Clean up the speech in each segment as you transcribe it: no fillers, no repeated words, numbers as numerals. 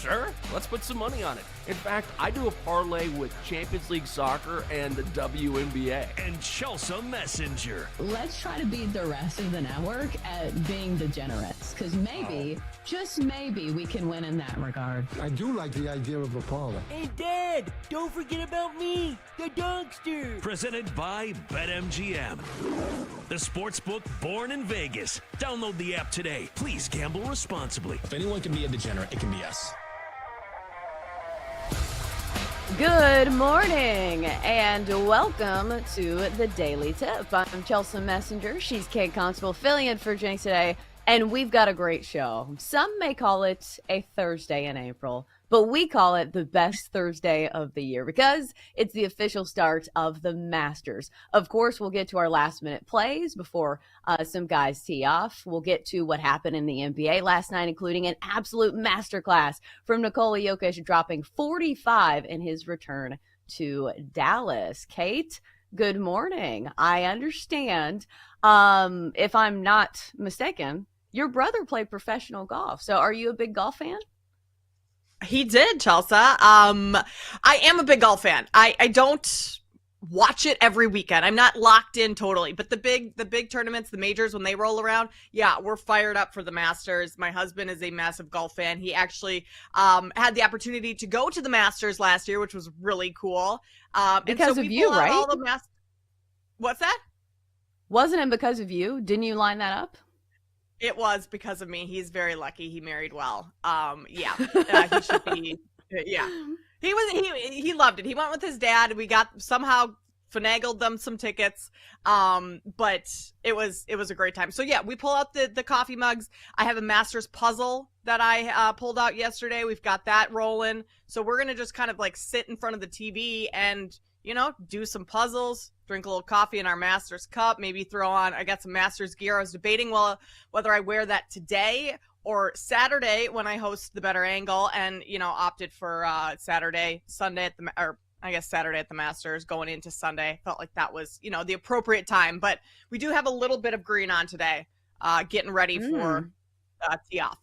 Sure, let's put some money on it. In fact, I do a parlay with Champions League soccer and the WNBA. And Chelsea Messenger. Let's try to beat the rest of the network at being degenerates, because maybe, just maybe, we can win in that regard. I do like the idea of a parlay. Hey, Dad, don't forget about me, the dogster. Presented by BetMGM. The sportsbook born in Vegas. Download the app today. Please gamble responsibly. If anyone can be a degenerate, it can be us. Good morning and welcome to the Daily Tip. I'm Chelsea Messenger. She's Kate Constable filling in for Jinx today, and we've got a great show. Some may call it a Thursday in April, but we call it the best Thursday of the year because it's the official start of the Masters. Of course, we'll get to our last minute plays before some guys tee off. We'll get to what happened in the NBA last night, including an absolute masterclass from Nikola Jokic dropping 45 in his return to Dallas. Kate, good morning. I understand, if I'm not mistaken, your brother played professional golf. So are you a big golf fan? He did, Chelsea. I am a big golf fan. I don't watch it every weekend. I'm not locked in totally, but the big tournaments, the majors, when they roll around, yeah, we're fired up for the Masters. My husband is a massive golf fan. He actually had the opportunity to go to the Masters last year, which was really cool. Because of you, right? What's that? Wasn't it because of you? Didn't you line that up? It was because of me. He's very lucky. He married well. He should be. Yeah, he loved it. He went with his dad. We somehow finagled them some tickets. But it was a great time. So yeah, we pull out the coffee mugs. I have a Masters puzzle that I pulled out yesterday. We've got that rolling. So we're gonna just kind of like sit in front of the TV and, you know, do some puzzles, drink a little coffee in our Masters cup, maybe throw on, I got some Masters gear. I was debating whether I wear that today or Saturday when I host the Better Angle, and, you know, opted for Saturday at the Masters going into Sunday. Felt like that was, you know, the appropriate time, but we do have a little bit of green on today, getting ready for tee off.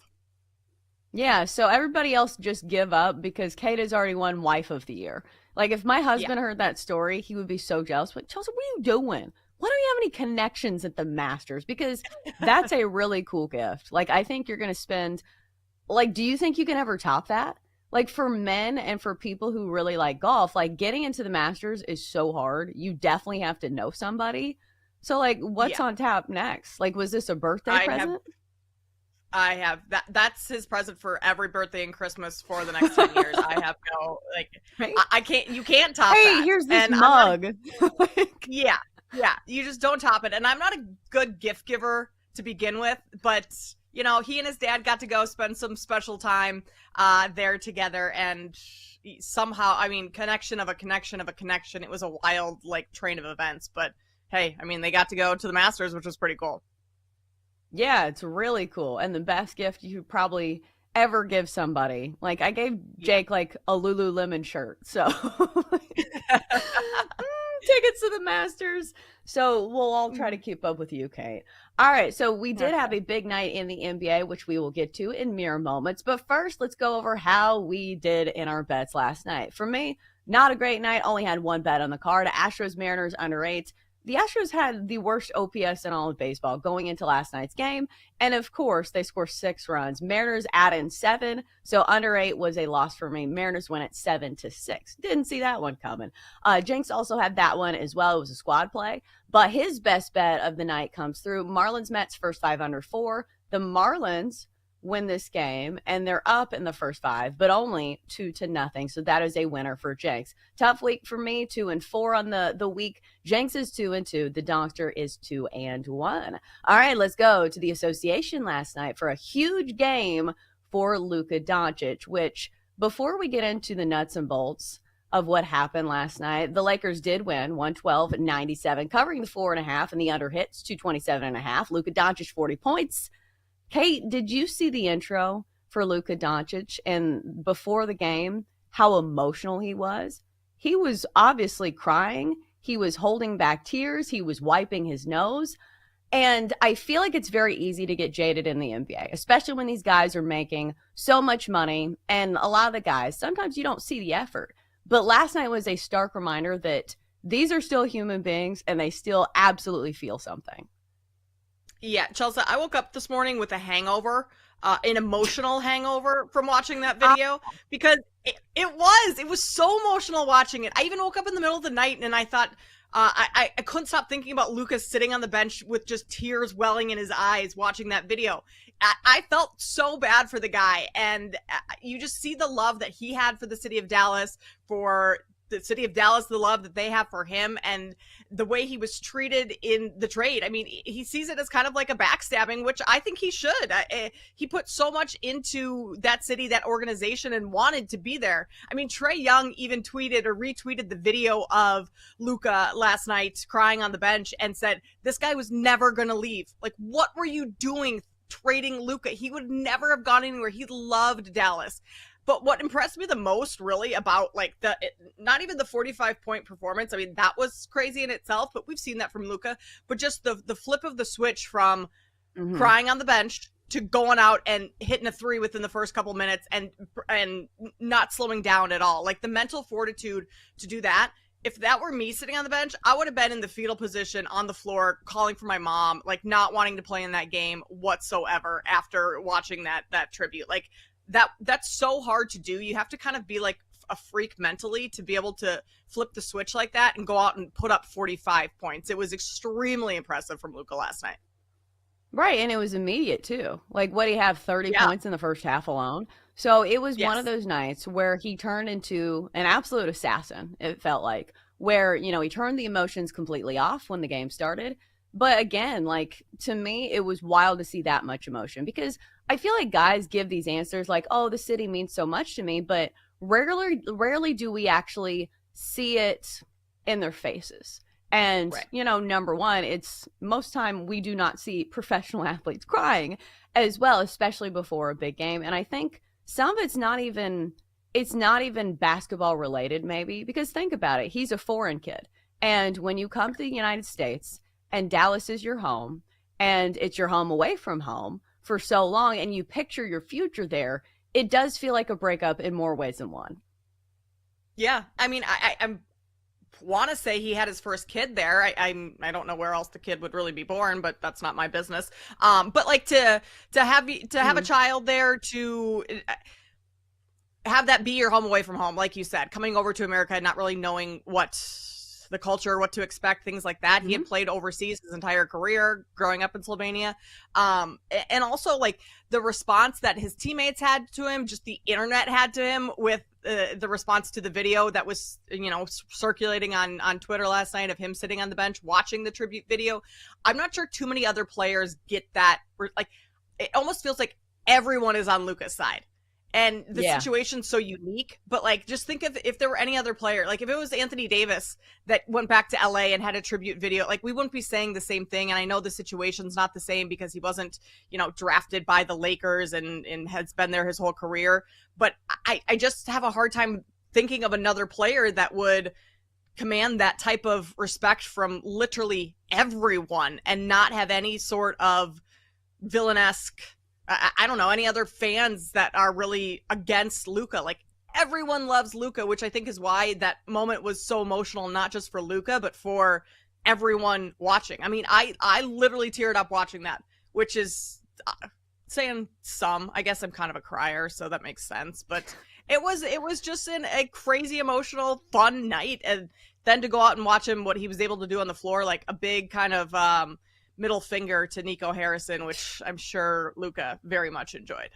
Yeah, so everybody else just give up because Kate has already won Wife of the Year. Like, if my husband heard that story, he would be so jealous. But Chelsea, what are you doing? Why don't you have any connections at the Masters? Because that's a really cool gift. Like, I think you're going to spend, like, do you think you can ever top that? Like, for men and for people who really like golf, like, getting into the Masters is so hard. You definitely have to know somebody. So, like, what's on tap next? Like, was this a birthday present? I have that's his present for every birthday and Christmas for the next 10 years. I have no, like, right? You can't top that. Hey, here's this mug. Yeah, you just don't top it. And I'm not a good gift giver to begin with, but, you know, he and his dad got to go spend some special time there together, and somehow, I mean, connection of a connection. It was a wild, like, train of events, but hey, I mean, they got to go to the Masters, which was pretty cool. Yeah, it's really cool. And the best gift you could probably ever give somebody. Like, I gave Jake, like, a Lululemon shirt. So, tickets to the Masters. So, we'll all try to keep up with you, Kate. All right, so we did have a big night in the NBA, which we will get to in mere moments. But first, let's go over how we did in our bets last night. For me, not a great night. Only had one bet on the card. Astros Mariners under 8. The Astros had the worst OPS in all of baseball going into last night's game. And of course, they scored 6 runs. Mariners add in 7. So under 8 was a loss for me. Mariners win at 7-6. Didn't see that one coming. Jinx also had that one as well. It was a squad play. But his best bet of the night comes through. Marlins Mets first 5 under 4. The Marlins win this game, and they're up in the first 5, but only 2-0. So that is a winner for Jinx. Tough week for me, 2-4 on the week. Jinx is 2-2. The doctor is 2-1. All right, let's go to the association last night for a huge game for Luka Doncic, which, before we get into the nuts and bolts of what happened last night, the Lakers did win 112-97, covering the 4.5, and the under hits 227.5. Luka Doncic 40 points. Kate, did you see the intro for Luka Doncic? And before the game, how emotional he was? He was obviously crying. He was holding back tears. He was wiping his nose. And I feel like it's very easy to get jaded in the NBA, especially when these guys are making so much money. And a lot of the guys, sometimes you don't see the effort. But last night was a stark reminder that these are still human beings and they still absolutely feel something. Yeah, Chelsea, I woke up this morning with a hangover, an emotional hangover from watching that video because it was so emotional watching it. I even woke up in the middle of the night and I thought, I couldn't stop thinking about Lucas sitting on the bench with just tears welling in his eyes watching that video. I felt so bad for the guy, and you just see the love that he had for the city of Dallas, for the city of Dallas, the love that they have for him, and the way he was treated in the trade. I mean, he sees it as kind of like a backstabbing, which I think he should. He put so much into that city, that organization, and wanted to be there. I mean, Trae Young even tweeted or retweeted the video of Luka last night crying on the bench and said, this guy was never going to leave. Like, what were you doing trading Luka? He would never have gone anywhere. He loved Dallas. But what impressed me the most really about like not even the 45-point performance. I mean, that was crazy in itself, but we've seen that from Luka. But just the flip of the switch from crying on the bench to going out and hitting a three within the first couple minutes and not slowing down at all. Like the mental fortitude to do that. If that were me sitting on the bench, I would have been in the fetal position on the floor, calling for my mom, like not wanting to play in that game whatsoever after watching that tribute. Like that's so hard to do. You have to kind of be like a freak mentally to be able to flip the switch like that and go out and put up 45 points. It was extremely impressive from Luka last night. Right, and it was immediate too. Like, what, he have 30 points in the first half alone? So it was one of those nights where he turned into an absolute assassin, it felt like, where, you know, he turned the emotions completely off when the game started. But again, like, to me, it was wild to see that much emotion, because I feel like guys give these answers like, oh, the city means so much to me, but rarely do we actually see it in their faces. And, you know, number one, it's most time we do not see professional athletes crying as well, especially before a big game. And I think some of it's not even basketball related, maybe, because think about it. He's a foreign kid. And when you come to the United States and Dallas is your home and it's your home away from home for so long and you picture your future there, it does feel like a breakup in more ways than one. Yeah. I mean, I want to say he had his first kid there. I don't know where else the kid would really be born, but that's not my business. But like to have a child there, to have that be your home away from home, like you said, coming over to America and not really knowing what the culture, what to expect, things like that. He had played overseas his entire career growing up in Slovenia. And also like the response that his teammates had to him, just the internet had to him with the response to the video that was, you know, circulating on Twitter last night of him sitting on the bench watching the tribute video. I'm not sure too many other players get that. Like, it almost feels like everyone is on Luka's side. And the situation's so unique, but like, just think of if there were any other player, like if it was Anthony Davis that went back to LA and had a tribute video, like we wouldn't be saying the same thing. And I know the situation's not the same because he wasn't, you know, drafted by the Lakers and has been there his whole career. But I just have a hard time thinking of another player that would command that type of respect from literally everyone and not have any sort of villainesque, I don't know, any other fans that are really against Luka. Like, everyone loves Luka, which I think is why that moment was so emotional, not just for Luka, but for everyone watching. I mean, I literally teared up watching that, which is saying some. I guess I'm kind of a crier, so that makes sense. But it was just a crazy, emotional, fun night. And then to go out and watch him, what he was able to do on the floor, like a big kind of middle finger to Nico Harrison, which I'm sure Luka very much enjoyed.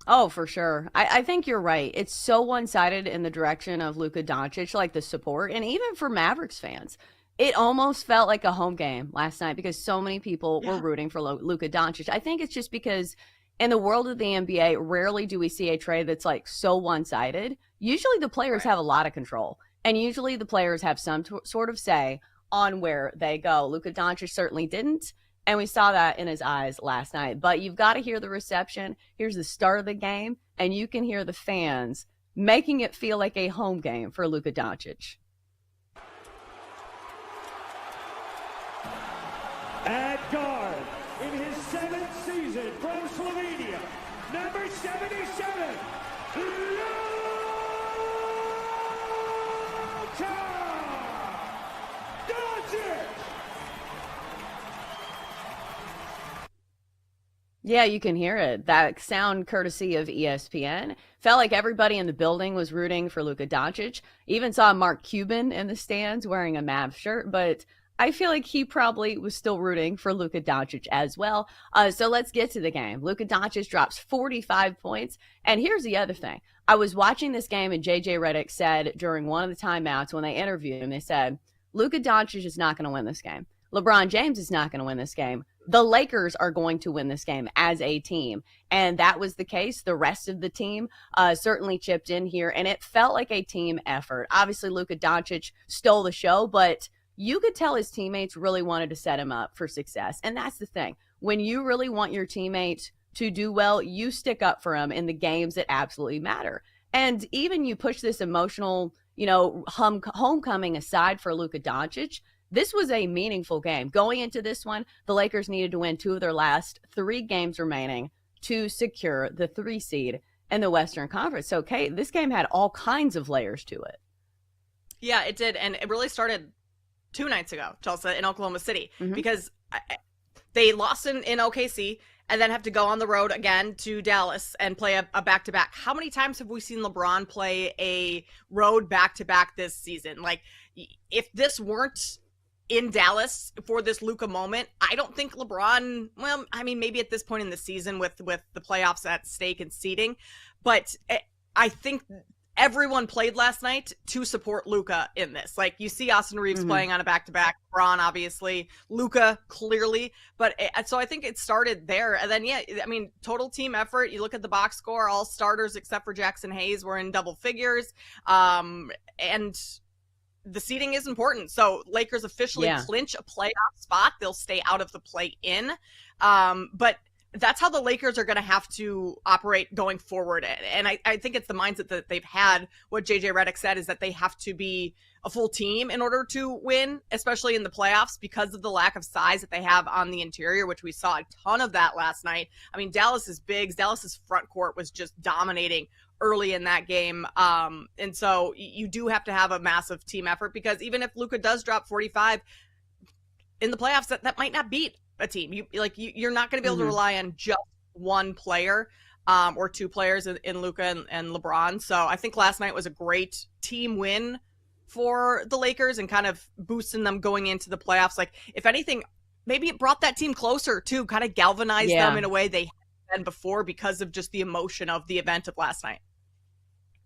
Oh, for sure. I think you're right. It's so one-sided in the direction of Luka Doncic, like the support, and even for Mavericks fans. It almost felt like a home game last night because so many people were rooting for Luka Doncic. I think it's just because in the world of the NBA, rarely do we see a trade that's like so one-sided. Usually the players have a lot of control, and usually the players have some sort of say on where they go. Luka Doncic certainly didn't, and we saw that in his eyes last night. But you've got to hear the reception. Here's the start of the game, and you can hear the fans making it feel like a home game for Luka Doncic. At guard, in his 7th season from Slovenia, number 77, Yeah, you can hear it. That sound courtesy of ESPN. Felt like everybody in the building was rooting for Luka Doncic. Even saw Mark Cuban in the stands wearing a Mavs shirt, but I feel like he probably was still rooting for Luka Doncic as well. So let's get to the game. Luka Doncic drops 45 points. And here's the other thing. I was watching this game and JJ Redick said during one of the timeouts when they interviewed him, they said, Luka Doncic is not going to win this game. LeBron James is not going to win this game. The Lakers are going to win this game as a team. And that was the case. The rest of the team certainly chipped in here, and it felt like a team effort. Obviously, Luka Doncic stole the show, but you could tell his teammates really wanted to set him up for success. And that's the thing. When you really want your teammates to do well, you stick up for them in the games that absolutely matter. And even you push this emotional, homecoming aside for Luka Doncic, this was a meaningful game. Going into this one, the Lakers needed to win 2 of their last 3 games remaining to secure the 3 seed in the Western Conference. So, Kate, this game had all kinds of layers to it. Yeah, it did. And it really started 2 nights ago, Chelsea, in Oklahoma City, because they lost in OKC and then have to go on the road again to Dallas and play a back-to-back. How many times have we seen LeBron play a road back-to-back this season? Like, if this weren't in Dallas for this Luka moment, I don't think LeBron, well, I mean, maybe at this point in the season with the playoffs at stake and seeding, but I think everyone played last night to support Luka in this. Like, you see Austin Reeves playing on a back-to-back, LeBron, obviously, Luka, clearly, but so I think it started there. And then, yeah, I mean, total team effort. You look at the box score, all starters except for Jackson Hayes were in double figures, and the seeding is important. So Lakers officially clinch a playoff spot. They'll stay out of the play-in. But that's how the Lakers are going to have to operate going forward. And I think it's the mindset that they've had. What JJ Redick said is that they have to be a full team in order to win, especially in the playoffs, because of the lack of size that they have on the interior, which we saw a ton of that last night. I mean, Dallas's front court was just dominating early in that game. And so you do have to have a massive team effort, because even if Luka does drop 45 in the playoffs, that might not beat a team. You're not going to be able to rely on just one player or 2 players in Luka and LeBron. So I think last night was a great team win for the Lakers and kind of boosting them going into the playoffs. Like, if anything, maybe it brought that team closer too, kind of galvanized them in a way they hadn't been before because of just the emotion of the event of last night.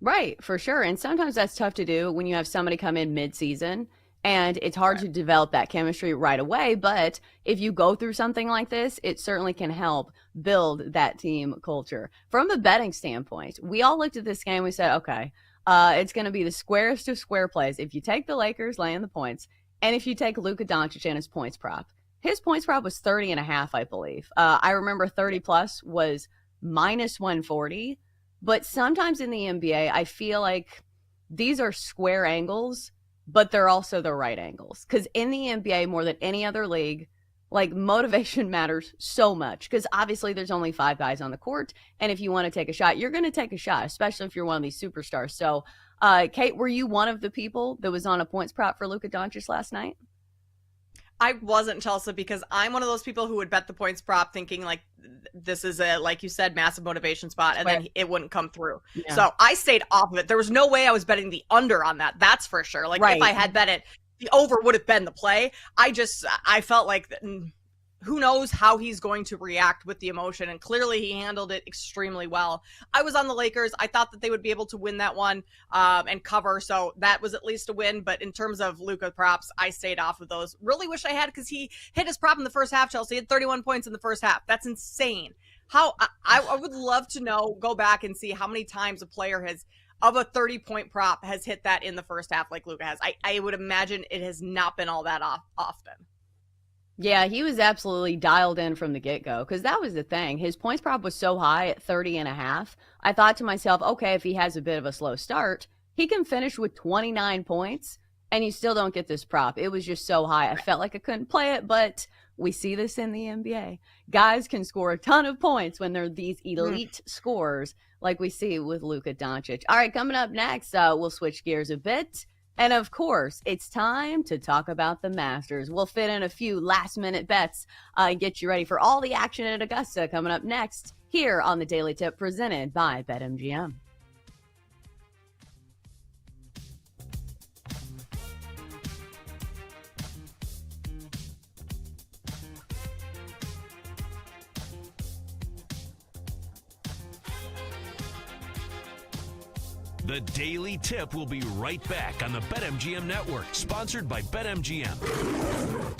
Right, for sure. And sometimes that's tough to do when you have somebody come in mid-season, and it's hard to develop that chemistry right away. But if you go through something like this, it certainly can help build that team culture. From a betting standpoint, we all looked at this game. We said, okay, it's going to be the squarest of square plays. If you take the Lakers laying the points, and if you take Luka Doncic and his points prop was 30.5, I believe. I remember 30 plus was minus 140. But sometimes in the NBA, I feel like these are square angles, but they're also the right angles. Because in the NBA, more than any other league, like, motivation matters so much. Because obviously there's only 5 guys on the court. And if you want to take a shot, you're going to take a shot, especially if you're one of these superstars. So, Kate, were you one of the people that was on a points prop for Luka Doncic last night? I wasn't, Chelsea, because I'm one of those people who would bet the points prop thinking, like, this is a, like you said, massive motivation spot, and then it wouldn't come through. Yeah. So I stayed off of it. There was no way I was betting the under on that. That's for sure. Like, if I had bet it, the over would have been the play. I felt like who knows how he's going to react with the emotion, and clearly he handled it extremely well. I was on the Lakers. I thought that they would be able to win that one and cover, so that was at least a win. But in terms of Luka props, I stayed off of those. Really wish I had, because he hit his prop in the first half, Chelsea. He had 31 points in the first half. That's insane. I would love to go back and see how many times a player of a 30-point prop has hit that in the first half like Luka has. I would imagine it has not been all that often. Yeah, he was absolutely dialed in from the get-go, because that was the thing. His points prop was so high at 30.5. I thought to myself, okay, if he has a bit of a slow start, he can finish with 29 points, and you still don't get this prop. It was just so high. I felt like I couldn't play it, but We see this in the NBA. Guys can score a ton of points when they're these elite scorers, like we see with Luka Doncic. All right, coming up next, we'll switch gears a bit. And of course, it's time to talk about the Masters. We'll fit in a few last-minute bets and get you ready for all the action at Augusta coming up next here on the Daily Tip presented by BetMGM. The Daily Tip will be right back on the BetMGM Network, sponsored by BetMGM.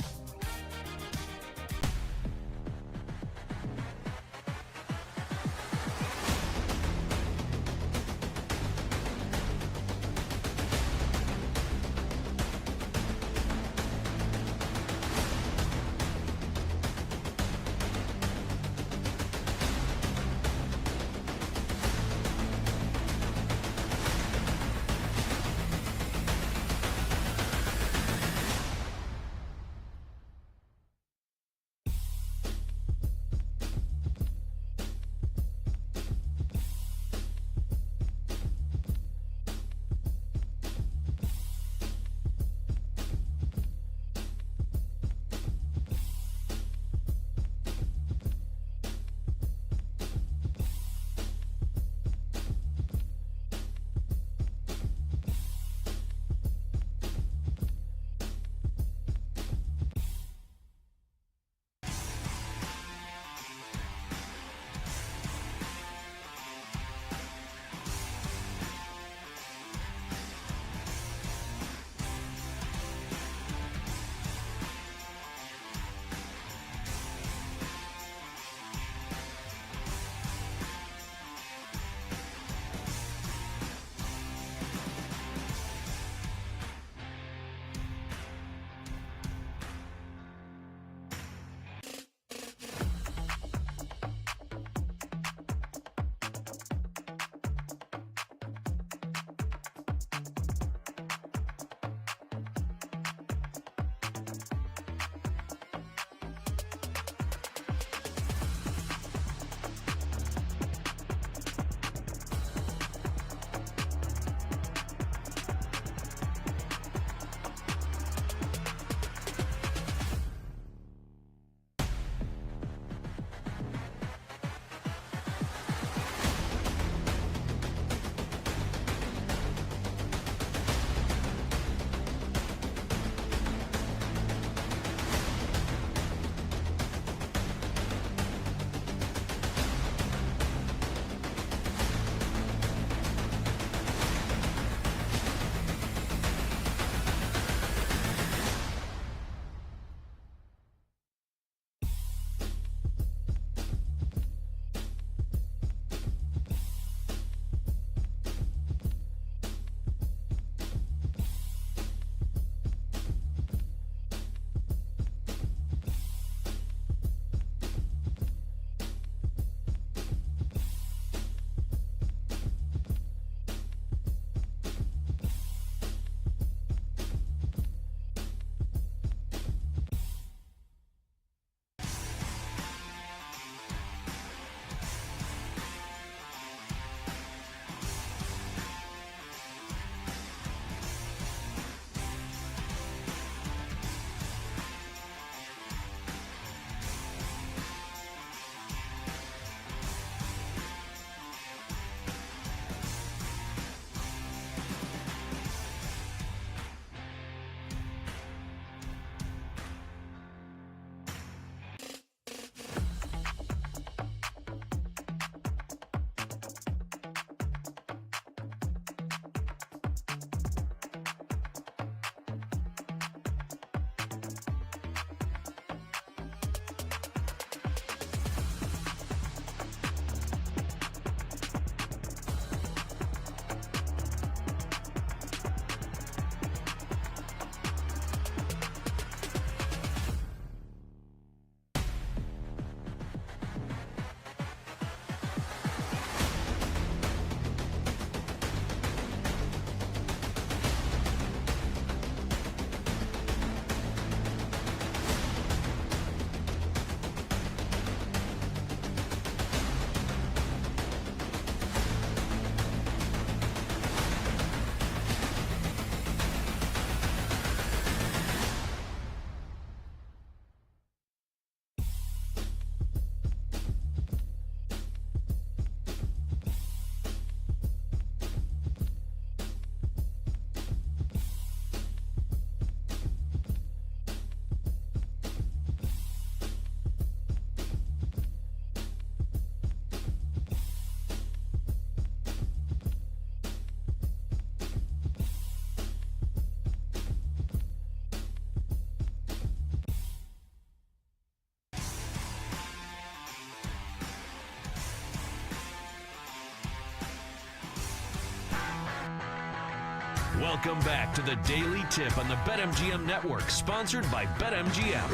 Welcome back to the Daily Tip on the BetMGM Network, sponsored by BetMGM.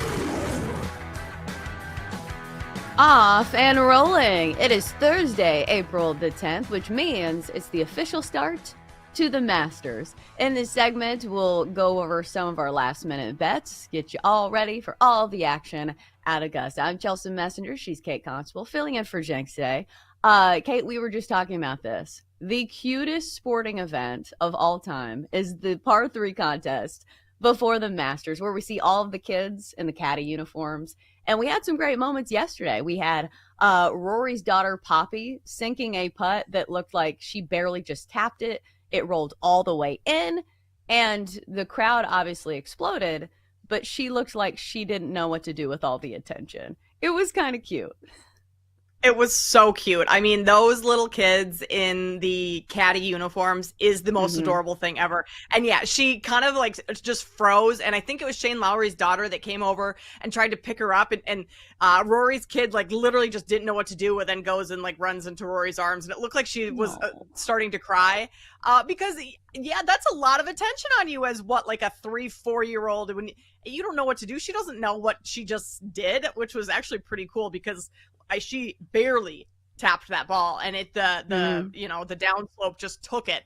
Off and rolling. It is Thursday, April the 10th, which means it's the official start to the Masters. In this segment, we'll go over some of our last-minute bets, get you all ready for all the action at Augusta. I'm Chelsea Messenger. She's Kate Constable, filling in for Jenks today. Kate, we were just talking about this. The cutest sporting event of all time is the par 3 contest before the Masters, where we see all of the kids in the caddy uniforms. And we had some great moments yesterday. We had Rory's daughter, Poppy, sinking a putt that looked like she barely just tapped it. It rolled all the way in, and the crowd obviously exploded, but she looked like she didn't know what to do with all the attention. It was kind of cute. It was so cute. I mean, those little kids in the caddy uniforms is the most adorable thing ever. And yeah, she kind of like just froze. And I think it was Shane Lowry's daughter that came over and tried to pick her up. And Rory's kid like literally just didn't know what to do, and then goes and like runs into Rory's arms. And it looked like she was starting to cry because, yeah, that's a lot of attention on you as like a 3-4-year-old. When you don't know what to do, she doesn't know what she just did, which was actually pretty cool because she barely tapped that ball, and the downslope just took it,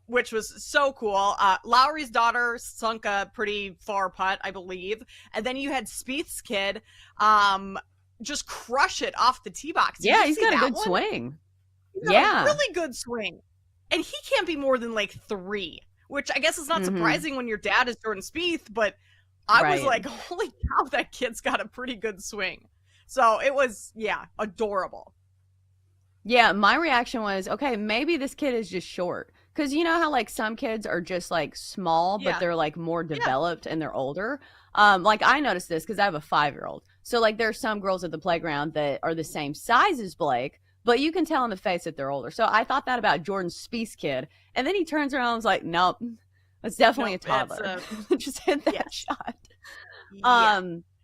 which was so cool. Lowry's daughter sunk a pretty far putt, I believe, and then you had Spieth's kid just crush it off the tee box. Yeah, he's got a good swing. He's got a really good swing, and he can't be more than like 3, which I guess is not surprising when your dad is Jordan Spieth, but I was like, holy cow, that kid's got a pretty good swing. So it was, adorable. Yeah, my reaction was, okay, maybe this kid is just short. Because you know how, like, some kids are just, like, small, but they're, like, more developed and they're older? Like, I noticed this because I have a 5-year-old. So, like, there are some girls at the playground that are the same size as Blake, but you can tell in the face that they're older. So I thought that about Jordan Spieth's kid. And then he turns around and was like, nope, that's definitely a toddler. Just hit that shot.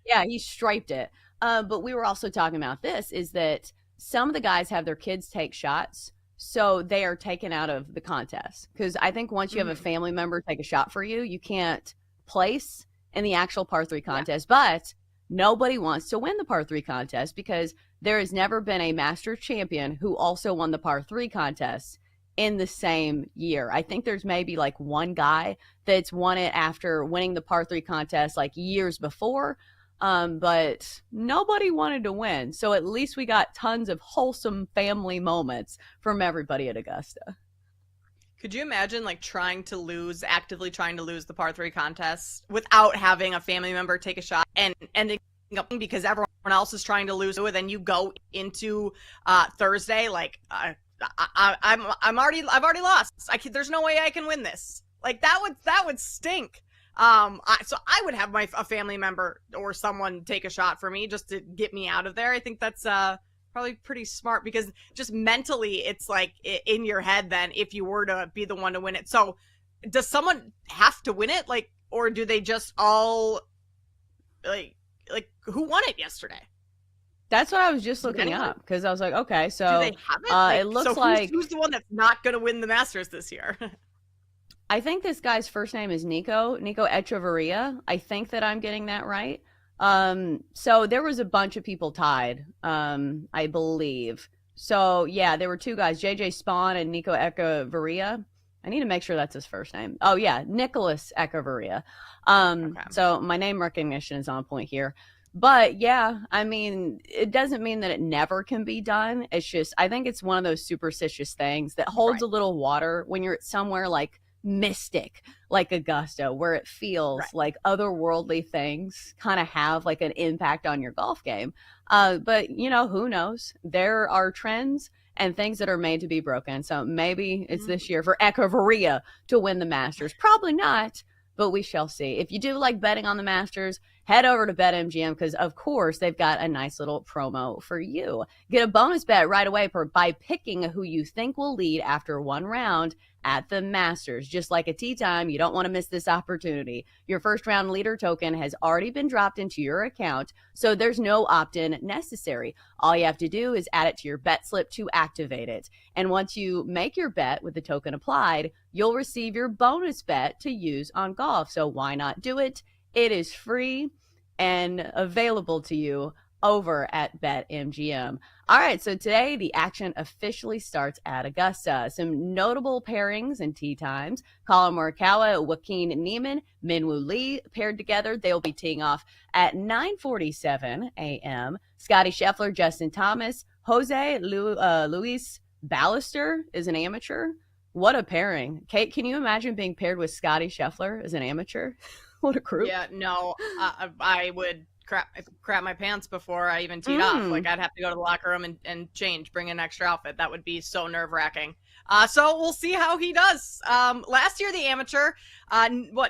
Yeah, he striped it. But we were also talking about this, is that some of the guys have their kids take shots, so they are taken out of the contest. Because I think once you have a family member take a shot for you, you can't place in the actual par 3 contest. But nobody wants to win the par 3 contest because there has never been a Masters champion who also won the par 3 contest in the same year. I think there's maybe like one guy that's won it after winning the par 3 contest like years before. But nobody wanted to win. So at least we got tons of wholesome family moments from everybody at Augusta. Could you imagine like actively trying to lose the par 3 contest without having a family member take a shot and ending up because everyone else is trying to lose it, and then you go into Thursday like I've already lost. There's no way I can win this. Like that would stink. So I would have a family member or someone take a shot for me just to get me out of there. I think that's probably pretty smart because just mentally it's like in your head then if you were to be the one to win it. So does someone have to win it, like, or do they just all like who won it yesterday? That's what I was just looking up because I was like, okay, so do they have it? Like, it looks like who's the one that's not going to win the Masters this year? I think this guy's first name is Nico Echeverria. I think that I'm getting that right. So there was a bunch of people tied, I believe. So yeah, there were 2 guys, JJ Spawn and Nico Echeverria. I need to make sure that's his first name. Oh yeah, Nicholas Echeverria. Okay. So my name recognition is on point here. But yeah, I mean, it doesn't mean that it never can be done. It's just, I think it's one of those superstitious things that holds a little water when you're somewhere like mystic, like Augusta, where it feels like otherworldly things kind of have like an impact on your golf game. But you know, who knows? There are trends and things that are made to be broken. So maybe it's this year for Echeverria to win the Masters. Probably not, but we shall see. If you do like betting on the Masters head over to BetMGM because, of course, they've got a nice little promo for you. Get a bonus bet right away by picking who you think will lead after one round at the Masters. Just like a tee time, you don't want to miss this opportunity. Your first round leader token has already been dropped into your account, so there's no opt-in necessary. All you have to do is add it to your bet slip to activate it. And once you make your bet with the token applied, you'll receive your bonus bet to use on golf. So why not do it? It is free and available to you over at BetMGM. All right, so today the action officially starts at Augusta. Some notable pairings and tee times. Colin Morikawa, Joaquin Niemann, Minwoo Lee paired together. They'll be teeing off at 9:47 a.m. Scotty Scheffler, Justin Thomas, Jose Luis Ballester is an amateur. What a pairing. Kate, can you imagine being paired with Scotty Scheffler as an amateur? What a group. Yeah, no, I would crap my pants before I even teed off. Like, I'd have to go to the locker room and change, bring an extra outfit. That would be so nerve-wracking. So we'll see how he does. Last year, the amateur,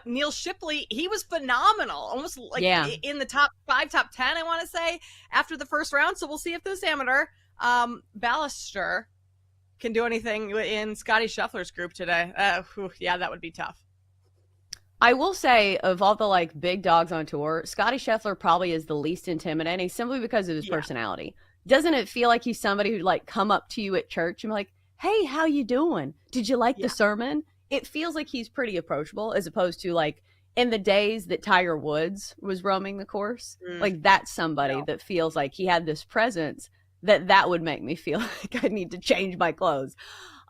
Neil Shipley, he was phenomenal, almost like in the top 5, top 10, I want to say, after the first round. So we'll see if this amateur, Ballester, can do anything in Scotty Scheffler's group today. Yeah, that would be tough. I will say, of all the like big dogs on tour, Scotty Scheffler probably is the least intimidating simply because of his personality. Doesn't it feel like he's somebody who'd like come up to you at church and be like, hey, how you doing? Did you like the sermon? It feels like he's pretty approachable as opposed to like in the days that Tiger Woods was roaming the course. Like that's somebody that feels like he had this presence that would make me feel like I need to change my clothes.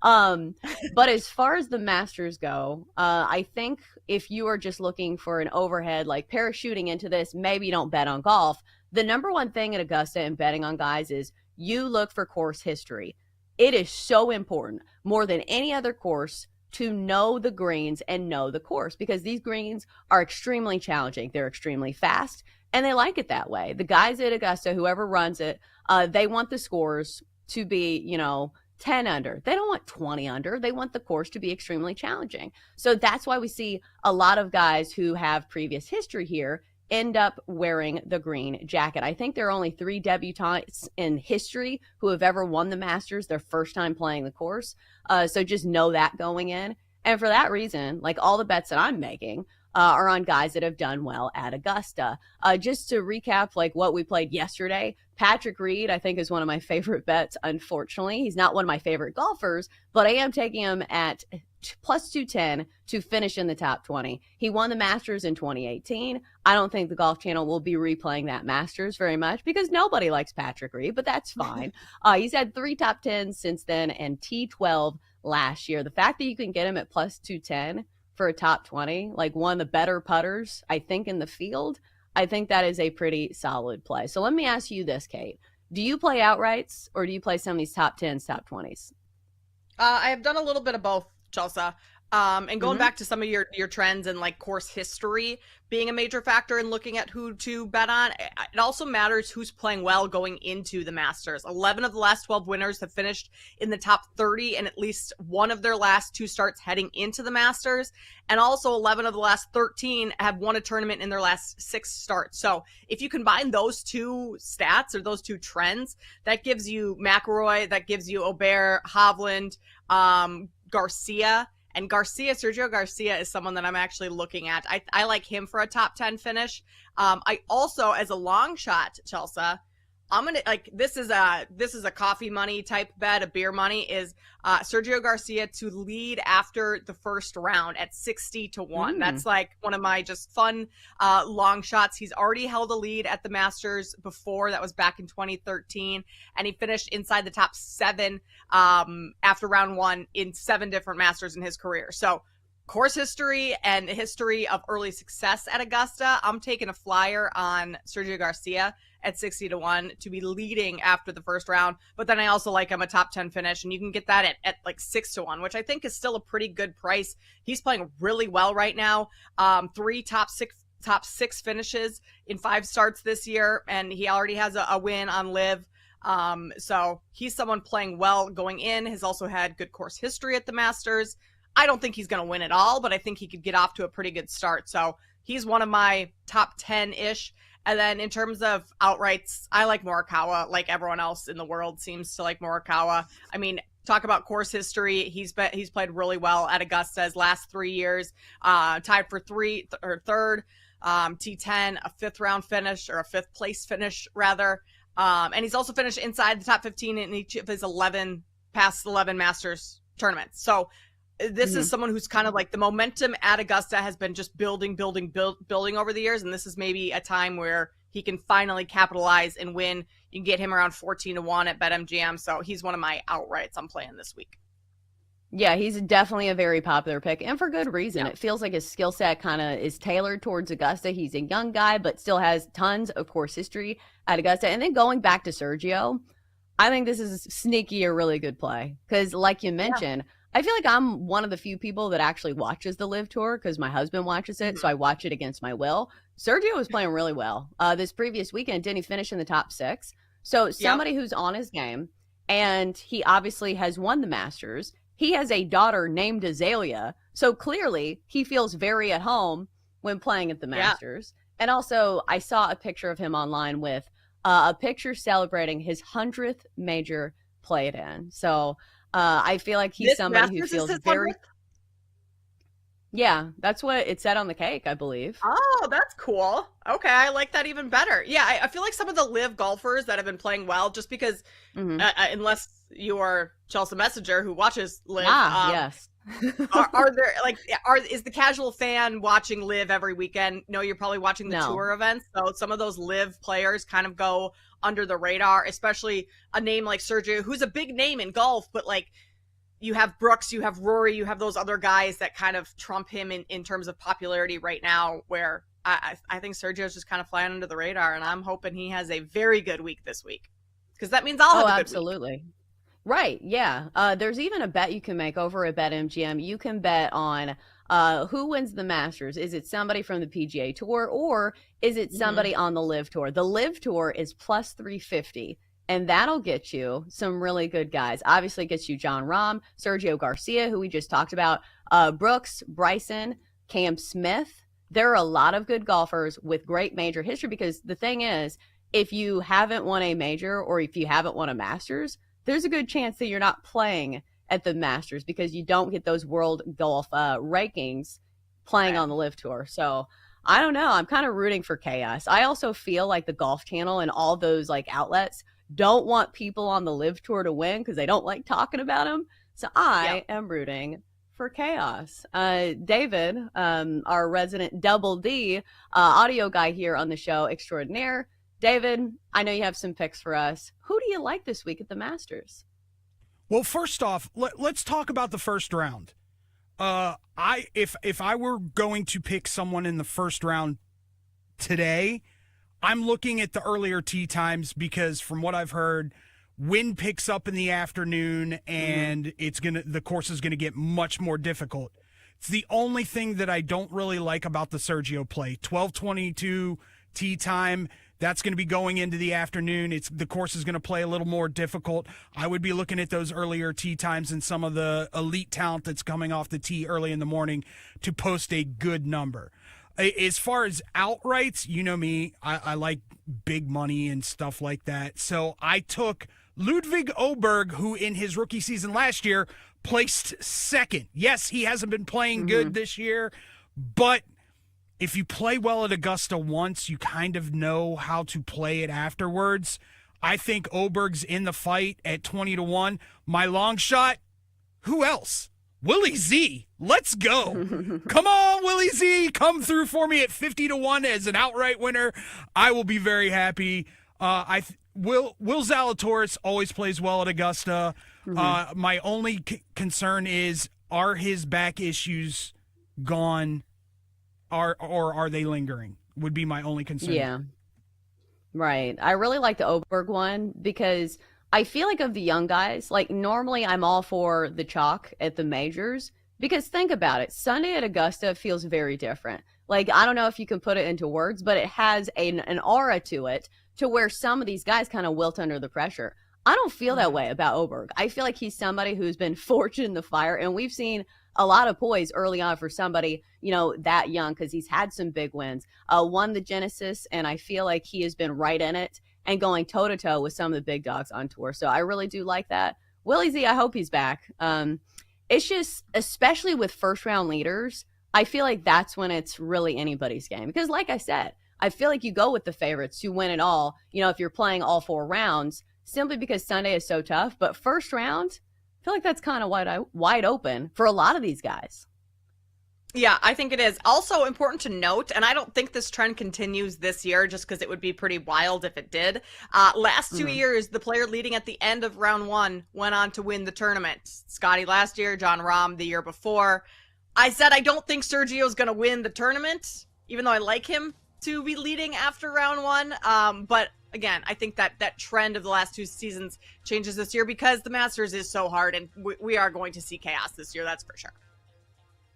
But as far as the Masters go, I think if you are just looking for an overhead, like parachuting into this, maybe don't bet on golf. The number one thing at Augusta and betting on guys is you look for course history. It is so important, more than any other course, to know the greens and know the course because these greens are extremely challenging. They're extremely fast and they like it that way. The guys at Augusta, whoever runs it, they want the scores to be, 10 under. They don't want 20 under. They want the course to be extremely challenging. So that's why we see a lot of guys who have previous history here end up wearing the green jacket. I think there are only 3 debutantes in history who have ever won the Masters their first time playing the course. So just know that going in. And for that reason, like all the bets that I'm making are on guys that have done well at Augusta. Just to recap, like what we played yesterday, Patrick Reed, I think, is one of my favorite bets. Unfortunately, he's not one of my favorite golfers, but I am taking him at plus 210 to finish in the top 20. He won the Masters in 2018. I don't think the Golf Channel will be replaying that Masters very much because nobody likes Patrick Reed, but that's fine. He's had 3 top 10s since then and T12 last year. The fact that you can get him at plus 210 for a top 20, like one of the better putters, I think, in the field, I think that is a pretty solid play. So let me ask you this, Kate. Do you play outrights or do you play some of these top 10s, top 20s? I have done a little bit of both, Chelsea. And going back to some of your trends and like course history being a major factor in looking at who to bet on, it also matters who's playing well going into the Masters. 11 of the last 12 winners have finished in the top 30 in at least one of their last 2 starts heading into the Masters. And also 11 of the last 13 have won a tournament in their last 6 starts. So if you combine those 2 stats or those 2 trends, that gives you McIlroy, that gives you Aubert, Hovland, Garcia. And Sergio Garcia is someone that I'm actually looking at. I like him for a top 10 finish. I also, as a long shot, Chelsea, I'm gonna this is a coffee money type bet, a beer money is Sergio Garcia to lead after the first round at 60-1. That's like one of my just fun long shots. He's already held a lead at the Masters before. That was back in 2013, and he finished inside the top 7 after round 1 in 7 different Masters in his career. So course history and history of early success at Augusta, I'm taking a flyer on Sergio Garcia at 60-1 to be leading after the first round. But then I also like him a top 10 finish, and you can get that at like 6-1, which I think is still a pretty good price. He's playing really well right now. 3 top six finishes in 5 starts this year, and he already has a win on Live. So he's someone playing well going in, has also had good course history at the Masters. I don't think he's going to win it all, but I think he could get off to a pretty good start. So he's one of my top 10-ish. And then in terms of outrights, I like Morikawa, like everyone else in the world seems to like Morikawa. I mean, talk about course history. He's played really well at Augusta his last 3 years, tied for third, T10, a fifth round finish, or a fifth place finish rather. And he's also finished inside the top 15 in each of his past 11 Masters tournaments. So this is someone who's kind of like the momentum at Augusta has been just building over the years. And this is maybe a time where he can finally capitalize and win. You can get him around 14-1 at BetMGM. So he's one of my outrights I'm playing this week. Yeah, he's definitely a very popular pick, and for good reason. Yeah. It feels like his skill set kind of is tailored towards Augusta. He's a young guy, but still has tons of course history at Augusta. And then going back to Sergio, I think this is sneaky a really good play because, like you mentioned, I feel like I'm one of the few people that actually watches the Live Tour because my husband watches it, so I watch it against my will. Sergio was playing really well. This previous weekend, didn't he finish in the top 6? So somebody who's on his game, and he obviously has won the Masters. He has a daughter named Azalea, so clearly he feels very at home when playing at the Masters. And also, I saw a picture of him online with a picture celebrating his 100th major played in. So I feel like he's somebody who feels very... 100th? Yeah, that's what it said on the cake, I believe. Oh, that's cool. Okay, I like that even better. Yeah, I feel like some of the live golfers that have been playing well, just because unless you are Chelsea Messenger who watches live, yes. are there is the casual fan watching live every weekend? No, you're probably watching the tour events. So some of those live players kind of go under the radar, especially a name like Sergio, who's a big name in golf, but like you have Brooks, you have Rory, you have those other guys that kind of trump him in terms of popularity right now, where I think Sergio's just kind of flying under the radar, and I'm hoping he has a very good week this week, because that means I'll have a good absolutely. week. Right, yeah. There's even a bet you can make over at BetMGM. You can bet on who wins the Masters. Is it somebody from the PGA Tour, or is it somebody on the Live Tour? The Live Tour is plus 350. And that'll get you some really good guys. Obviously, it gets you Jon Rahm, Sergio Garcia, who we just talked about, Brooks, Bryson, Cam Smith. There are a lot of good golfers with great major history, because the thing is, if you haven't won a major or if you haven't won a Masters, there's a good chance that you're not playing at the Masters because you don't get those world golf rankings playing on the Live Tour. So I don't know. I'm kind of rooting for chaos. I also feel like the Golf Channel and all those like outlets don't want people on the Live Tour to win because they don't like talking about them. So I am rooting for chaos. David, our resident Double D audio guy here on the show extraordinaire. David, I know you have some picks for us. Who do you like this week at the Masters? Well, first off, let's talk about the first round. If I were going to pick someone in the first round today, I'm looking at the earlier tee times because from what I've heard, wind picks up in the afternoon and the course is gonna get much more difficult. It's the only thing that I don't really like about the Sergio play. 12:22 tee time. That's going to be going into the afternoon. The course is going to play a little more difficult. I would be looking at those earlier tee times and some of the elite talent that's coming off the tee early in the morning to post a good number. As far as outrights, you know me, I like big money and stuff like that. So I took Ludwig Åberg, who in his rookie season last year placed second. Yes, he hasn't been playing good this year, but if you play well at Augusta once, you kind of know how to play it afterwards. I think Åberg's in the fight at 20-1. My long shot, who else? Willie Z. Let's go. Come on, Willie Z. Come through for me at 50-1 as an outright winner. I will be very happy. Will Zalatoris always plays well at Augusta. My only concern is, are his back issues gone? Or are they lingering? Would be my only concern. Yeah. Right. I really like the Åberg one because I feel like of the young guys, like normally I'm all for the chalk at the majors because think about it. Sunday at Augusta feels very different. Like, I don't know if you can put it into words, but it has an aura to it to where some of these guys kind of wilt under the pressure. I don't feel that way about Oberg. I feel like he's somebody who's been forged in the fire, and we've seen a lot of poise early on for somebody, that young, because he's had some big wins. Won the Genesis, and I feel like he has been right in it and going toe-to-toe with some of the big dogs on tour. So I really do like that. Willie Z, I hope he's back. It's just, especially with first-round leaders, I feel like that's when it's really anybody's game. Because like I said, I feel like you go with the favorites who win it all, if you're playing all 4 rounds, simply because Sunday is so tough. But first round, I feel like that's kind of wide open for a lot of these guys. Yeah, I think it is. Also important to note, and I don't think this trend continues this year just because it would be pretty wild if it did. Last 2 years, the player leading at the end of round 1 went on to win the tournament. Scotty last year, John Rahm the year before. I said I don't think Sergio's going to win the tournament, even though I like him to be leading after round 1. But again, I think that trend of the last 2 seasons changes this year because the Masters is so hard, and we are going to see chaos this year, that's for sure.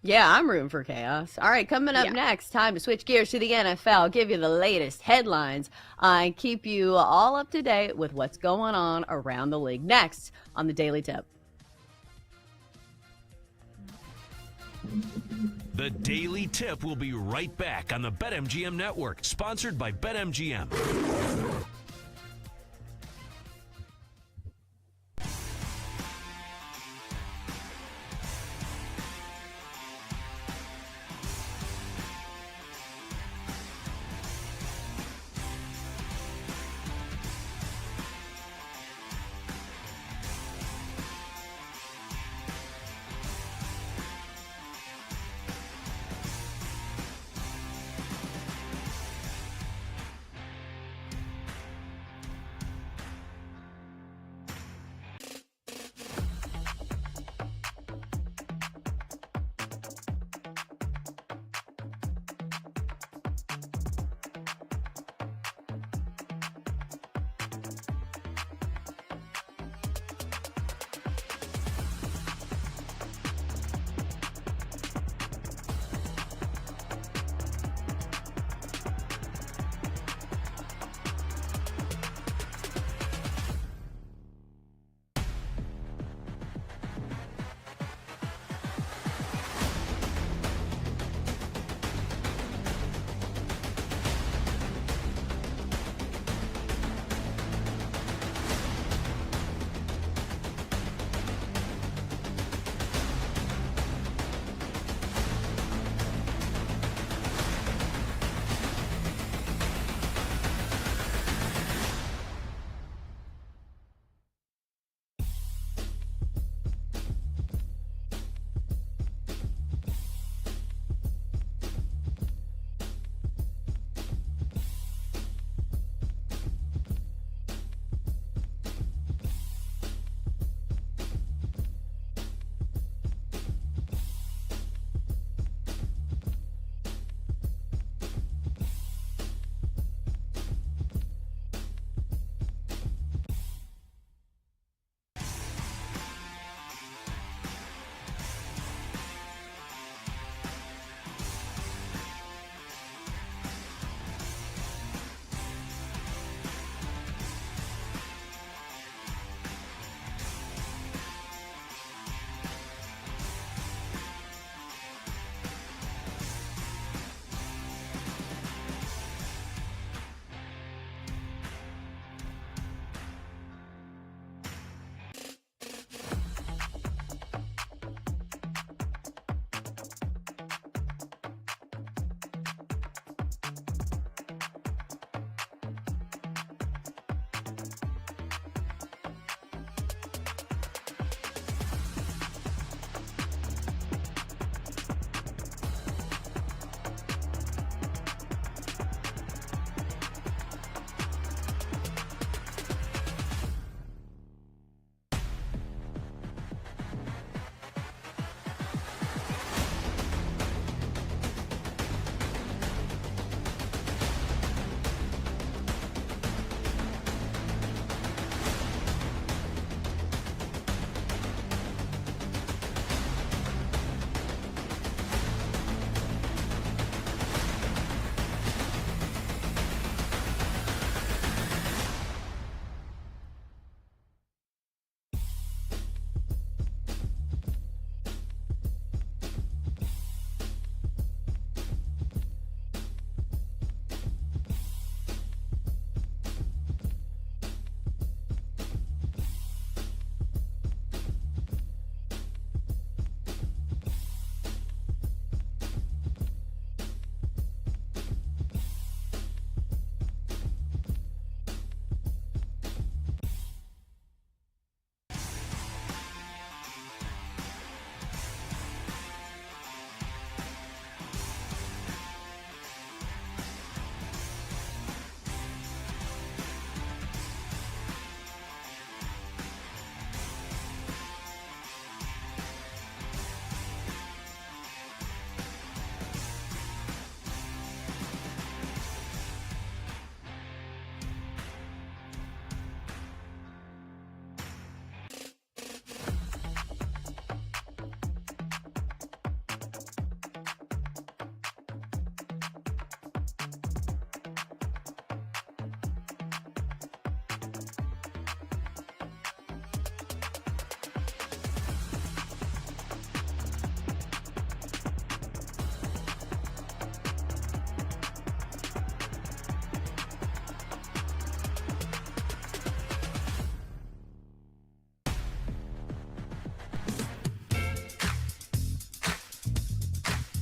Yeah, I'm rooting for chaos. All right, coming up next, time to switch gears to the NFL, give you the latest headlines, and keep you all up to date with what's going on around the league. Next on the Daily Tip. The Daily Tip will be right back on the BetMGM Network, sponsored by BetMGM.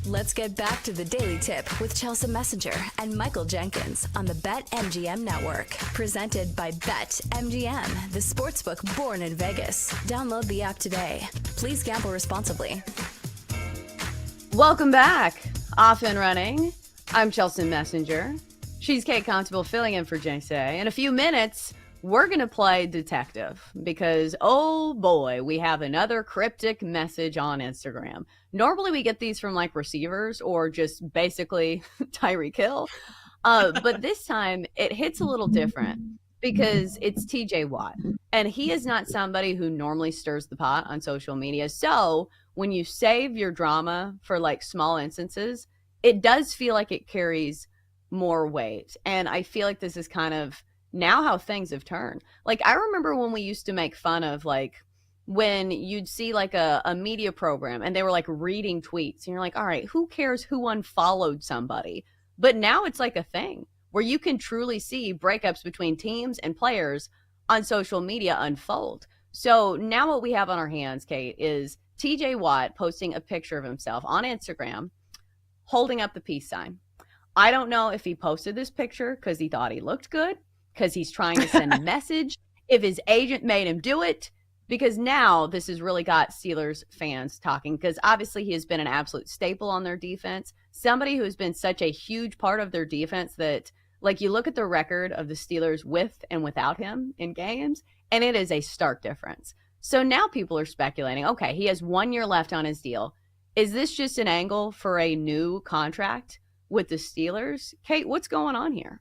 Let's get back to the Daily Tip with Chelsea Messenger and Michael Jenkins on the BetMGM Network. Presented by BetMGM, the sportsbook born in Vegas. Download the app today. Please gamble responsibly. Welcome back. Off and running. I'm Chelsea Messenger. She's Kate Constable filling in for JC. In a few minutes, we're going to play detective because, oh boy, we have another cryptic message on Instagram. Normally we get these from like receivers or just basically Tyreek Hill. But this time it hits a little different because it's TJ Watt. And he is not somebody who normally stirs the pot on social media. So when you save your drama for like small instances, it does feel like it carries more weight. And I feel like this is kind of now how things have turned. Like I remember when we used to make fun of like when you'd see like a media program and they were like reading tweets and you're like, all right, who cares who unfollowed somebody? But now it's like a thing where you can truly see breakups between teams and players on social media unfold. So now what we have on our hands, Kate, is TJ Watt posting a picture of himself on Instagram holding up the peace sign. I don't know if he posted this picture because he thought he looked good, because he's trying to send a message, if his agent made him do it, because now this has really got Steelers fans talking, because obviously he has been an absolute staple on their defense, somebody who's been such a huge part of their defense that, like, you look at the record of the Steelers with and without him in games, and it is a stark difference. So now people are speculating, okay, he has 1 year left on his deal. Is this just an angle for a new contract with the Steelers? Kate, what's going on here?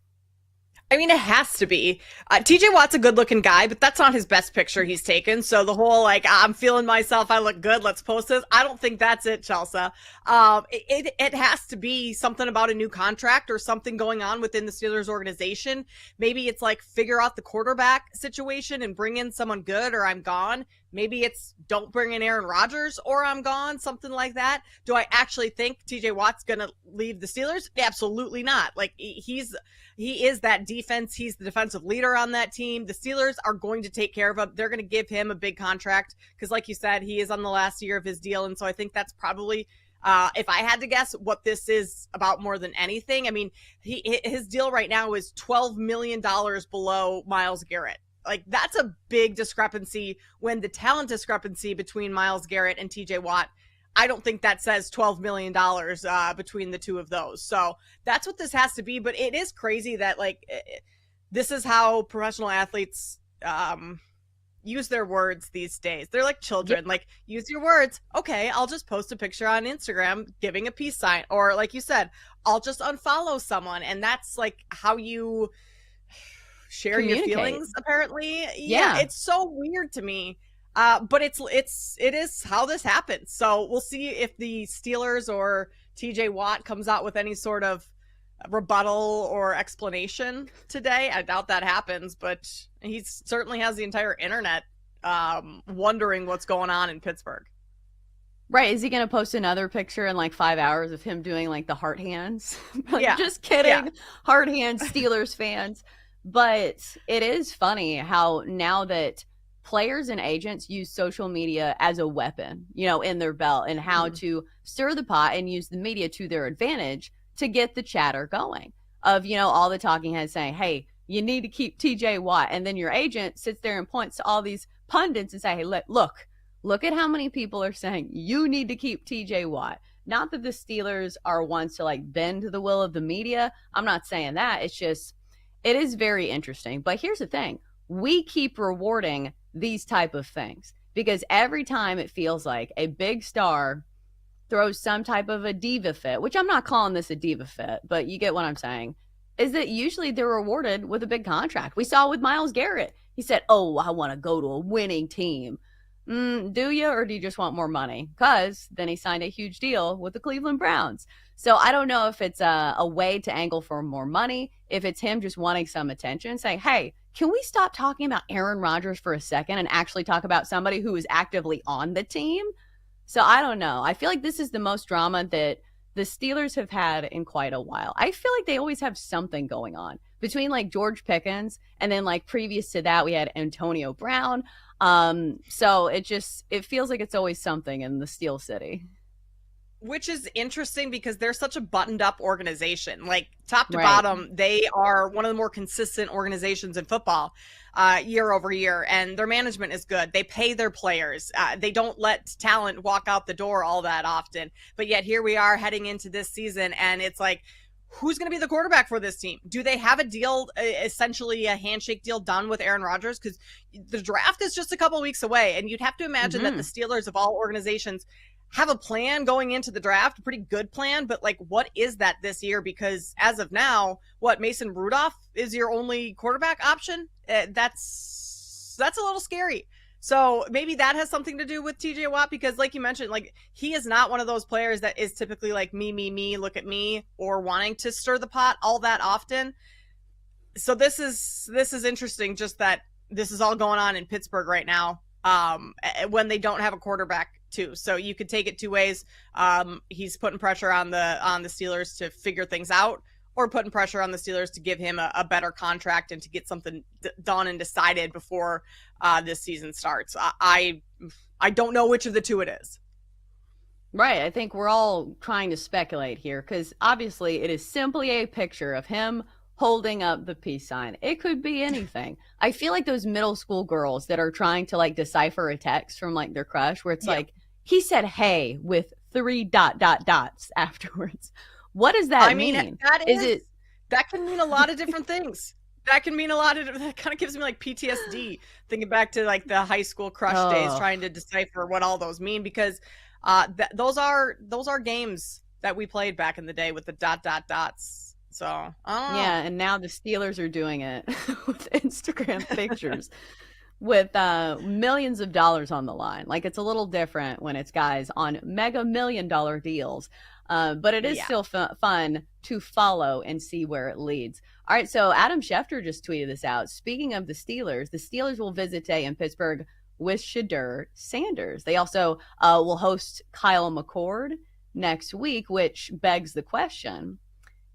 I mean, it has to be. TJ Watt's a good-looking guy, but that's not his best picture he's taken. So the whole, like, I'm feeling myself, I look good, let's post this. I don't think that's it, Chelsea. It has to be something about a new contract or something going on within the Steelers organization. Maybe it's like figure out the quarterback situation and bring in someone good or I'm gone. Maybe it's don't bring in Aaron Rodgers or I'm gone, something like that. Do I actually think TJ Watt's going to leave the Steelers? Absolutely not. Like, he is that defense. He's the defensive leader on that team. The Steelers are going to take care of him. They're going to give him a big contract because, like you said, he is on the last year of his deal. And so I think that's probably, if I had to guess, what this is about more than anything. I mean, his deal right now is $12 million below Myles Garrett. Like, that's a big discrepancy when the talent discrepancy between Myles Garrett and TJ Watt, I don't think that says $12 million between the two of those. So that's what this has to be. But it is crazy that, like, this is how professional athletes use their words these days. They're like children. Yep. Like, use your words. Okay, I'll just post a picture on Instagram giving a peace sign. Or like you said, I'll just unfollow someone. And that's like how you share your feelings, apparently. Yeah, it's so weird to me. But it is how this happens. So we'll see if the Steelers or TJ Watt comes out with any sort of rebuttal or explanation today. I doubt that happens, but he certainly has the entire internet wondering what's going on in Pittsburgh. Right. Is he going to post another picture in like 5 hours of him doing like the heart hands? Like, yeah. Just kidding. Yeah. Heart hands, Steelers fans. But it is funny how now that players and agents use social media as a weapon, you know, in their belt, and how to stir the pot and use the media to their advantage to get the chatter going of, you know, all the talking heads saying, hey, you need to keep TJ Watt. And then your agent sits there and points to all these pundits and say, hey, look at how many people are saying you need to keep TJ Watt. Not that the Steelers are ones to like bend to the will of the media. I'm not saying that. It's just, it is very interesting. But here's the thing. We keep rewarding these type of things because every time it feels like a big star throws some type of a diva fit, which I'm not calling this a diva fit, but you get what I'm saying, is that usually they're rewarded with a big contract. We saw with Myles Garrett. He said, oh, I want to go to a winning team. Do you, or do you just want more money? Because then he signed a huge deal with the Cleveland Browns. So I don't know if it's a way to angle for more money, if it's him just wanting some attention, saying, hey, can we stop talking about Aaron Rodgers for a second and actually talk about somebody who is actively on the team? So I don't know. I feel like this is the most drama that the Steelers have had in quite a while. I feel like they always have something going on between like George Pickens and then like previous to that we had Antonio Brown. So it feels like it's always something in the Steel City. Which is interesting because they're such a buttoned up organization. Like top to Right. bottom, they are one of the more consistent organizations in football year over year. And their management is good. They pay their players. They don't let talent walk out the door all that often. But yet here we are heading into this season, and it's like, who's going to be the quarterback for this team? Do they have a deal, essentially a handshake deal done with Aaron Rodgers? Because the draft is just a couple weeks away. And you'd have to imagine that the Steelers of all organizations have a plan going into the draft, a pretty good plan, but like, what is that this year? Because as of now, Mason Rudolph is your only quarterback option? That's a little scary. So maybe that has something to do with TJ Watt, because like you mentioned, like, he is not one of those players that is typically like me, look at me, or wanting to stir the pot all that often. So this is interesting, just that this is all going on in Pittsburgh right now, when they don't have a quarterback too. So you could take it two ways. He's putting pressure on the Steelers to figure things out, or putting pressure on the Steelers to give him a better contract and to get something done and decided before this season starts. I don't know which of the two it is. Right. I think we're all trying to speculate here, because obviously it is simply a picture of him holding up the peace sign. It could be anything. I feel like those middle school girls that are trying to like decipher a text from like their crush, where it's like, he said hey with 3 ... afterwards. What does that mean? That can mean a lot of different things. That kind of gives me like PTSD thinking back to like the high school crush days, trying to decipher what all those mean, because those are games that we played back in the day with the ... So I don't know. Yeah, and now the Steelers are doing it with Instagram pictures with millions of dollars on the line. Like, it's a little different when it's guys on mega $1 million deals. But it is still fun to follow and see where it leads. All right, so Adam Schefter just tweeted this out. Speaking of the Steelers will visit today in Pittsburgh with Shedeur Sanders. They also will host Kyle McCord next week, which begs the question,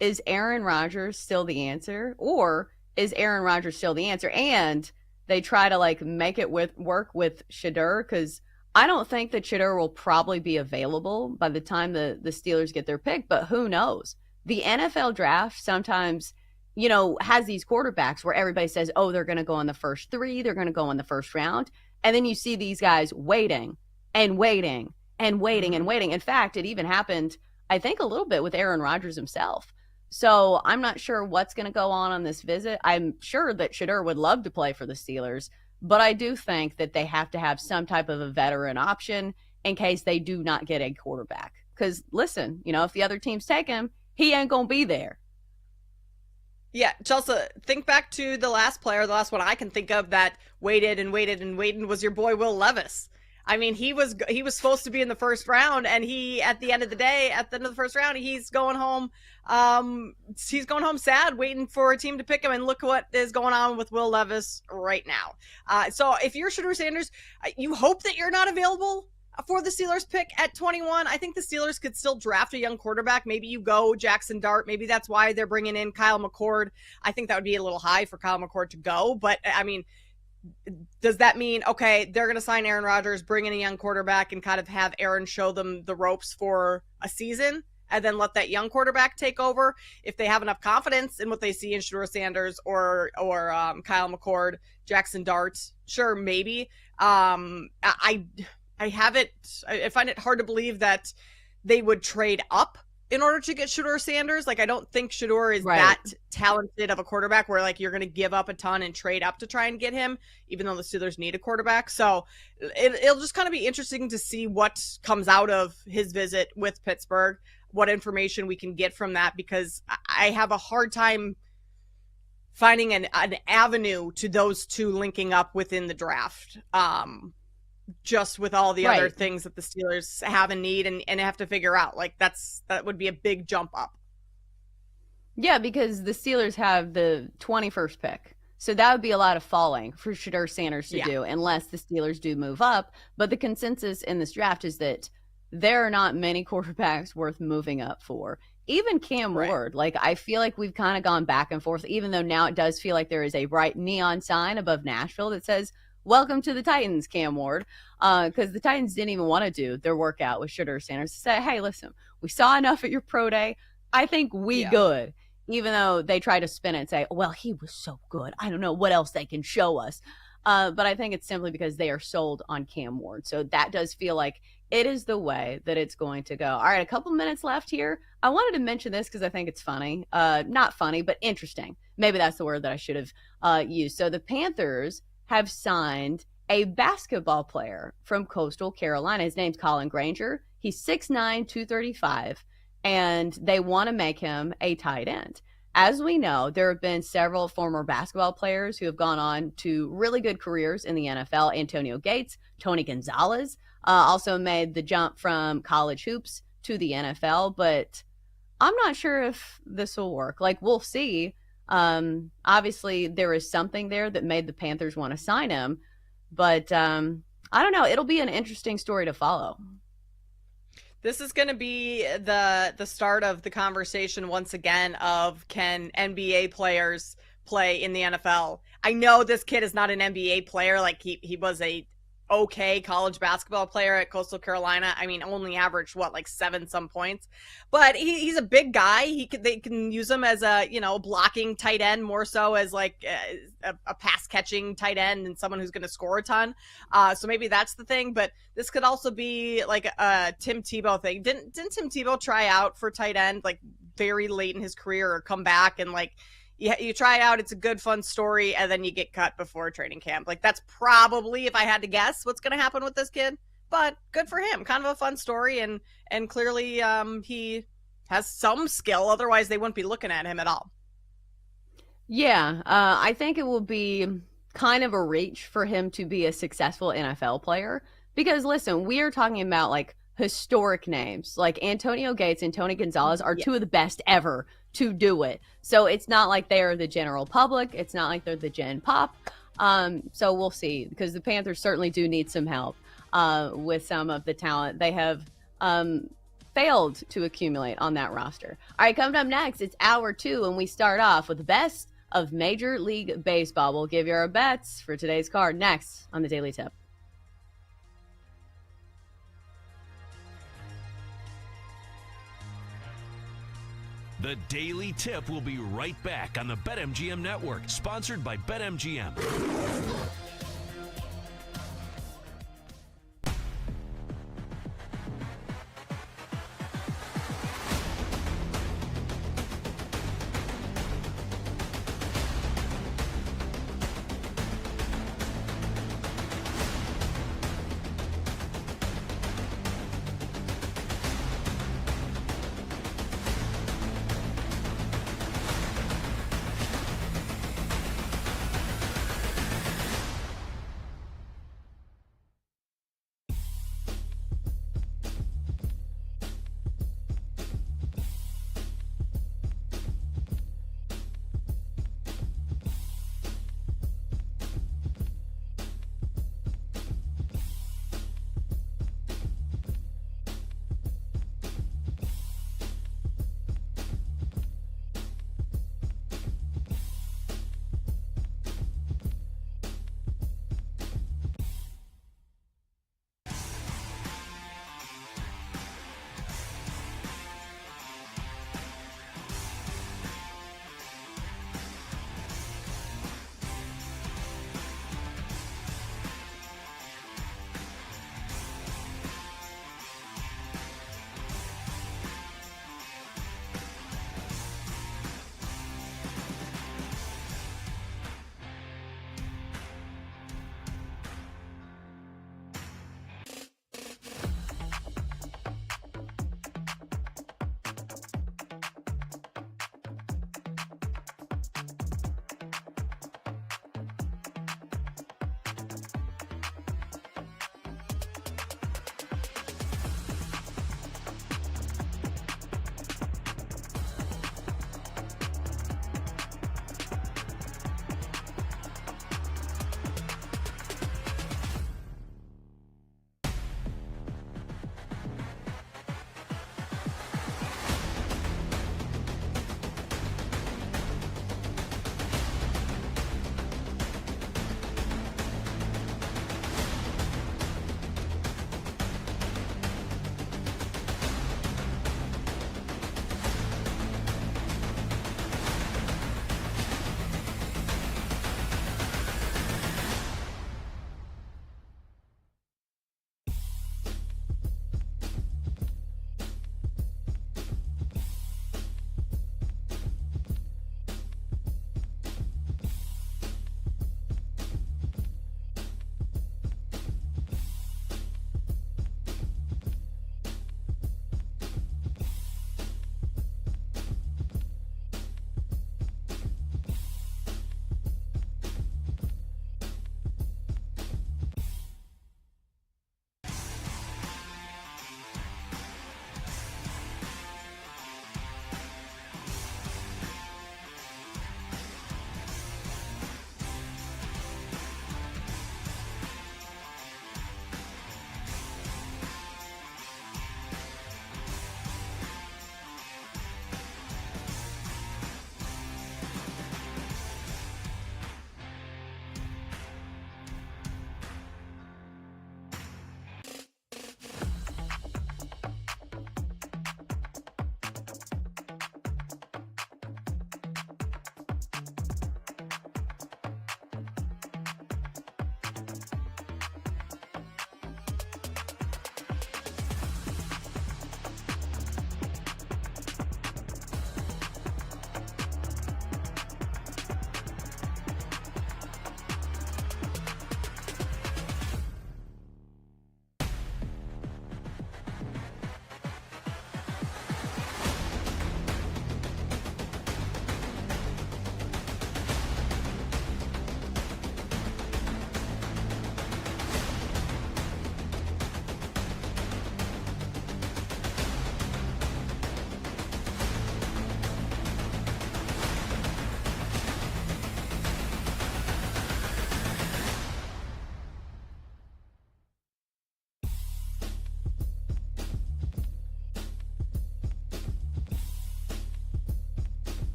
is Aaron Rodgers still the answer? Or is Aaron Rodgers still the answer? And they try to like make it work with Shedeur, because I don't think that Shedeur will probably be available by the time the Steelers get their pick, but who knows? The NFL draft sometimes, has these quarterbacks where everybody says, oh, they're going to go in the first 3, they're going to go in the first round. And then you see these guys waiting and waiting and waiting and waiting. In fact, it even happened, I think, a little bit with Aaron Rodgers himself. So I'm not sure what's going to go on this visit. I'm sure that Shedeur would love to play for the Steelers, but I do think that they have to have some type of a veteran option in case they do not get a quarterback. Because listen, if the other teams take him, he ain't going to be there. Yeah, Chelsea, think back to the last one I can think of that waited and waited and waited was your boy Will Levis. I mean, he was supposed to be in the first round, and he, at the end of the first round, he's going home. He's going home sad, waiting for a team to pick him. And look what is going on with Will Levis right now. So if you're Shedeur Sanders, you hope that you're not available for the Steelers pick at 21. I think the Steelers could still draft a young quarterback. Maybe you go Jackson Dart. Maybe that's why they're bringing in Kyle McCord. I think that would be a little high for Kyle McCord to go, but I mean, does that mean, okay, they're going to sign Aaron Rodgers, bring in a young quarterback, and kind of have Aaron show them the ropes for a season, and then let that young quarterback take over? If they have enough confidence in what they see in Shedeur Sanders or Kyle McCord, Jackson Dart, sure, maybe. I find it hard to believe that they would trade up in order to get Shedeur Sanders. Like, I don't think Shedeur is that talented of a quarterback where like you're going to give up a ton and trade up to try and get him, even though the Steelers need a quarterback. So it'll just kind of be interesting to see what comes out of his visit with Pittsburgh, what information we can get from that, because I have a hard time finding an avenue to those two linking up within the draft. Just with all the other things that the Steelers have and need and have to figure out. Like, that would be a big jump up. Yeah, because the Steelers have the 21st pick. So that would be a lot of falling for Shedeur Sanders to do, unless the Steelers do move up. But the consensus in this draft is that there are not many quarterbacks worth moving up for. Even Cam Ward, like, I feel like we've kind of gone back and forth, even though now it does feel like there is a bright neon sign above Nashville that says welcome to the Titans, Cam Ward, because the Titans didn't even want to do their workout with Shedeur Sanders to say, hey, listen, we saw enough at your pro day. I think we good, even though they try to spin it and say, well, he was so good. I don't know what else they can show us. But I think it's simply because they are sold on Cam Ward. So that does feel like it is the way that it's going to go. All right, a couple minutes left here. I wanted to mention this because I think it's funny. Not funny, but interesting. Maybe that's the word that I should have used. So the Panthers have signed a basketball player from Coastal Carolina. His name's Colin Granger. He's 6'9", 235, and they want to make him a tight end. As we know, there have been several former basketball players who have gone on to really good careers in the NFL. Antonio Gates, Tony Gonzalez also made the jump from college hoops to the NFL, but I'm not sure if this will work. Like, we'll see. Obviously, there is something there that made the Panthers want to sign him, but I don't know. It'll be an interesting story to follow. This is going to be the start of the conversation once again of, can NBA players play in the NFL? I know this kid is not an NBA player. Like, he was a okay college basketball player at Coastal Carolina. I mean, only averaged like 7-some points, but he's a big guy. They can use him as a, blocking tight end, more so as like a pass catching tight end and someone who's going to score a ton. So maybe that's the thing, but this could also be like a Tim Tebow thing. Didn't Tim Tebow try out for tight end like very late in his career, or come back and like, you try it out, it's a good, fun story, and then you get cut before training camp. Like, that's probably, if I had to guess, what's going to happen with this kid. But good for him. Kind of a fun story, and clearly he has some skill. Otherwise, they wouldn't be looking at him at all. Yeah, I think it will be kind of a reach for him to be a successful NFL player. Because, listen, we are talking about, like, historic names. Like, Antonio Gates and Tony Gonzalez are two of the best ever to do it. So it's not like they are the general public. It's not like they're the gen pop. So we'll see, because the Panthers certainly do need some help with some of the talent they have failed to accumulate on that roster. All right, coming up next, it's hour 2, and we start off with the best of Major League Baseball. We'll give you our bets for today's card next on the Daily Tip. The Daily Tip will be right back on the BetMGM Network, sponsored by BetMGM.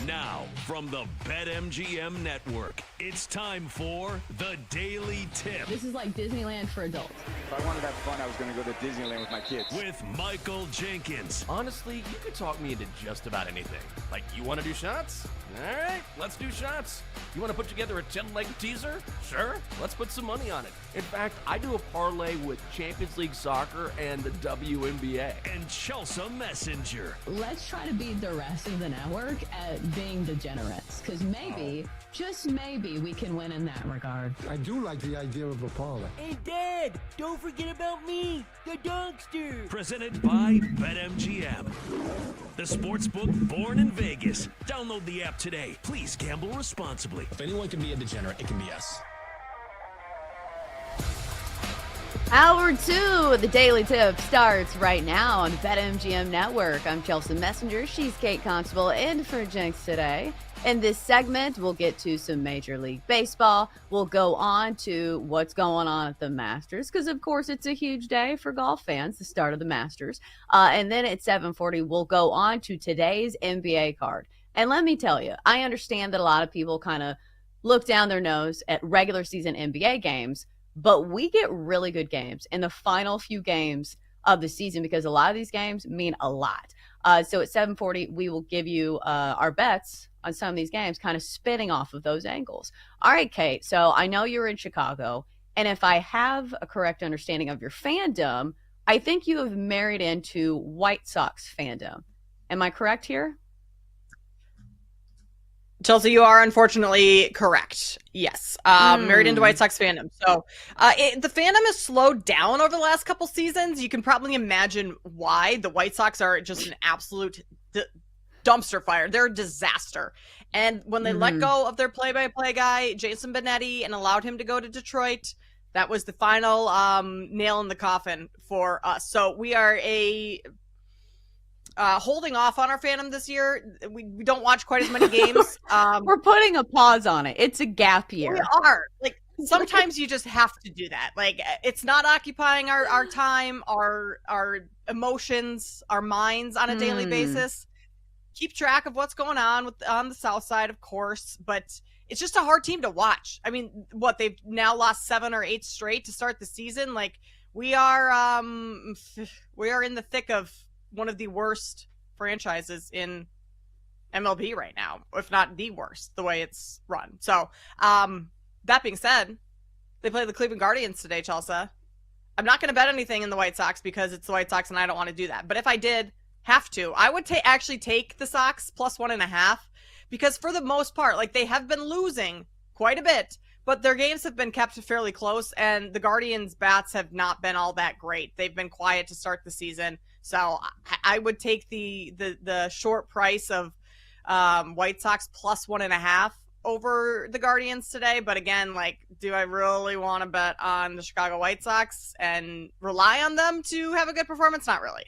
Now, from the BetMGM Network, it's time for the Daily Tip This is like Disneyland for adults. If I wanted to have fun, I was going to go to Disneyland with my kids. with Michael Jenkins. Honestly, you could talk me into just about anything. Like, you want to do shots? All right, let's do shots. You want to put together a 10-leg teaser? Sure, let's put some money on it. In fact, I do a parlay with Champions League soccer and the WNBA. And Chelsea Messenger. Let's try to beat the rest of the network at being degenerates, because maybe, just maybe, we can win in that regard. I do like the idea of a parlay. And Dad, don't forget about me, the Dogster. Presented by BetMGM. The sportsbook born in Vegas. Download the app today. Please gamble responsibly. If anyone can be a degenerate, it can be us. Hour 2 of the Daily Tip starts right now on the BetMGM Network. I'm Chelsea Messenger. She's Kate Constable in for Jenks today. In this segment, we'll get to some Major League Baseball. We'll go on to what's going on at the Masters, because, of course, it's a huge day for golf fans, the start of the Masters. And then at 7:40, we'll go on to today's NBA card. And let me tell you, I understand that a lot of people kind of look down their nose at regular season NBA games, but we get really good games in the final few games of the season because a lot of these games mean a lot. So at 7:40, we will give you our bets on some of these games, kind of spinning off of those angles. All right, Kate, so I know you're in Chicago, and if I have a correct understanding of your fandom, I think you have married into White Sox fandom. Am I correct here? Chelsea, you are unfortunately correct. Yes. Married into White Sox fandom. So the fandom has slowed down over the last couple seasons. You can probably imagine why. The White Sox are just an absolute dumpster fire. They're a disaster. And when they let go of their play-by-play guy, Jason Benetti, and allowed him to go to Detroit, that was the final nail in the coffin for us. So we are holding off on our fandom this year. We don't watch quite as many games. We're putting a pause on it. It's a gap year. We are. Like, sometimes you just have to do that. Like, it's not occupying our time, our emotions, our minds on a daily basis. Keep track of what's going on on the South Side, of course, but it's just a hard team to watch. I mean, they've now lost 7 or 8 straight to start the season. Like, we are in the thick of one of the worst franchises in MLB right now, if not the worst, the way it's run. So, that being said, they play the Cleveland Guardians today, Chelsea. I'm not going to bet anything in the White Sox because it's the White Sox and I don't want to do that. But if I did have to, I would actually take the Sox plus 1.5 because for the most part, like, they have been losing quite a bit, but their games have been kept fairly close, and the Guardians' bats have not been all that great. They've been quiet to start the season. So I would take the short price of White Sox plus 1.5 over the Guardians today. But again, like, do I really want to bet on the Chicago White Sox and rely on them to have a good performance? Not really.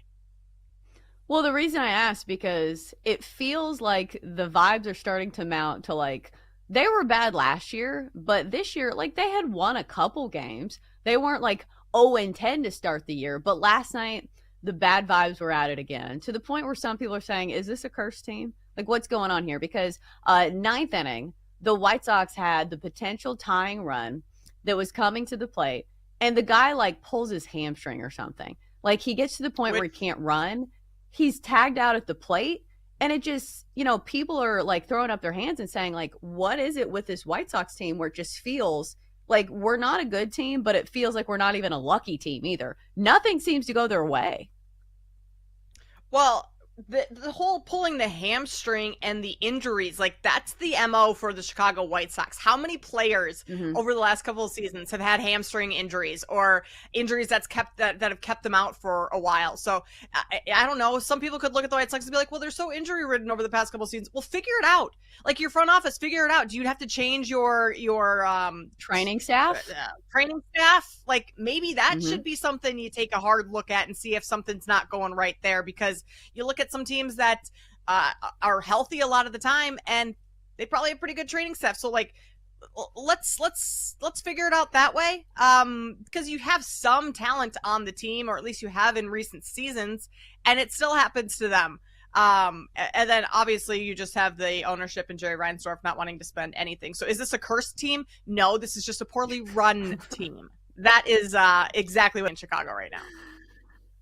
Well, the reason I asked, because it feels like the vibes are starting to mount to, like, they were bad last year, but this year, like, they had won a couple games. They weren't like 0-10 to start the year, but last night the bad vibes were at it again, to the point where some people are saying, is this a cursed team? Like, what's going on here? Because ninth inning, the White Sox had the potential tying run that was coming to the plate, and the guy, like, pulls his hamstring or something. Like, he gets to the point where he can't run. He's tagged out at the plate, and it just, people are, like, throwing up their hands and saying, like, what is it with this White Sox team where it just feels like we're not a good team, but it feels like we're not even a lucky team either. Nothing seems to go their way. Well, the whole pulling the hamstring and the injuries, like, that's the MO for the Chicago White Sox. How many players over the last couple of seasons have had hamstring injuries or injuries that have kept them out for a while? So I don't know. Some people could look at the White Sox and be like, well, they're so injury ridden over the past couple of seasons. Well, figure it out. Like, your front office, figure it out. Do you have to change your training staff? Training staff? Like, maybe that should be something you take a hard look at and see if something's not going right there, because you look at some teams that are healthy a lot of the time and they probably have pretty good training staff. So, like, let's figure it out that way, because you have some talent on the team, or at least you have in recent seasons, and it still happens to them. And then obviously you just have the ownership and Jerry Reinsdorf not wanting to spend anything. So is this a cursed team? No, this is just a poorly run team. That is exactly what in Chicago right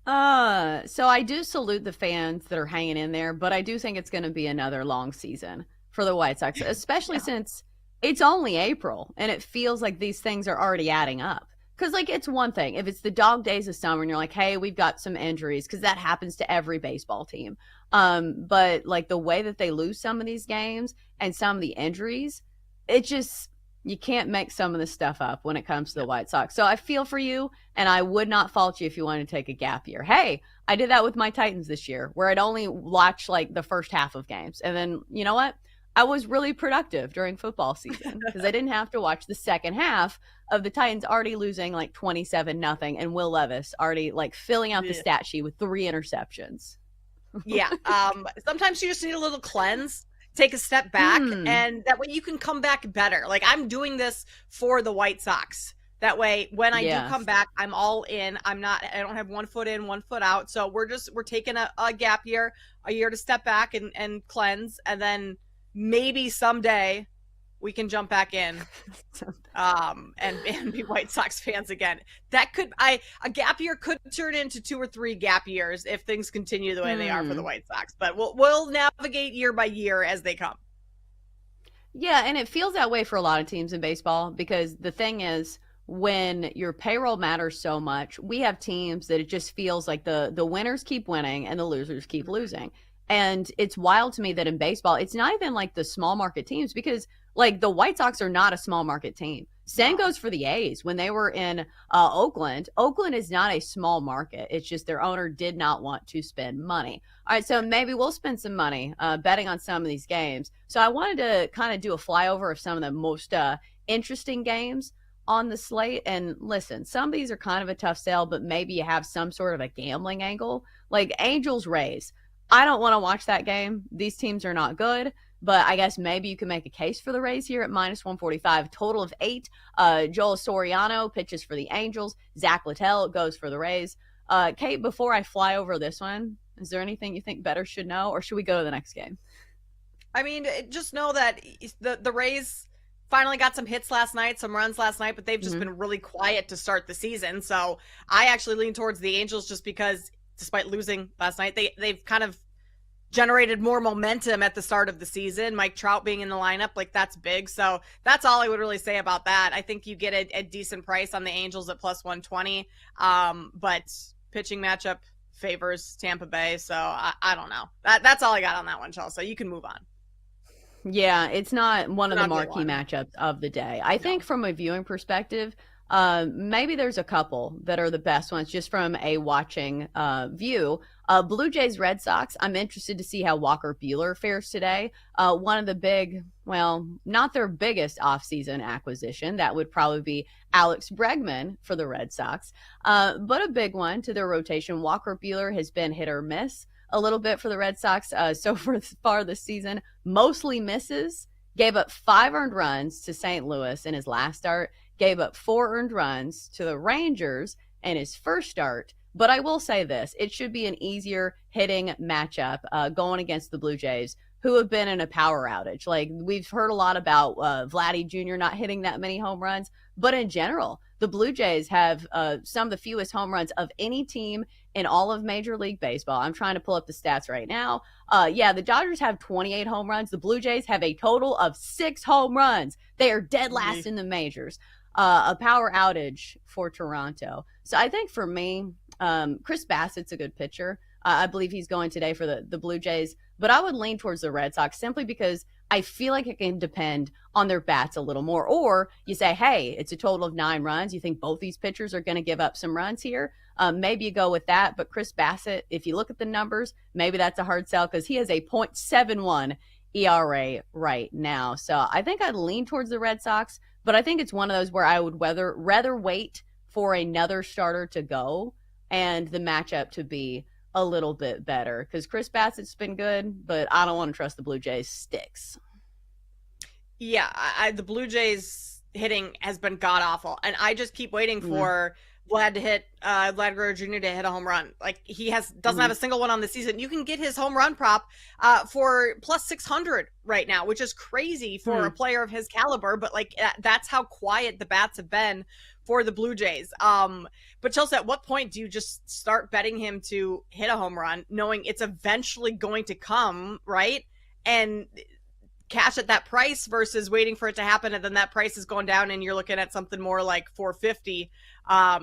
now. So I do salute the fans that are hanging in there, but I do think it's going to be another long season for the White Sox, especially since it's only April and it feels like these things are already adding up. Because, like, it's one thing if it's the dog days of summer and you're like, hey, we've got some injuries, because that happens to every baseball team. But, like, the way that they lose some of these games and some of the injuries, it just, you can't make some of this stuff up when it comes to the White Sox. So I feel for you, and I would not fault you if you wanted to take a gap year. Hey, I did that with my Titans this year, where I'd only watch, like, the first half of games. And then, you know what? I was really productive during football season because I didn't have to watch the second half of the Titans already losing like 27-0 and Will Levis already like filling out the stat sheet with 3 interceptions. Yeah. Sometimes you just need a little cleanse, take a step back, and that way you can come back better. Like, I'm doing this for the White Sox. That way, when I do come back, I'm all in. I don't have 1 foot in, 1 foot out. So we're taking a gap year, a year to step back and cleanse. And then maybe someday we can jump back in and be White Sox fans again. That could a gap year could turn into 2 or 3 gap years if things continue the way they are for the White Sox. But we'll navigate year by year as they come. Yeah, and it feels that way for a lot of teams in baseball because the thing is, when your payroll matters so much, we have teams that it just feels like the winners keep winning and the losers keep losing. And it's wild to me that in baseball, it's not even like the small market teams because like the White Sox are not a small market team. Same goes for the A's when they were in Oakland. Oakland is not a small market. It's just their owner did not want to spend money. All right, so maybe we'll spend some money betting on some of these games. So I wanted to kind of do a flyover of some of the most interesting games on the slate. And listen, some of these are kind of a tough sell, but maybe you have some sort of a gambling angle. Like Angels Rays. I don't want to watch that game. These teams are not good, but I guess maybe you can make a case for the Rays here at -145. Total of 8. Joel Soriano pitches for the Angels. Zach Littell goes for the Rays. Kate, before I fly over this one, is there anything you think better should know, or should we go to the next game? I mean, just know that the Rays finally got some hits last night, some runs last night, but they've just been really quiet to start the season. So I actually lean towards the Angels just because despite losing last night, they've kind of generated more momentum at the start of the season. Mike Trout being in the lineup, like that's big. So that's all I would really say about that. I think you get a decent price on the Angels at +120. But pitching matchup favors Tampa Bay. So I don't know. That's all I got on that one, Chelsea. You can move on. Yeah, it's not one of the marquee matchups of the day. I think from a viewing perspective, maybe there's a couple that are the best ones just from a watching view. Blue Jays Red Sox, I'm interested to see how Walker Buehler fares today. One of the big, well, not their biggest offseason acquisition. That would probably be Alex Bregman for the Red Sox. But a big one to their rotation. Walker Buehler has been hit or miss a little bit for the Red Sox so far this season. Mostly misses. Gave up 5 earned runs to St. Louis in his last start. Gave up 4 earned runs to the Rangers in his first start. But I will say this, it should be an easier hitting matchup going against the Blue Jays, who have been in a power outage. Like, we've heard a lot about Vladdy Jr. not hitting that many home runs. But in general, the Blue Jays have some of the fewest home runs of any team in all of Major League Baseball. I'm trying to pull up the stats right now. The Dodgers have 28 home runs. The Blue Jays have a total of 6 home runs. They are dead last in the majors. A power outage for Toronto. So I think for me, Chris Bassett's a good pitcher. I believe he's going today for the Blue Jays, but I would lean towards the Red Sox simply because I feel like it can depend on their bats a little more. Or you say, hey, it's a total of 9 runs. You think both these pitchers are going to give up some runs here? Maybe you go with that. But Chris Bassett, if you look at the numbers, maybe that's a hard sell because he has a .71 ERA right now. So I think I'd lean towards the Red Sox, but I think it's one of those where I would rather wait for another starter to go and the matchup to be a little bit better because Chris Bassett's been good, but I don't want to trust the Blue Jays sticks. Yeah, the Blue Jays hitting has been god awful, and I just keep waiting for Vlad Guerrero Jr. to hit a home run. Like he doesn't have a single one on the season. You can get his home run prop for plus 600 right now, which is crazy for a player of his caliber. But like that's how quiet the bats have been for the Blue Jays. But Chelsea, at what point do you just start betting him to hit a home run, knowing it's eventually going to come, right? And cash at that price versus waiting for it to happen, and then that price is going down and you're looking at something more like 450.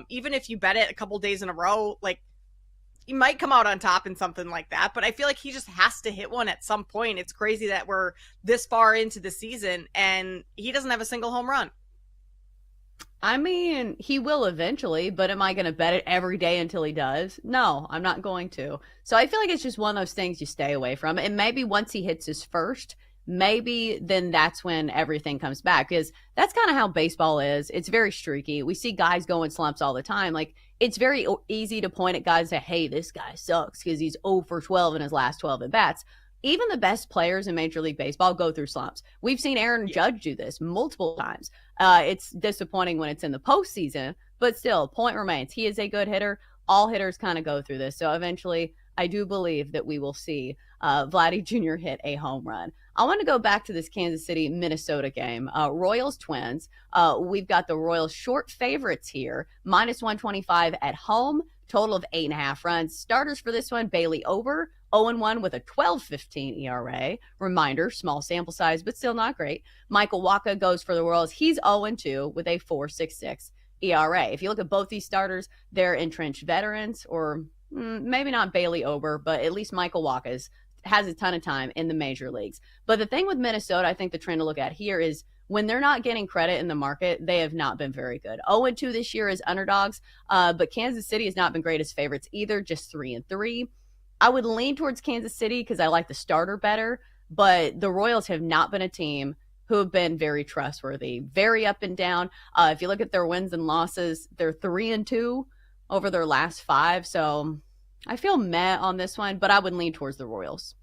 Even if you bet it a couple days in a row, like you might come out on top in something like that, but I feel like he just has to hit one at some point. It's crazy that we're this far into the season and he doesn't have a single home run. I mean, he will eventually, but am I going to bet it every day until he does? No, I'm not going to. So I feel like it's just one of those things you stay away from. And maybe once he hits his first, maybe then that's when everything comes back, because that's kind of how baseball is. It's very streaky. We see guys go in slumps all the time. Like, it's very easy to point at guys and say, hey, this guy sucks because he's 0 for 12 in his last 12 at bats. Even the best players in Major League Baseball go through slumps. We've seen Aaron Judge do this multiple times. It's disappointing when it's in the postseason, but still, point remains. He is a good hitter. All hitters kind of go through this. So eventually, I do believe that we will see Vladdy Jr. hit a home run. I want to go back to this Kansas City, Minnesota game. Royals Twins. We've got the Royals short favorites here, minus 125 at home, total of 8.5 runs. Starters for this one, Bailey Ober, 0-1 with a 12.15 ERA. Reminder, small sample size, but still not great. Michael Wacha goes for the Royals. He's 0-2 with a 4.66 ERA. If you look at both these starters, they're entrenched veterans, or maybe not Bailey Ober, but at least Michael Wacha has a ton of time in the major leagues. But the thing with Minnesota, I think the trend to look at here is when they're not getting credit in the market, they have not been very good. 0-2 this year as underdogs, but Kansas City has not been great as favorites either, just 3-3. I would lean towards Kansas City because I like the starter better, but the Royals have not been a team who have been very trustworthy, very up and down. If you look at their wins and losses, they're 3-2 over their last 5. So I feel meh on this one, but I would lean towards the Royals.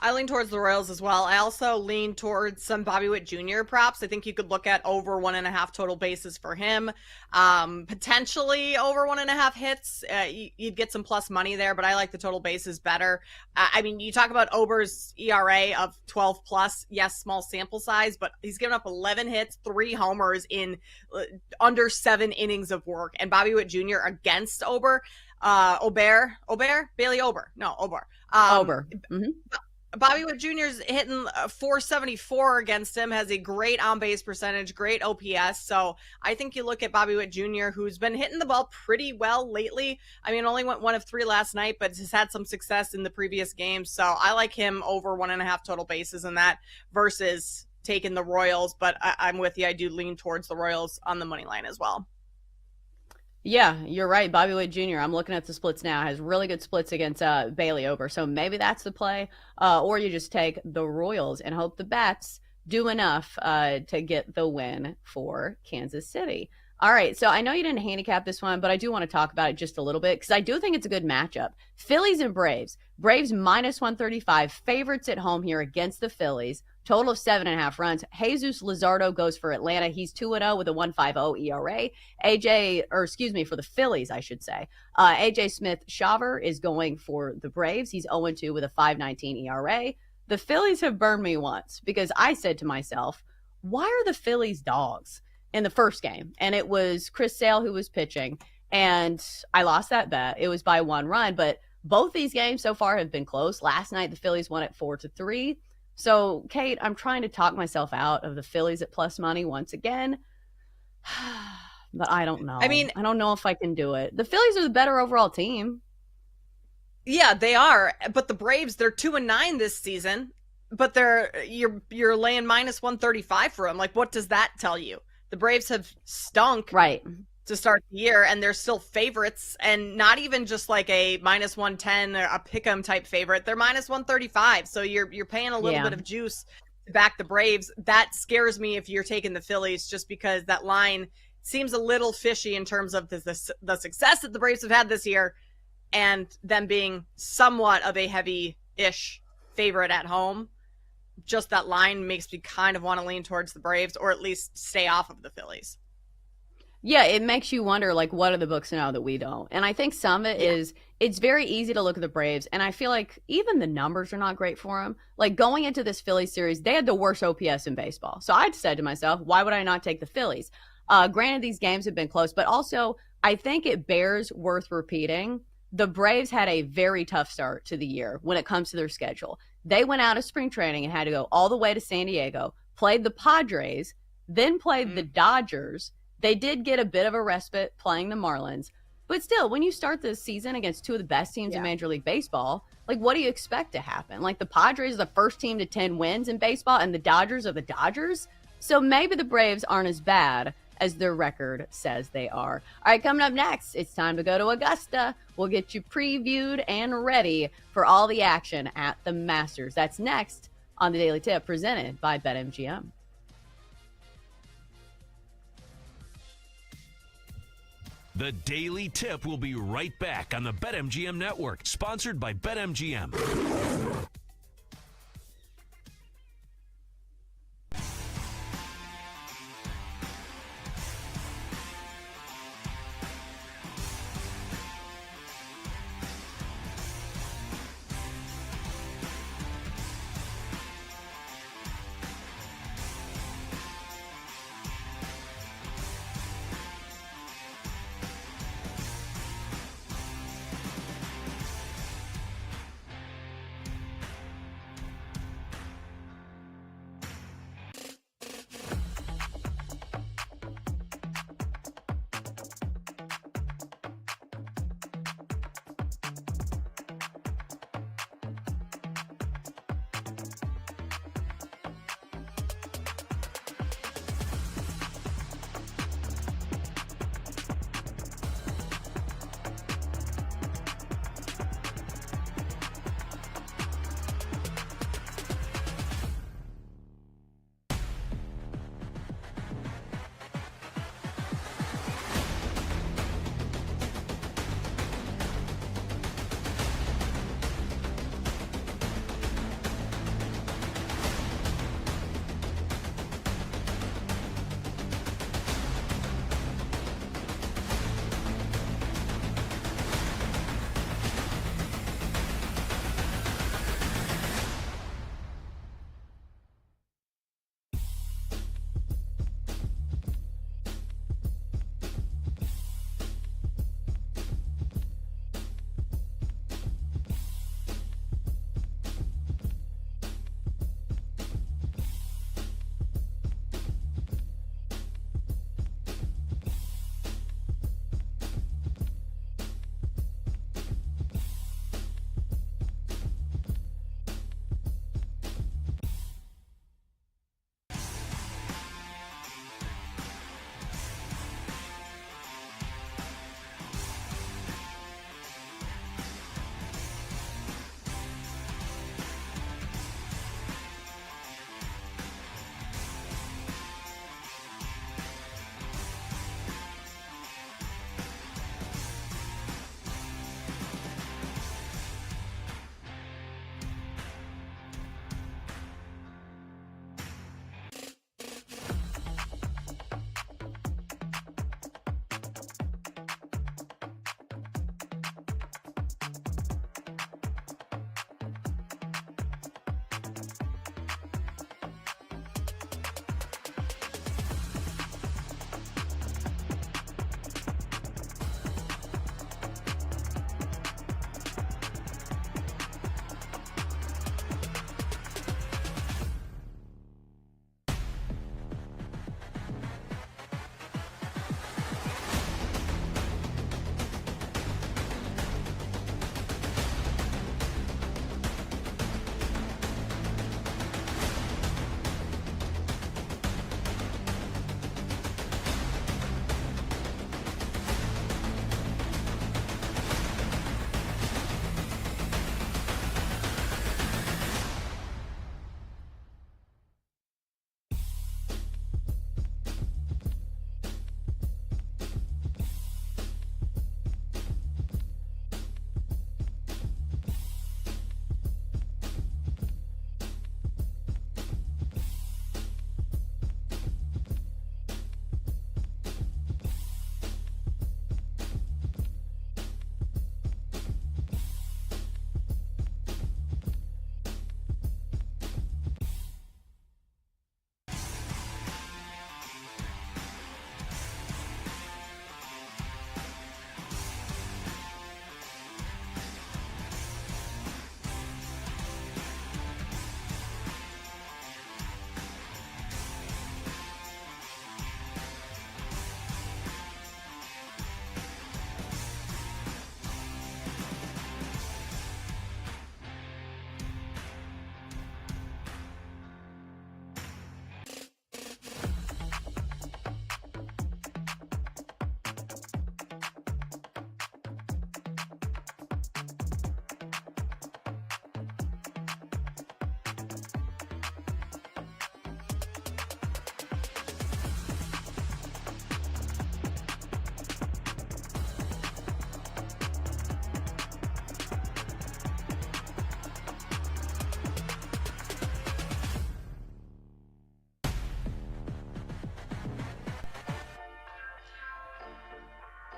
I lean towards the Royals as well. I also lean towards some Bobby Witt Jr. props. I think you could look at over 1.5 total bases for him. Potentially over 1.5 hits. You'd get some plus money there, but I like the total bases better. I mean, you talk about Ober's ERA of 12 plus. Yes, small sample size, but he's given up 11 hits, 3 homers in under 7 innings of work. And Bobby Witt Jr. against Ober, Bailey Ober. No, Ober. Ober. Mm-hmm. Bobby Witt Jr. is hitting 474 against him, has a great on-base percentage, great OPS. So I think you look at Bobby Witt Jr., who's been hitting the ball pretty well lately. I mean, only went 1 of 3 last night, but has had some success in the previous games. So I like him over 1.5 total bases in that versus taking the Royals. But I'm with you. I do lean towards the Royals on the money line as well. Yeah, you're right. Bobby Witt Jr., I'm looking at the splits now, has really good splits against Bailey Ober. So maybe that's the play. Or you just take the Royals and hope the bats do enough to get the win for Kansas City. All right, so I know you didn't handicap this one, but I do want to talk about it just a little bit because I do think it's a good matchup. Phillies and Braves. Braves minus 135, favorites at home here against the Phillies. Total of 7.5 runs. Jesus Luzardo goes for Atlanta. He's 2-0 with a 1.50 ERA. For the Phillies, I should say. AJ Smith-Shawver is going for the Braves. He's 0-2 with a 5.19 ERA. The Phillies have burned me once because I said to myself, why are the Phillies dogs in the first game? And it was Chris Sale who was pitching, and I lost that bet. It was by 1 run, but both these games so far have been close. Last night, the Phillies won at 4-3. So, Kate, I'm trying to talk myself out of the Phillies at plus money once again, but I don't know. I mean, I don't know if I can do it. The Phillies are the better overall team. Yeah, they are. But the Braves, they're 2-9 this season, but you're laying minus 135 for them. Like, what does that tell you? The Braves have stunk. Right. To start the year, and they're still favorites, and not even just like a minus 110 or a pick'em type favorite. They're minus 135, so you're paying a little bit of juice to back the Braves. That scares me if you're taking the Phillies, just because that line seems a little fishy in terms of the success that the Braves have had this year, and them being somewhat of a heavy-ish favorite at home. Just that line makes me kind of want to lean towards the Braves, or at least stay off of the Phillies. Yeah, it makes you wonder, like, what are the books now that we don't? And I think some of it is, it's very easy to look at the Braves, and I feel like even the numbers are not great for them. Like, going into this Phillies series, they had the worst OPS in baseball. So I said to myself, why would I not take the Phillies? Granted, these games have been close, but also I think it bears worth repeating. The Braves had a very tough start to the year when it comes to their schedule. They went out of spring training and had to go all the way to San Diego, played the Padres, then played the Dodgers. They did get a bit of a respite playing the Marlins, but still, when you start this season against two of the best teams in Major League Baseball, like, what do you expect to happen? Like, the Padres are the first team to 10 wins in baseball, and the Dodgers are the Dodgers. So maybe the Braves aren't as bad as their record says they are. All right, coming up next, it's time to go to Augusta. We'll get you previewed and ready for all the action at the Masters. That's next on the Daily Tip, presented by BetMGM. The Daily Tip will be right back on the BetMGM Network, sponsored by BetMGM.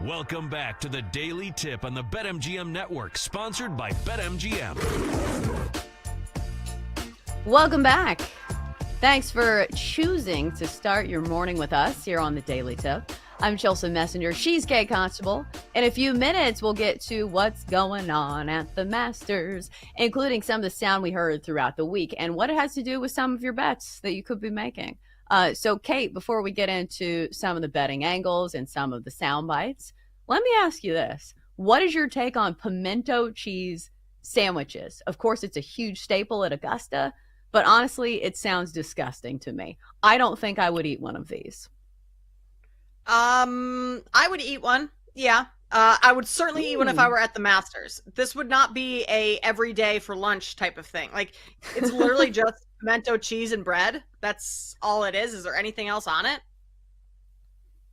Welcome back to the Daily Tip on the BetMGM Network, sponsored by BetMGM. Welcome back. Thanks for choosing to start your morning with us here on the Daily Tip. I'm Chelsea Messenger. She's Kate Constable. In a few minutes, we'll get to what's going on at the Masters, including some of the sound we heard throughout the week and what it has to do with some of your bets that you could be making. So, Kate, before we get into some of the betting angles and some of the sound bites, let me ask you this. What is your take on pimento cheese sandwiches? Of course, it's a huge staple at Augusta, but honestly, it sounds disgusting to me. I don't think I would eat one of these. I would eat one. Yeah. I would certainly eat one if I were at the Masters. This would not be a everyday for lunch type of thing. Like, it's literally just pimento cheese and bread. That's all it is. Is there anything else on it?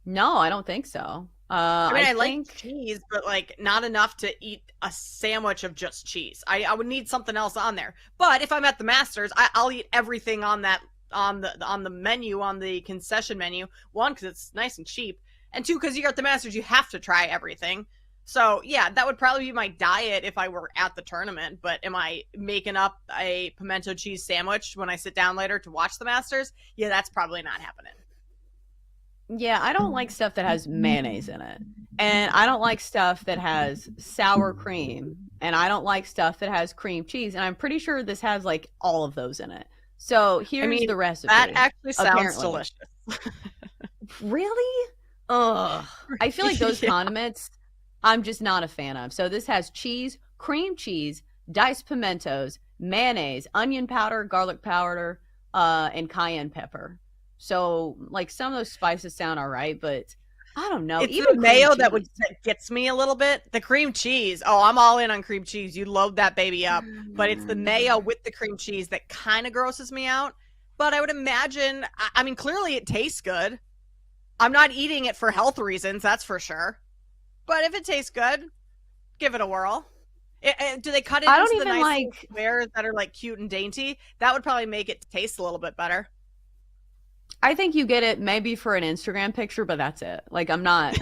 No, I don't think so. I mean, I like cheese, but like not enough to eat a sandwich of just cheese. I would need something else on there. But if I'm at the Masters, I'll eat everything on that on the menu, on the concession menu. One, because it's nice and cheap, and two, because you're at the Masters, you have to try everything. So yeah, that would probably be my diet if I were at the tournament. But am I making up a pimento cheese sandwich when I sit down later to watch the Masters? Yeah, that's probably not happening. Yeah, I don't like stuff that has mayonnaise in it. And I don't like stuff that has sour cream. And I don't like stuff that has cream cheese. And I'm pretty sure this has like all of those in it. So here's the recipe. That actually sounds delicious. Really? Ugh. I feel like those condiments I'm just not a fan of. So this has cheese, cream cheese, diced pimentos, mayonnaise, onion powder, garlic powder, and cayenne pepper. So, like, some of those spices sound all right, but I don't know. It's even the mayo that gets me a little bit. The cream cheese. Oh, I'm all in on cream cheese. You load that baby up. But it's the mayo with the cream cheese that kind of grosses me out. But I would imagine, I mean, clearly it tastes good. I'm not eating it for health reasons, that's for sure. But if it tastes good, give it a whirl. Do they cut it into the nice squares that are, like, cute and dainty? That would probably make it taste a little bit better. I think you get it maybe for an Instagram picture, but that's it. Like, I'm not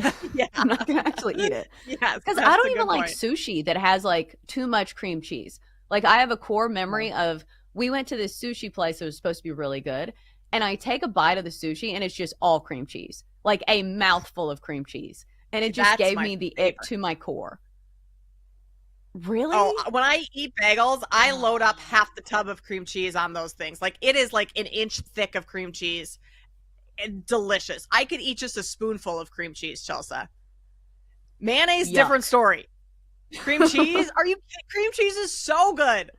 I'm not gonna actually eat it. Yes, because I don't even like sushi that has like too much cream cheese. Like, I have a core memory of we went to this sushi place that was supposed to be really good, and I take a bite of the sushi and it's just all cream cheese, like a mouthful of cream cheese, and it just gave me the ick to my core. Really? Oh, when I eat bagels, I load up half the tub of cream cheese on those things. Like, it is like an inch thick of cream cheese. And delicious. I could eat just a spoonful of cream cheese, Chelsea. Mayonnaise, different story. Cream cheese? Are you kidding? Cream cheese is so good.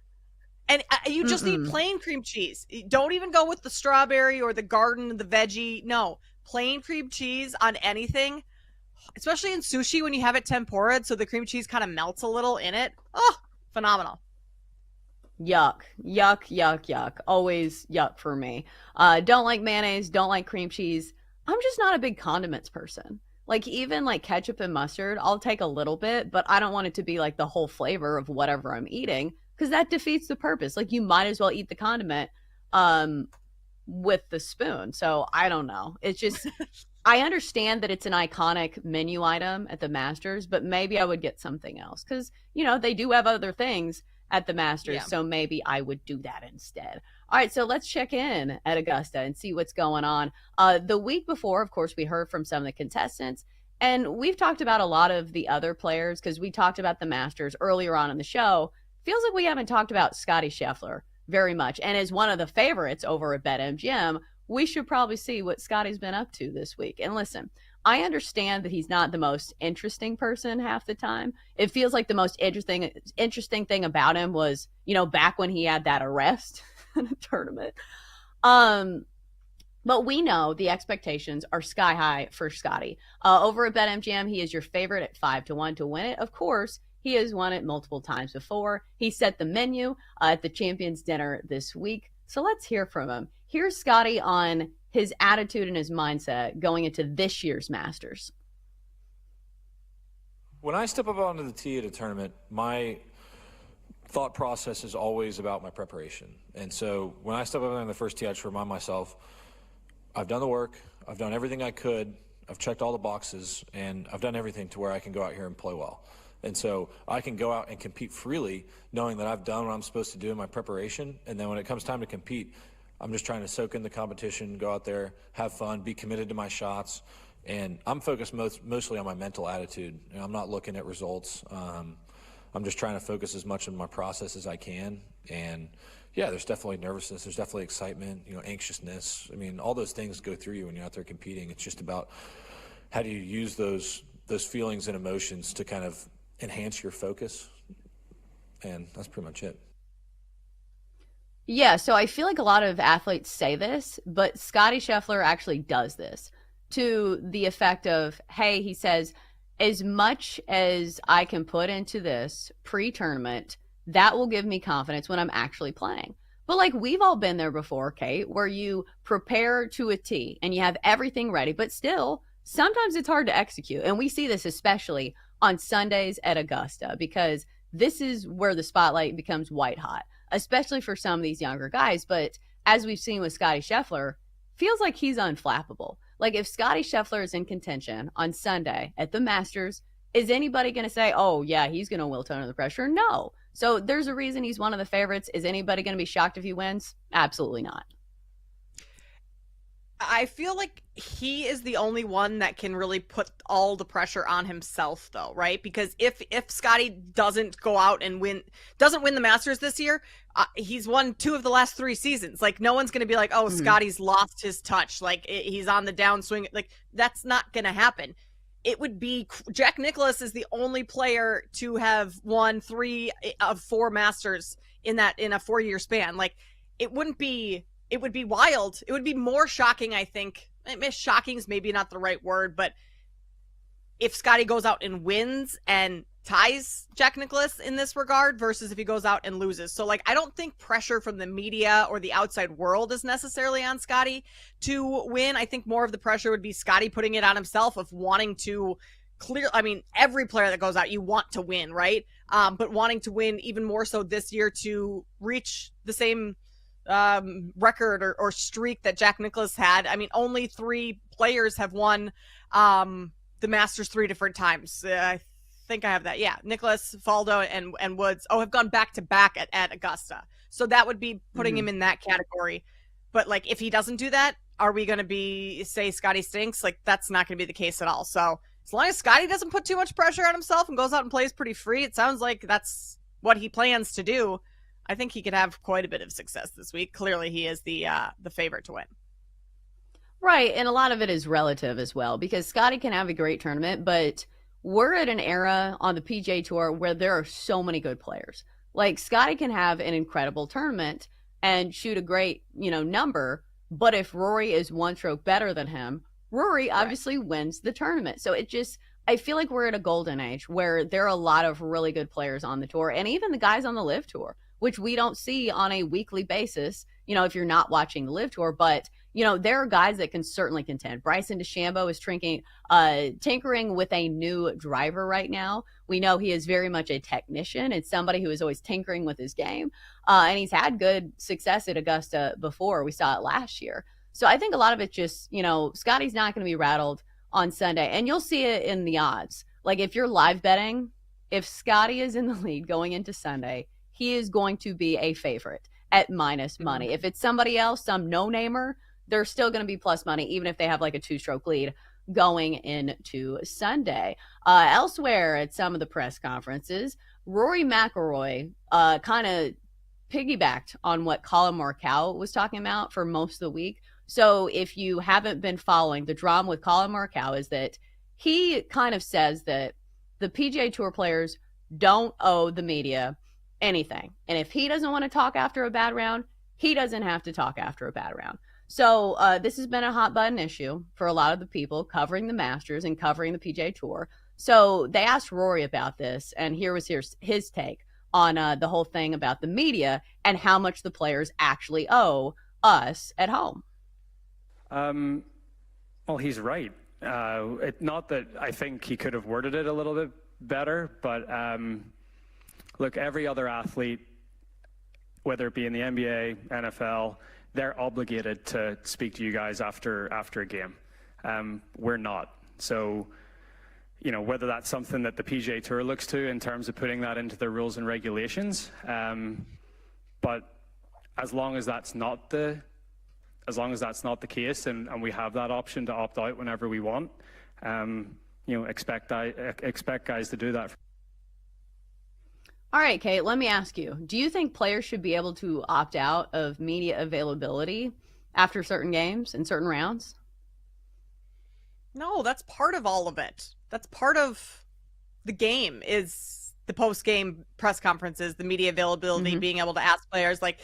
And you just need plain cream cheese. Don't even go with the strawberry or the garden, the veggie. No, plain cream cheese on anything. Especially in sushi when you have it tempura, so the cream cheese kind of melts a little in it. Oh, phenomenal. Yuck, yuck, yuck, yuck. Always yuck for me. Don't like mayonnaise, don't like cream cheese. I'm just not a big condiments person. Like, even like ketchup and mustard, I'll take a little bit, but I don't want it to be like the whole flavor of whatever I'm eating, because that defeats the purpose. Like, you might as well eat the condiment with the spoon. So I don't know. It's just... I understand that it's an iconic menu item at the Masters, but maybe I would get something else because, you know, they do have other things at the Masters, so maybe I would do that instead. All right, so let's check in at Augusta and see what's going on. The week before, of course, we heard from some of the contestants, and we've talked about a lot of the other players because we talked about the Masters earlier on in the show. Feels like we haven't talked about Scottie Scheffler very much, and as one of the favorites over at BetMGM, we should probably see what Scotty's been up to this week. And listen, I understand that he's not the most interesting person half the time. It feels like the most interesting thing about him was, you know, back when he had that arrest in a tournament. But we know the expectations are sky high for Scotty. Over at BetMGM, he is your favorite at 5-1 to win it. Of course, he has won it multiple times before. He set the menu at the Champions Dinner this week. So let's hear from him. Here's Scotty on his attitude and his mindset going into this year's Masters. When I step up onto the tee at a tournament, my thought process is always about my preparation. And so when I step up on the first tee, I just remind myself, I've done the work, I've done everything I could I've checked all the boxes, and I've done everything to where I can go out here and play well. And so I can go out and compete freely, knowing that I've done what I'm supposed to do in my preparation. And then when it comes time to compete, I'm just trying to soak in the competition, go out there, have fun, be committed to my shots. And I'm focused mostly on my mental attitude. You know, I'm not looking at results. I'm just trying to focus as much on my process as I can. And yeah, there's definitely nervousness. There's definitely excitement, anxiousness. I mean, all those things go through you when you're out there competing. It's just about how do you use those feelings and emotions to kind of enhance your focus. And that's pretty much it. Yeah, so I feel like a lot of athletes say this, but Scottie Scheffler actually does this to the effect of, hey, he says, as much as I can put into this pre-tournament, that will give me confidence when I'm actually playing. But like we've all been there before, Kate, where you prepare to a T and you have everything ready, but still sometimes it's hard to execute. And we see this especially on Sundays at Augusta, because this is where the spotlight becomes white hot, especially for some of these younger guys. But as we've seen with Scottie Scheffler, feels like he's unflappable. Like if Scottie Scheffler is in contention on Sunday at the Masters, is anybody going to say, oh yeah, he's going to wilt under the pressure? No. So there's a reason he's one of the favorites. Is anybody going to be shocked if he wins? Absolutely not. I feel like he is the only one that can really put all the pressure on himself, though, right? Because if Scottie doesn't go out and doesn't win the Masters this year, he's won 2 of the last 3 seasons. Like, no one's going to be like, oh, Scottie's lost his touch. Like, he's on the downswing. Like, that's not going to happen. It would be Jack Nicklaus is the only player to have won 3 of 4 Masters in a 4-year span. Like, it would be wild. It would be more shocking, I think. Shocking is maybe not the right word, but if Scottie goes out and wins and ties Jack Nicklaus in this regard versus if he goes out and loses. So, like, I don't think pressure from the media or the outside world is necessarily on Scottie to win. I think more of the pressure would be Scottie putting it on himself of wanting to clear. I mean, every player that goes out, you want to win, right? But wanting to win even more so this year to reach the same record or streak that Jack Nicklaus had. I mean, only 3 players have won the Masters 3 different times. I think I have that. Yeah, Nicklaus, Faldo, and Woods have gone back to back at Augusta. So that would be putting him in that category. But like, if he doesn't do that, are we going to say Scottie stinks? Like, that's not going to be the case at all. So as long as Scottie doesn't put too much pressure on himself and goes out and plays pretty free, it sounds like that's what he plans to do. I think he could have quite a bit of success this week. Clearly, he is the favorite to win. Right, and a lot of it is relative as well, because Scottie can have a great tournament, but we're at an era on the PGA Tour where there are so many good players. Like, Scottie can have an incredible tournament and shoot a great, number, but if Rory is 1 stroke better than him, Rory obviously wins the tournament. So I feel like we're at a golden age where there are a lot of really good players on the tour, and even the guys on the LIV Tour, which we don't see on a weekly basis, if you're not watching the LIV Tour. But, there are guys that can certainly contend. Bryson DeChambeau is tinkering with a new driver right now. We know he is very much a technician. It's somebody who is always tinkering with his game. And he's had good success at Augusta before. We saw it last year. So I think a lot of it just, Scottie's not going to be rattled on Sunday. And you'll see it in the odds. Like, if you're live betting, if Scottie is in the lead going into Sunday, he is going to be a favorite at minus money. If it's somebody else, some no-namer, they're still going to be plus money, even if they have like a 2-stroke lead going into Sunday. Elsewhere at some of the press conferences, Rory McIlroy kind of piggybacked on what Colin Morikawa was talking about for most of the week. So if you haven't been following, the drama with Colin Morikawa is that he kind of says that the PGA Tour players don't owe the media anything. And if he doesn't want to talk after a bad round, he doesn't have to talk after a bad round. So this has been a hot button issue for a lot of the people covering the Masters and covering the PGA Tour. So they asked Rory about this, and here was his take on the whole thing about the media and how much the players actually owe us at home. Well, he's right. Not that I think he could have worded it a little bit better, but look, every other athlete, whether it be in the NBA, NFL, they're obligated to speak to you guys after a game. We're not. So, whether that's something that the PGA Tour looks to in terms of putting that into their rules and regulations, but as long as that's not the case, and we have that option to opt out whenever we want, expect guys to do that. All right, Kate, let me ask you, do you think players should be able to opt out of media availability after certain games and certain rounds? No, that's part of all of it. That's part of the game, is the post-game press conferences, the media availability, being able to ask players, like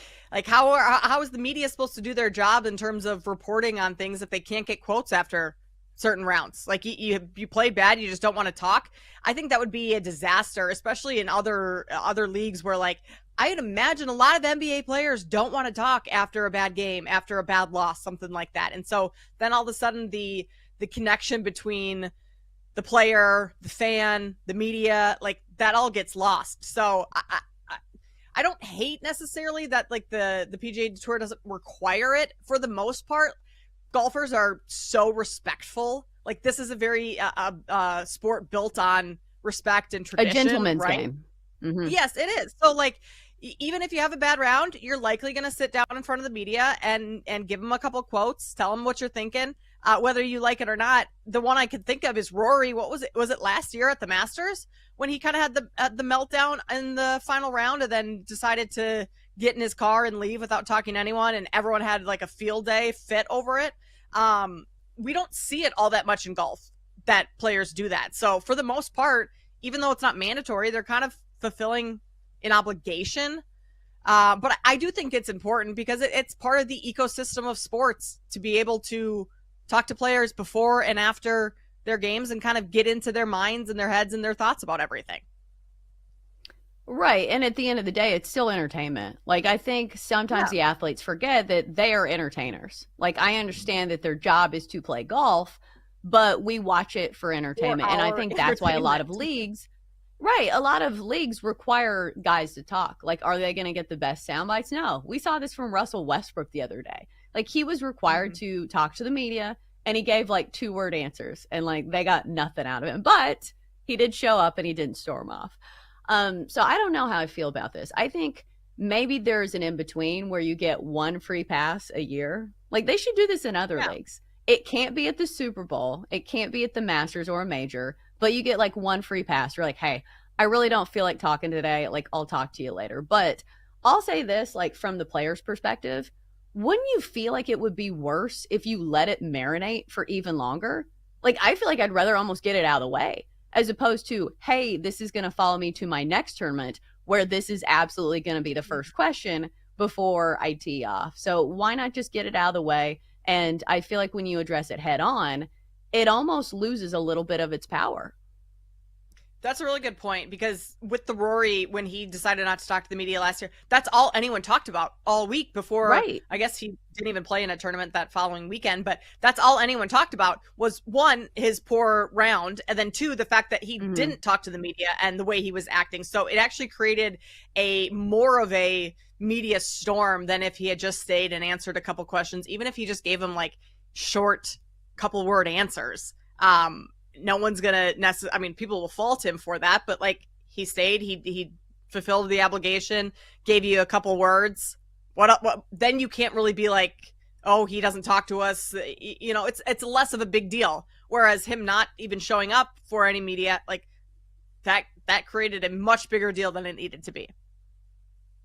how is the media supposed to do their job in terms of reporting on things if they can't get quotes after certain rounds? Like you play bad, you just don't want to talk. I think that would be a disaster, especially in other leagues where, like, I'd imagine a lot of NBA players don't want to talk after a bad game, after a bad loss, something like that. And so then all of a sudden the connection between the player, the fan, the media, like that all gets lost. So I don't hate necessarily that, like, the PGA Tour doesn't require it. For the most part, golfers are so respectful. Like, this is a very sport built on respect and tradition. A gentleman's right? game. Yes, it is. So, like, even if you have a bad round, you're likely going to sit down in front of the media and give them a couple quotes, tell them what you're thinking, whether you like it or not. The one I could think of is Rory. What was it? Was it last year at the Masters when he kind of had the meltdown in the final round and then decided to get in his car and leave without talking to anyone, and everyone had like a field day fit over it. We don't see it all that much in golf that players do that. So for the most part, even though it's not mandatory, they're kind of fulfilling an obligation. But I do think it's important because it's part of the ecosystem of sports to be able to talk to players before and after their games and kind of get into their minds and their heads and their thoughts about everything. Right. And at the end of the day, it's still entertainment. Like, I think sometimes the athletes forget that they are entertainers. Like, I understand that their job is to play golf, but we watch it for entertainment. And I think that's why a lot of leagues, a lot of leagues require guys to talk. Like, are they going to get the best sound bites? No. We saw this from Russell Westbrook the other day. Like, he was required to talk to the media, and he gave like 2-word answers, and like they got nothing out of him. But he did show up and he didn't storm off. So I don't know how I feel about this. I think maybe there's an in-between where you get one free pass a year. Like, they should do this in other leagues. It can't be at the Super Bowl. It can't be at the Masters or a major, but you get like one free pass. You're like, hey, I really don't feel like talking today. Like, I'll talk to you later. But I'll say this, like, from the player's perspective, wouldn't you feel like it would be worse if you let it marinate for even longer? Like, I feel like I'd rather almost get it out of the way, as opposed to, hey, this is going to follow me to my next tournament where this is absolutely going to be the first question before I tee off. So why not just get it out of the way? And I feel like when you address it head on, it almost loses a little bit of its power. That's a really good point, because with the Rory, when he decided not to talk to the media last year, that's all anyone talked about all week before. Right. I guess he didn't even play in a tournament that following weekend, but that's all anyone talked about was, one, his poor round, and then two, the fact that he didn't talk to the media and the way he was acting. So it actually created more of a media storm than if he had just stayed and answered a couple questions, even if he just gave them like short couple word answers. No one's gonna I mean, people will fault him for that, but like, he stayed, he fulfilled the obligation, gave you a couple words. What then you can't really be like, oh, he doesn't talk to us. You know, it's less of a big deal. Whereas him not even showing up for any media, like, that created a much bigger deal than it needed to be.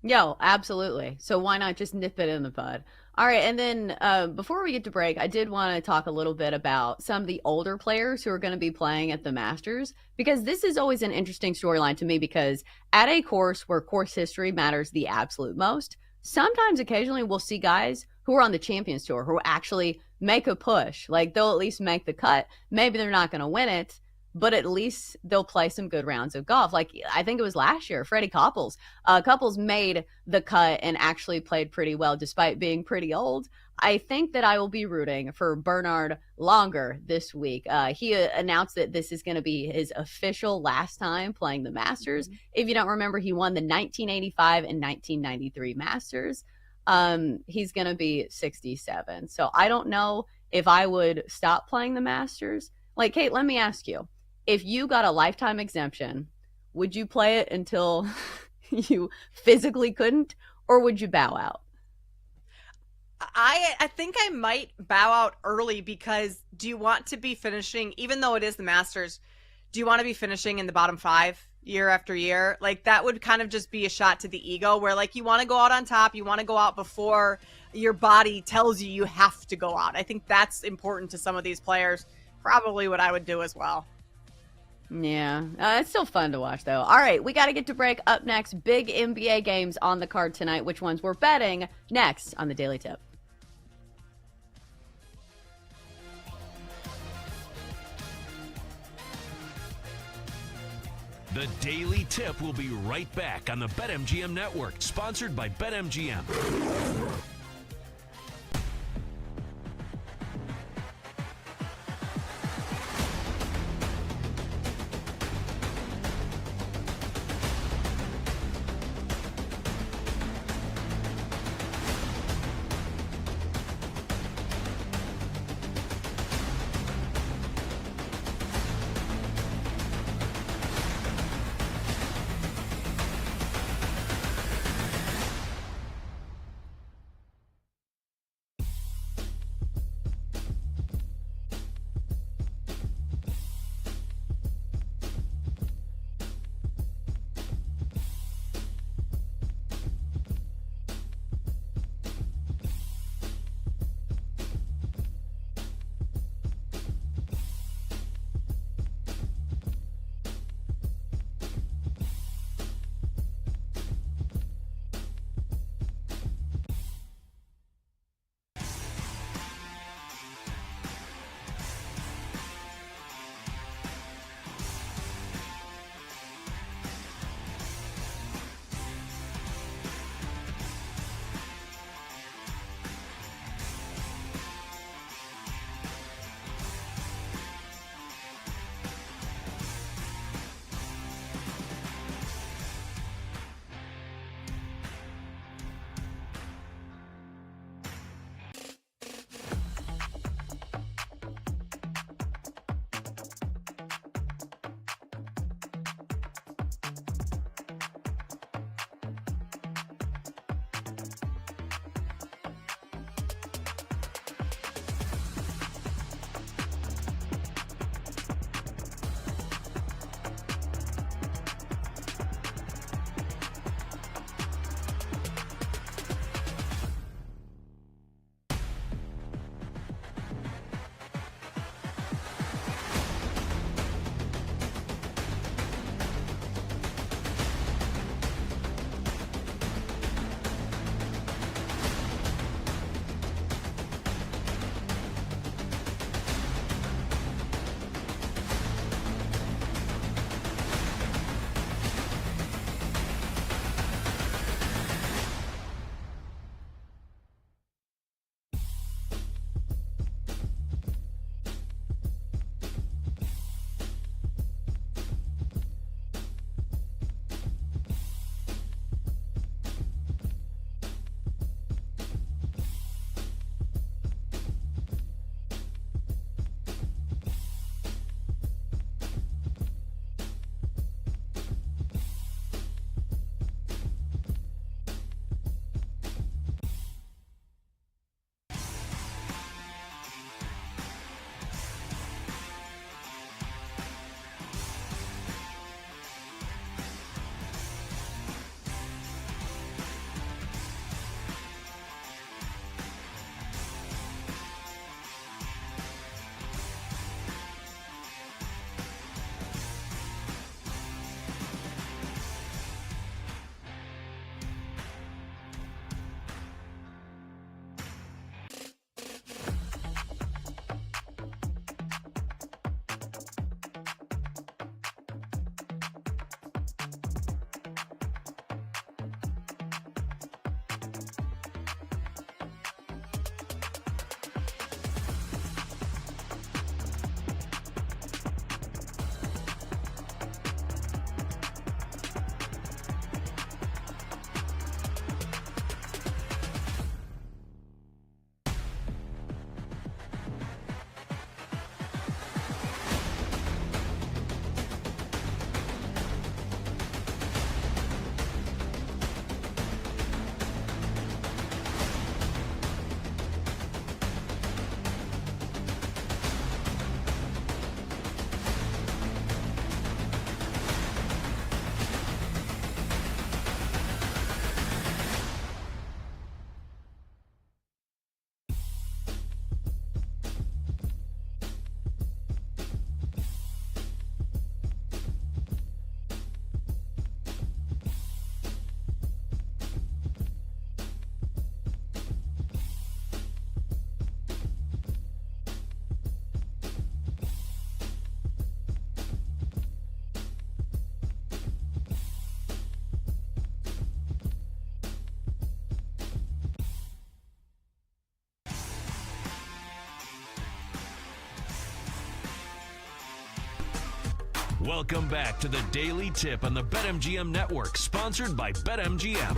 Yo, absolutely. So why not just nip it in the bud? All right, and then before we get to break, I did want to talk a little bit about some of the older players who are going to be playing at the Masters, because this is always an interesting storyline to me, because at a course where course history matters the absolute most, sometimes occasionally we'll see guys who are on the Champions Tour who actually make a push. Like, they'll at least make the cut. Maybe they're not going to win it, but at least they'll play some good rounds of golf. Like, I think it was last year, Freddie Couples. Couples made the cut and actually played pretty well despite being pretty old. I think that I will be rooting for Bernhard Langer this week. He announced that this is going to be his official last time playing the Masters. If you don't remember, he won the 1985 and 1993 Masters. He's going to be 67. So I don't know if I would stop playing the Masters. Like, Kate, let me ask you, if you got a lifetime exemption, would you play it until you physically couldn't, or would you bow out? I think I might bow out early, because do you want to be finishing, even though it is the Masters, do you want to be finishing in the bottom 5 year after year? Like, that would kind of just be a shot to the ego, where like you want to go out on top, you want to go out before your body tells you you have to go out. I think that's important to some of these players. Probably what I would do as well. Yeah, it's still fun to watch, though. All right, we got to get to break. Up next, big NBA games on the card tonight. Which ones we're betting next on the Daily Tip. The Daily Tip will be right back on the BetMGM Network, sponsored by BetMGM. Welcome back to the Daily Tip on the BetMGM Network, sponsored by BetMGM.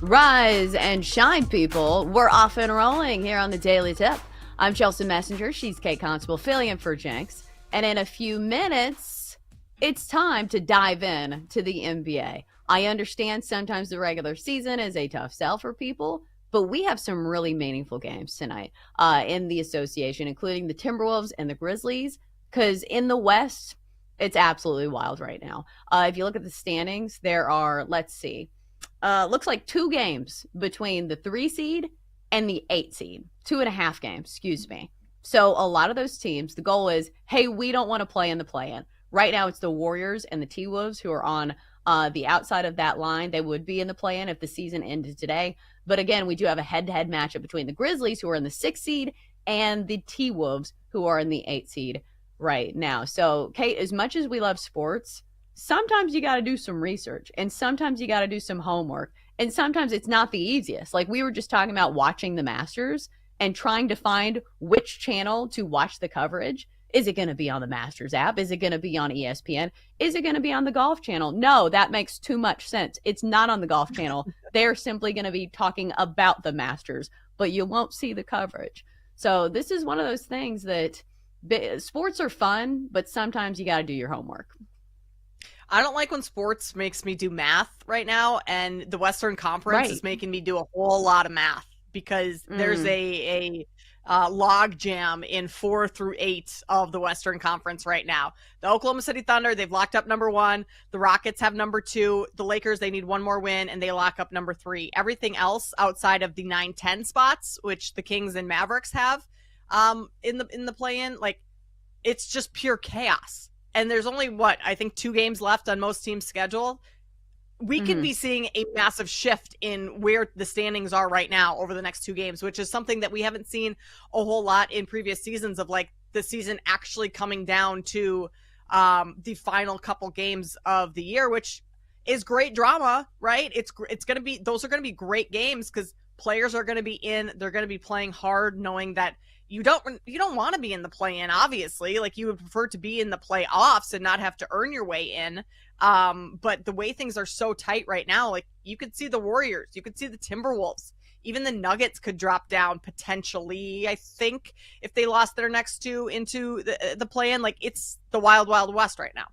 Rise and shine, people. We're off and rolling here on the Daily Tip. I'm Chelsea Messenger. She's Kate Constable, filling in for Jenks. And in a few minutes, it's time to dive in to the NBA. I understand sometimes the regular season is a tough sell for people, but we have some really meaningful games tonight in the association, including the Timberwolves and the Grizzlies, because in the West, it's absolutely wild right now. If you look at the standings, there are, looks like 2 games between the 3 seed and the 8 seed. 2.5 games, excuse me. So a lot of those teams, the goal is, hey, we don't want to play in the play-in. Right now, it's the Warriors and the T-Wolves who are on the outside of that line. They would be in the play-in if the season ended today. But again, we do have a head-to-head matchup between the Grizzlies, who are in the 6th seed, and the T-Wolves, who are in the 8th seed right now. So, Kate, as much as we love sports, sometimes you got to do some research, and sometimes you got to do some homework, and sometimes it's not the easiest. Like we were just talking about watching the Masters and trying to find which channel to watch the coverage. Is it going to be on the Masters app? Is it going to be on ESPN? Is it going to be on the Golf Channel? No, that makes too much sense. It's not on the Golf Channel. They're simply going to be talking about the Masters, but you won't see the coverage. So this is one of those things that sports are fun, but sometimes you got to do your homework. I don't like when sports makes me do math right now, and the Western Conference is making me do a whole lot of math because there's a log jam in 4 through 8 of the Western Conference right now. The Oklahoma City Thunder, they've locked up number 1. The Rockets have number 2. The Lakers, they need one more win, and they lock up number 3. Everything else outside of the 9-10 spots, which the Kings and Mavericks have in the play-in, like it's just pure chaos. And there's only, I think 2 games left on most teams' schedule. We could be seeing a massive shift in where the standings are right now over the next 2 games, which is something that we haven't seen a whole lot in previous seasons of like the season actually coming down to the final couple games of the year, which is great drama, right? It's going to be, those are going to be great games because players are going to be they're going to be playing hard, knowing that you don't want to be in the play-in, obviously. Like you would prefer to be in the playoffs and not have to earn your way in. But the way things are so tight right now, like you could see the Warriors, you could see the Timberwolves, even the Nuggets could drop down potentially. I think if they lost their next 2 into the play-in, like it's the wild, wild west right now.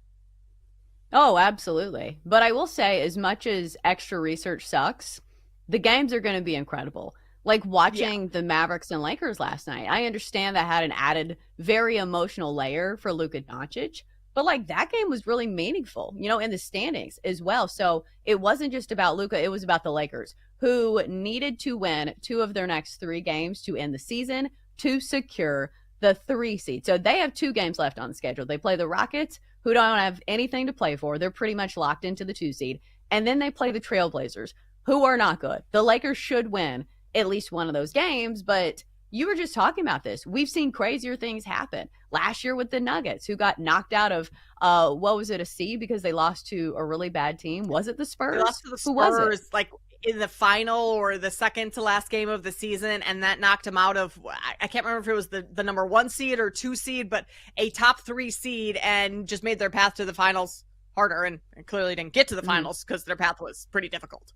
Oh, absolutely. But I will say, as much as extra research sucks, the games are going to be incredible. Like watching the Mavericks and Lakers last night. I understand that had an added, very emotional layer for Luka Doncic, but like that game was really meaningful, in the standings as well. So it wasn't just about Luka, it was about the Lakers, who needed to win 2 of their next 3 games to end the season to secure the 3 seed. So they have 2 games left on the schedule. They play the Rockets, who don't have anything to play for. They're pretty much locked into the 2 seed. And then they play the Trailblazers, who are not good. The Lakers should win at least one of those games, but you were just talking about this. We've seen crazier things happen. Last year with the Nuggets, who got knocked out of, a seed because they lost to a really bad team. Was it the Spurs? They lost to the Spurs, who was it? Like in the final or the second to last game of the season, and that knocked them out of, I can't remember if it was the number 1 seed or 2 seed, but a top 3 seed, and just made their path to the finals harder, and clearly didn't get to the finals because their path was pretty difficult.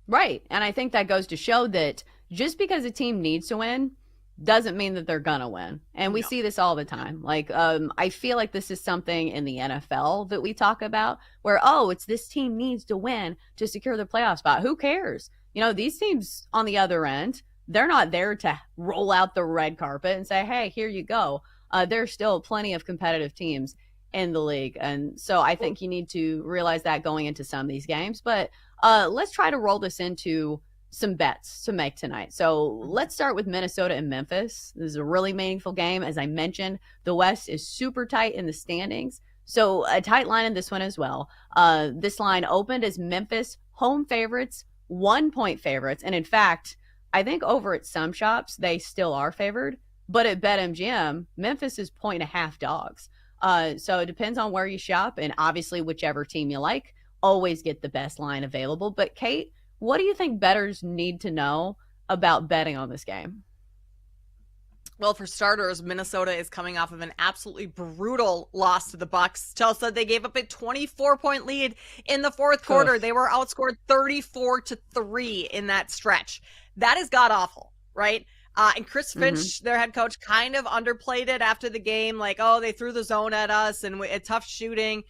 Right. And I think that goes to show that just because a team needs to win doesn't mean that they're going to win. And we see this all the time. Like, I feel like this is something in the NFL that we talk about where, it's this team needs to win to secure the playoff spot. Who cares? These teams on the other end, they're not there to roll out the red carpet and say, hey, here you go. There's still plenty of competitive teams in the league. And so I think you need to realize that going into some of these games. But let's try to roll this into some bets to make tonight. So let's start with Minnesota and Memphis. This is a really meaningful game. As I mentioned, the West is super tight in the standings. So a tight line in this one as well. This line opened as Memphis home favorites, 1-point favorites. And in fact, I think over at some shops, they still are favored. But at BetMGM, Memphis is 1.5 dogs. So it depends on where you shop, and obviously whichever team you like, always get the best line available. But Kate, what do you think bettors need to know about betting on this game? Well, for starters, Minnesota is coming off of an absolutely brutal loss to the Bucks. Chelsea, they gave up a 24-point lead in the fourth quarter. They were outscored 34-3 in that stretch. That is god-awful, right? And Chris Finch, their head coach, kind of underplayed it after the game. Like, oh, they threw the zone at us and tough shooting.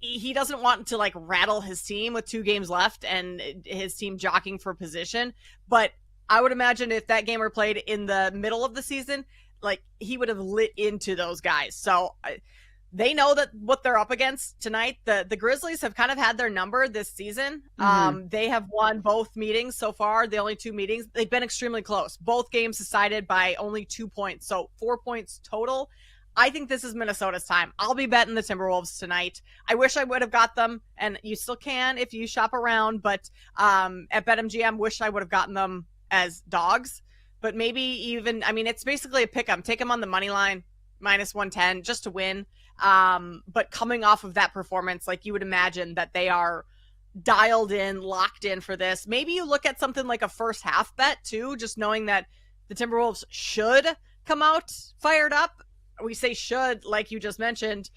He doesn't want to, like, rattle his team with 2 games left and his team jockeying for position. But I would imagine if that game were played in the middle of the season, like, he would have lit into those guys. So they know that what they're up against tonight. The Grizzlies have kind of had their number this season. They have won both meetings so far. The only 2 meetings, they've been extremely close. Both games decided by only 2 points. So 4 points total. I think this is Minnesota's time. I'll be betting the Timberwolves tonight. I wish I would have got them, and you still can if you shop around, but at BetMGM, wish I would have gotten them as dogs, but maybe even, I mean, it's basically a pick 'em. Take them on the money line, -110, just to win. But coming off of that performance, like, you would imagine that they are dialed in, locked in for this. Maybe you look at something like a first half bet too, just knowing that the Timberwolves should come out fired up. We say should, like you just mentioned,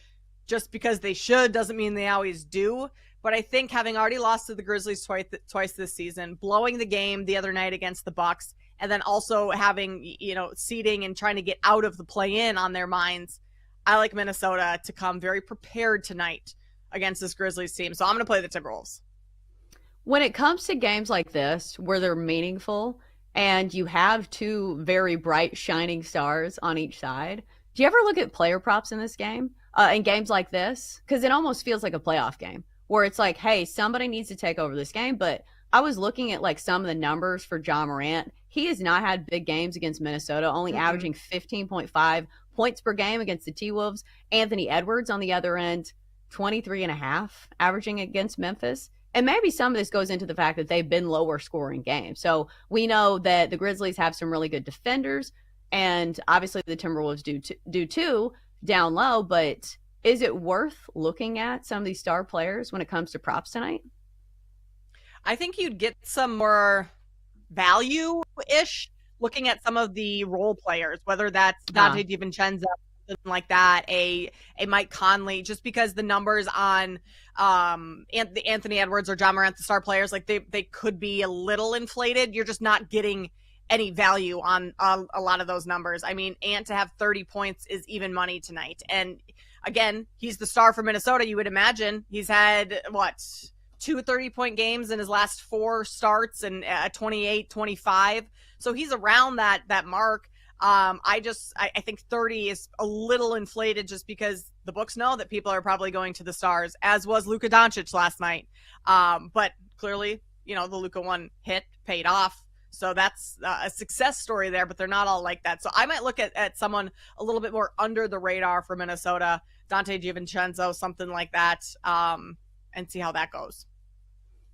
just because they should doesn't mean they always do. But I think having already lost to the Grizzlies twice this season, blowing the game the other night against the Bucks, and then also having, seeding and trying to get out of the play-in on their minds, I like Minnesota to come very prepared tonight against this Grizzlies team. So I'm going to play the Timberwolves. When it comes to games like this, where they're meaningful and you have 2 very bright, shining stars on each side, do you ever look at player props in this game, in games like this? Because it almost feels like a playoff game, where it's like, hey, somebody needs to take over this game. But I was looking at, like, some of the numbers for Ja Morant. He has not had big games against Minnesota, only averaging 15.5 points per game against the T-Wolves. Anthony Edwards on the other end, 23.5 averaging against Memphis. And maybe some of this goes into the fact that they've been lower scoring games. So we know that the Grizzlies have some really good defenders, and obviously the Timberwolves do too down low. But is it worth looking at some of these star players when it comes to props tonight? I think you'd get some more value-ish looking at some of the role players, whether that's Dante DiVincenzo, something like that, a Mike Conley, just because the numbers on Anthony Edwards or Ja Morant, the star players, like they could be a little inflated. You're just not getting any value on a lot of those numbers. I mean, Ant to have 30 points is even money tonight. And again, he's the star for Minnesota. You would imagine he's had, 2 30-point games in his last 4 starts and 28, 25. So he's around that mark. I think 30 is a little inflated just because the books know that people are probably going to the stars, as was Luka Doncic last night. But clearly, the Luka one hit paid off. So that's a success story there, but they're not all like that. So I might look at someone a little bit more under the radar for Minnesota, Dante DiVincenzo, something like that, and see how that goes.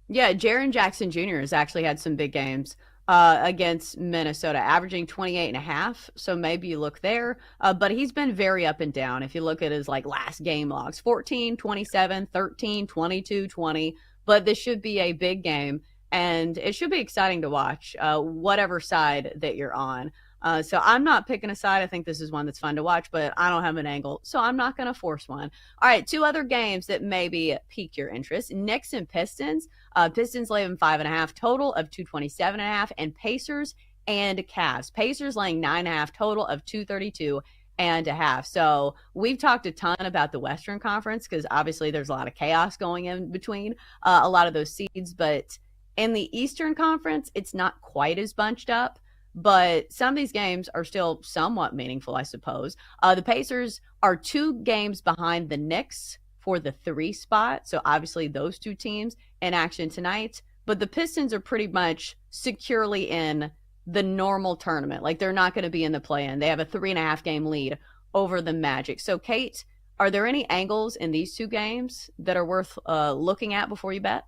Yeah, Jaren Jackson Jr. has actually had some big games against Minnesota, averaging 28.5. So maybe you look there. But he's been very up and down. If you look at his last game logs, 14, 27, 13, 22, 20. But this should be a big game, and it should be exciting to watch, whatever side that you're on. So I'm not picking a side. I think this is one that's fun to watch, but I don't have an angle, so I'm not going to force one. All right, 2 other games that maybe pique your interest. Knicks and Pistons. Pistons laying 5.5, total of 227.5, and Pacers and Cavs. Pacers laying 9.5, total of 232.5. So we've talked a ton about the Western Conference because obviously there's a lot of chaos going in between a lot of those seeds, but in the Eastern Conference, it's not quite as bunched up. But some of these games are still somewhat meaningful, I suppose. The Pacers are 2 games behind the Knicks for the 3 spot. So obviously those 2 teams in action tonight. But the Pistons are pretty much securely in the normal tournament. Like, they're not going to be in the play-in. They have a 3.5 game lead over the Magic. So, Kate, are there any angles in these 2 games that are worth looking at before you bet?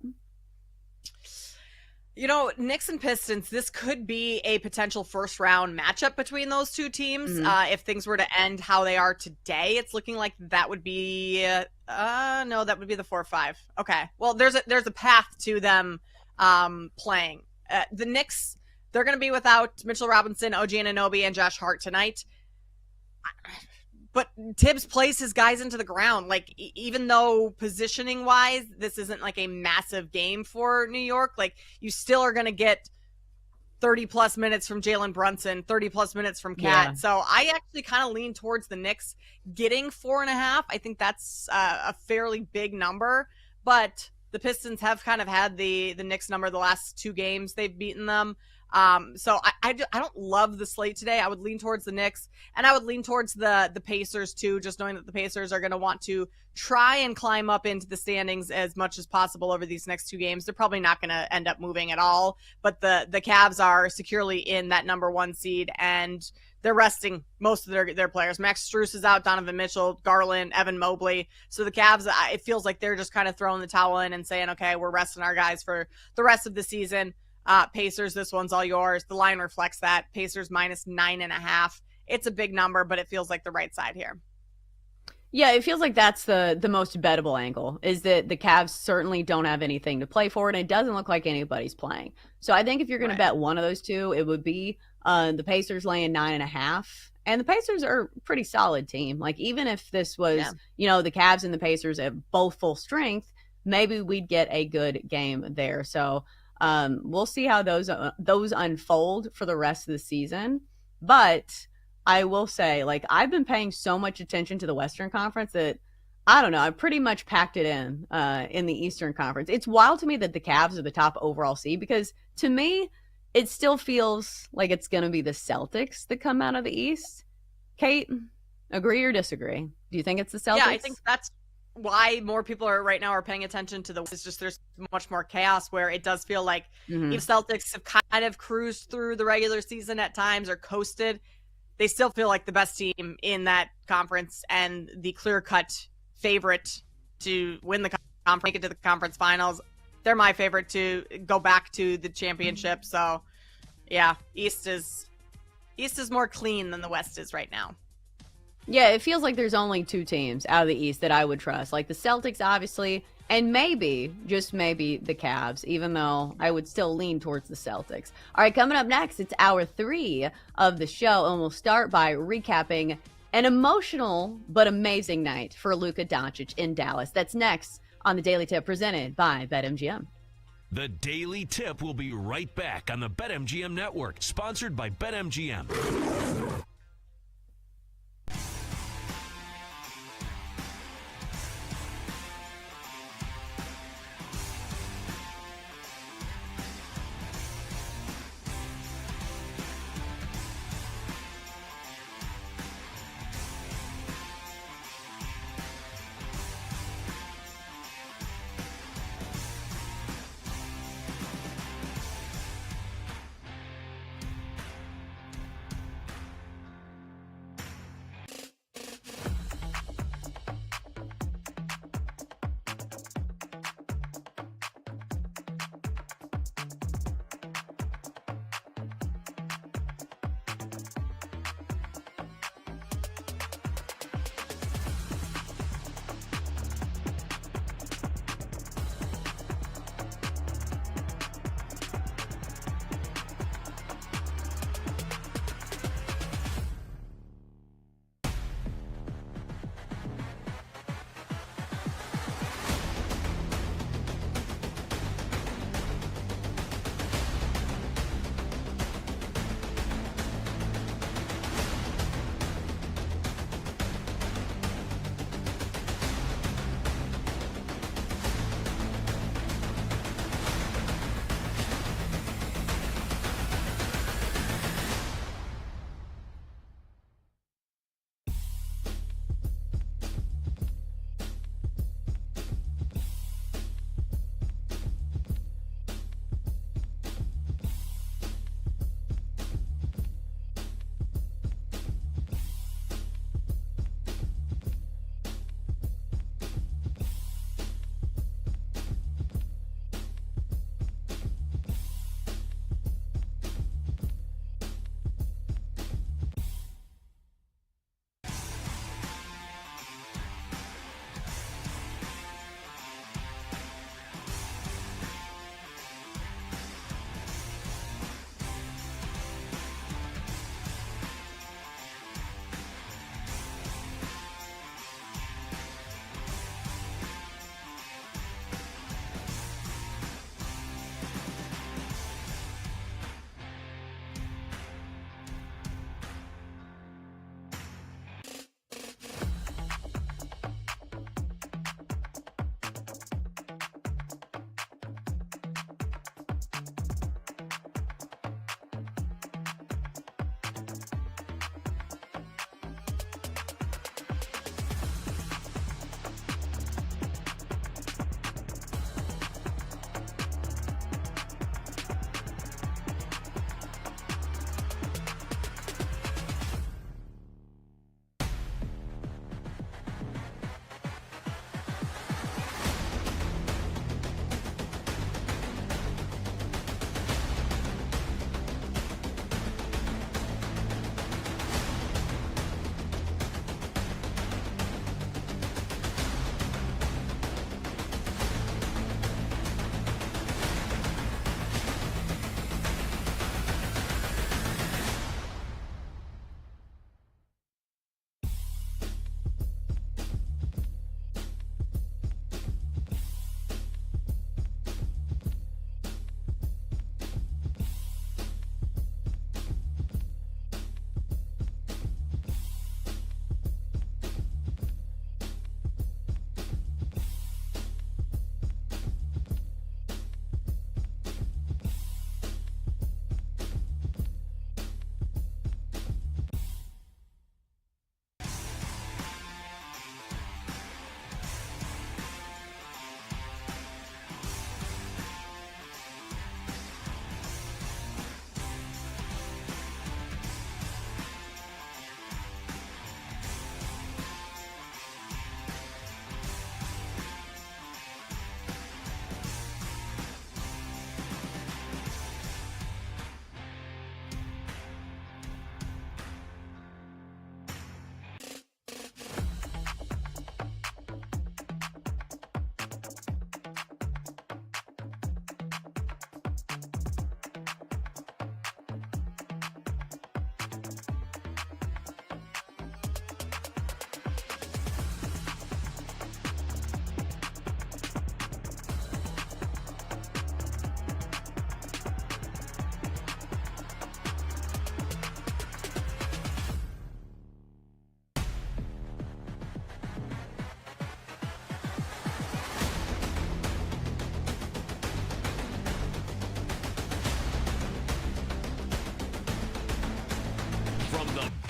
Knicks and Pistons, this could be a potential first-round matchup between those 2 teams. If things were to end how they are today, it's looking like that would be no, that would be the 4-5. Okay. Well, there's a path to them playing. The Knicks, they're going to be without Mitchell Robinson, OG Anunoby, and Josh Hart tonight. But Tibbs plays his guys into the ground. Like, even though positioning wise, this isn't like a massive game for New York, like, you still are going to get 30 plus minutes from Jalen Brunson, 30 plus minutes from Cat. Yeah. So I actually kind of lean towards the Knicks getting 4.5. I think that's a fairly big number, but the Pistons have kind of had the Knicks number the last 2 games they've beaten them. So I don't love the slate today. I would lean towards the Knicks, and I would lean towards the Pacers too, just knowing that the Pacers are going to want to try and climb up into the standings as much as possible over these next 2 games. They're probably not going to end up moving at all, but the Cavs are securely in that number 1 seed, and they're resting most of their players. Max Strus is out, Donovan Mitchell, Garland, Evan Mobley. So the Cavs, it feels like they're just kind of throwing the towel in and saying, okay, we're resting our guys for the rest of the season. Pacers, this one's all yours. The line reflects that. Pacers minus 9.5. It's a big number, but it feels like the right side here. Yeah, it feels like that's the most bettable angle, is that the Cavs certainly don't have anything to play for, and it doesn't look like anybody's playing. So I think if you're going to bet one of those two, it would be the Pacers laying 9.5. And the Pacers are a pretty solid team. Like, even if this was, the Cavs and the Pacers at both full strength, maybe we'd get a good game there. So we'll see how those unfold for the rest of the season. But I will say, like, I've been paying so much attention to the Western Conference that, I don't know, I pretty much packed it in the Eastern Conference. It's wild to me that the Cavs are the top overall seed, because to me, it still feels like it's going to be the Celtics that come out of the East. Kate, agree or disagree? Do you think it's the Celtics? Yeah, I think that's why more people right now are paying attention to it's just there's much more chaos, where it does feel like if Celtics have kind of cruised through the regular season at times or coasted, they still feel like the best team in that conference and the clear-cut favorite to win the conference, make it to the conference finals. They're my favorite to go back to the championship. So yeah, East is more clean than the West is right now. Yeah, it feels like there's only 2 teams out of the East that I would trust. Like the Celtics, obviously, and maybe, just maybe, the Cavs, even though I would still lean towards the Celtics. All right, coming up next, it's hour 3 of the show, and we'll start by recapping an emotional but amazing night for Luka Doncic in Dallas. That's next on the Daily Tip, presented by BetMGM. The Daily Tip will be right back on the BetMGM Network, sponsored by BetMGM.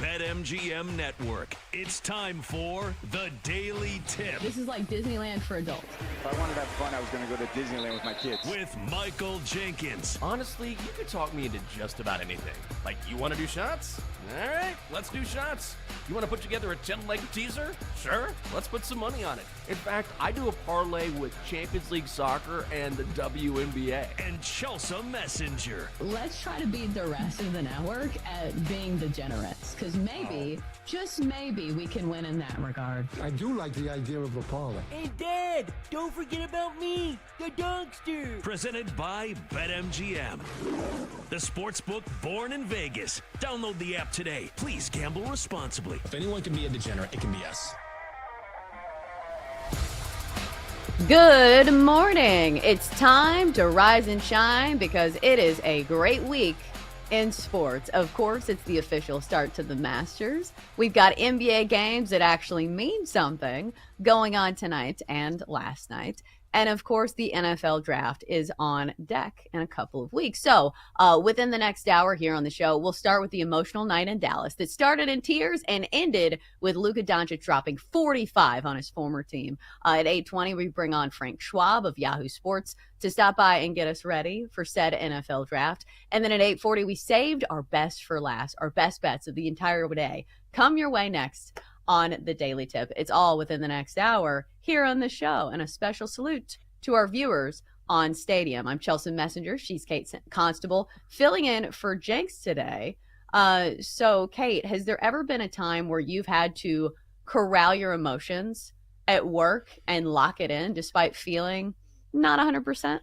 BetMGM Network. It's time for the Daily Tip This is like Disneyland for adults. If I wanted to have fun, I was going to go to Disneyland with my kids. with Michael Jenkins. Honestly, you could talk me into just about anything. Like, you want to do shots? All right, let's do shots. You want to put together a 10-leg teaser? Sure, let's put some money on it. In fact, I do a parlay with Champions League soccer and the WNBA. And Chelsea Messenger. Let's try to beat the rest of the network at being degenerates, because maybe, just maybe, we can win in that regard. I do like the idea of a parlay. Hey, Dad, don't forget about me, the dogster. Presented by BetMGM. The sportsbook born in Vegas. Download the app today. Please gamble responsibly. If anyone can be a degenerate, it can be us. Good morning. It's time to rise and shine because it is a great week in sports. Of course, it's the official start to the Masters. We've got NBA games that actually mean something going on tonight and last night. And of course, the NFL draft is on deck in a couple of weeks. So within the next hour here on the show, we'll start with the emotional night in Dallas that started in tears and ended with Luka Doncic dropping 45 on his former team. At 8:20, we bring on Frank Schwab of Yahoo Sports to stop by and get us ready for said NFL draft. And then at 8:40, we saved our best for last, our best bets of the entire day. Come your way next on the Daily Tip. It's all within the next hour here on the show. And a special salute to our viewers on Stadium. I'm Chelsea Messenger. She's Kate Constable, filling in for Jenks today. So, Kate, has there ever been a time where you've had to corral your emotions at work and lock it in despite feeling not 100%?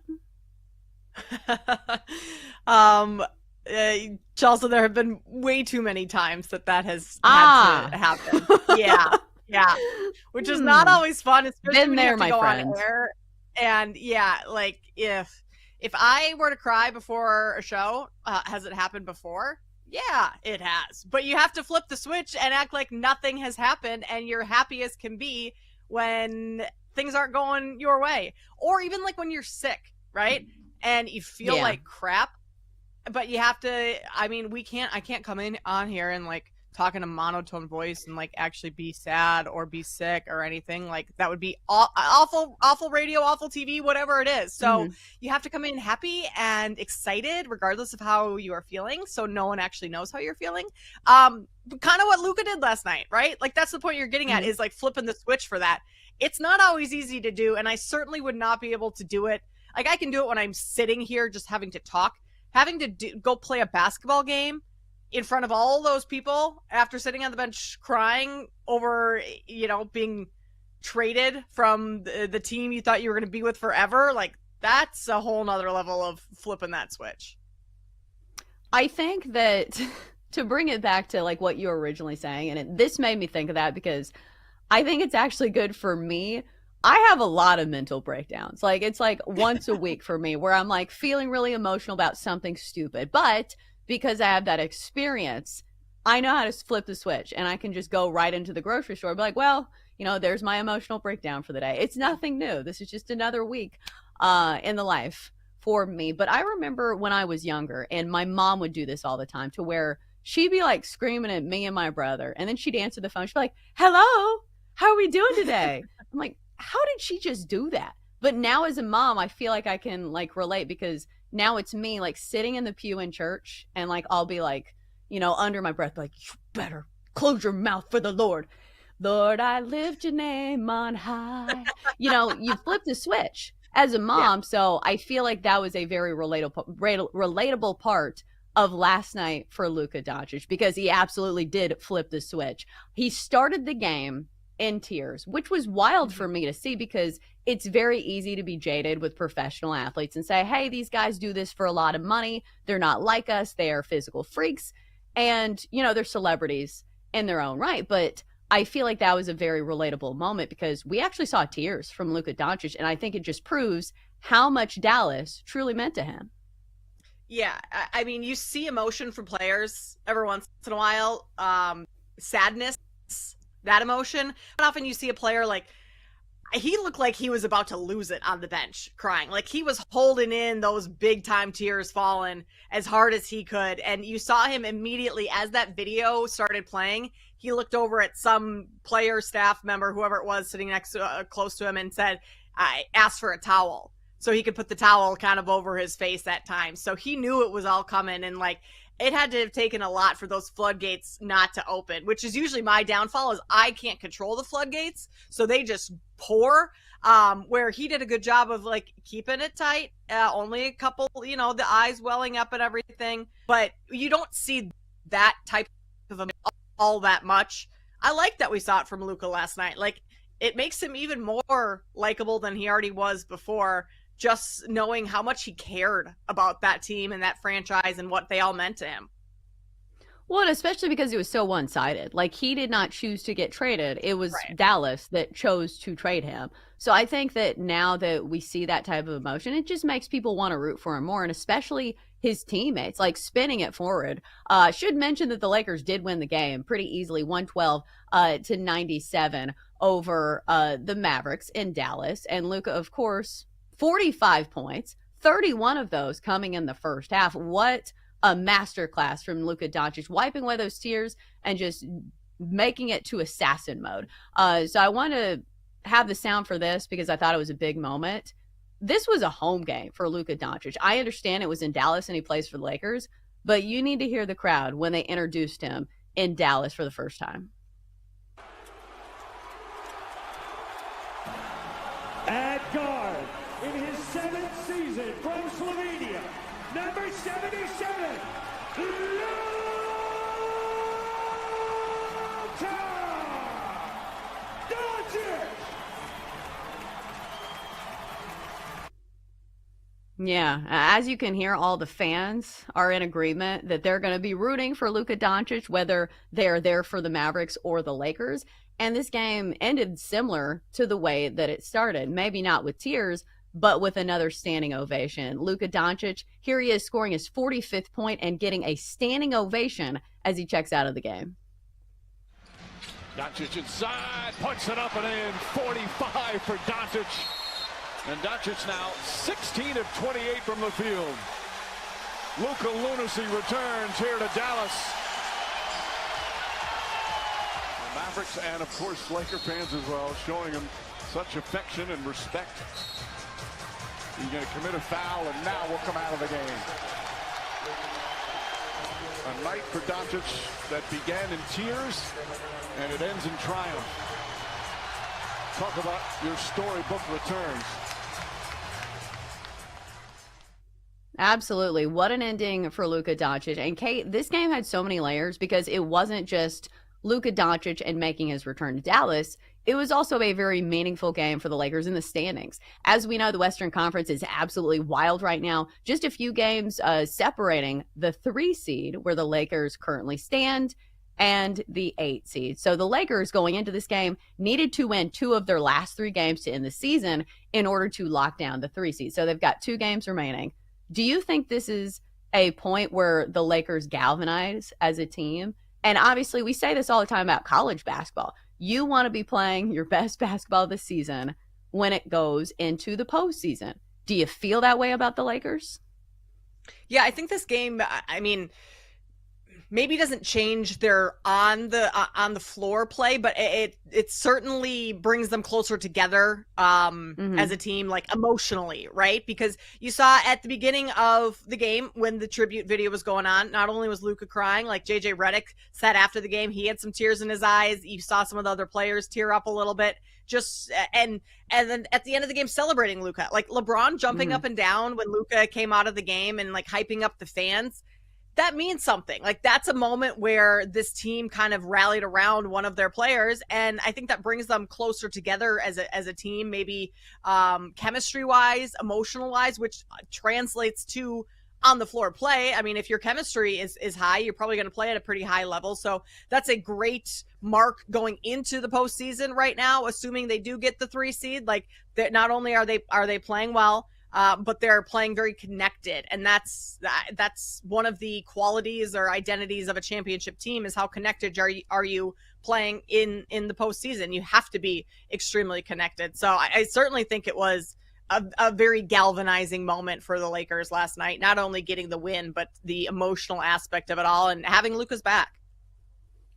Chelsea, there have been way too many times that has had to happen. Yeah. Which is not always fun, especially Been when there, you have to my go friend. on air. And yeah, like if I were to cry before a show, has it happened before? Yeah, it has. But you have to flip the switch and act like nothing has happened and you're happy as can be when things aren't going your way. Or even like when you're sick, right? And you feel like crap. But you have to, I mean, I can't come in on here and like talk in a monotone voice and like actually be sad or be sick or anything. Like that would be awful radio, awful TV, whatever it is. So you have to come in happy and excited regardless of how you are feeling. So no one actually knows how you're feeling. Kind of what Luka did last night, right? Like that's the point you're getting at is like flipping the switch for that. It's not always easy to do. And I certainly would not be able to do it. Like I can do it when I'm sitting here just having to talk. Having to go play a basketball game in front of all those people after sitting on the bench crying over, being traded from the team you thought you were going to be with forever, like that's a whole nother level of flipping that switch. I think that to bring it back to like what you were originally saying, and this made me think of that because I think it's actually good for me. I have a lot of mental breakdowns. Like it's like once a week for me where I'm like feeling really emotional about something stupid. But because I have that experience, I know how to flip the switch and I can just go right into the grocery store and be like, well, there's my emotional breakdown for the day. It's nothing new. This is just another week in the life for me. But I remember when I was younger and my mom would do this all the time to where she'd be like screaming at me and my brother. And then she'd answer the phone. She'd be like, hello, how are we doing today? I'm like, how did she just do that? But now as a mom, I feel like I can like relate because now it's me like sitting in the pew in church and like I'll be like, under my breath, like, you better close your mouth for the Lord. Lord, I lift your name on high. You flip the switch as a mom. Yeah. So I feel like that was a very relatable part of last night for Luka Doncic because he absolutely did flip the switch. He started the game in tears, which was wild for me to see because it's very easy to be jaded with professional athletes and say, hey, these guys do this for a lot of money. They're not like us. They are physical freaks. And, they're celebrities in their own right. But I feel like that was a very relatable moment because we actually saw tears from Luka Doncic. And I think it just proves how much Dallas truly meant to him. Yeah. I mean, you see emotion from players every once in a while. Sadness, that emotion. But often you see a player like, he looked like he was about to lose it on the bench, crying. Like he was holding in those big time tears falling as hard as he could. And you saw him immediately as that video started playing. He looked over at some player, staff member, whoever it was sitting next to close to him and said, I asked for a towel so he could put the towel kind of over his face that time. So he knew it was all coming. And like, it had to have taken a lot for those floodgates not to open, which is usually my downfall is I can't control the floodgates. So they just pour, where he did a good job of like keeping it tight. Only a couple, the eyes welling up and everything, but you don't see that type of all that much. I like that we saw it from Luka last night. Like it makes him even more likable than he already was before. Just knowing how much he cared about that team and that franchise and what they all meant to him. Well, and especially because it was so one-sided. Like, he did not choose to get traded. It was Dallas that chose to trade him. So I think that now that we see that type of emotion, it just makes people want to root for him more, and especially his teammates, like spinning it forward. Should mention that the Lakers did win the game pretty easily, 112 to 97 over the Mavericks in Dallas. And Luka, of course, 45 points, 31 of those coming in the first half. What a masterclass from Luka Doncic, wiping away those tears and just making it to assassin mode. So I want to have the sound for this because I thought it was a big moment. This was a home game for Luka Doncic. I understand it was in Dallas and he plays for the Lakers, but you need to hear the crowd when they introduced him in Dallas for the first time. At guard, in his 7th season from Slovenia, number 77, Luka Doncic! Yeah, as you can hear, all the fans are in agreement that they're going to be rooting for Luka Doncic, whether they're there for the Mavericks or the Lakers. And this game ended similar to the way that it started. Maybe not with tears, but with another standing ovation. Luka Doncic, here he is scoring his 45th point and getting a standing ovation as he checks out of the game. Doncic inside, puts it up and in, 45 for Doncic. And Doncic now 16 of 28 from the field. Luka lunacy returns here to Dallas. The Mavericks and, of course, Laker fans as well, showing him such affection and respect. He's going to commit a foul, and now we'll come out of the game. A night for Doncic that began in tears, and it ends in triumph. Talk about your storybook returns. Absolutely. What an ending for Luka Doncic. And Kate, this game had so many layers because it wasn't just Luka Doncic and making his return to Dallas. It was also a very meaningful game for the Lakers in the standings. As we know, the Western Conference is absolutely wild right now. Just a few games separating the 3 seed, where the Lakers currently stand, and the 8 seed. So the Lakers, going into this game, needed to win 2 of their last 3 games to end the season in order to lock down the 3 seed. So they've got 2 games remaining. Do you think this is a point where the Lakers galvanize as a team? And obviously, we say this all the time about college basketball. You want to be playing your best basketball this season when it goes into the postseason. Do you feel that way about the Lakers? Yeah, I think this game, I mean, maybe doesn't change their on the floor play, but it certainly brings them closer together as a team, like emotionally, right? Because you saw at the beginning of the game when the tribute video was going on, not only was Luka crying, like JJ Redick said after the game, he had some tears in his eyes. You saw some of the other players tear up a little bit. Just and then at the end of the game celebrating Luka, like LeBron jumping up and down when Luka came out of the game and like hyping up the fans. That means something. Like, that's a moment where this team kind of rallied around one of their players, and I think that brings them closer together as a team, maybe chemistry wise, emotional wise, which translates to on the floor play. I mean, if your chemistry is high, you're probably going to play at a pretty high level. So that's a great mark going into the postseason right now, assuming they do get the 3 seed. Like, that not only are they playing well, but they're playing very connected. And that's one of the qualities or identities of a championship team, is how connected are you playing in the postseason. You have to be extremely connected. So I certainly think it was a very galvanizing moment for the Lakers last night, not only getting the win, but the emotional aspect of it all and having Luka's back.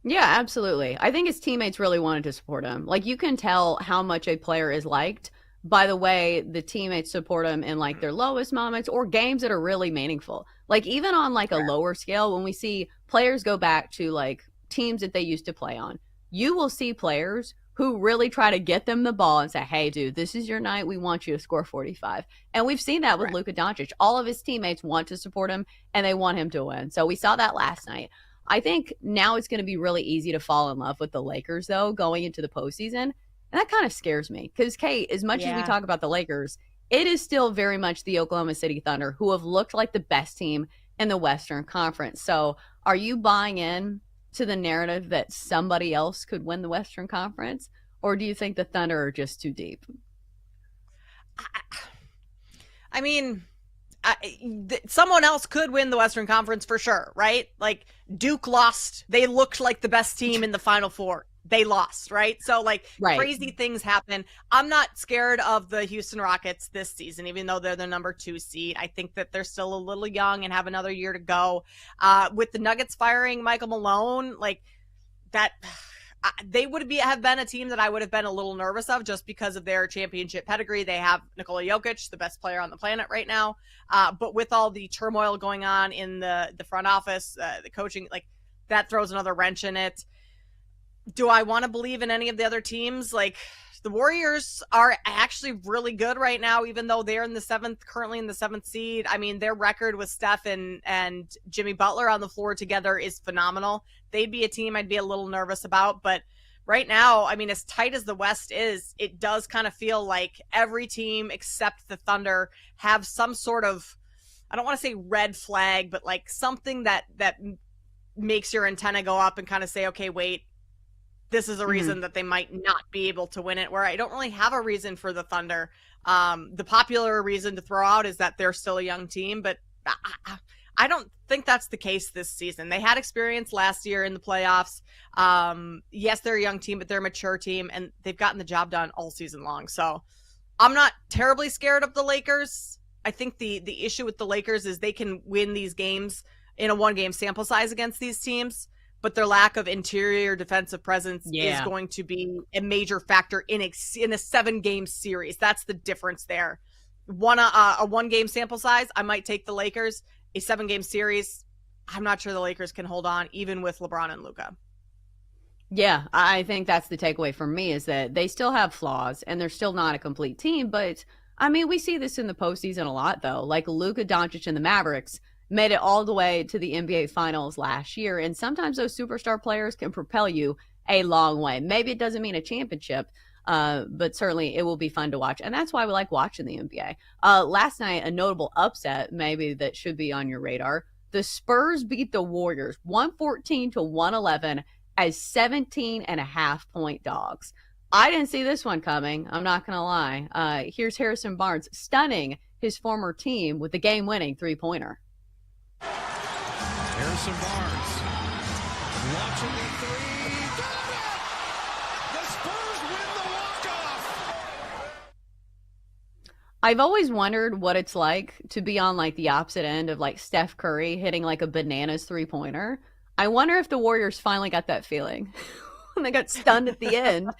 Yeah, absolutely. I think his teammates really wanted to support him. Like, you can tell how much a player is liked by the way the teammates support him in like their lowest moments or games that are really meaningful. Like, even on like a lower scale, when we see players go back to like teams that they used to play on, you will see players who really try to get them the ball and say, hey, dude, this is your night. We want you to score 45. And we've seen that with Luka Doncic. All of his teammates want to support him and they want him to win. So we saw that last night. I think now it's going to be really easy to fall in love with the Lakers, though, going into the postseason. And that kind of scares me because, Kate, as much as we talk about the Lakers, it is still very much the Oklahoma City Thunder who have looked like the best team in the Western Conference. So are you buying in to the narrative that somebody else could win the Western Conference, or do you think the Thunder are just too deep? I mean, someone else could win the Western Conference for sure, right? Like, Duke lost. They looked like the best team in the Final Four. They lost, right? So, like, crazy things happen. I'm not scared of the Houston Rockets this season, even though they're the number 2 seed. I think that they're still a little young and have another year to go. With the Nuggets firing Michael Malone, like, that... they would have been a team that I would have been a little nervous of just because of their championship pedigree. They have Nikola Jokic, the best player on the planet right now. But with all the turmoil going on in the front office, the coaching, like, that throws another wrench in it. Do I want to believe in any of the other teams? Like, the Warriors are actually really good right now, even though they're currently in the 7th seed. I mean, their record with Steph and Jimmy Butler on the floor together is phenomenal. They'd be a team I'd be a little nervous about. But right now, I mean, as tight as the West is, it does kind of feel like every team except the Thunder have some sort of, I don't want to say red flag, but like something that makes your antenna go up and kind of say, okay, wait, this is a reason that they might not be able to win it, where I don't really have a reason for the Thunder. The popular reason to throw out is that they're still a young team, but I don't think that's the case this season. They had experience last year in the playoffs. Yes, they're a young team, but they're a mature team, and they've gotten the job done all season long. So I'm not terribly scared of the Lakers. I think the issue with the Lakers is they can win these games in a 1-game sample size against these teams, but their lack of interior defensive presence is going to be a major factor in a 7-game series. That's the difference there. A 1-game sample size, I might take the Lakers. A 7-game series, I'm not sure the Lakers can hold on, even with LeBron and Luka. Yeah, I think that's the takeaway from me, is that they still have flaws and they're still not a complete team. But I mean, we see this in the postseason a lot, though. Like, Luka Doncic and the Mavericks made it all the way to the NBA Finals last year. And sometimes those superstar players can propel you a long way. Maybe it doesn't mean a championship, but certainly it will be fun to watch. And that's why we like watching the NBA. Last night, a notable upset maybe that should be on your radar. The Spurs beat the Warriors 114-111 as 17.5-point dogs. I didn't see this one coming. I'm not going to lie. Here's Harrison Barnes stunning his former team with the game-winning 3-pointer. Harrison Barnes launching the 3. Got it! The Spurs win the walk-off! I've always wondered what it's like to be on like the opposite end of like Steph Curry hitting like a bananas 3-pointer. I wonder if the Warriors finally got that feeling when they got stunned at the end,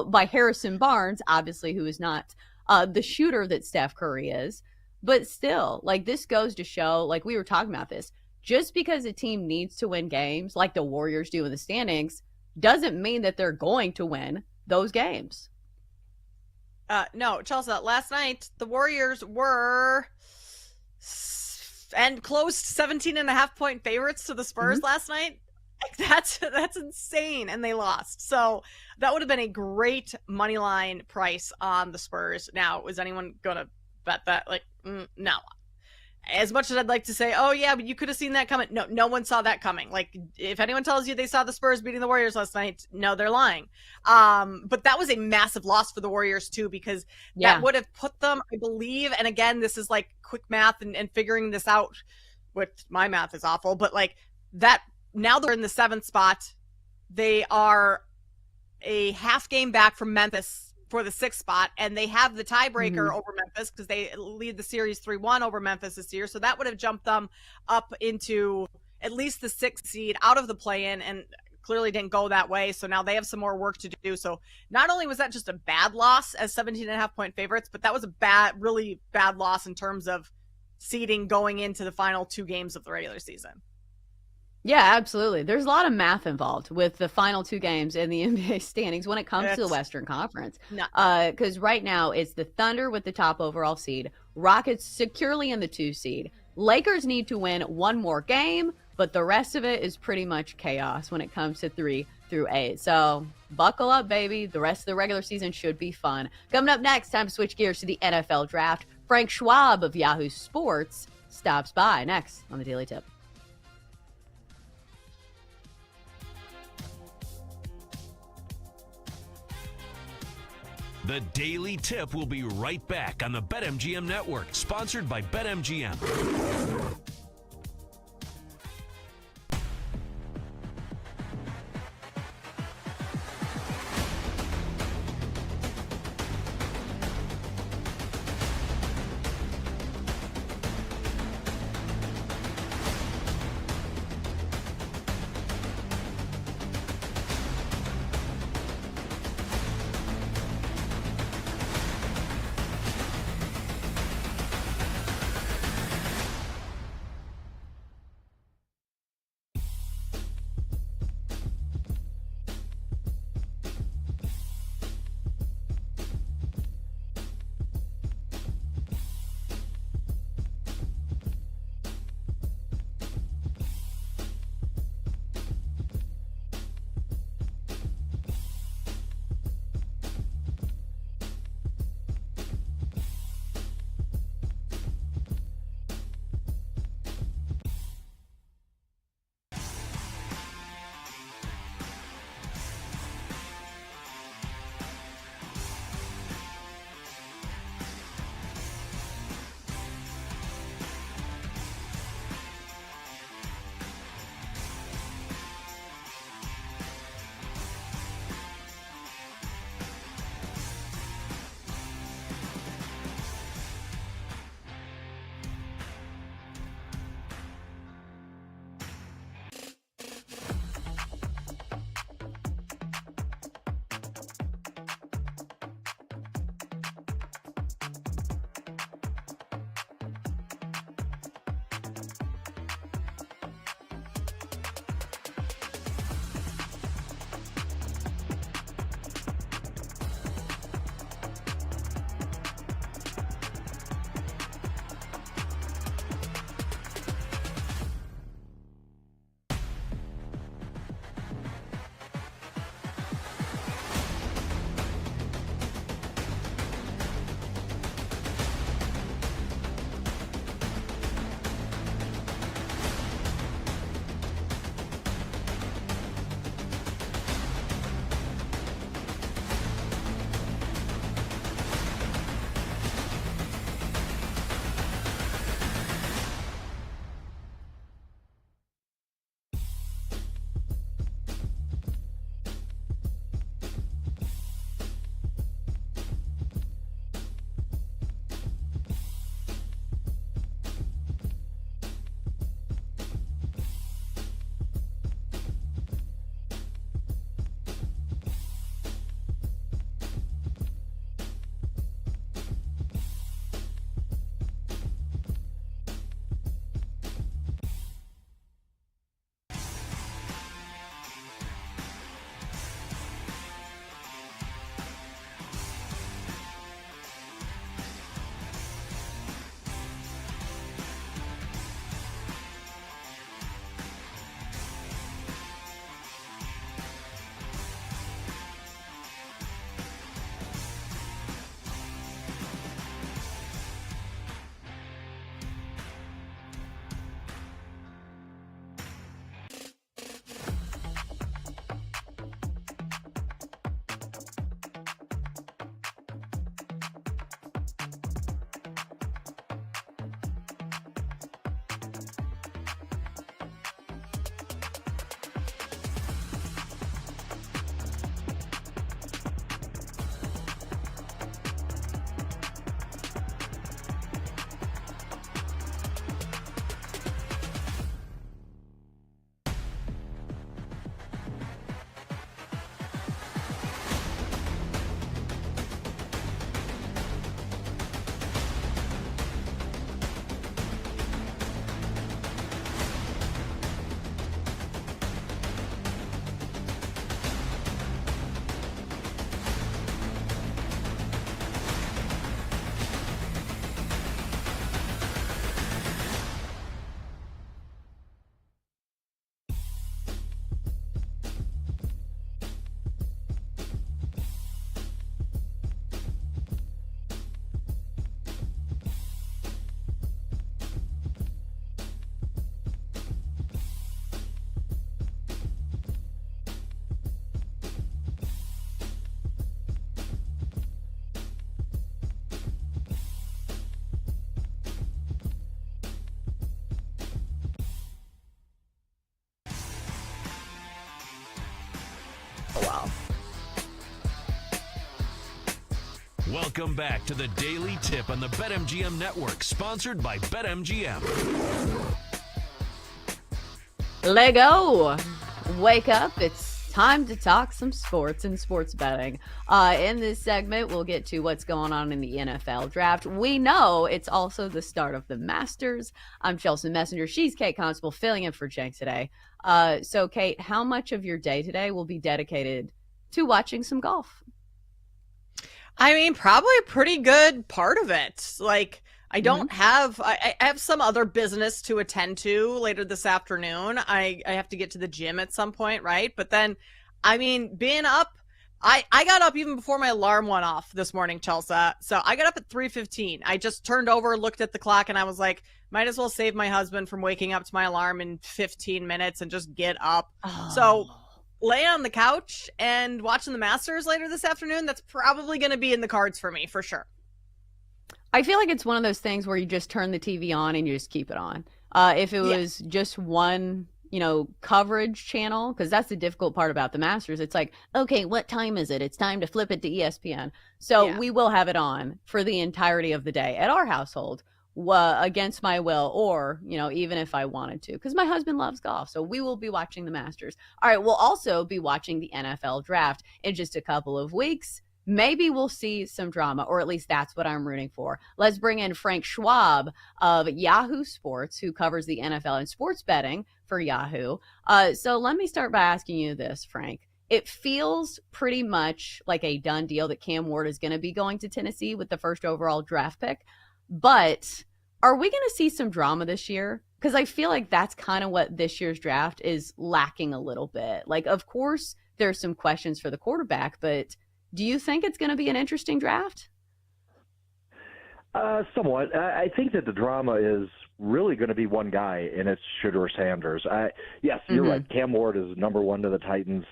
by Harrison Barnes, obviously, who is not the shooter that Steph Curry is. But still, like, this goes to show, like we were talking about this, just because a team needs to win games like the Warriors do in the standings doesn't mean that they're going to win those games. No, Chelsea, last night, the Warriors were and closed 17.5-point favorites to the Spurs last night. Like, that's insane, and they lost. So that would have been a great money line price on the Spurs. Now, was anyone going to bet that? Like, no. As much as I'd like to say, oh yeah, but you could have seen that coming. No one saw that coming. Like, if anyone tells you they saw the Spurs beating the Warriors last night, no, they're lying. But that was a massive loss for the Warriors too, because that would have put them, I believe, and again, this is like quick math and figuring this out, which my math is awful, but like that, now they're in the 7th spot. They are a half game back from Memphis for the 6th spot, and they have the tiebreaker over Memphis because they lead the series 3-1 over Memphis this year. So that would have jumped them up into at least the 6th seed out of the play-in, and clearly didn't go that way. So now they have some more work to do. So not only was that just a bad loss as 17.5-point favorites, but that was a really bad loss in terms of seeding going into the final 2 games of the regular season. Yeah, absolutely. There's a lot of math involved with the final 2 games in the NBA standings when it comes to the Western Conference. Because right now it's the Thunder with the top overall seed, Rockets securely in the 2 seed. Lakers need to win 1 more game, but the rest of it is pretty much chaos when it comes to 3 through 8. So buckle up, baby. The rest of the regular season should be fun. Coming up next, time to switch gears to the NFL draft. Frank Schwab of Yahoo Sports stops by next on the Daily Tip. The Daily Tip will be right back on the BetMGM Network, sponsored by BetMGM. Welcome back to the Daily Tip on the BetMGM Network, sponsored by BetMGM. Lego, wake up. It's time to talk some sports and sports betting. In this segment, we'll get to what's going on in the NFL draft. We know it's also the start of the Masters. I'm Chelsea Messenger. She's Kate Constable, filling in for Jenk today. So, Kate, how much of your day today will be dedicated to watching some golf? I mean, probably a pretty good part of it. Like, I don't have, I have some other business to attend to later this afternoon. I have to get to the gym at some point, right? But then, I mean, being up, I got up even before my alarm went off this morning, Chelsea. So I got up at 3:15. I just turned over, looked at the clock, and I was like, might as well save my husband from waking up to my alarm in 15 minutes and just get up. Oh. So lay on the couch and watching the Masters later this afternoon, that's probably going to be in the cards for me, for sure. I feel like it's one of those things where you just turn the TV on and you just keep it on. If it was just one, coverage channel, because that's the difficult part about the Masters. It's like, okay, what time is it? It's time to flip it to ESPN. So we will have it on for the entirety of the day at our household, against my will, or, even if I wanted to, because my husband loves golf. So we will be watching the Masters. All right, we'll also be watching the NFL draft in just a couple of weeks. Maybe we'll see some drama, or at least that's what I'm rooting for. Let's bring in Frank Schwab of Yahoo Sports, who covers the NFL and sports betting for Yahoo. So let me start by asking you this, Frank. It feels pretty much like a done deal that Cam Ward is going to be going to Tennessee with the first overall draft pick. But are we going to see some drama this year? Because I feel like that's kind of what this year's draft is lacking a little bit. Like, of course, there's some questions for the quarterback, but do you think it's going to be an interesting draft? Somewhat. I think that the drama is really going to be one guy, and it's Shedeur Sanders. Yes, you're right. Cam Ward is number one to the Titans.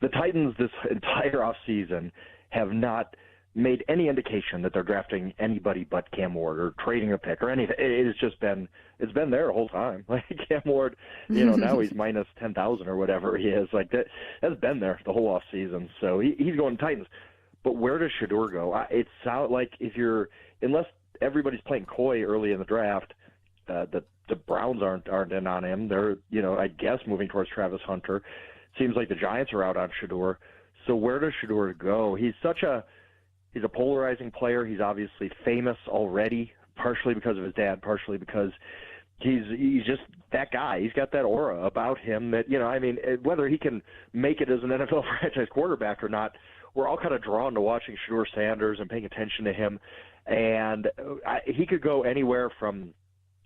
The Titans this entire offseason have not made any indication that they're drafting anybody but Cam Ward or trading a pick or anything. It's been there the whole time. Like Cam Ward, now he's minus 10,000 or whatever he is. Like that's been there the whole offseason. So he's going to Titans. But where does Shedeur go? It sounds like unless everybody's playing coy early in the draft, the Browns aren't in on him. They're I guess moving towards Travis Hunter. Seems like the Giants are out on Shedeur. So where does Shedeur go? He's a polarizing player. He's obviously famous already, partially because of his dad, partially because he's just that guy. He's got that aura about him that, whether he can make it as an NFL franchise quarterback or not, we're all kind of drawn to watching Shedeur Sanders and paying attention to him. And he could go anywhere from,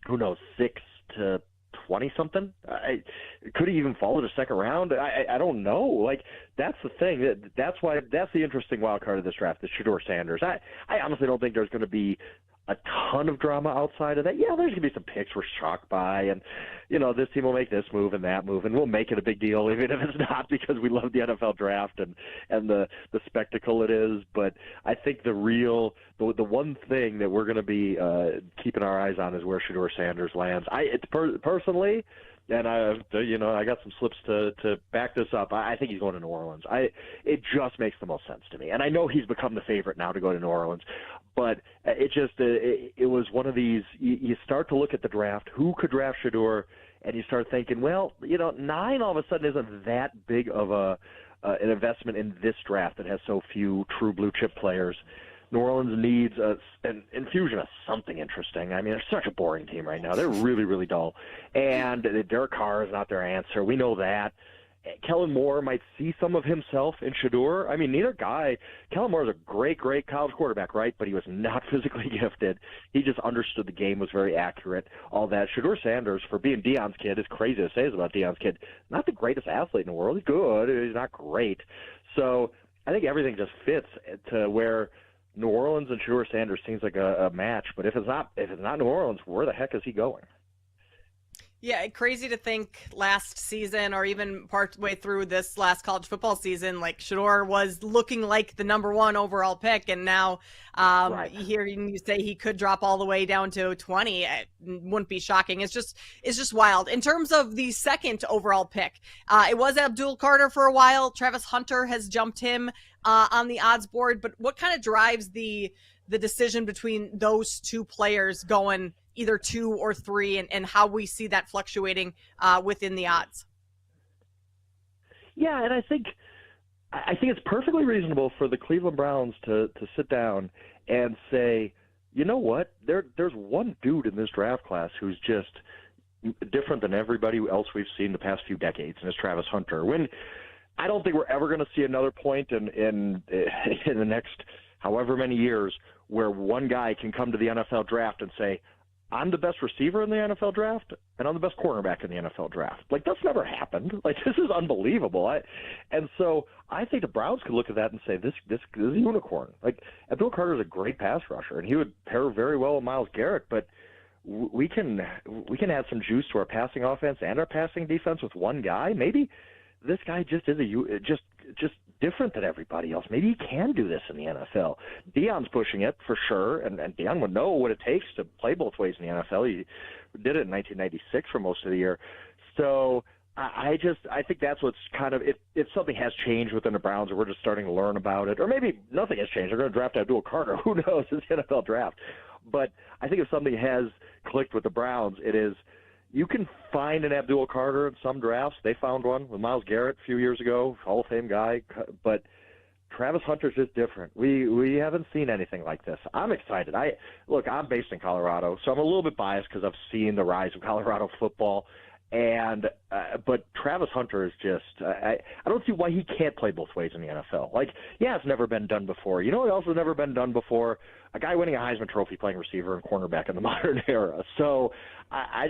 6 to 20-something. Could he even fall to the second round? I don't know. Like, that's the thing. That's the interesting wild card of this draft, is Shedeur Sanders. I honestly don't think there's going to be a ton of drama outside of that. Yeah, there's going to be some picks we're shocked by, and, this team will make this move and that move, and we'll make it a big deal, even if it's not, because we love the NFL draft and the spectacle it is. But I think the one thing that we're going to be keeping our eyes on is where Shedeur Sanders lands. Personally, and I got some slips to back this up. I think he's going to New Orleans. It just makes the most sense to me, and I know he's become the favorite now to go to New Orleans. But it was one of these. You start to look at the draft, who could draft Shedeur, and you start thinking, 9 all of a sudden isn't that big of an investment in this draft that has so few true blue chip players. New Orleans needs an infusion of something interesting. I mean, they're such a boring team right now. They're really, really dull. And Derek Carr is not their answer. We know that. Kellen Moore might see some of himself in Shedeur. I mean, neither guy. Kellen Moore is a great, great college quarterback, right? But he was not physically gifted. He just understood the game, was very accurate, all that. Shedeur Sanders, for being Deion's kid, as crazy as it is about Deion's kid, not the greatest athlete in the world. He's good. He's not great. So I think everything just fits to where New Orleans and Shedeur Sanders seems like a match. But if it's not New Orleans, where the heck is he going? Yeah, crazy to think last season or even partway through this last college football season, like Shedeur was looking like the number 1 overall pick, and now hearing you say he could drop all the way down to 20, it wouldn't be shocking. It's just wild. In terms of the second overall pick, it was Abdul Carter for a while. Travis Hunter has jumped him on the odds board, but what kind of drives the decision between those two players going either 2 or 3, and how we see that fluctuating within the odds? Yeah, and I think it's perfectly reasonable for the Cleveland Browns to sit down and say, you know what, there's one dude in this draft class who's just different than everybody else we've seen the past few decades, and it's Travis Hunter. When I don't think we're ever going to see another point in the next however many years where one guy can come to the NFL draft and say, I'm the best receiver in the NFL draft, and I'm the best cornerback in the NFL draft. Like, that's never happened. Like, this is unbelievable. And so I think the Browns could look at that and say, this is a unicorn. Like, Abdul Carter is a great pass rusher, and he would pair very well with Myles Garrett, but we can add some juice to our passing offense and our passing defense with one guy. Maybe this guy just is just different than everybody else. Maybe he can do this in the NFL. Deion's pushing it for sure, and Deion would know what it takes to play both ways in the NFL. He did it in 1996 for most of the year. So I think that's what's kind of, if something has changed within the Browns, or we're just starting to learn about it, or maybe nothing has changed. They're going to draft Abdul Carter. Who knows? It's the NFL draft. But I think if something has clicked with the Browns, it is, you can find an Abdul Carter in some drafts. They found one with Myles Garrett a few years ago, Hall of Fame guy. But Travis Hunter's just different. We haven't seen anything like this. I'm excited. I'm based in Colorado, so I'm a little bit biased because I've seen the rise of Colorado football. But Travis Hunter is just, I don't see why he can't play both ways in the NFL. Like, yeah, it's never been done before. You know what else has never been done before? A guy winning a Heisman Trophy playing receiver and cornerback in the modern era. So I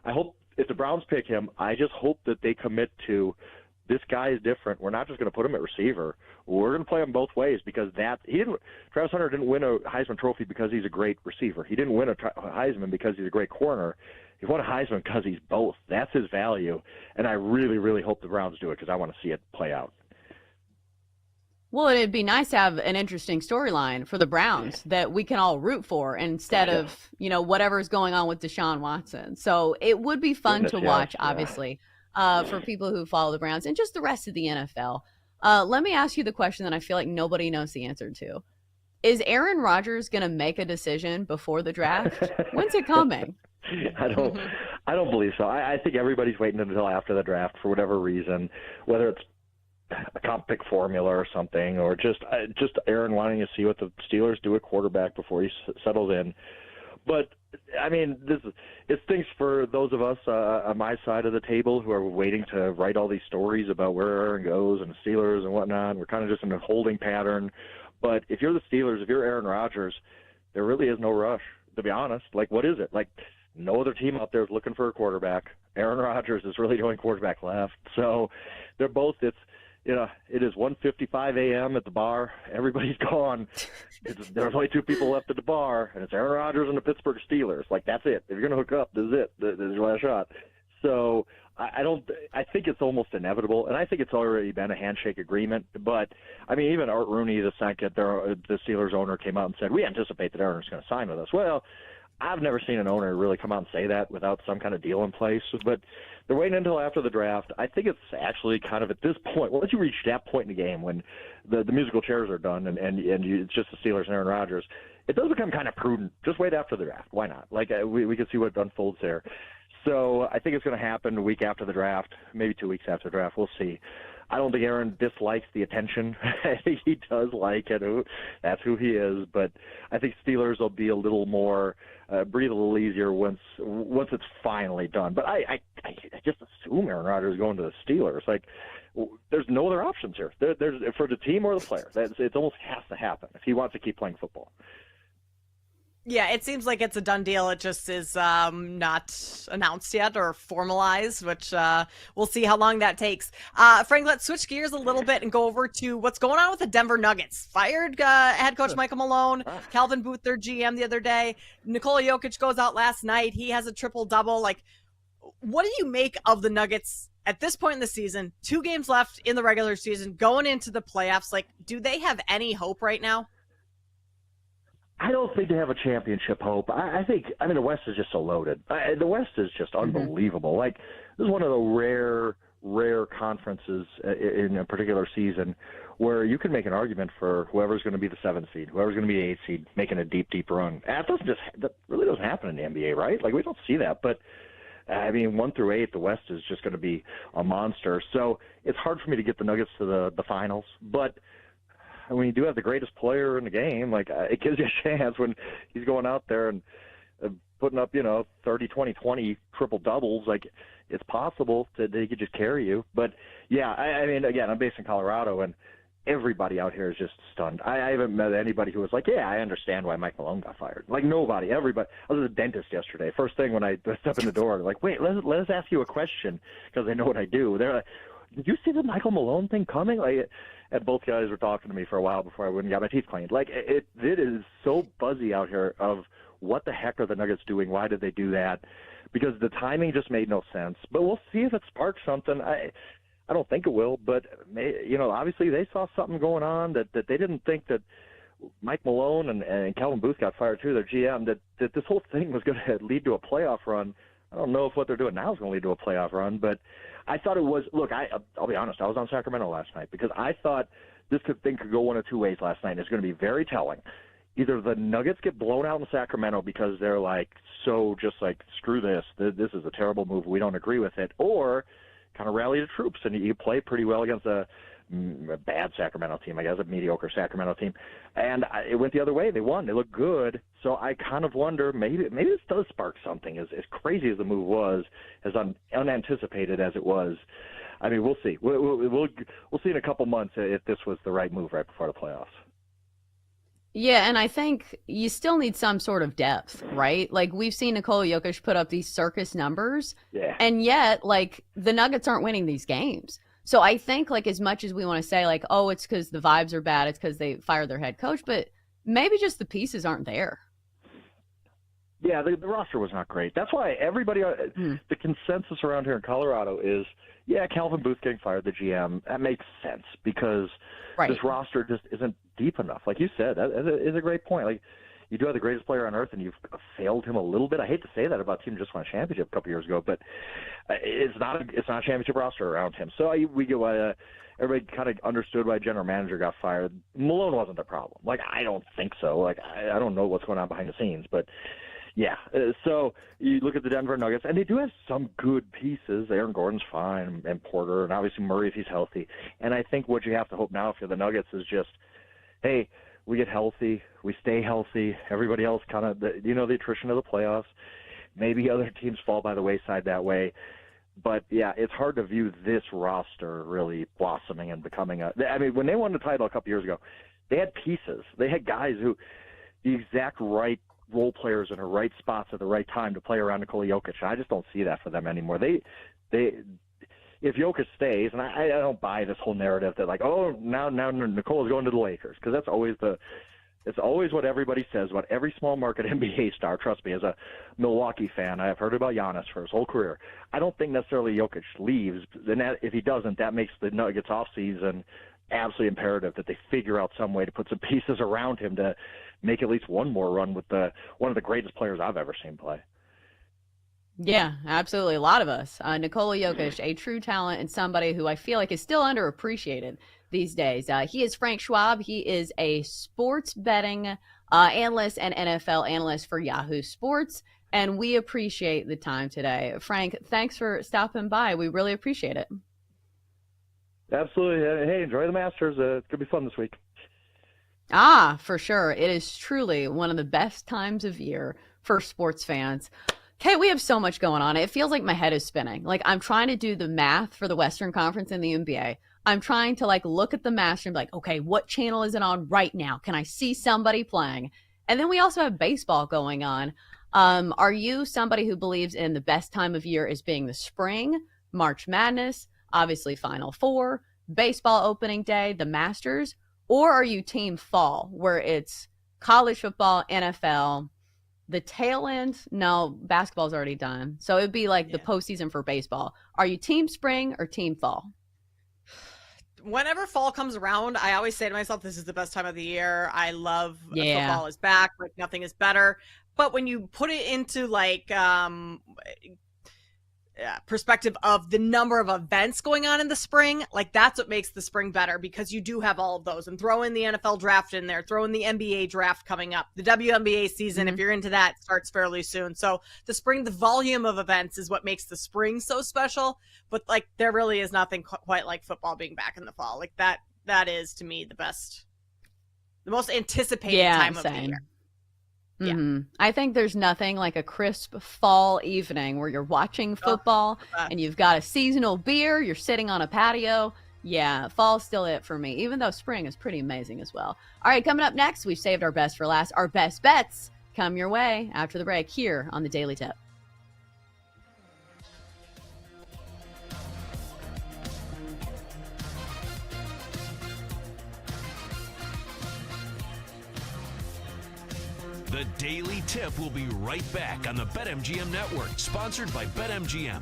hope if the Browns pick him, I just hope that they commit to, this guy is different. We're not just going to put him at receiver. We're going to play him both ways, because Travis Hunter didn't win a Heisman Trophy because he's a great receiver. He didn't win a Heisman because he's a great corner. He won a Heisman because he's both. That's his value, and I really, really hope the Browns do it, because I want to see it play out. Well, it'd be nice to have an interesting storyline for the Browns that we can all root for instead of, whatever's going on with Deshaun Watson. So it would be fun to watch, obviously, for people who follow the Browns and just the rest of the NFL. Let me ask you the question that I feel like nobody knows the answer to. Is Aaron Rodgers going to make a decision before the draft? When's it coming? I don't believe so. I think everybody's waiting until after the draft for whatever reason, whether it's a comp pick formula or something, or just Aaron wanting to see what the Steelers do at quarterback before he settles in. But I mean, it stinks for those of us on my side of the table who are waiting to write all these stories about where Aaron goes and the Steelers and whatnot. We're kind of just in a holding pattern. But if you're the Steelers, if you're Aaron Rodgers, there really is no rush, to be honest. Like, what is it? Like, no other team out there is looking for a quarterback. Aaron Rodgers is really the only quarterback left. So they're both, it is 1:55 a.m. at the bar. Everybody's gone. There's only 2 people left at the bar, and it's Aaron Rodgers and the Pittsburgh Steelers. Like, that's it. If you're going to hook up, this is it. This is your last shot. So I think it's almost inevitable, and I think it's already been a handshake agreement. But, I mean, even Art Rooney, the Steelers owner, came out and said, we anticipate that Aaron's going to sign with us. Well, I've never seen an owner really come out and say that without some kind of deal in place. But they're waiting until after the draft. I think it's actually kind of at this point, once you reach that point in the game when the musical chairs are done and it's just the Steelers and Aaron Rodgers, it does become kind of prudent. Just wait after the draft. Why not? Like, we can see what unfolds there. So I think it's going to happen a week after the draft, maybe 2 weeks after the draft. We'll see. I don't think Aaron dislikes the attention. He does like it. That's who he is. But I think Steelers will be a little more, breathe a little easier once it's finally done. But I just assume Aaron Rodgers is going to the Steelers. Like, there's no other options here. There's for the team or the player. It almost has to happen if he wants to keep playing football. Yeah, it seems like it's a done deal. It just is not announced yet or formalized, which we'll see how long that takes. Frank, let's switch gears a little bit and go over to what's going on with the Denver Nuggets. Fired head coach Michael Malone, Calvin Booth, their GM, the other day. Nikola Jokic goes out last night. He has a triple-double. Like, what do you make of the Nuggets at this point in the season? 2 games left in the regular season, going into the playoffs. Like, do they have any hope right now? I don't think they have a championship hope. I think the West is just so loaded. The West is just unbelievable. Like, this is one of the rare conferences in a particular season where you can make an argument for whoever's going to be the 7th seed, whoever's going to be the 8th seed, making a deep run. And that really doesn't happen in the NBA, right? Like, we don't see that. But, 1 through 8, the West is just going to be a monster. So it's hard for me to get the Nuggets to the finals. But when you do have the greatest player in the game, like, it gives you a chance when he's going out there and putting up, 30, 20, 20 triple doubles. Like, it's possible that he could just carry you. But yeah, again, I'm based in Colorado, and everybody out here is just stunned. I haven't met anybody who was like, yeah, I understand why Mike Malone got fired. Like, nobody, everybody. I was at a dentist yesterday. First thing when I stepped in the door, they're like, wait, let us ask you a question, because they know what I do. They're like, did you see the Michael Malone thing coming? Like, and both guys were talking to me for a while before I went and got my teeth cleaned. Like, it is so buzzy out here of what the heck are the Nuggets doing? Why did they do that? Because the timing just made no sense. But we'll see if it sparks something. I don't think it will, but obviously they saw something going on that they didn't think that Mike Malone and Calvin Booth got fired too, their GM, that this whole thing was going to lead to a playoff run. I don't know if what they're doing now is going to lead to a playoff run, but I thought it was. Look, I'll be honest. I was on Sacramento last night because I thought this thing could go one of two ways last night. And it's going to be very telling. Either the Nuggets get blown out in Sacramento because they're screw this. This is a terrible move. We don't agree with it, or kind of rally the troops and you play pretty well against a bad Sacramento team, I guess, a mediocre Sacramento team. And it went the other way. They won. They looked good. So I kind of wonder, maybe this does spark something. As crazy as the move was, as unanticipated as it was, we'll see. We'll see in a couple months if this was the right move right before the playoffs. Yeah, and I think you still need some sort of depth, right? Like, we've seen Nikola Jokic put up these circus numbers, and yet, like, the Nuggets aren't winning these games. So I think, like, as much as we want to say, like, oh, it's because the vibes are bad, it's because they fired their head coach, but maybe just the pieces aren't there. Yeah, the roster was not great. That's why everybody, the consensus around here in Colorado is, yeah, Calvin Booth getting fired, the GM, that makes sense because this roster just isn't deep enough. Like you said, that is a great point. Like, you do have the greatest player on earth, and you've failed him a little bit. I hate to say that about a team that just won a championship a couple years ago, but it's not a championship roster around him. So we get why everybody kind of understood why general manager got fired. Malone wasn't the problem. Like, I don't think so. Like, I don't know what's going on behind the scenes, but yeah. So you look at the Denver Nuggets, and they do have some good pieces. Aaron Gordon's fine, and Porter, and obviously Murray if he's healthy. And I think what you have to hope now for the Nuggets is just, hey, we get healthy, we stay healthy. Everybody else kind of, the attrition of the playoffs. Maybe other teams fall by the wayside that way. But, yeah, it's hard to view this roster really blossoming and becoming when they won the title a couple years ago, they had pieces. They had guys who the exact right role players in the right spots at the right time to play around Nikola Jokic. I just don't see that for them anymore. If Jokic stays, and I don't buy this whole narrative that, like, oh, now Nikola's going to the Lakers, because that's always it's always what everybody says about every small market NBA star. Trust me, as a Milwaukee fan, I have heard about Giannis for his whole career. I don't think necessarily Jokic leaves. Then if he doesn't, that makes the Nuggets offseason absolutely imperative that they figure out some way to put some pieces around him to make at least one more run with one of the greatest players I've ever seen play. Yeah, absolutely. A lot of us. Nikola Jokic, a true talent and somebody who I feel like is still underappreciated these days. He is Frank Schwab. He is a sports betting analyst and NFL analyst for Yahoo Sports, and we appreciate the time today. Frank, thanks for stopping by. We really appreciate it. Absolutely. Hey, enjoy the Masters. It's going to be fun this week. For sure. It is truly one of the best times of year for sports fans. Okay, we have so much going on. It feels like my head is spinning. Like, I'm trying to do the math for the Western Conference in the NBA. I'm trying to, like, look at the Masters and be like, okay, what channel is it on right now? Can I see somebody playing? And then we also have baseball going on. Are you somebody who believes in the best time of year as being the spring, March Madness, obviously Final Four, baseball opening day, the Masters? Or are you team fall, where it's college football, NFL, the tail end, no, basketball's already done. So it'd be like the postseason for baseball. Are you team spring or team fall? Whenever fall comes around, I always say to myself, this is the best time of the year. I love football is back. Like nothing is better. But when you put it into like perspective of the number of events going on in the spring, like that's what makes the spring better, because you do have all of those. And throw in the NFL draft in there, throw in the NBA draft coming up. The WNBA season, if you're into that, starts fairly soon. So the spring, the volume of events is what makes the spring so special. But like there really is nothing quite like football being back in the fall. Like that is to me the most anticipated time of the year. Mm-hmm. I think there's nothing like a crisp fall evening where you're watching football and you've got a seasonal beer, you're sitting on a patio. Yeah, fall's still it for me, even though spring is pretty amazing as well. All right, coming up next, we've saved our best for last. Our best bets come your way after the break here on the Daily Tip. The Daily Tip will be right back on the BetMGM Network, sponsored by BetMGM.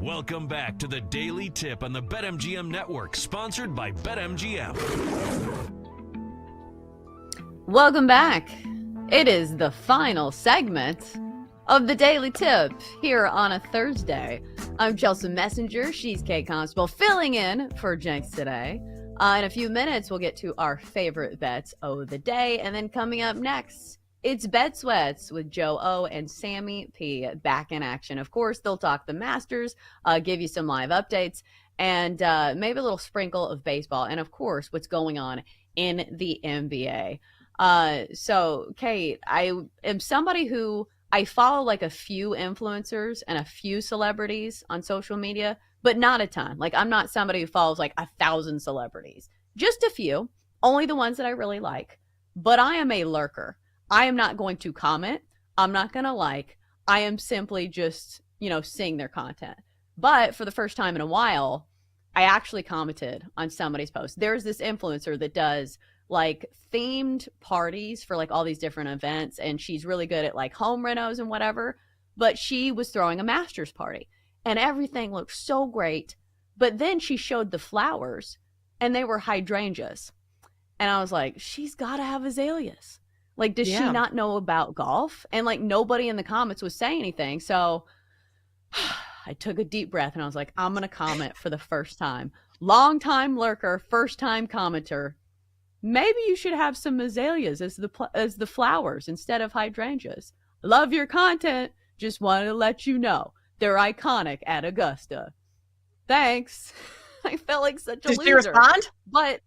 Welcome back to the Daily Tip on the BetMGM Network, sponsored by BetMGM. Welcome back. It is the final segment of the Daily Tip here on a Thursday. I'm Chelsea Messenger. She's Kate Constable, filling in for Jenks today. In a few minutes, we'll get to our favorite bets of the day. And then coming up next, it's Bet Sweats with Joe O and Sammy P back in action. Of course, they'll talk the Masters, give you some live updates, and maybe a little sprinkle of baseball. And of course, what's going on in the NBA. So, Kate, I am somebody who I follow like a few influencers and a few celebrities on social media, but not a ton. Like, I'm not somebody who follows like 1,000 celebrities, just a few, only the ones that I really like. But I am a lurker. I am not going to comment. I'm not going to like. I am simply just, seeing their content. But for the first time in a while, I actually commented on somebody's post. There's this influencer that does like themed parties for like all these different events, and she's really good at like home renos and whatever. But she was throwing a Masters party, and everything looked so great. But then she showed the flowers, and they were hydrangeas. And I was like, she's got to have azaleas. Like, does she not know about golf? And like nobody in the comments was saying anything. So I took a deep breath and I was like, I'm going to comment for the first time. Long time lurker, first time commenter. Maybe you should have some azaleas as the flowers instead of hydrangeas. Love your content. Just wanted to let you know they're iconic at Augusta. Thanks. I felt like such a loser. Did she respond? But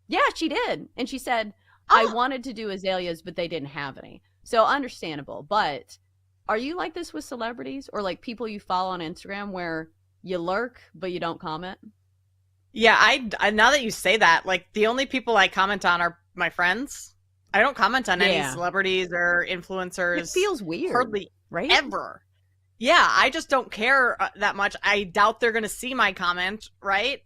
yeah, she did. And she said, I wanted to do azaleas, but they didn't have any. So understandable. But are you like this with celebrities or like people you follow on Instagram where you lurk, but you don't comment? Yeah, I now that you say that, like the only people I comment on are my friends. I don't comment on any celebrities or influencers. It feels weird. Hardly right? Ever. Yeah, I just don't care that much. I doubt they're going to see my comment, right?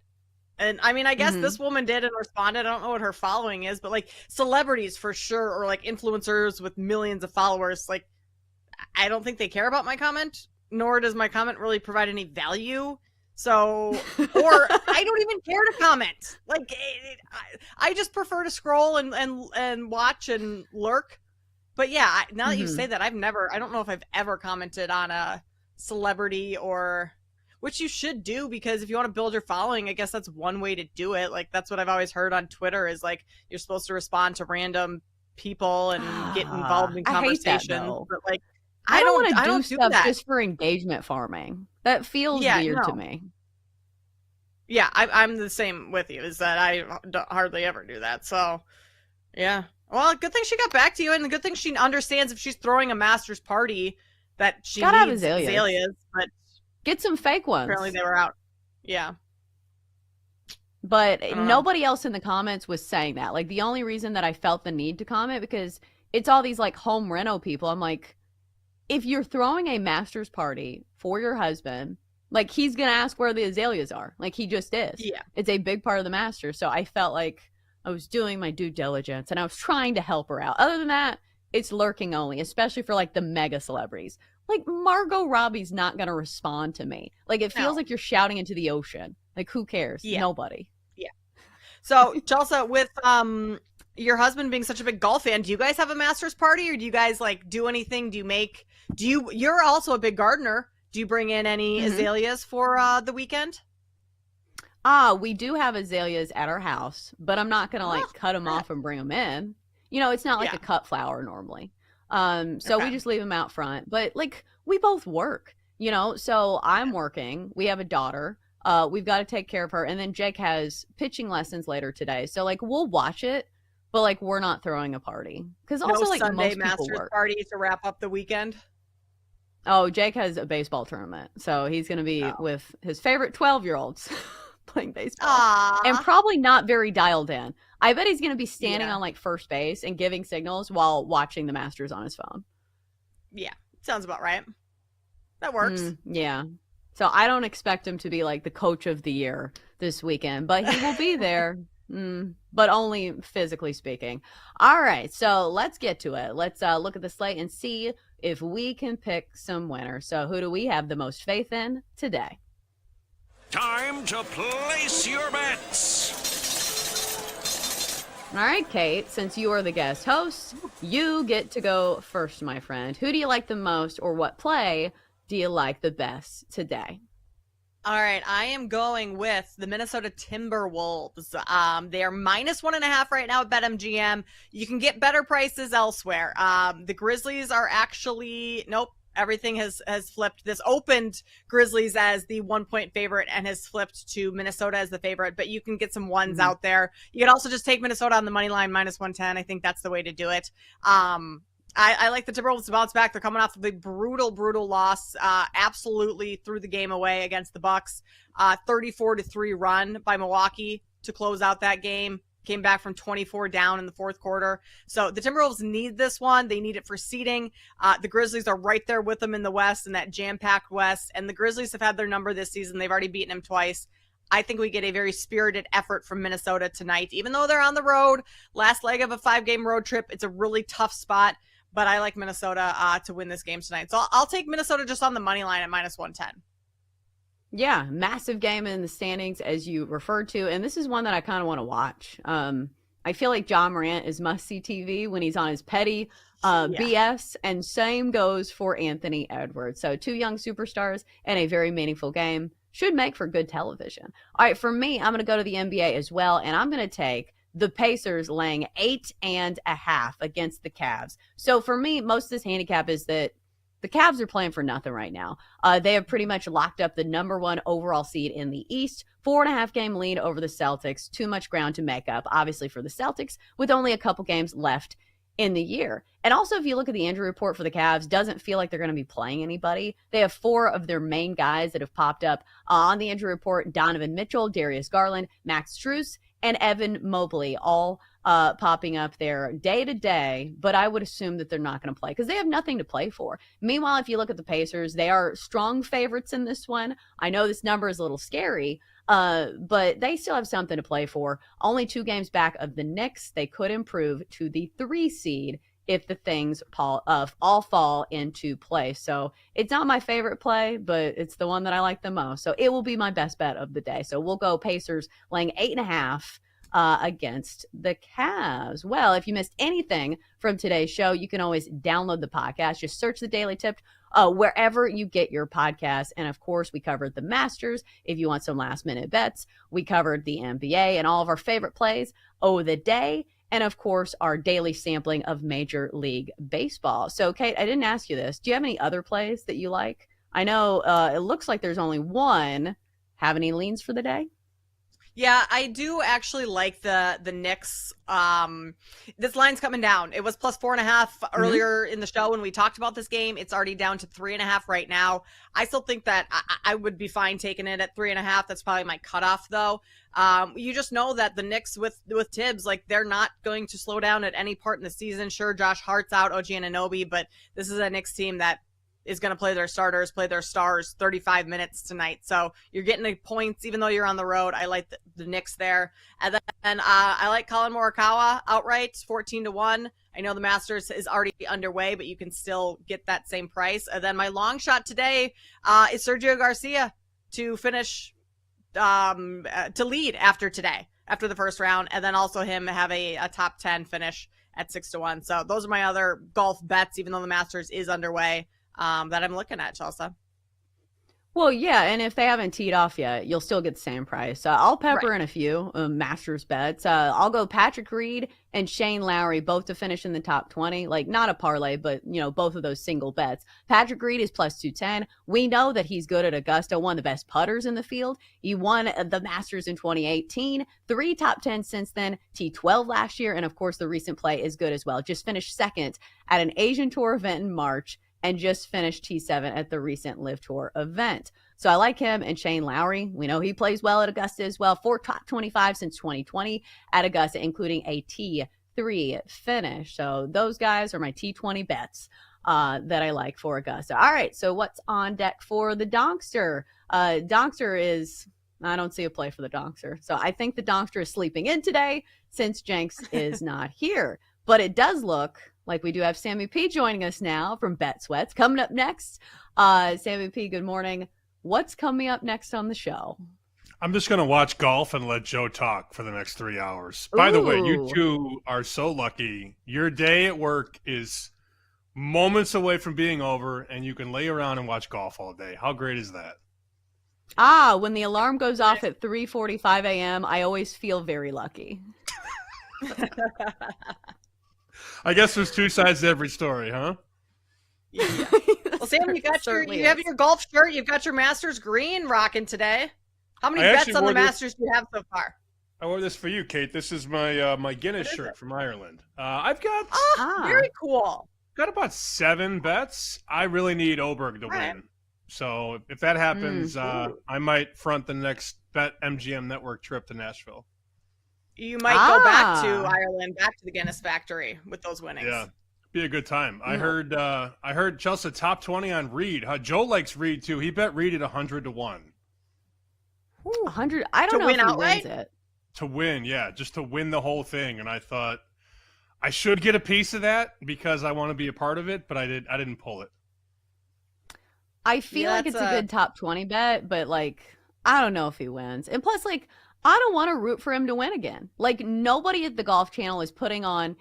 And I mean, I guess this woman did and responded. I don't know what her following is, but like celebrities for sure, or like influencers with millions of followers, like I don't think they care about my comment, nor does my comment really provide any value. So, or I don't even care to comment. Like, I just prefer to scroll and watch and lurk. But yeah, now that you say that, I don't know if I've ever commented on a celebrity or, which you should do, because if you want to build your following, I guess that's one way to do it. Like, that's what I've always heard on Twitter is like, you're supposed to respond to random people and get involved in conversations. I hate that, but like, I don't want to do stuff just for engagement farming. That feels weird to me. Yeah, I'm the same with you, is that I hardly ever do that. So, yeah. Well, good thing she got back to you, and the good thing she understands if she's throwing a Masters party that she needs azaleas. But get some fake ones. Apparently they were out. Yeah. But nobody else in the comments was saying that. Like, the only reason that I felt the need to comment, because it's all these like home reno people. I'm like, if you're throwing a Masters party for your husband, like, he's going to ask where the azaleas are. Like, he just is. Yeah. It's a big part of the Masters. So I felt like I was doing my due diligence and I was trying to help her out. Other than that, it's lurking only, especially for like the mega celebrities. Like, Margot Robbie's not going to respond to me. Like, it feels like you're shouting into the ocean. Like, who cares? Yeah. Nobody. Yeah. So, Chelsea, with your husband being such a big golf fan, do you guys have a Masters party, or do you guys like do anything? You're also a big gardener. Do you bring in any azaleas for the weekend? We do have azaleas at our house, but I'm not going to like cut them off and bring them in. It's not like a cut flower normally. So we just leave them out front. But like, we both work, so I'm working. We have a daughter. We've got to take care of her. And then Jake has pitching lessons later today. So like, we'll watch it, but like, we're not throwing a party. Because also like Sunday most Masters people work. Party to wrap up the weekend. Oh, Jake has a baseball tournament. So he's going to be with his favorite 12-year-olds playing baseball. Aww. And probably not very dialed in. I bet he's going to be standing on like first base and giving signals while watching the Masters on his phone. Yeah, sounds about right. That works. Yeah. So I don't expect him to be like the coach of the year this weekend, but he will be there. But only physically speaking. All right, so let's get to it. Let's look at the slate and see if we can pick some winners. So who do we have the most faith in today? Time to place your bets. All right, Kate, since you are the guest host, you get to go first, my friend. Who do you like the most, or what play do you like the best today? All right, I am going with the Minnesota Timberwolves. They are -1.5 right now at BetMGM. You can get better prices elsewhere. The Grizzlies are actually, nope, everything has flipped. This opened Grizzlies as the 1-point favorite and has flipped to Minnesota as the favorite, but you can get some ones out there. You can also just take Minnesota on the money line, -110. I think that's the way to do it. I like the Timberwolves to bounce back. They're coming off of a brutal loss. Absolutely threw the game away against the Bucks. 34-3 run by Milwaukee to close out that game. Came back from 24 down in the fourth quarter. So the Timberwolves need this one. They need it for seeding. The Grizzlies are right there with them in the West, in that jam-packed West. And the Grizzlies have had their number this season. They've already beaten them twice. I think we get a very spirited effort from Minnesota tonight. Even though they're on the road, last leg of a 5-game road trip, it's a really tough spot. But I like Minnesota to win this game tonight. So I'll take Minnesota just on the money line at -110. Yeah, massive game in the standings, as you referred to. And this is one that I kind of want to watch. I feel like John Morant is must-see TV when he's on his petty BS. And same goes for Anthony Edwards. So 2 young superstars and a very meaningful game should make for good television. All right, for me, I'm going to go to the NBA as well. And I'm going to take the Pacers laying 8.5 against the Cavs. So for me, most of this handicap is that the Cavs are playing for nothing right now. They have pretty much locked up the #1 overall seed in the East. 4.5 game lead over the Celtics. Too much ground to make up, obviously, for the Celtics, with only a couple games left in the year. And also, if you look at the injury report for the Cavs, doesn't feel like they're going to be playing anybody. They have 4 of their main guys that have popped up on the injury report: Donovan Mitchell, Darius Garland, Max Strus, and Evan Mobley, all popping up there day to day. But I would assume that they're not going to play because they have nothing to play for. Meanwhile, if you look at the Pacers, they are strong favorites in this one. I know this number is a little scary, but they still have something to play for. Only 2 games back of the Knicks. They could improve to the 3 seed if the things all fall into place. So it's not my favorite play, but it's the one that I like the most. So it will be my best bet of the day. So we'll go Pacers laying 8.5 against the Cavs. Well, if you missed anything from today's show, you can always download the podcast. Just search the Daily Tip wherever you get your podcast. And of course, we covered the Masters. If you want some last minute bets, we covered the NBA and all of our favorite plays of the day. And of course, our daily sampling of Major League Baseball. So, Kate, I didn't ask you this. Do you have any other plays that you like? I know it looks like there's only one. Have any leans for the day? Yeah, I do actually like the Knicks. This line's coming down. It was +4.5 earlier in the show when we talked about this game. It's already down to 3.5 right now. I still think that I would be fine taking it at 3.5. That's probably my cutoff, though. You just know that the Knicks with Tibbs, like, they're not going to slow down at any part in the season. Sure, Josh Hart's out, OG Anunoby, but this is a Knicks team that is going to play their starters, play their stars 35 minutes tonight. So you're getting the points, even though you're on the road. I like the Knicks there. And then I like Colin Morikawa outright, 14-1. I know the Masters is already underway, but you can still get that same price. And then my long shot today is Sergio Garcia to finish, to lead after today, after the first round. And then also him have a top 10 finish at 6-1. So those are my other golf bets, even though the Masters is underway. That I'm looking at, Chelsea. Well, yeah, and if they haven't teed off yet, you'll still get the same price. I'll pepper in a few Masters bets. I'll go Patrick Reed and Shane Lowry, both to finish in the top 20. Like, not a parlay, but, you know, both of those single bets. Patrick Reed is +210. We know that he's good at Augusta, one of the best putters in the field. He won the Masters in 2018, 3 top 10 since then, T12 last year, and of course the recent play is good as well. Just finished second at an Asian Tour event in March, and just finished T7 at the recent Live Tour event. So I like him. And Shane Lowry, we know he plays well at Augusta as well. 4 top 25 since 2020 at Augusta, including a T3 finish. So those guys are my T20 bets that I like for Augusta. All right, so what's on deck for the Donkster? Donkster is, I don't see a play for the Donkster. So I think the Donkster is sleeping in today since Jenks is not here. But it does look like we do have Sammy P joining us now from Bet Sweats. Coming up next, Sammy P, good morning. What's coming up next on the show? I'm just going to watch golf and let Joe talk for the next 3 hours. By the way, you two are so lucky. Your day at work is moments away from being over, and you can lay around and watch golf all day. How great is that? When the alarm goes off at 3:45 a.m., I always feel very lucky. I guess there's two sides to every story, huh? Yeah. Well, Sam, you have your golf shirt. You've got your Masters green rocking today. How many bets on the Masters do you have so far? I wore this for you, Kate. This is my my Guinness shirt from Ireland. I've got very cool. Got about 7 bets. I really need Oberg to win. So if that happens, I might front the next BetMGM network trip to Nashville. You might go back to Ireland, back to the Guinness factory with those winnings. Yeah, be a good time. I heard Chelsea top 20 on Reed. Joe likes Reed too. He bet Reed at 100 to 1. 100. I don't know if he wins it. To win, yeah, just to win the whole thing. And I thought I should get a piece of that because I want to be a part of it, but I didn't pull it. I feel like it's a good top 20 bet, but like I don't know if he wins. And plus, like, I don't want to root for him to win again. Like, nobody at the Golf Channel is putting on,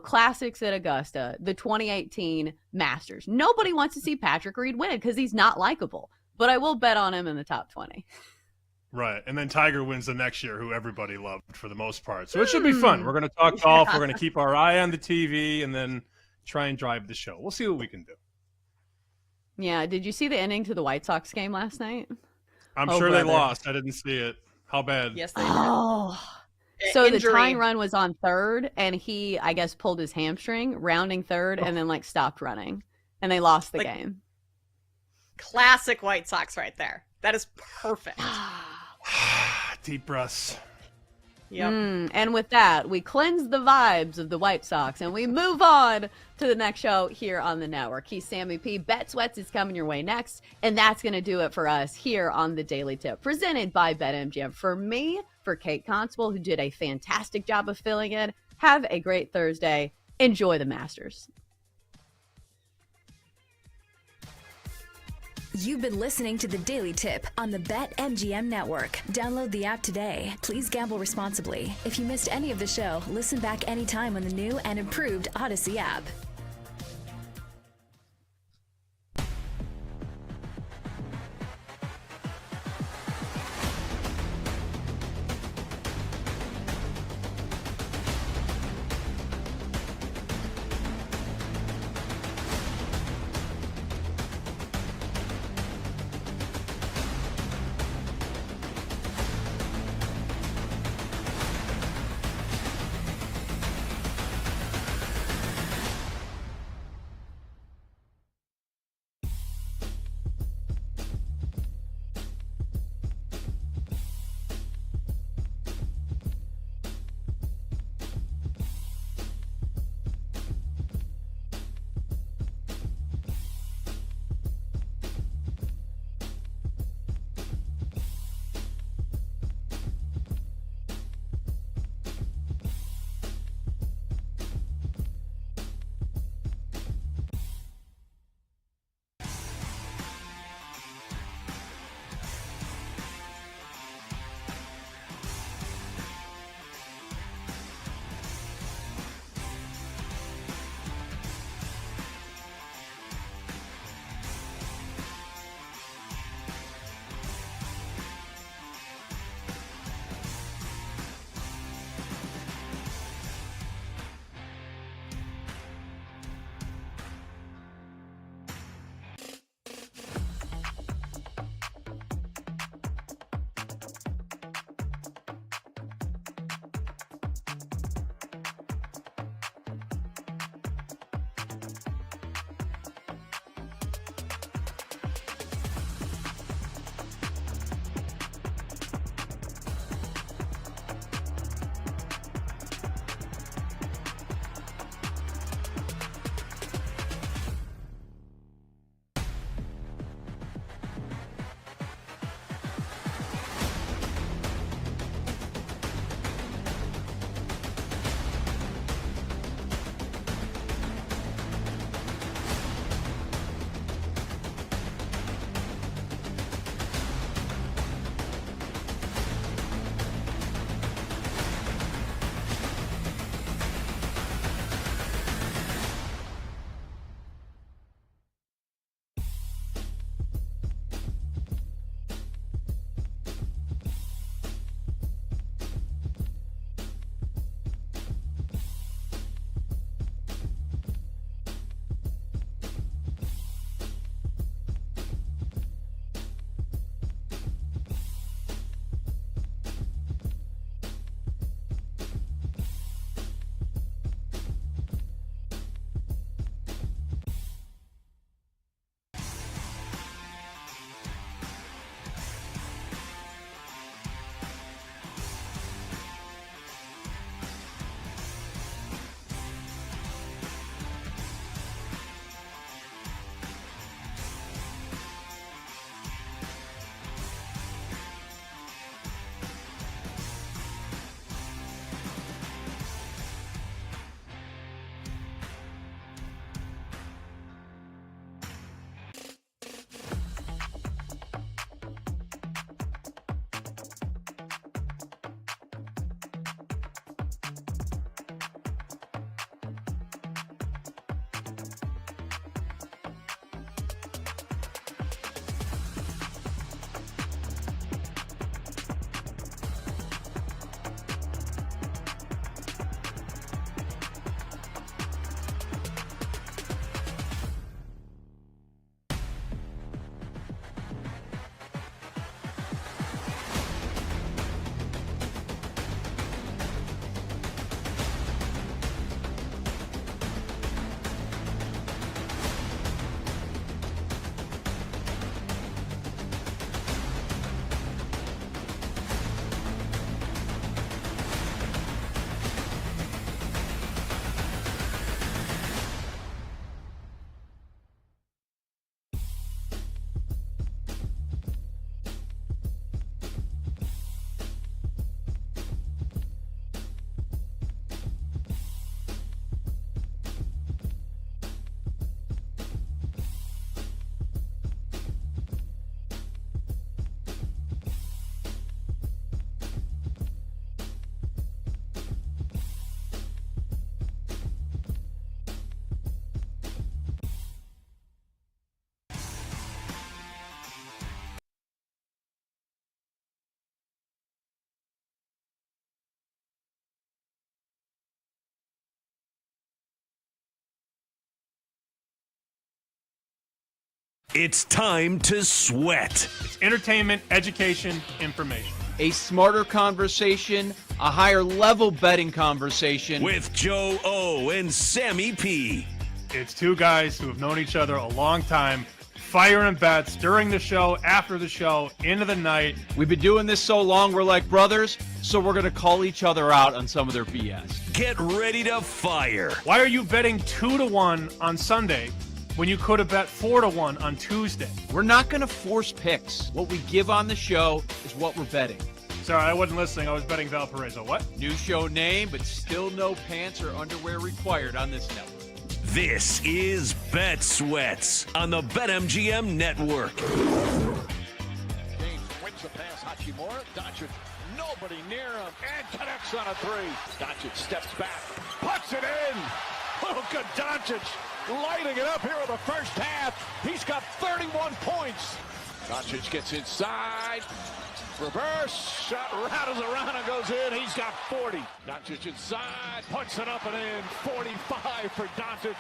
classics at Augusta, the 2018 Masters. Nobody wants to see Patrick Reed win because he's not likable. But I will bet on him in the top 20. Right. And then Tiger wins the next year, who everybody loved for the most part. So it should be fun. We're going to talk golf. We're going to keep our eye on the TV and then try and drive the show. We'll see what we can do. Yeah. Did you see the ending to the White Sox game last night? I'm sure they lost. I didn't see it. How bad? Yes, they did. So the tying run was on third, and he, I guess, pulled his hamstring, rounding third, and then, stopped running. And they lost the game. Classic White Sox right there. That is perfect. Deep breaths. Yep. And with that, we cleanse the vibes of the White Sox, and we move on to the next show here on the network. He's Sammy P. Bet Sweats is coming your way next, and that's going to do it for us here on the Daily Tip, presented by BetMGM. For me, for Kate Constable, who did a fantastic job of filling in, have a great Thursday. Enjoy the Masters. You've been listening to The Daily Tip on the BetMGM Network. Download the app today. Please gamble responsibly. If you missed any of the show, listen back anytime on the new and improved Odyssey app. It's time to sweat. It's entertainment, education, information. A smarter conversation, a higher level betting conversation. With Joe O and Sammy P. It's two guys who have known each other a long time, firing bets during the show, after the show, into the night. We've been doing this so long, we're like brothers, so we're going to call each other out on some of their BS. Get ready to fire. Why are you betting 2-1 on Sunday when you could have bet 4-1 on Tuesday? We're not going to force picks. What we give on the show is what we're betting. Sorry, I wasn't listening. I was betting Valparaiso. What? New show name, but still no pants or underwear required on this network. This is Bet Sweats on the BetMGM Network. James wins the pass. Hachimura. Doncic. Nobody near him. And connects on a three. Doncic steps back. Puts it in. Luka Doncic lighting it up here in the first half. He's got 31 points. Doncic gets inside. Reverse shot rattles around and goes in. He's got 40. Doncic inside, puts it up and in. 45 for Doncic.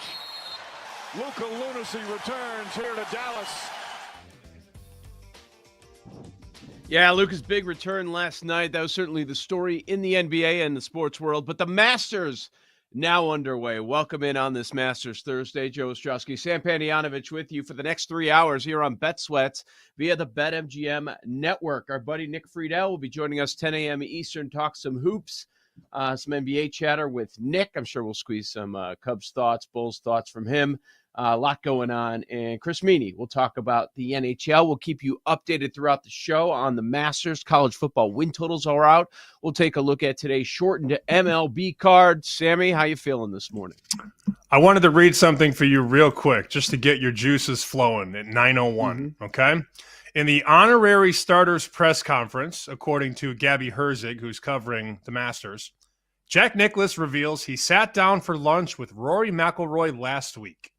Luka Lunacy returns here to Dallas. Yeah, Luka's big return last night. That was certainly the story in the NBA and the sports world. But the Masters now underway. Welcome in on this Masters Thursday. Joe Ostrowski, Sam Panayonovich with you for the next 3 hours here on Bet Sweats via the BetMGM network. Our buddy Nick Friedel will be joining us 10 a.m. Eastern, talk some hoops, some NBA chatter with Nick. I'm sure we'll squeeze some Cubs thoughts, Bulls thoughts from him. A lot going on. And Chris Meany will talk about the NHL. We'll keep you updated throughout the show on the Masters. College football win totals are out. We'll take a look at today's shortened MLB card. Sammy, how you feeling this morning? I wanted to read something for you real quick just to get your juices flowing at 9:01, okay? In the honorary starters press conference, according to Gabby Herzig, who's covering the Masters, Jack Nicklaus reveals he sat down for lunch with Rory McIlroy last week.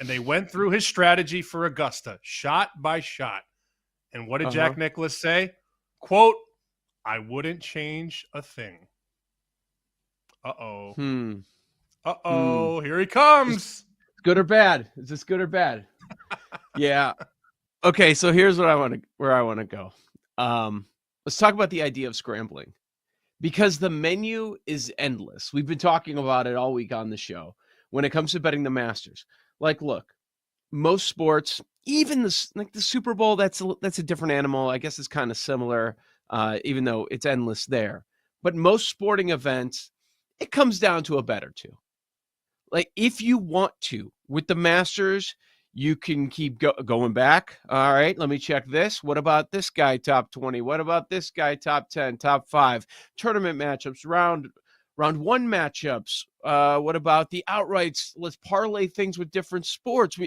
And they went through his strategy for Augusta, shot by shot. And what did Jack Nicklaus say? Quote, I wouldn't change a thing. Uh-oh. Here he comes. Good or bad? Is this good or bad? Yeah. Okay, so here's where I want to go. Let's talk about the idea of scrambling. Because the menu is endless. We've been talking about it all week on the show. When it comes to betting the Masters. Like, look, most sports, even the Super Bowl, that's a different animal. I guess it's kind of similar, even though it's endless there. But most sporting events, it comes down to a bet or two. Like, if you want to, with the Masters, you can keep going back. All right, let me check this. What about this guy top 20? What about this guy top 10, top 5? Tournament matchups, round one matchups. What about the outrights? Let's parlay things with different sports.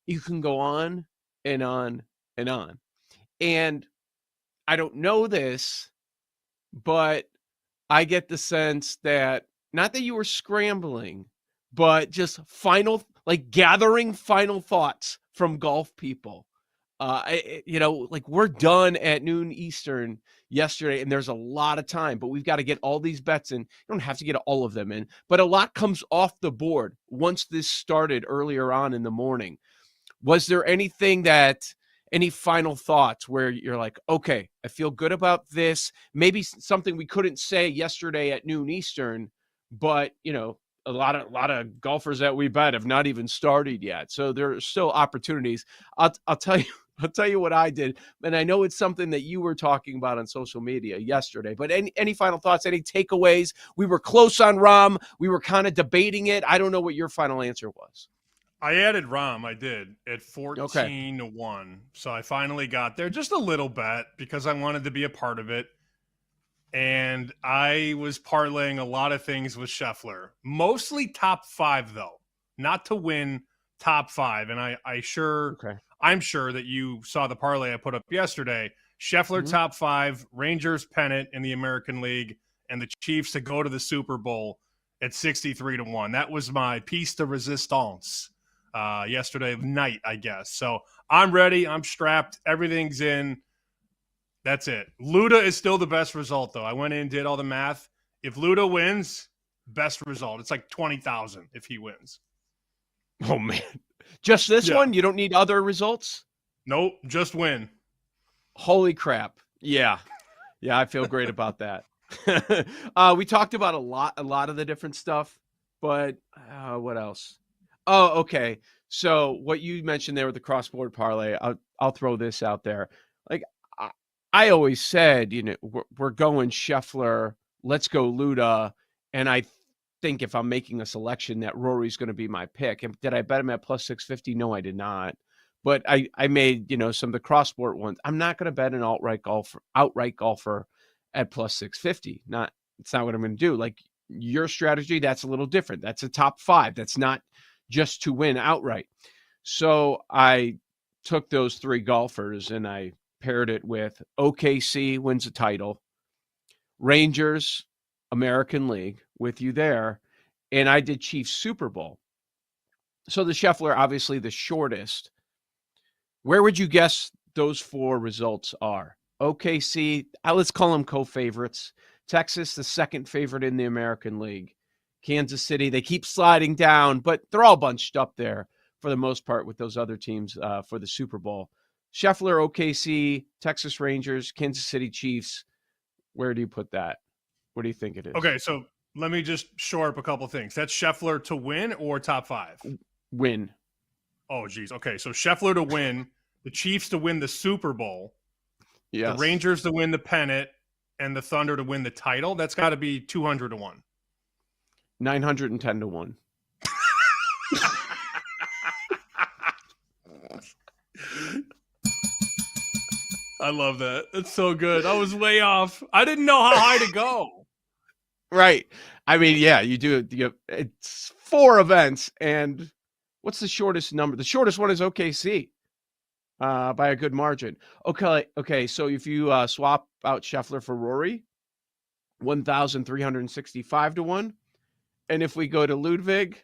You can go on and on and on. And I don't know this, but I get the sense that not that you were scrambling, but just gathering final thoughts from golf people. We're done at noon Eastern yesterday, and there's a lot of time, but we've got to get all these bets in. You don't have to get all of them in, but a lot comes off the board once this started earlier on in the morning. Was there any final thoughts where you're like, okay, I feel good about this? Maybe something we couldn't say yesterday at noon Eastern, but a lot of golfers that we bet have not even started yet. So there are still opportunities. I'll tell you what I did. And I know it's something that you were talking about on social media yesterday, but any final thoughts, any takeaways? We were close on Rahm. We were kind of debating it. I don't know what your final answer was. I added Rahm. I did at 14-1. So I finally got there, just a little bet because I wanted to be a part of it. And I was parlaying a lot of things with Scheffler, mostly top 5 though, not to win, top 5. And I'm sure that you saw the parlay I put up yesterday. Scheffler top 5, Rangers pennant in the American League, and the Chiefs to go to the Super Bowl at 63-1. That was my piece de resistance yesterday night, I guess. So I'm ready. I'm strapped. Everything's in. That's it. Luda is still the best result, though. I went in and did all the math. If Luda wins, best result. It's like 20,000 if he wins. Oh, man. Just this Yeah. one? You don't need other results? Nope, just win. Holy crap. Yeah. Yeah, I feel great about that. We talked about a lot of the different stuff, but what else? Oh, okay. So what you mentioned there with the cross-board parlay, I'll throw this out there. Like I always said, we're going Scheffler, let's go Luda, and I think if I'm making a selection that Rory's going to be my pick. And did I bet him at plus 650? No, I did not. But I made, some of the cross-sport ones. I'm not going to bet an outright golfer at plus 650. It's not what I'm going to do. Like your strategy, that's a little different. That's a top 5. That's not just to win outright. So I took those 3 golfers and I paired it with OKC wins a title, Rangers, American League with you there, and I did Chiefs Super Bowl. So the Scheffler, obviously the shortest. Where would you guess those 4 results are? OKC, let's call them co-favorites. Texas, the second favorite in the American League. Kansas City, they keep sliding down, but they're all bunched up there for the most part with those other teams for the Super Bowl. Scheffler, OKC, Texas Rangers, Kansas City Chiefs. Where do you put that? What do you think it is? Okay, so let me just shore up a couple things. That's Scheffler to win or top 5? Win. Oh, geez. Okay, so Scheffler to win, the Chiefs to win the Super Bowl, yes. The Rangers to win the pennant, and the Thunder to win the title. That's got to be 200 to 1. 910 to 1. I love that. That's so good. I was way off. I didn't know how high to go. Right. I mean, yeah, you do. It's 4 events, and what's the shortest number? The shortest one is OKC by a good margin. Okay. So if you swap out Scheffler for Rory, 1,365 to 1, and if we go to Ludwig,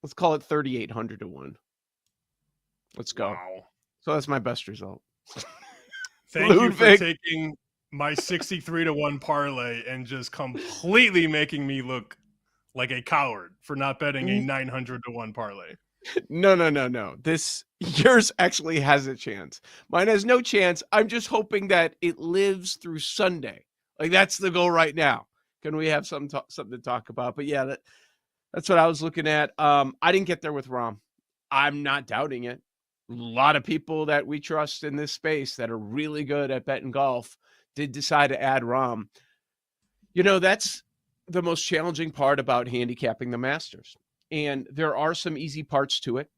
let's call it 3,800 to 1. Let's go. Wow. So that's my best result. Thank you for taking my 63 to 1 parlay and just completely making me look like a coward for not betting a 900 to 1 parlay. No. Yours actually has a chance. Mine has no chance. I'm just hoping that it lives through Sunday. Like that's the goal right now. Can we have something to talk about? But yeah, that's what I was looking at. I didn't get there with Rahm. I'm not doubting it. A lot of people that we trust in this space that are really good at betting golf did decide to add Rahm. That's the most challenging part about handicapping the Masters. And there are some easy parts to it.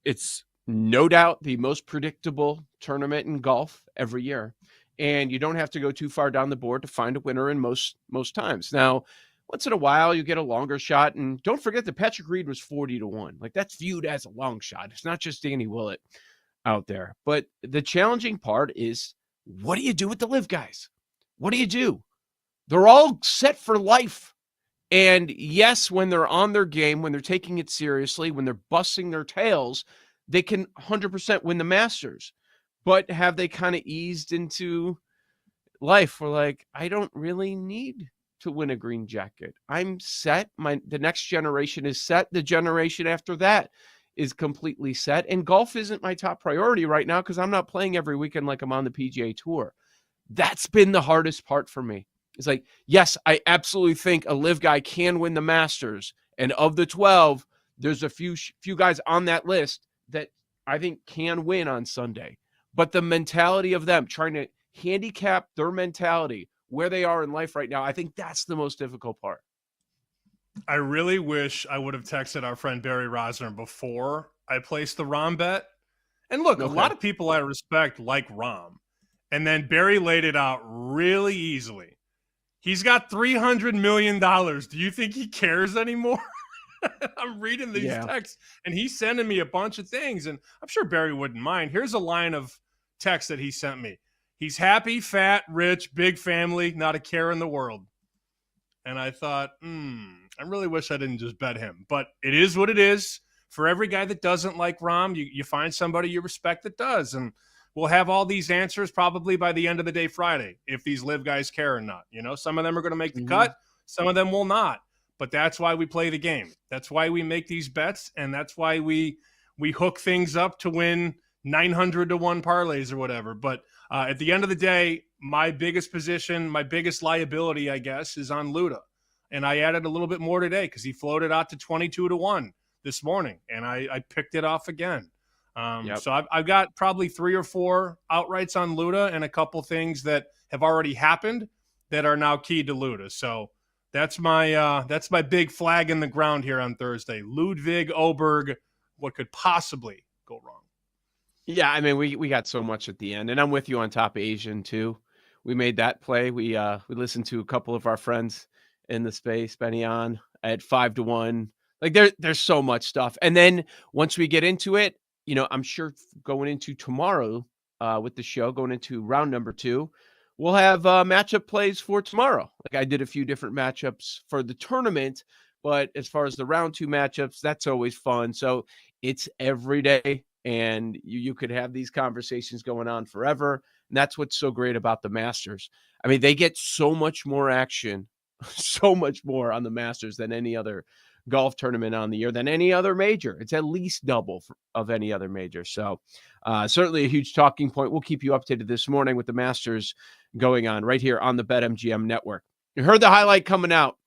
It's no doubt the most predictable tournament in golf every year. And you don't have to go too far down the board to find a winner in most times. Now, once in a while, you get a longer shot. And don't forget that Patrick Reed was 40 to 1. Like that's viewed as a long shot. It's not just Danny Willett out there. But the challenging part is, what do you do with the live guys? What do you do? They're all set for life. And yes, when they're on their game, when they're taking it seriously, when they're busting their tails, they can 100% win the Masters. But have they kind of eased into life? We're like, I don't really need to win a green jacket. I'm set. The next generation is set. The generation after that is completely set. And golf isn't my top priority right now because I'm not playing every weekend like I'm on the PGA Tour. That's been the hardest part for me. It's like, yes, I absolutely think a live guy can win the Masters. And of the 12, there's a few guys on that list that I think can win on Sunday. But the mentality of them trying to handicap their mentality where they are in life right now, I think that's the most difficult part. I really wish I would have texted our friend Barry Rosner before I placed the Rahm bet. And look, a lot of people I respect like Rahm. And then Barry laid it out really easily. He's got $300 million. Do you think he cares anymore? I'm reading these texts, and he's sending me a bunch of things, and I'm sure Barry wouldn't mind. Here's a line of text that he sent me. He's happy, fat, rich, big family, not a care in the world. And I thought, I really wish I didn't just bet him. But it is what it is. For every guy that doesn't like Rahm, you find somebody you respect that does. And we'll have all these answers probably by the end of the day Friday, if these live guys care or not. Some of them are going to make the cut. Some of them will not. But that's why we play the game. That's why we make these bets. And that's why we we hook things up to win 900 to 1 parlays or whatever. But at the end of the day, my biggest position, my biggest liability, I guess, is on Luda. And I added a little bit more today because he floated out to 22 to 1 this morning, and I picked it off again. So I've got probably 3 or 4 outrights on Luda and a couple things that have already happened that are now key to Luda. So that's my big flag in the ground here on Thursday. Ludwig Oberg, what could possibly go wrong? Yeah, I mean, we got so much at the end, and I'm with you on top Asian too. We made that play. We listened to a couple of our friends in the space, Benny on at 5 to 1. Like there's so much stuff, and then once we get into it, I'm sure going into tomorrow with the show, going into round number 2, we'll have matchup plays for tomorrow. Like I did a few different matchups for the tournament, but as far as the round 2 matchups, that's always fun. So it's every day. And you could have these conversations going on forever. And that's what's so great about the Masters. I mean, they get so much more action, so much more on the Masters than any other golf tournament on the year, than any other major. It's at least double of any other major. So certainly a huge talking point. We'll keep you updated this morning with the Masters going on right here on the BetMGM network. You heard the highlight coming out.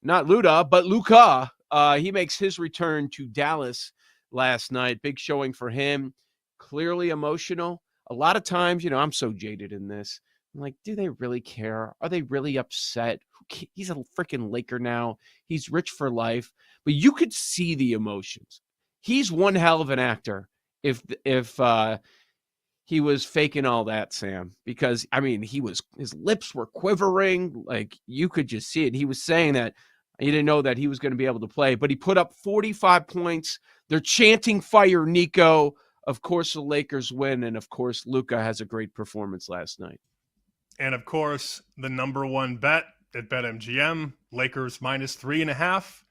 Not Luda, but Luka. He makes his return to Dallas last night. Big showing for him. Clearly emotional. A lot of times, I'm so jaded in this. I'm like, do they really care? Are they really upset? He's a freaking Laker now. He's rich for life. But you could see the emotions. He's one hell of an actor if he was faking all that, Sam. Because, I mean, his lips were quivering. Like, you could just see it. He was saying that he didn't know that he was going to be able to play, but he put up 45 points. They're chanting fire, Nico. Of course, the Lakers win, and of course, Luka has a great performance last night. And of course, the number 1 bet at BetMGM, Lakers -3.5.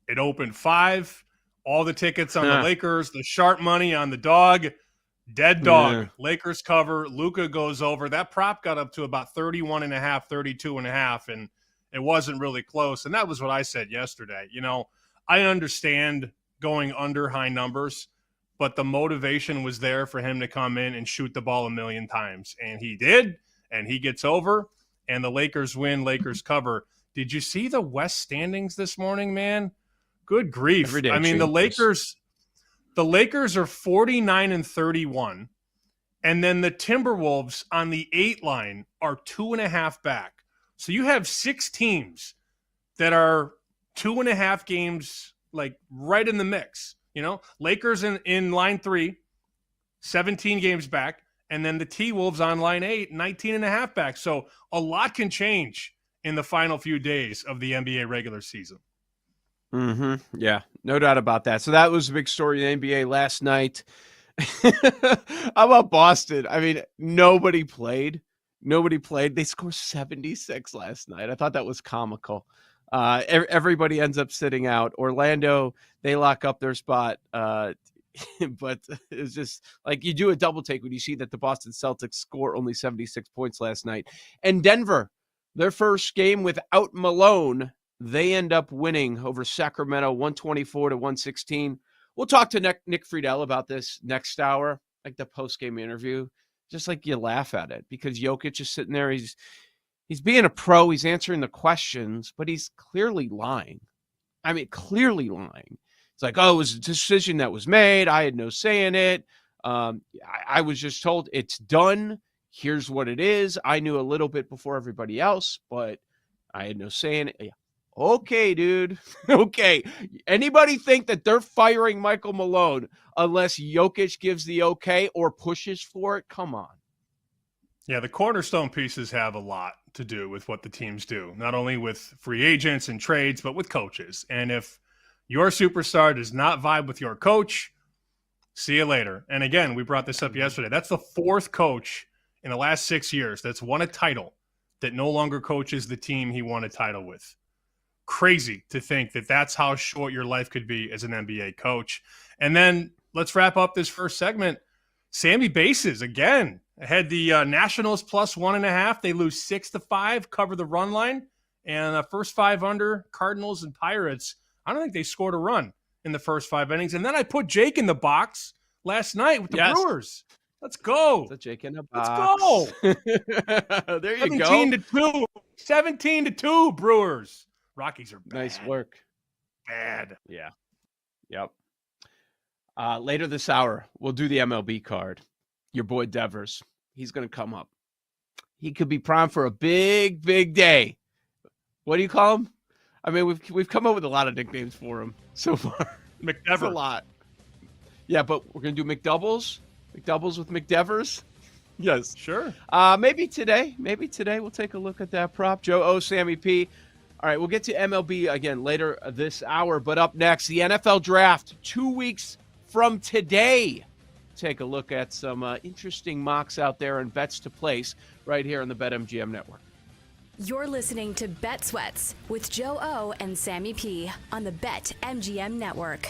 It opened 5. All the tickets on the Lakers, the sharp money on the dog, dead dog. Yeah. Lakers cover, Luka goes over. That prop got up to about 31.5, 32.5, and it wasn't really close. And that was what I said yesterday. I understand going under high numbers, but the motivation was there for him to come in and shoot the ball a million times. And he did, and he gets over, and the Lakers win, Lakers cover. Did you see the West standings this morning, man? Good grief. I mean, the Lakers are 49-31, and then the Timberwolves on the 8 line are 2.5 back. So you have 6 teams that are 2.5 games, like right in the mix. Lakers in line 3, 17 games back, and then the T-Wolves on line 8, 19.5 back. So a lot can change in the final few days of the NBA regular season. Yeah, no doubt about that. So that was a big story in the NBA last night. How about Boston? I mean, nobody played. They scored 76 last night. I thought that was comical. Everybody ends up sitting out. Orlando, they lock up their spot. But it's just like you do a double take when you see that the Boston Celtics score only 76 points last night. And Denver, their first game without Malone, they end up winning over Sacramento 124-116. We'll talk to Nick Friedel about this next hour, like the post-game interview. Just like you laugh at it because Jokic is sitting there. He's being a pro. He's answering the questions, but he's clearly lying. I mean, clearly lying. It's like, oh, it was a decision that was made. I had no say in it. I was just told it's done. Here's what it is. I knew a little bit before everybody else, but I had no say in it. Yeah. Okay, dude. Okay. Anybody think that they're firing Michael Malone unless Jokic gives the okay or pushes for it? Come on. Yeah, the cornerstone pieces have a lot to do with what the teams do, not only with free agents and trades, but with coaches. And if your superstar does not vibe with your coach, see you later. And again, we brought this up yesterday. That's the 4th coach in the last 6 years that's won a title that no longer coaches the team he won a title with. Crazy to think that that's how short your life could be as an NBA coach. And then let's wrap up this first segment. Sammy Bases, again, had the Nationals +1.5. They lose 6-5, cover the run line. And first 5 under, Cardinals and Pirates, I don't think they scored a run in the first 5 innings. And then I put Jake in the box last night with the Brewers. Let's go. That's Jake in the Let's box. go. There you go. 17-2. 17-2 Brewers. Rockies are bad. Nice work. Bad. Yeah. Yep. Later this hour, we'll do the MLB card. Your boy Devers, he's going to come up. He could be primed for a big, big day. What do you call him? I mean, we've come up with a lot of nicknames for him so far. McDevers. That's a lot. Yeah, but we're going to do McDoubles. McDoubles with McDevers. Yes. Sure. Maybe today we'll take a look at that prop. Joe O, Sammy P. All right, we'll get to MLB again later this hour. But up next, the NFL Draft 2 weeks from today. Take a look at some interesting mocks out there and bets to place right here on the BetMGM Network. You're listening to Bet Sweats with Joe O and Sammy P on the BetMGM Network.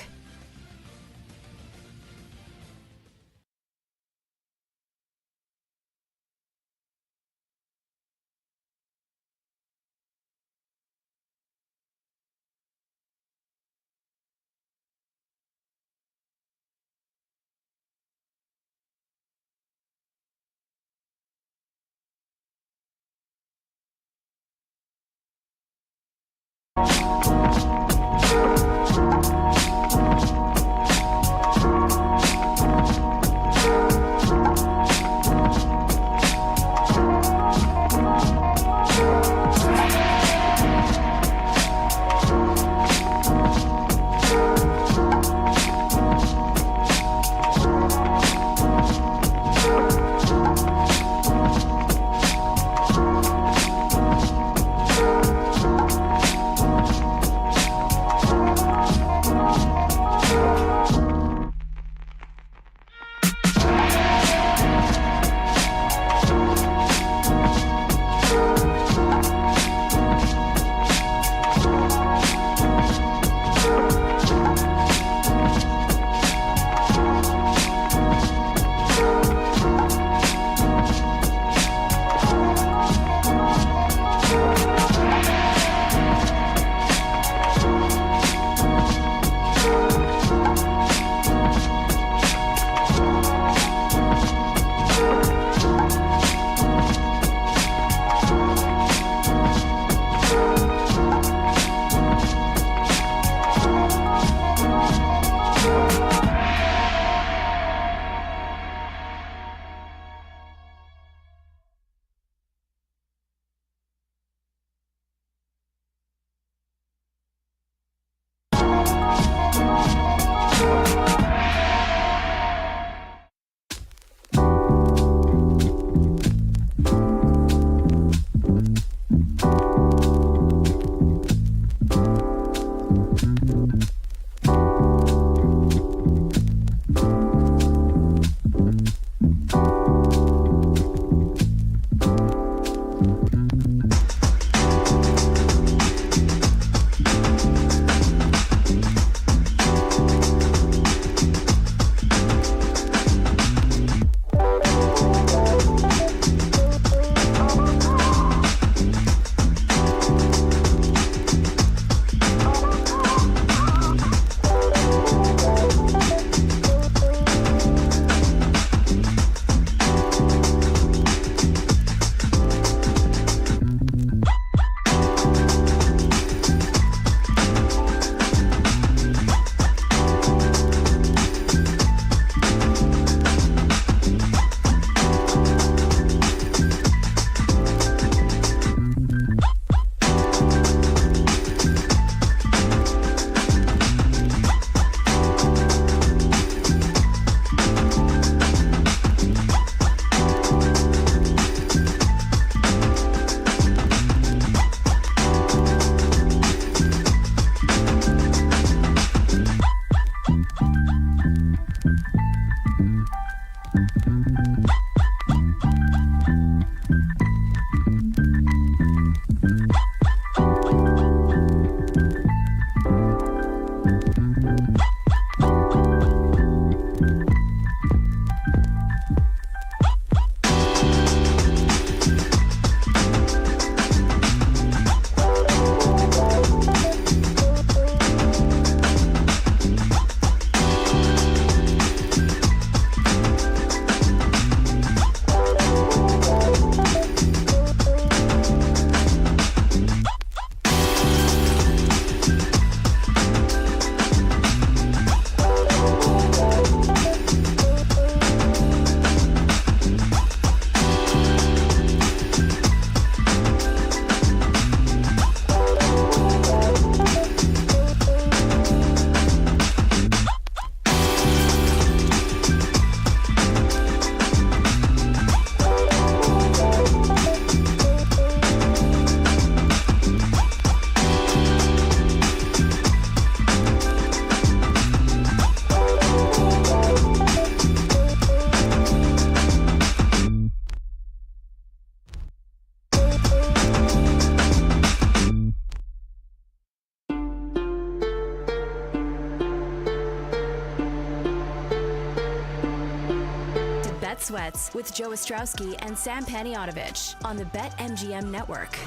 Bets with Joe Ostrowski and Sam Paniotovich on the BetMGM Network.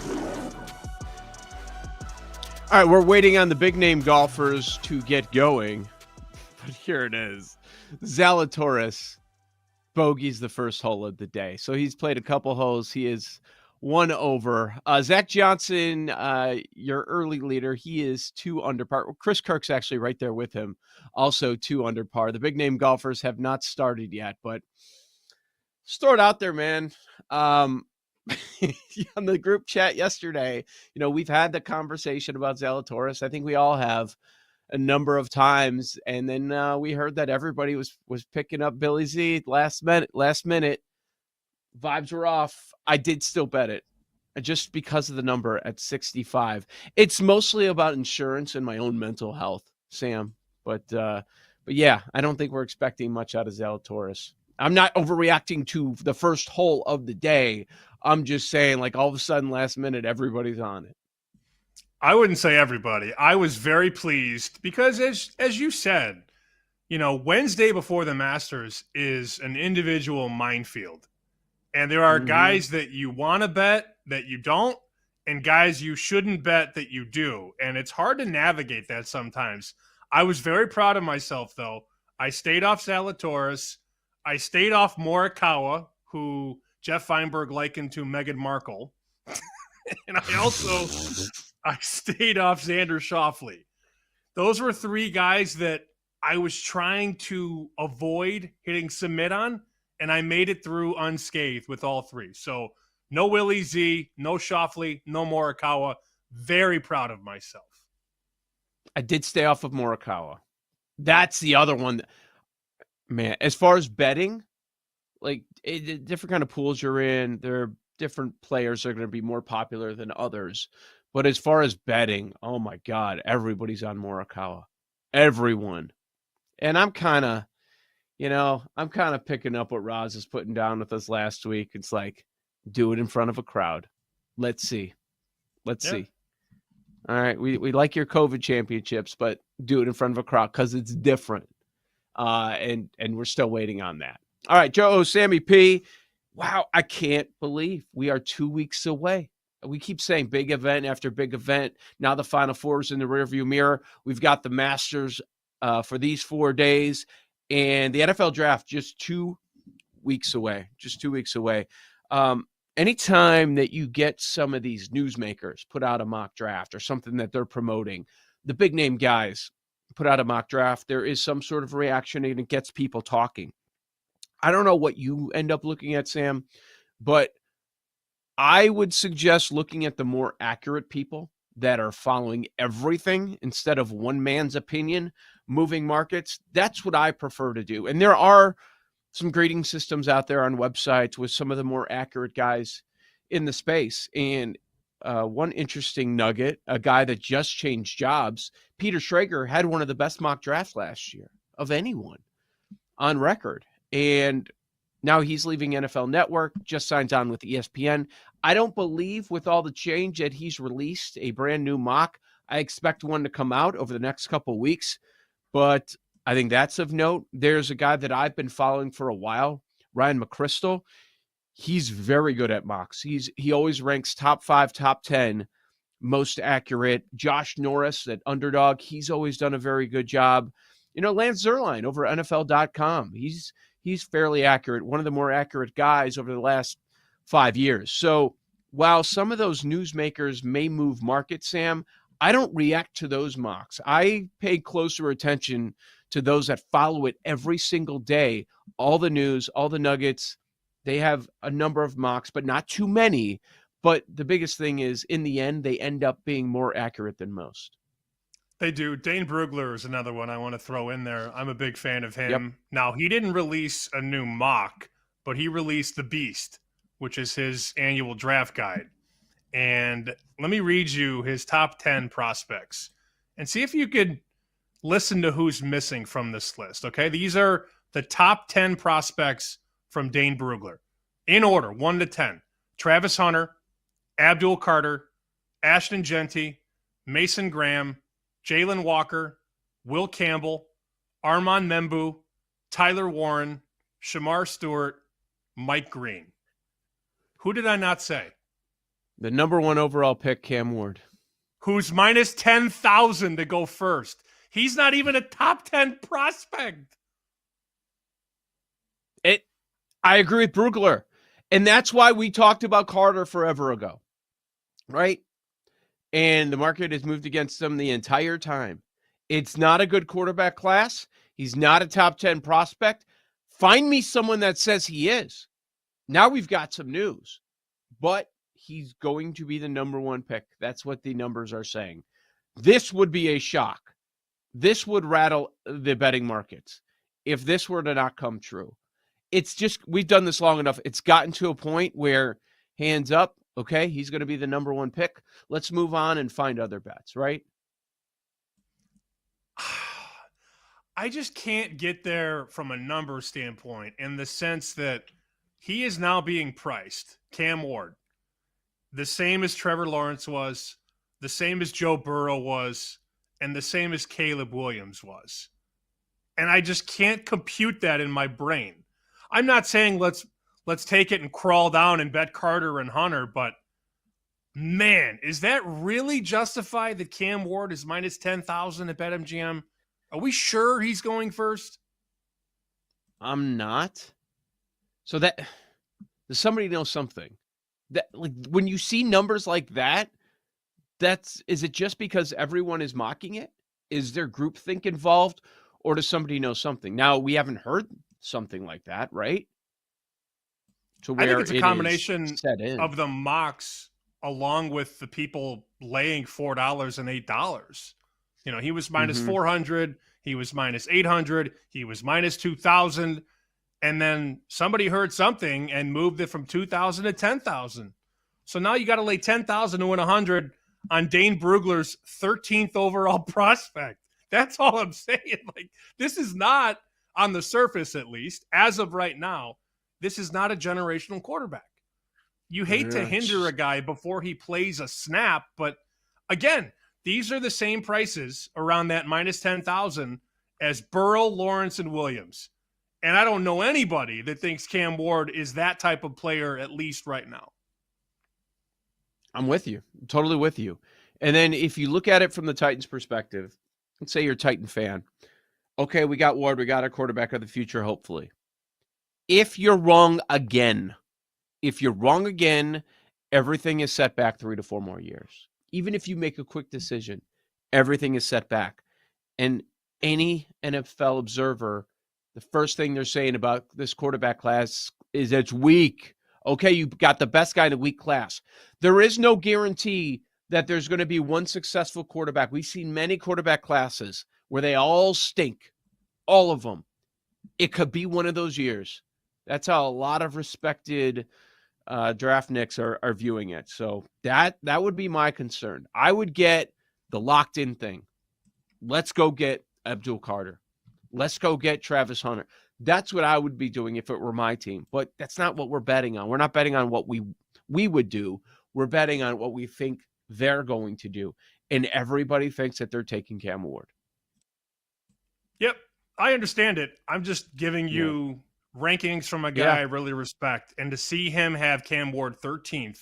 All right, we're waiting on the big name golfers to get going, but here it is. Zalatoris bogeys the first hole of the day. So he's played a couple holes. He is 1 over. Zach Johnson, your early leader, he is 2 under par. Chris Kirk's actually right there with him, also 2 under par. The big name golfers have not started yet, but just throw it out there, man. On the group chat yesterday, we've had the conversation about Zalatoris. I think we all have a number of times, and then we heard that everybody was picking up Billy Z last minute. Vibes were off. I did still bet it just because of the number at 65. It's mostly about insurance and my own mental health, Sam. But yeah, I don't think we're expecting much out of Zalatoris. I'm not overreacting to the first hole of the day. I'm just saying, like, all of a sudden, last minute, everybody's on it. I wouldn't say everybody. I was very pleased because, as you said, Wednesday before the Masters is an individual minefield. And there are guys that you want to bet that you don't, and guys you shouldn't bet that you do. And it's hard to navigate that sometimes. I was very proud of myself, though. I stayed off Zalatoris. I stayed off Morikawa, who Jeff Feinberg likened to Meghan Markle. And I stayed off Xander Schauffele. Those were 3 guys that I was trying to avoid hitting submit on, and I made it through unscathed with all 3. So no Willie Z, no Schauffele, no Morikawa. Very proud of myself. I did stay off of Morikawa. That's the other one. Man, as far as betting, like different kind of pools you're in, there are different players that are going to be more popular than others. But as far as betting, oh my God, everybody's on Morikawa. Everyone. And I'm kind of picking up what Roz is putting down with us last week. It's like, do it in front of a crowd. Let's see. See. All right. We like your COVID championships, but do it in front of a crowd because it's different. And we're still waiting on that. All right, Joe, Sammy P. Wow, I can't believe we are 2 weeks away. We keep saying big event after big event. Now the Final Four is in the rearview mirror. We've got the Masters for these 4 days, and the NFL draft just 2 weeks away. Anytime that you get some of these newsmakers put out a mock draft or something that they're promoting, the big name guys put out a mock draft, there is some sort of reaction and it gets people talking. I don't know what you end up looking at, Sam, but I would suggest looking at the more accurate people that are following everything instead of one man's opinion, moving markets. That's what I prefer to do. And there are some grading systems out there on websites with some of the more accurate guys in the space. And one interesting nugget, a guy that just changed jobs, Peter Schrager, had one of the best mock drafts last year of anyone on record. And now he's leaving NFL Network, just signed on with ESPN. I don't believe with all the change that he's released a brand new mock. I expect one to come out over the next couple of weeks, but I think that's of note. There's a guy that I've been following for a while, Ryan McChrystal. He's very good at mocks. He always ranks top 5, top 10, most accurate. Josh Norris at Underdog, he's always done a very good job. Lance Zierlein over at NFL.com, he's fairly accurate, one of the more accurate guys over the last 5 years. So while some of those newsmakers may move market, Sam, I don't react to those mocks. I pay closer attention to those that follow it every single day. All the news, all the nuggets, they have a number of mocks, but not too many. But the biggest thing is, in the end, they end up being more accurate than most. They do. Dane Brugler is another one I want to throw in there. I'm a big fan of him. Yep. Now, he didn't release a new mock, but he released The Beast, which is his annual draft guide. And let me read you his top 10 prospects and see if you could listen to who's missing from this list, okay? These are the top 10 prospects from Dane Brugler. In order, 1 to 10. Travis Hunter, Abdul Carter, Ashton Genty, Mason Graham, Jalen Walker, Will Campbell, Armand Membu, Tyler Warren, Shamar Stewart, Mike Green. Who did I not say? The number 1 overall pick, Cam Ward. Who's minus 10,000 to go first. He's not even a top 10 prospect. I agree with Brugler. And that's why we talked about Carter forever ago, right? And the market has moved against him the entire time. It's not a good quarterback class. He's not a top 10 prospect. Find me someone that says he is. Now we've got some news. But he's going to be the number 1 pick. That's what the numbers are saying. This would be a shock. This would rattle the betting markets if this were to not come true. It's just, we've done this long enough. It's gotten to a point where hands up, okay, he's going to be the number 1 pick. Let's move on and find other bets, right? I just can't get there from a number standpoint in the sense that he is now being priced, Cam Ward, the same as Trevor Lawrence was, the same as Joe Burrow was, and the same as Caleb Williams was. And I just can't compute that in my brain. I'm not saying let's take it and crawl down and bet Carter and Hunter, but man, is that really justified that Cam Ward is minus 10,000 at BetMGM? Are we sure he's going first? I'm not. So that, does somebody know something? That, like, when you see numbers like that, is it just because everyone is mocking it? Is there groupthink involved, or does somebody know something? Now, we haven't heard something like that, right? To where I think it's a it combination is set in. of the mocks along with the people laying $4 and $8. You know, he was minus 400, he was minus 800, he was minus 2,000, and then somebody heard something and moved it from 2,000 to 10,000. So now you got to lay 10,000 to win 100 on Dane Brugler's 13th overall prospect. That's all I'm saying. Like, this is not, on the surface at least, as of right now, this is not a generational quarterback. You hate to hinder a guy before he plays a snap, but again, these are the same prices around that minus 10,000 as Burrow, Lawrence, and Williams. And I don't know anybody that thinks Cam Ward is that type of player, at least right now. I'm with you. I'm totally with you. And then if you look at it from the Titans' perspective, let's say you're a Titan fan. Okay, we got Ward. We got our quarterback of the future, hopefully. If you're wrong again, everything is set back 3 to 4 more years. Even if you make a quick decision, everything is set back. And any NFL observer, the first thing they're saying about this quarterback class is it's weak. Okay, you got the best guy in the weak class. There is no guarantee that there's going to be one successful quarterback. We've seen many quarterback classes where they all stink, all of them. It could be one of those years. That's how a lot of respected draft nicks are viewing it. So that would be my concern. I would get the locked-in thing. Let's go get Abdul Carter. Let's go get Travis Hunter. That's what I would be doing if it were my team. But that's not what we're betting on. We're not betting on what we would do. We're betting on what we think they're going to do. And everybody thinks that they're taking Cam Ward. Yep, I understand it. I'm just giving you rankings from a guy I really respect. And to see him have Cam Ward 13th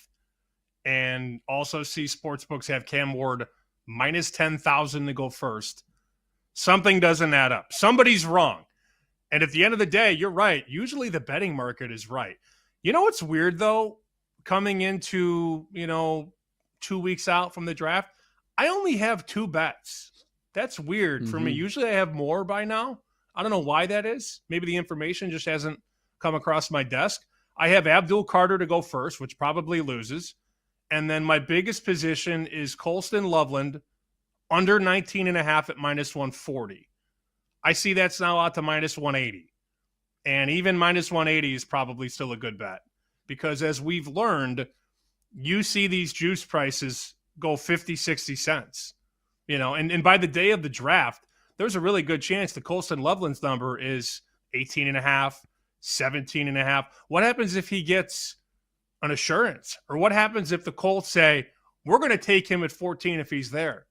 and also see sportsbooks have Cam Ward minus 10,000 to go first, something doesn't add up. Somebody's wrong. And at the end of the day, you're right. Usually the betting market is right. You know what's weird, though? Coming into, 2 weeks out from the draft, I only have 2 bets. That's weird for me. Usually I have more by now. I don't know why that is. Maybe the information just hasn't come across my desk. I have Abdul Carter to go first, which probably loses. And then my biggest position is Colston Loveland under 19.5 at minus 140. I see that's now out to minus 180. And even minus 180 is probably still a good bet. Because as we've learned, you see these juice prices go 50, 60 cents. And by the day of the draft, there's a really good chance the Colston Loveland's number is 18.5, 17.5. What happens if he gets an assurance? Or what happens if the Colts say, we're going to take him at 14 if he's there?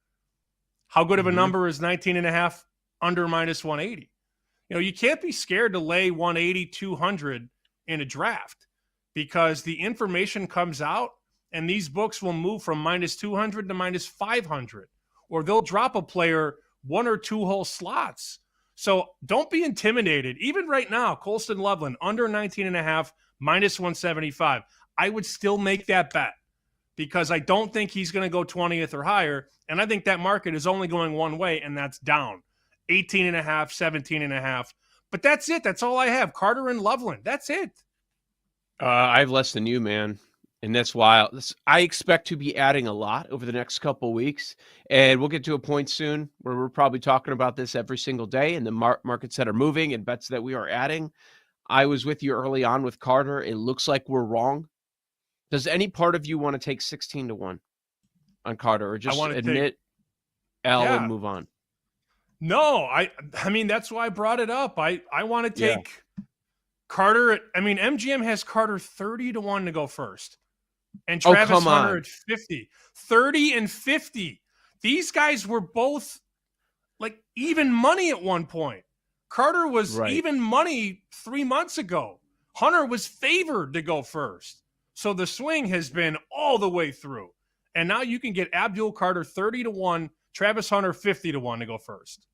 How good of a number is 19.5 under minus 180? You can't be scared to lay 180, 200 in a draft because the information comes out and these books will move from minus 200 to minus 500, or they'll drop a player 1 or 2 whole slots. So don't be intimidated. Even right now, Colston Loveland under 19.5, minus 175. I would still make that bet because I don't think he's going to go 20th or higher. And I think that market is only going one way, and that's down 18.5, 17.5. But that's it. That's all I have. Carter and Loveland. That's it. I have less than you, man. And that's why I expect to be adding a lot over the next couple of weeks. And we'll get to a point soon where we're probably talking about this every single day and the markets that are moving and bets that we are adding. I was with you early on with Carter. It looks like we're wrong. Does any part of you want to take 16-1 on Carter, or just admit L and move on? No, I mean, that's why I brought it up. I want to take Carter. MGM has Carter 30-1 to go first. And Travis Hunter at 50. 30 and 50. These guys were both like even money at one point. Carter was even money 3 months ago. Hunter was favored to go first. So the swing has been all the way through. And now you can get Abdul Carter 30-1, Travis Hunter 50-1 to go first.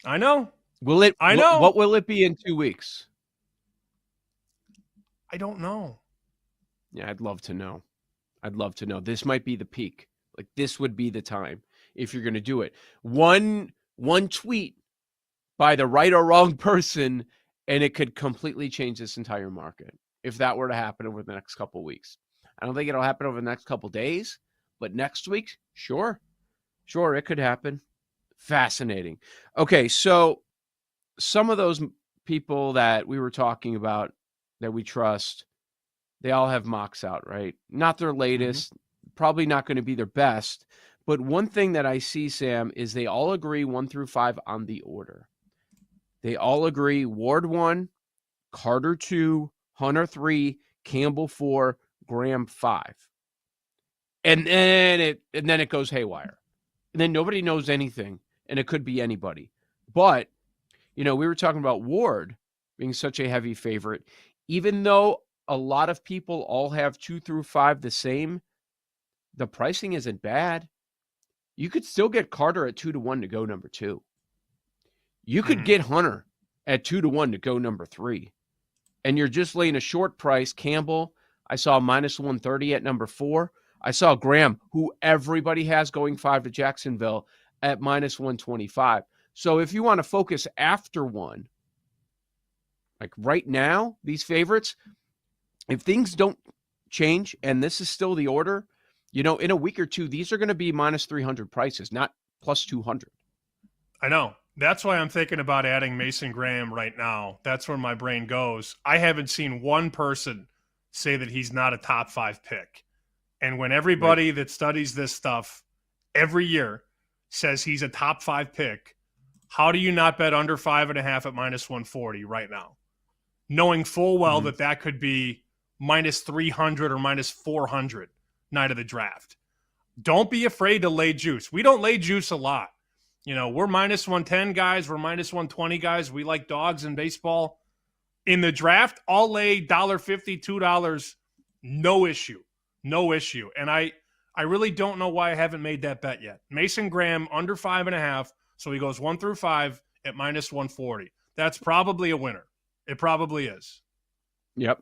I know. What will it be in 2 weeks? I don't know. Yeah, I'd love to know. This might be the peak. Like, this would be the time if you're going to do it. One tweet by the right or wrong person, and it could completely change this entire market if that were to happen over the next couple of weeks. I don't think it'll happen over the next couple of days, but next week, sure, it could happen. Fascinating. Okay, so some of those people that we were talking about that we trust, they all have mocks out, right? Not their latest, probably not going to be their best. But one thing that I see, Sam, is they all agree 1 through 5 on the order. They all agree Ward 1, Carter 2, Hunter 3, Campbell 4, Graham 5. And then it goes haywire. And then nobody knows anything, and it could be anybody. But, we were talking about Ward being such a heavy favorite. Even though a lot of people all have 2 through 5 the same, the pricing isn't bad. You could still get Carter at 2-1 to go number 2. You could get Hunter at 2-1 to go number 3. And you're just laying a short price. Campbell, I saw minus 130 at number 4. I saw Graham, who everybody has going 5 to Jacksonville, at minus 125. So if you want to focus after 1, like right now, these favorites, if things don't change and this is still the order, in a week or two, these are going to be minus 300 prices, not plus 200. I know. That's why I'm thinking about adding Mason Graham right now. That's where my brain goes. I haven't seen one person say that he's not a top 5 pick. And when everybody that studies this stuff every year says he's a top 5 pick, how do you not bet under 5.5 at minus 140 right now? Knowing full well that could be minus 300 or minus 400 night of the draft. Don't be afraid to lay juice. We don't lay juice a lot. We're minus 110 guys. We're minus 120 guys. We like dogs in baseball. In the draft, I'll lay $1.50, $2. No issue. No issue. And I really don't know why I haven't made that bet yet. Mason Graham under 5.5. So he goes 1 through 5 at minus 140. That's probably a winner. It probably is. Yep.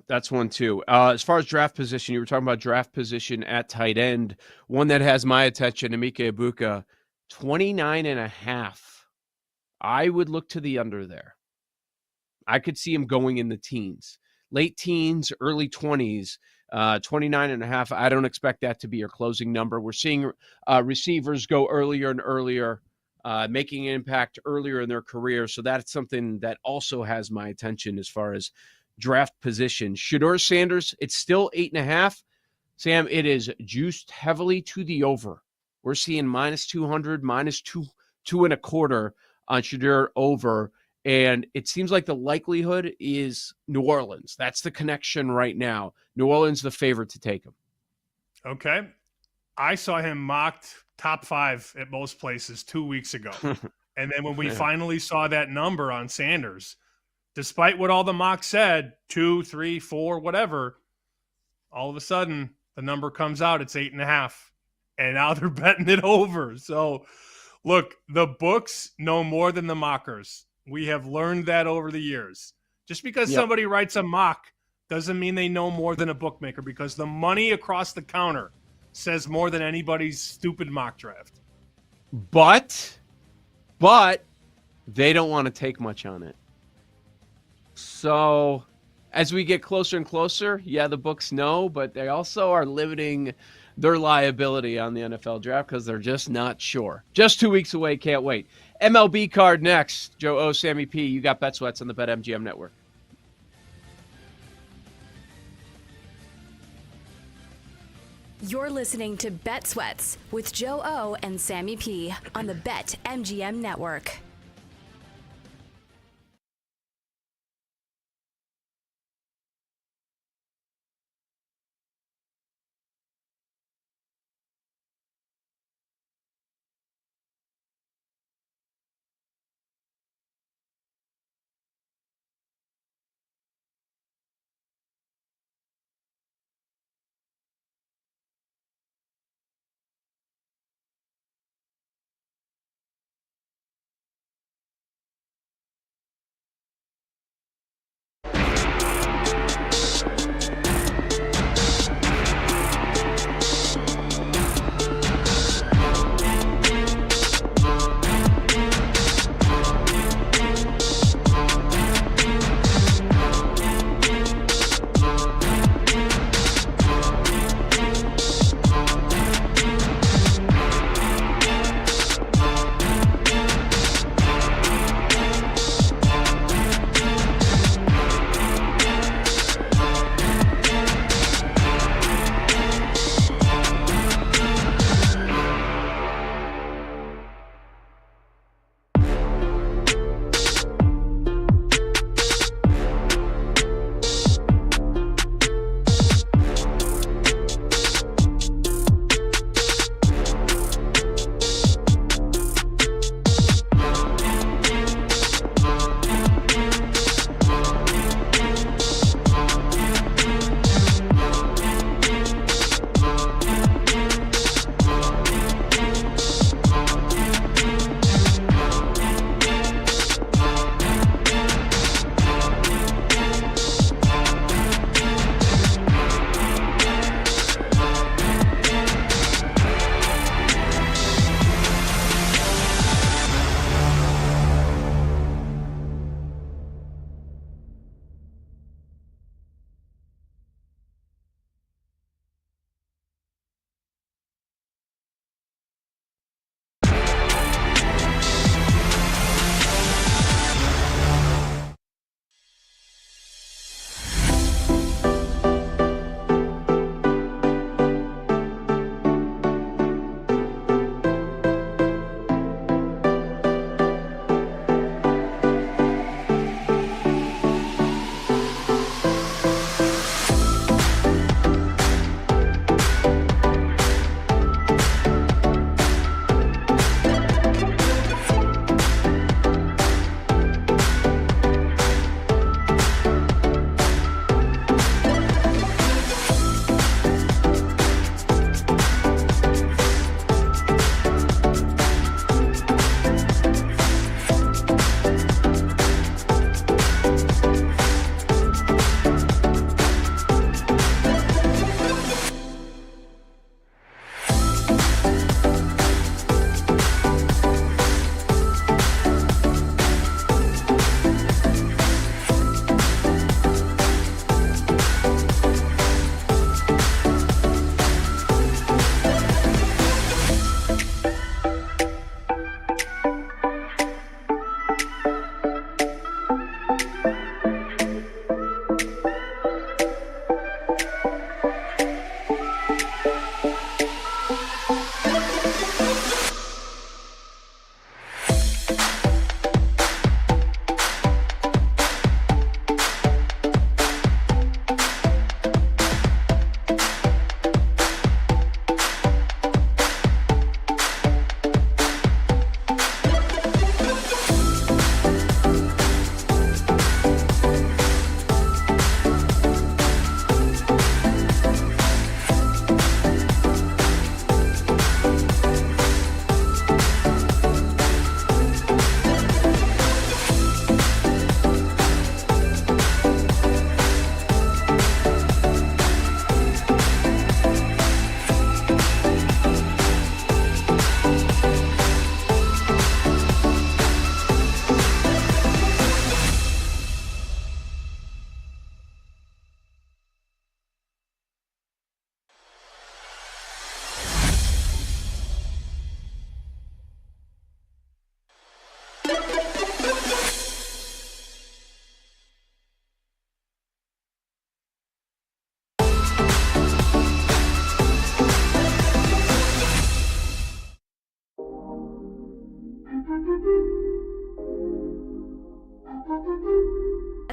That's one too. As far as draft position, you were talking about draft position at tight end. One that has my attention, Emeka Egbuka, 29.5. I would look to the under there. I could see him going in the teens, late teens, early 20s, 29.5. I don't expect that to be your closing number. We're seeing receivers go earlier and earlier, making an impact earlier in their career. So that's something that also has my attention as far as draft position. Shedeur Sanders, it's still 8.5. Sam, it is juiced heavily to the over. We're seeing minus 200, minus 2.25 on Shedeur over. And it seems like the likelihood is New Orleans. That's the connection right now. New Orleans, the favorite to take him. Okay. I saw him mocked top 5 at most places 2 weeks ago. And then when we Yeah. finally saw that number on Sanders, despite what all the mocks said, 2, 3, 4, whatever, all of a sudden the number comes out. It's 8.5. And now they're betting it over. So, look, the books know more than the mockers. We have learned that over the years. Just because somebody writes a mock doesn't mean they know more than a bookmaker, because the money across the counter says more than anybody's stupid mock draft. But they don't want to take much on it. So as we get closer and closer, the books know, but they also are limiting their liability on the NFL draft because they're just not sure. Just 2 weeks away. Can't wait. MLB card next. Joe O, Sammy P. You got Bet Sweats on the BetMGM network. You're listening to Bet Sweats with Joe O and Sammy P on the BetMGM network.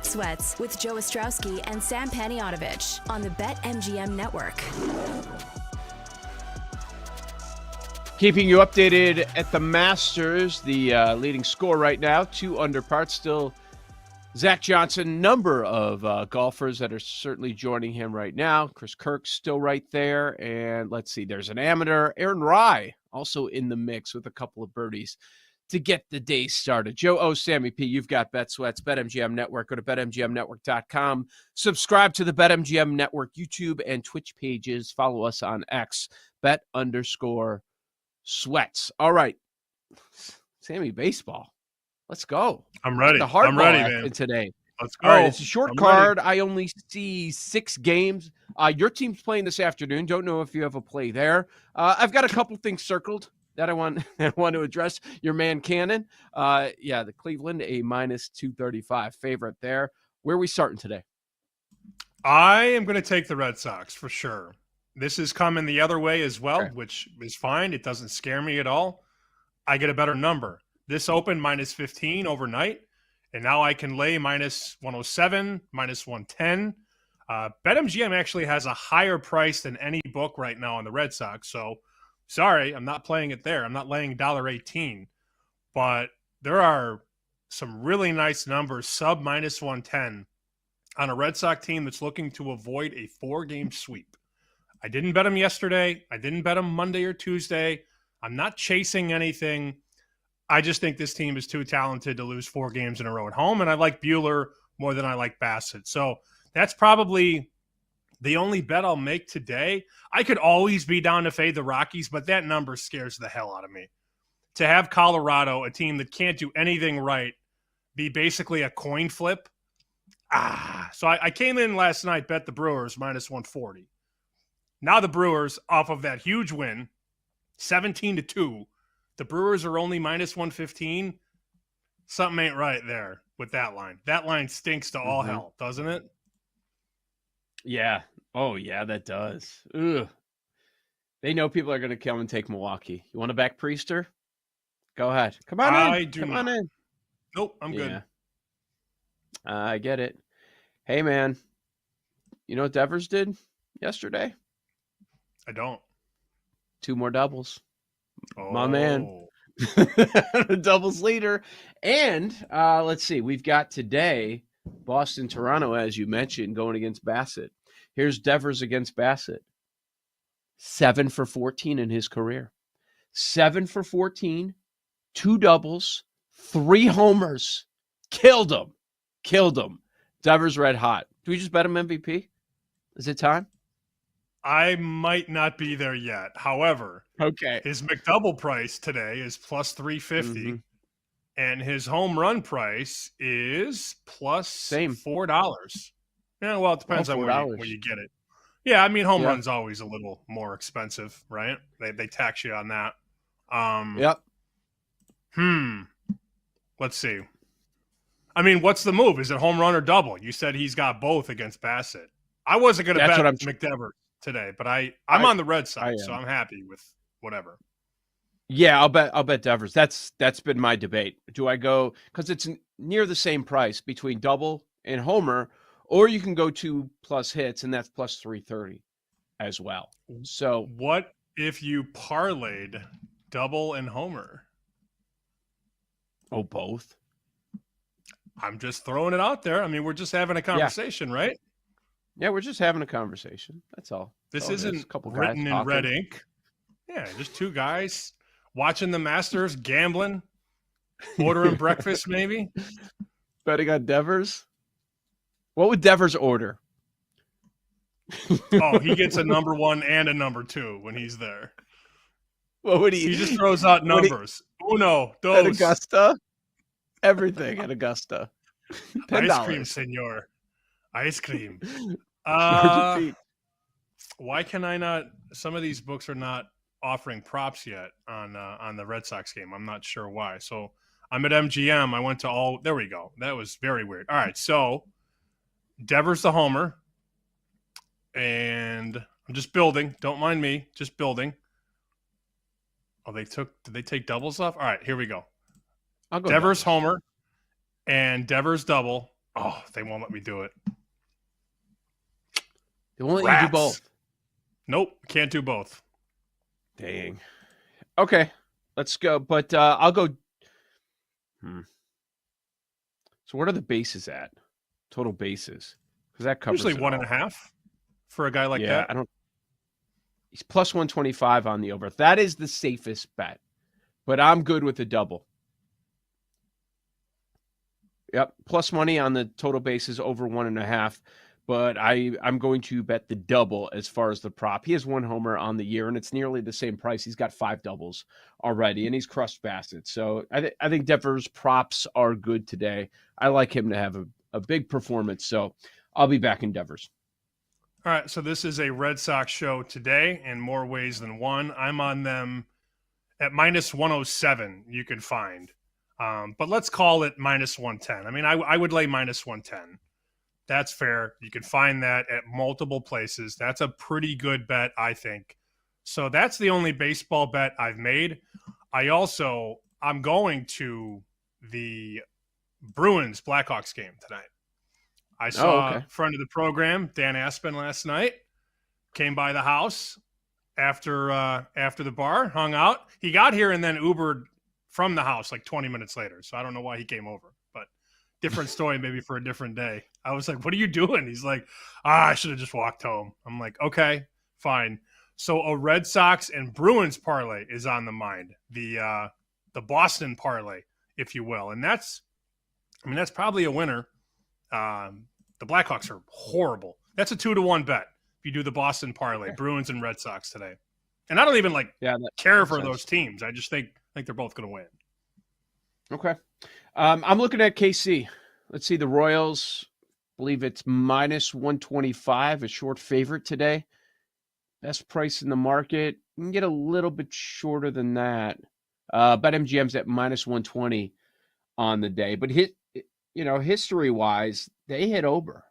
Sweats with Joe Ostrowski and Sam Paniotovich on the BetMGM Network. Keeping you updated at the Masters, the leading score right now, 2 under par. Still Zach Johnson, number of golfers that are certainly joining him right now. Chris Kirk's still right there. And let's see, there's an amateur, Aaron Rye, also in the mix with a couple of birdies to get the day started. Joe O, Sammy P, you've got Bet Sweats, BetMGM Network. Go to BetMGMNetwork.com. Subscribe to the BetMGM Network YouTube and Twitch pages. Follow us on X, Bet_Sweats. All right, Sammy, baseball. Let's go. I'm ready. The hard I'm ready, ball man. Today. Let's go. All right, it's a short I'm card. ready. I only see 6 games. Your team's playing this afternoon. Don't know if you have a play there. I've got a couple things circled that I want to address. Your man Cannon. The Cleveland, a -235 favorite there. Where are we starting today? I am going to take the Red Sox for sure. This is coming the other way as well, Okay. which is fine. It doesn't scare me at all. I get a better number. This opened -15 overnight, and now I can lay -107, -110. BetMGM actually has a higher price than any book right now on the Red Sox. So, sorry, I'm not playing it there. I'm not laying $1.18. But there are some really nice numbers, sub -110, on a Red Sox team that's looking to avoid a 4-game sweep. I didn't bet them yesterday. I didn't bet them Monday or Tuesday. I'm not chasing anything. I just think this team is too talented to lose 4 games in a row at home, and I like Buehler more than I like Bassett. So that's probably the only bet I'll make today. I could always be down to fade the Rockies, but that number scares the hell out of me. To have Colorado, a team that can't do anything right, be basically a coin flip. So I came in last night, bet the Brewers -140. Now the Brewers, off of that huge win, 17-2, the Brewers are only -115. Something ain't right there with that line. That line stinks to all hell, doesn't it? Yeah. Oh, yeah, that does. Ugh. They know people are going to come and take Milwaukee. You want to back Priester? Go ahead. Come on in. I do Come not. on in. Nope, I'm good. Yeah. I get it. Hey, man. You know what Devers did yesterday? I don't. 2 more doubles. Oh. My man. The doubles leader. And let's see. We've got today Boston, Toronto, as you mentioned, going against Bassett. Here's Devers against Bassett. 7 for 14 in his career. 7 for 14, 2 doubles, 3 homers. Killed him. Devers red hot. Do we just bet him MVP? Is it time? I might not be there yet. However, okay, his McDouble price today is +350, and his home run price is +$4. Yeah, well, it depends on where you get it. Yeah, I mean, home run's always a little more expensive, right? They tax you on that. Yep. Let's see. I mean, what's the move? Is it home run or double? You said he's got both against Bassett. I wasn't going to bet McDevitt today, but I'm on the Red Sox, so I'm happy with whatever. Yeah, I'll bet Devers. That's been my debate. Do I go because it's near the same price between double and homer, or you can go 2+ hits and that's +330 as well. So what if you parlayed double and homer? Oh, both. I'm just throwing it out there. I mean, we're just having a conversation, right? Yeah, we're just having a conversation. That's all. This isn't written in red ink. Yeah, just 2 guys watching the Masters, gambling, ordering breakfast, maybe. Betting on Devers. What would Devers order? Oh, he gets a number 1 and a number 2 when he's there. What would he? He just throws out numbers. Uno, dos. At Augusta. Everything at Augusta. $10. Ice cream, senor. Ice cream. Why can I not? Some of these books are not offering props yet on the Red Sox game. I'm not sure why. So I'm at MGM. I went to all. There we go. That was very weird. All right. So Devers the homer, and I'm just building. Don't mind me. Just building. Oh, did they take doubles off? All right. Here we go. I'll go Devers homer and Devers double Oh, they won't let me do it. They won't let you do both. Nope, can't do both. Dang. Okay, let's go. But I'll go. So what are the bases at? Total bases, because that covers Usually it 1.5 for a guy like yeah, that. I don't. He's plus 125 on the over. That is the safest bet, but I'm good with the double. Yep, plus money on the total bases over 1.5. But I'm going to bet the double as far as the prop. He has 1 homer on the year, and it's nearly the same price. He's got 5 doubles already, and he's crushed Bassett. So I think Devers' props are good today. I like him to have a big performance. So I'll be back in Devers. All right, so this is a Red Sox show today in more ways than one. I'm on them at minus 107 you can find. But let's call it minus 110. I mean, I would lay minus 110. That's fair. You can find that at multiple places. That's a pretty good bet, I think. So that's the only baseball bet I've made. I'm going to the Bruins Blackhawks game tonight. I saw a friend of the program, Dan Aspen, last night. Came by the house after the bar, hung out. He got here and then Ubered from the house like 20 minutes later. So I don't know why he came over, but different story maybe for a different day. I was like, what are you doing? He's like, I should have just walked home. I'm like, okay, fine. So a Red Sox and Bruins parlay is on the mind. The Boston parlay, if you will. And that's probably a winner. The Blackhawks are horrible. That's a 2-1 bet if you do the Boston parlay, Bruins and Red Sox today. And I don't even care for those teams. I just think they're both going to win. Okay. I'm looking at KC. Let's see, the Royals, I believe it's minus 125, a short favorite today. Best price in the market. You can get a little bit shorter than that. BetMGM's at minus 120 on the day. But history-wise, they hit over.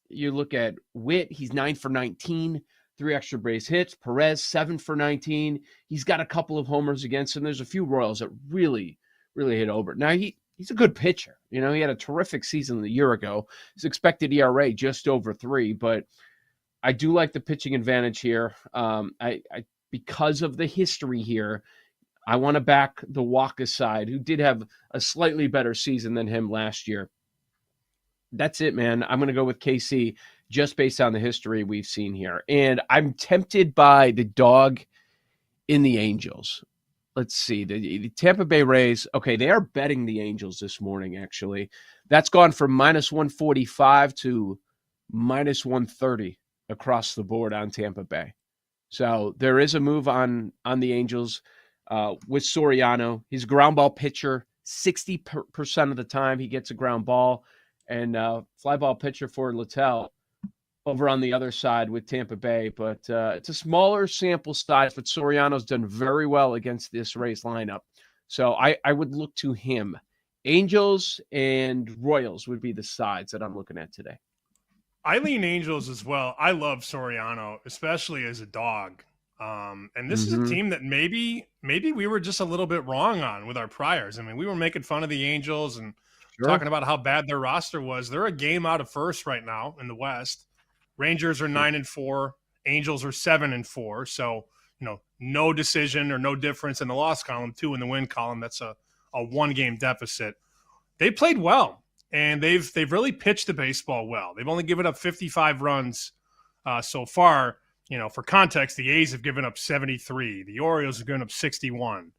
You look at Witt, he's 9 for 19, 3 extra base hits. Perez, 7 for 19. He's got a couple of homers against him. There's a few Royals that really, really hit over. Now, he's a good pitcher. He had a terrific season a year ago. His expected ERA just over 3, but I do like the pitching advantage here. Because of the history here, I want to back the Waka side, who did have a slightly better season than him last year. That's it, man. I'm going to go with KC just based on the history we've seen here. And I'm tempted by the dog in the Angels. Let's see. The Tampa Bay Rays, okay, they are betting the Angels this morning, actually. That's gone from minus 145 to minus 130 across the board on Tampa Bay. So there is a move on the Angels with Soriano. He's a ground ball pitcher. 60% of the time he gets a ground ball. And fly ball pitcher for Littell over on the other side with Tampa Bay. But it's a smaller sample size, but Soriano's done very well against this Rays lineup. So I would look to him. Angels and Royals would be the sides that I'm looking at today. I lean Angels as well. I love Soriano, especially as a dog. And this is a team that maybe we were just a little bit wrong on with our priors. I mean, we were making fun of the Angels and talking about how bad their roster was. They're a game out of first right now in the West. Rangers are 9-4. Angels are 7-4. So, no decision or no difference in the loss column, 2 in the win column. That's a 1-game deficit. They played well, and they've really pitched the baseball well. They've only given up 55 runs so far. For context, the A's have given up 73. The Orioles have given up 61.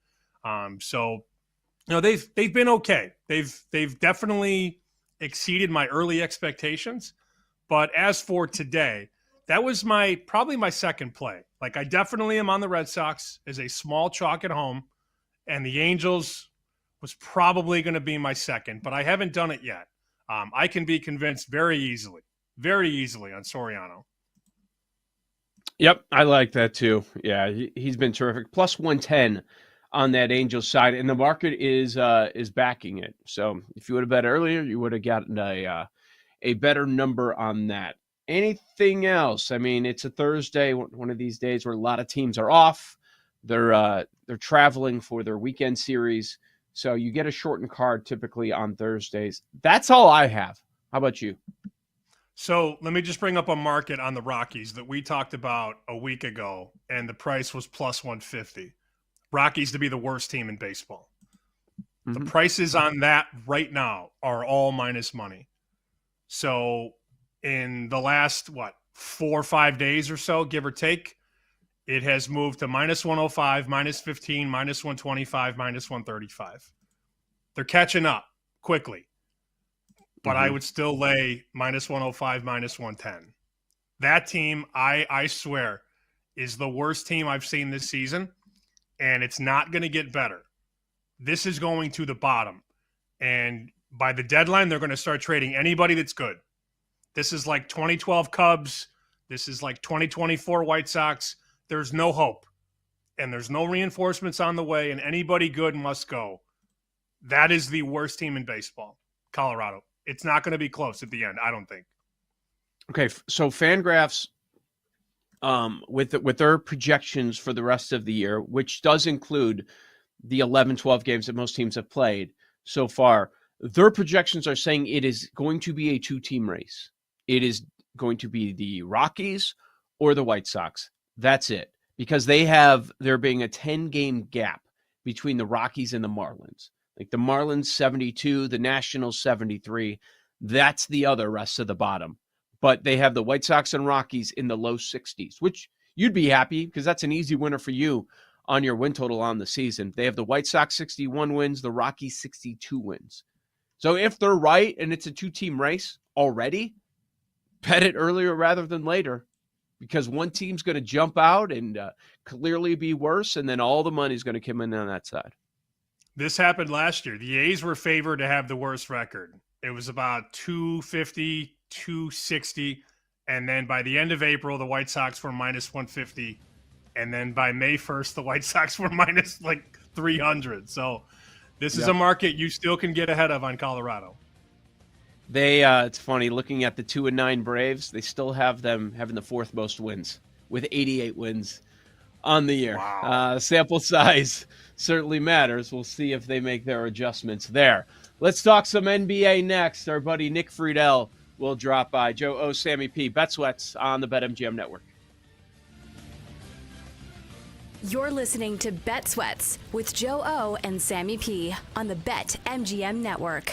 They've been okay. They've definitely exceeded my early expectations. But as for today, that was probably my second play. Like, I definitely am on the Red Sox as a small chalk at home, and the Angels was probably going to be my second, but I haven't done it yet. I can be convinced very easily on Soriano. Yep, I like that too. Yeah, he's been terrific. Plus 110 on that Angels side, and the market is backing it. So if you would have bet earlier, you would have gotten a better number on that. Anything else? I mean, it's a Thursday, one of these days where a lot of teams are off. They're traveling for their weekend series. So you get a shortened card typically on Thursdays. That's all I have. How about you? So let me just bring up a market on the Rockies that we talked about a week ago, and the price was plus 150. Rockies to be the worst team in baseball. The prices on that right now are all minus money. So in the last, 4 or 5 days or so, give or take, it has moved to minus 105, minus 15, minus 125, minus 135. They're catching up quickly. But I would still lay minus 105, minus 110. That team, I swear, is the worst team I've seen this season, and it's not going to get better. This is going to the bottom. And by the deadline, they're going to start trading anybody that's good. This is like 2012 Cubs. This is like 2024 White Sox. There's no hope. And there's no reinforcements on the way, and anybody good must go. That is the worst team in baseball, Colorado. It's not going to be close at the end, I don't think. Okay, so Fangraphs, with their projections for the rest of the year, which does include the 11, 12 games that most teams have played so far, their projections are saying it is going to be a two-team race. It is going to be the Rockies or the White Sox. That's it. Because there being a 10-game gap between the Rockies and the Marlins. Like the Marlins 72, the Nationals 73. That's the other rest of the bottom. But they have the White Sox and Rockies in the low 60s, which you'd be happy because that's an easy winner for you on your win total on the season. They have the White Sox 61 wins, the Rockies 62 wins. So if they're right and it's a two-team race already, bet it earlier rather than later because one team's going to jump out and clearly be worse, and then all the money's going to come in on that side. This happened last year. The A's were favored to have the worst record. It was about 250, 260. And then by the end of April, the White Sox were minus 150. And then by May 1st, the White Sox were minus 300. So this is a market you still can get ahead of on Colorado. It's funny, looking at the 2-9 Braves, they still have them having the fourth most wins with 88 wins on the year. Wow. Sample size certainly matters. We'll see if they make their adjustments there. Let's talk some NBA next. Our buddy Nick Friedel will drop by. Joe O, Sammy P, Bet Sweats on the BetMGM Network. You're listening to Bet Sweats with Joe O and Sammy P on the BetMGM Network.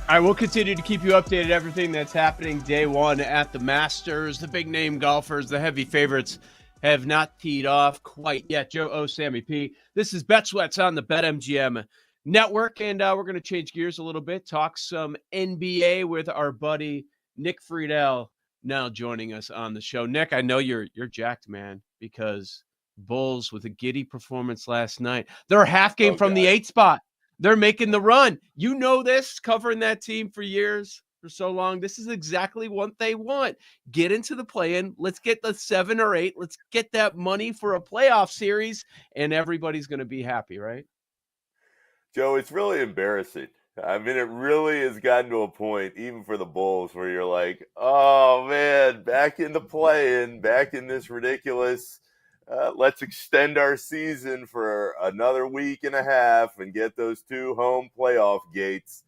All right, we'll continue to keep you updated everything that's happening day one at the Masters. The big name golfers, the heavy favorites, have not teed off quite yet. Joe O, Sammy P. This is Bet Sweats on the BetMGM network, and we're going to change gears a little bit, talk some NBA with our buddy Nick Friedel now joining us on the show. Nick, I know you're jacked, man, because Bulls with a giddy performance last night. They're a half game from the 8th spot. They're making the run. You know this, covering that team for years, for so long. This is exactly what they want. Get into the play-in. Let's get the 7 or 8. Let's get that money for a playoff series, and everybody's going to be happy, right? Joe, it's really embarrassing. I mean, it really has gotten to a point, even for the Bulls, where you're like, oh, man, back in the play-in, back in this ridiculous let's extend our season for another week and a half and get those 2 home playoff gates.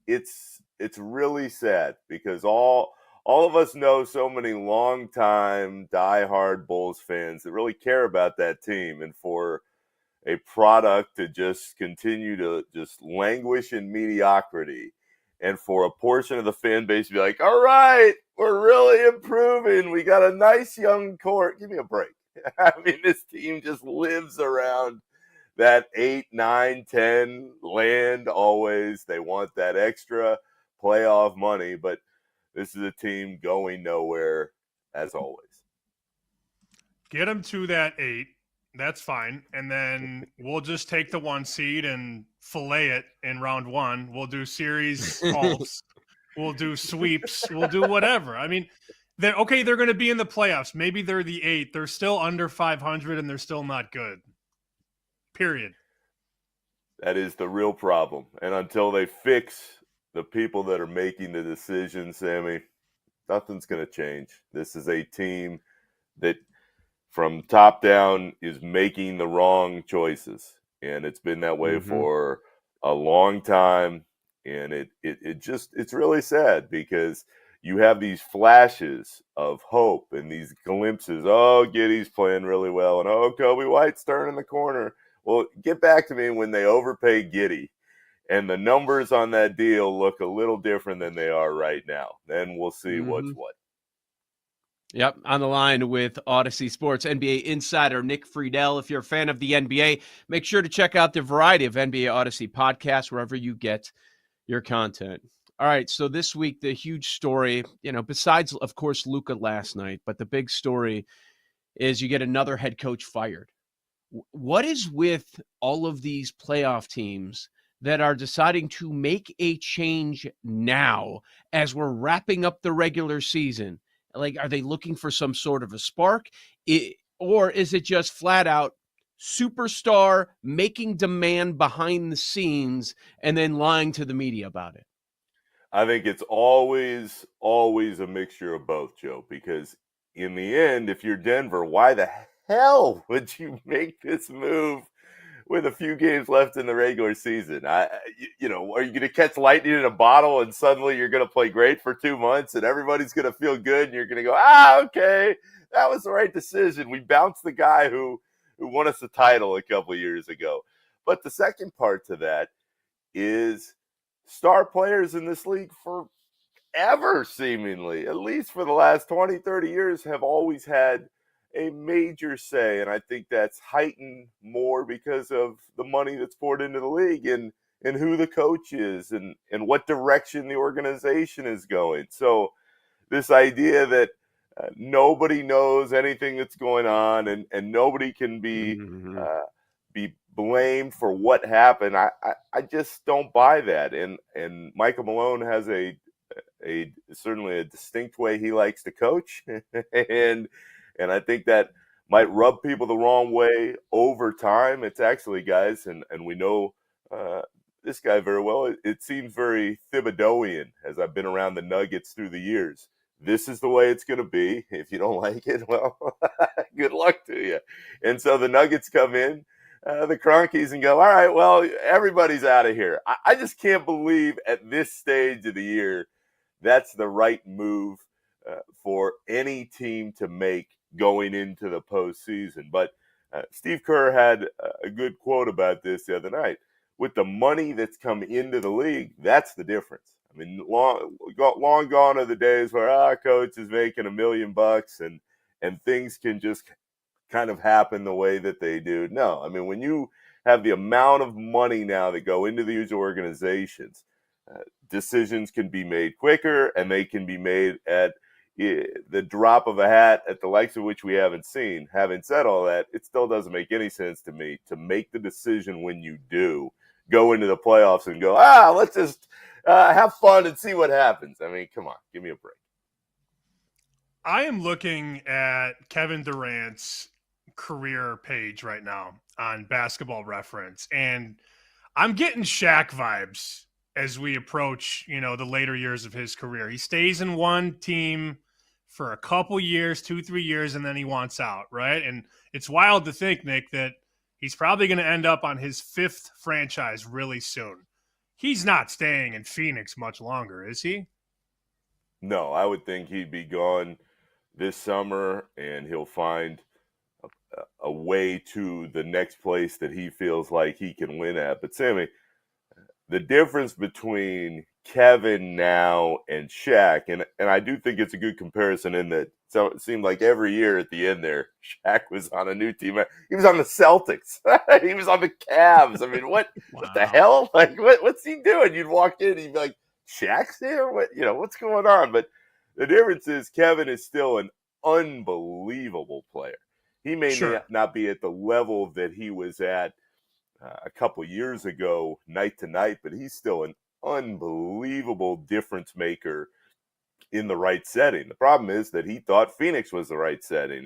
It's really sad because all of us know so many longtime diehard Bulls fans that really care about that team, and for a product to just continue to just languish in mediocrity, and for a portion of the fan base to be like, all right, we're really improving. We got a nice young core. Give me a break. I mean, this team just lives around that 8, 9, 10 land always. They want that extra playoff money, but this is a team going nowhere as always. Get them to that 8. That's fine. And then we'll just take the 1 seed and fillet it in round 1. We'll do series alts. We'll do sweeps. We'll do whatever. I mean, they're going to be in the playoffs. Maybe they're the 8. They're still under 500 and they're still not good. Period. That is the real problem. And until they fix the people that are making the decisions, Sammy, nothing's going to change. This is a team that from top down is making the wrong choices. And it's been that way for a long time. And it's really sad because you have these flashes of hope and these glimpses. Oh, Giddey's playing really well. And oh, Kobe White's turning the corner. Well, get back to me when they overpay Giddey and the numbers on that deal look a little different than they are right now. Then we'll see what's what. Yep, on the line with Odyssey Sports NBA insider Nick Friedel. If you're a fan of the NBA, make sure to check out the variety of NBA Odyssey podcasts wherever you get your content. All right, so this week, the huge story, besides, of course, Luka last night, but the big story is you get another head coach fired. What is with all of these playoff teams that are deciding to make a change now as we're wrapping up the regular season? Like, are they looking for some sort of a spark? Or is it just flat out superstar making demand behind the scenes and then lying to the media about it? I think it's always a mixture of both, Joe, because in the end, if you're Denver, why the hell would you make this move with a few games left in the regular season? Are you going to catch lightning in a bottle and suddenly you're going to play great for 2 months and everybody's going to feel good and you're going to go, okay, that was the right decision. We bounced the guy who won us the title a couple of years ago. But the second part to that is star players in this league forever, seemingly, at least for the last 20, 30 years, have always had a major say. And I think that's heightened more because of the money that's poured into the league and who the coach is and what direction the organization is going. So this idea that nobody knows anything that's going on and nobody can be blamed for what happened, I just don't buy that. And Michael Malone has a certainly a distinct way he likes to coach, and I think that might rub people the wrong way over time. It's actually, guys, and we know this guy very well. It seems very Thibodeauian as I've been around the Nuggets through the years. This is the way it's going to be. If you don't like it, well, good luck to you. And so the Nuggets come in, the Cronkies, and go, all right, well, everybody's out of here. I just can't believe at this stage of the year that's the right move for any team to make going into the postseason. But Steve Kerr had a good quote about this the other night. with the money that's come into the league, that's the difference. I mean, long gone are the days where our coach is making $1 million and things can just kind of happen the way that they do. No, I mean, when you have the amount of money now that go into these organizations, decisions can be made quicker, and they can be made at the drop of a hat at the likes of which we haven't seen. Having said all that, it still doesn't make any sense to me to make the decision when you do go into the playoffs and go, let's just have fun and see what happens. I mean, come on, give me a break. I am looking at Kevin Durant's career page right now on Basketball Reference, and I'm getting Shaq vibes as we approach, the later years of his career. He stays in one team for a couple years, 2-3 years, and then he wants out, right? And it's wild to think, Nick, that he's probably going to end up on his 5th franchise really soon. He's not staying in Phoenix much longer, is he? No, I would think he'd be gone this summer, and he'll find a way to the next place that he feels like he can win at. But Sammy, the difference between Kevin now and Shaq, and I do think it's a good comparison in that so it seemed like every year at the end there, Shaq was on a new team. He was on the Celtics. He was on the Cavs. I mean, what the hell? Like, what's he doing? You'd walk in and you'd be like, Shaq's there? What's going on? But the difference is Kevin is still an unbelievable player. He may not be at the level that he was at a couple years ago, night to night, but he's still an unbelievable difference maker in the right setting. The problem is that he thought Phoenix was the right setting,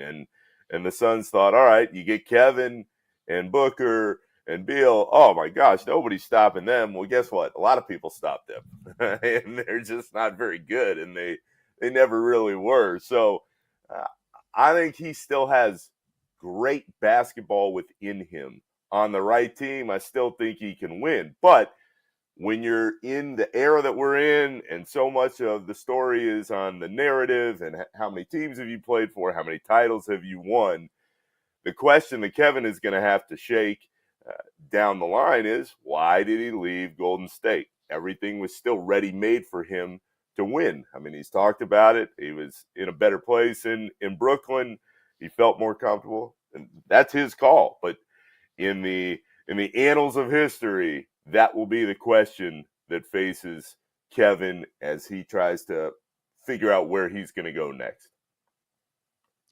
and the Suns thought, all right, you get Kevin and Booker and Beal. Oh my gosh, nobody's stopping them. Well, guess what? A lot of people stopped them, and they're just not very good, and they never really were. So I think he still has great basketball within him. On the right team, I still think he can win. But when you're in the era that we're in, and so much of the story is on the narrative and how many teams have you played for, how many titles have you won, the question that Kevin is going to have to shake down the line is, why did he leave Golden State? Everything was still ready-made for him to win. I mean, he's talked about it. He was in a better place in Brooklyn. He felt more comfortable, and that's his call. But in the annals of history, that will be the question that faces Kevin as he tries to figure out where he's going to go next.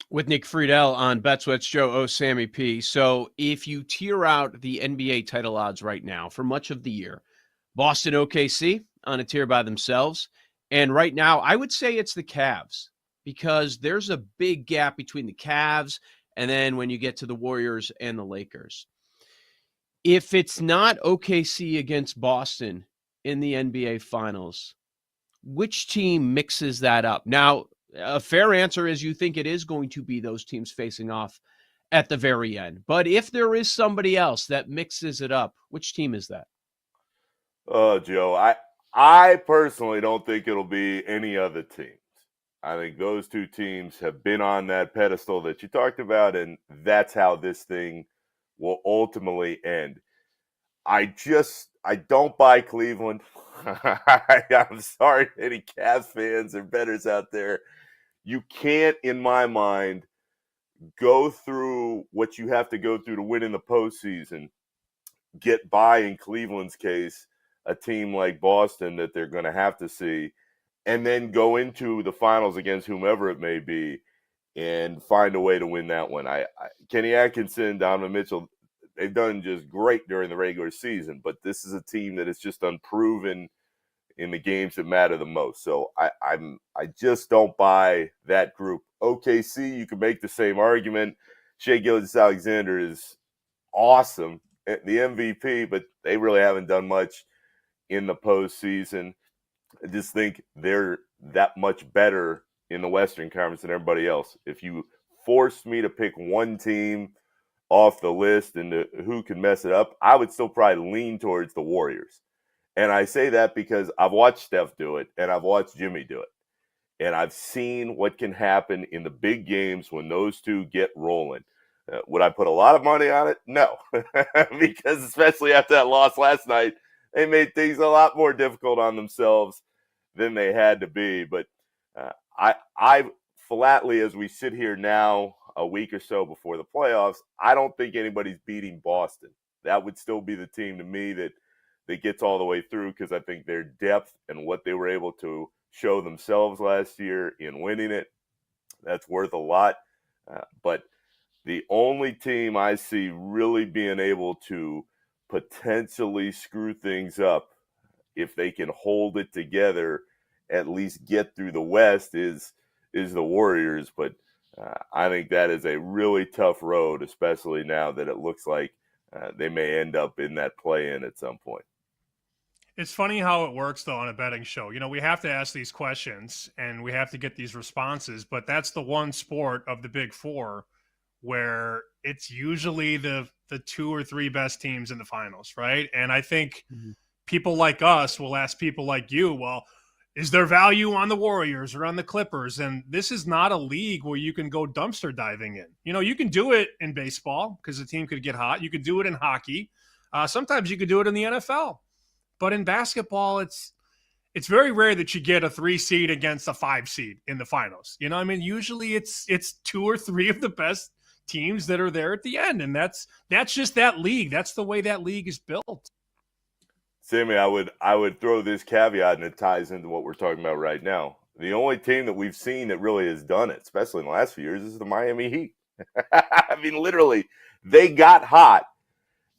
With Nick Friedel on BetSweats, Joe O, Sammy P. So if you tier out the NBA title odds right now for much of the year, Boston, OKC on a tier by themselves. And right now, I would say it's the Cavs, because there's a big gap between the Cavs and then when you get to the Warriors and the Lakers. If it's not OKC against Boston in the NBA Finals, which team mixes that up? Now, a fair answer is you think it is going to be those teams facing off at the very end. But if there is somebody else that mixes it up, which team is that? Oh, Joe, I personally don't think it'll be any other teams. I think those two teams have been on that pedestal that you talked about, and that's how this thing will ultimately end. I don't buy Cleveland. I'm sorry, any Cavs fans or bettors out there. You can't, in my mind, go through what you have to go through to win in the postseason, get by, in Cleveland's case, a team like Boston that they're going to have to see, and then go into the finals against whomever it may be and find a way to win that one. Kenny Atkinson, Donovan Mitchell, they've done just great during the regular season, but this is a team that is just unproven in the games that matter the most. So I just don't buy that group. OKC, you can make the same argument. Shai Gilgeous-Alexander is awesome, the MVP, but they really haven't done much in the postseason. I just think they're that much better in the Western Conference than everybody else. If you forced me to pick one team off the list and who can mess it up, I would still probably lean towards the Warriors. And I say that because I've watched Steph do it and I've watched Jimmy do it. And I've seen what can happen in the big games when those two get rolling. Would I put a lot of money on it? No, because especially after that loss last night, they made things a lot more difficult on themselves than they had to be. But I flatly, as we sit here now, a week or so before the playoffs, I don't think anybody's beating Boston. That would still be the team to me that gets all the way through, because I think their depth and what they were able to show themselves last year in winning it, that's worth a lot. But the only team I see really being able to potentially screw things up, if they can hold it together, at least get through the West, is the Warriors. But I think that is a really tough road, especially now that it looks like they may end up in that play-in at some point. It's funny how it works, though, on a betting show. We have to ask these questions and we have to get these responses, but that's the one sport of the Big Four where it's usually the 2 or 3 best teams in the finals, right? And I think people like us will ask people like you, well, is there value on the Warriors or on the Clippers? And this is not a league where you can go dumpster diving in. You can do it in baseball because the team could get hot. You could do it in hockey. Sometimes you could do it in the NFL. But in basketball, it's very rare that you get a 3 seed against a 5 seed in the finals. Usually it's 2 or 3 of the best teams that are there at the end, and that's just that league. That's the way that league is built. Sammy, I would throw this caveat, and it ties into what we're talking about right now. The only team that we've seen that really has done it, especially in the last few years, is the Miami Heat. I mean, literally, they got hot.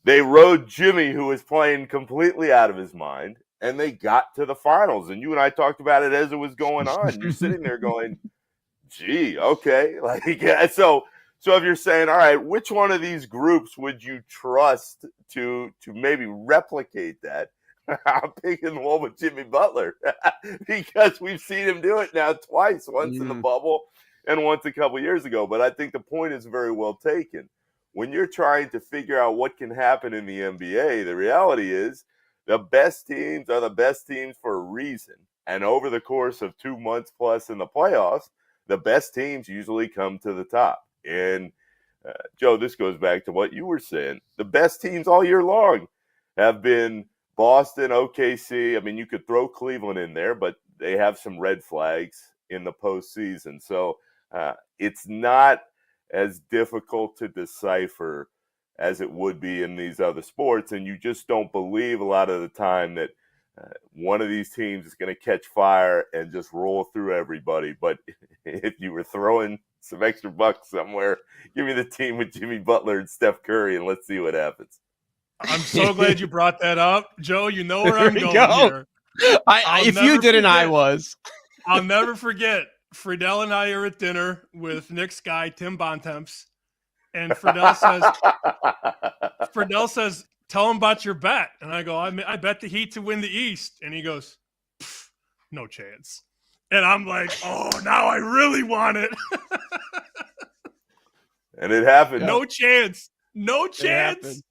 They rode Jimmy, who was playing completely out of his mind, and they got to the finals. And you and I talked about it as it was going on. You're sitting there going, gee, okay. So if you're saying, all right, which one of these groups would you trust to maybe replicate that? I'm picking the one with Jimmy Butler because we've seen him do it now twice, once in the bubble and once a couple years ago. But I think the point is very well taken. When you're trying to figure out what can happen in the NBA, the reality is the best teams are the best teams for a reason. And over the course of 2 months plus in the playoffs, the best teams usually come to the top. And, Joe, this goes back to what you were saying. The best teams all year long have been Boston, OKC. I mean, you could throw Cleveland in there, but they have some red flags in the postseason. So it's not as difficult to decipher as it would be in these other sports. And you just don't believe a lot of the time that one of these teams is going to catch fire and just roll through everybody. But if you were throwing some extra bucks somewhere, give me the team with Jimmy Butler and Steph Curry, and let's see what happens. I'm so glad you brought that up. Joe, you know where I'm going here. If you didn't, I was. I'll never forget. Friedel and I are at dinner with Nick's guy, Tim Bontemps, and Friedel says, tell him about your bet. And I go, I bet the Heat to win the East. And he goes, no chance. And I'm like, oh, now I really want it. And it happened. No chance. No chance.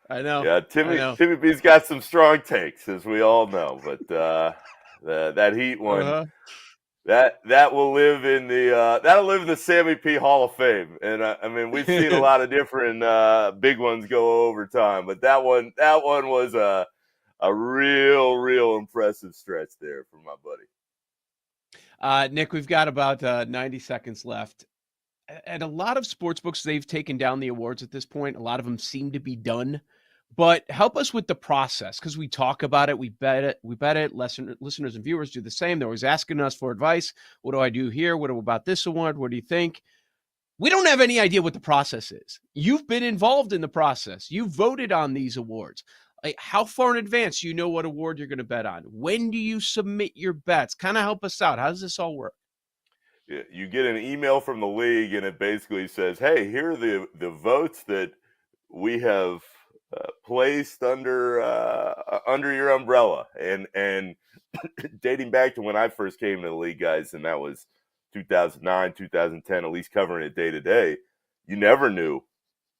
I know. Yeah, Timmy B's got some strong takes, as we all know. But that Heat one, that will live in the Sammy P Hall of Fame. And I mean, we've seen a lot of different big ones go over time, but that one was a real impressive stretch there for my buddy. Nick, we've got about 90 seconds left. At a lot of sports books, they've taken down the awards at this point. A lot of them seem to be done. But help us with the process, because we talk about it, we bet it. Listeners and viewers do the same. They're always asking us for advice. What do I do here? What about this award? What do you think? We don't have any idea what the process is. You've been involved in the process. You voted on these awards. Like, how far in advance do you know what award you're going to bet on? When do you submit your bets? Kind of help us out. How does this all work? You get an email from the league, and it basically says, hey, here are the votes that we have placed under your umbrella. And dating back to when I first came to the league, guys, and that was 2009, 2010, at least covering it day to day, you never knew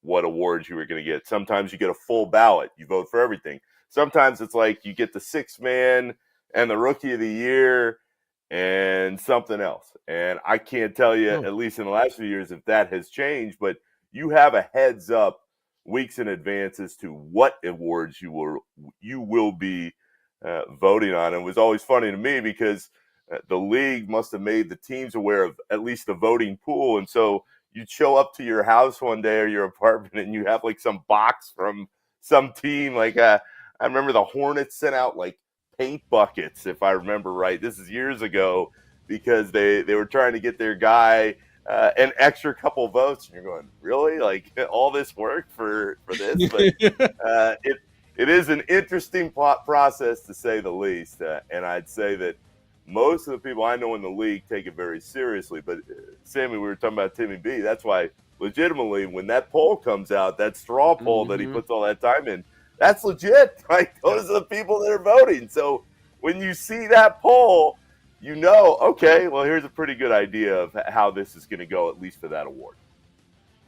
what awards you were going to get. Sometimes you get a full ballot. You vote for everything. Sometimes it's like you get the 6th man and the rookie of the year, and something else. And I can't tell you, at least in the last few years, if that has changed, but you have a heads up weeks in advance as to what awards you will be voting on. It was always funny to me because the league must have made the teams aware of at least the voting pool. And so you'd show up to your house one day or your apartment and you have like some box from some team. Like I remember the Hornets sent out like paint buckets, if I remember right. This is years ago because they were trying to get their guy an extra couple votes. And you're going, really? Like all this work for this? But it is an interesting process to say the least. And I'd say that most of the people I know in the league take it very seriously. But Sammy, we were talking about Timmy B. That's why legitimately when that poll comes out, that straw poll that he puts all that time in, that's legit. Like those are the people that are voting. So when you see that poll, you know, okay, well, here's a pretty good idea of how this is going to go, at least for that award.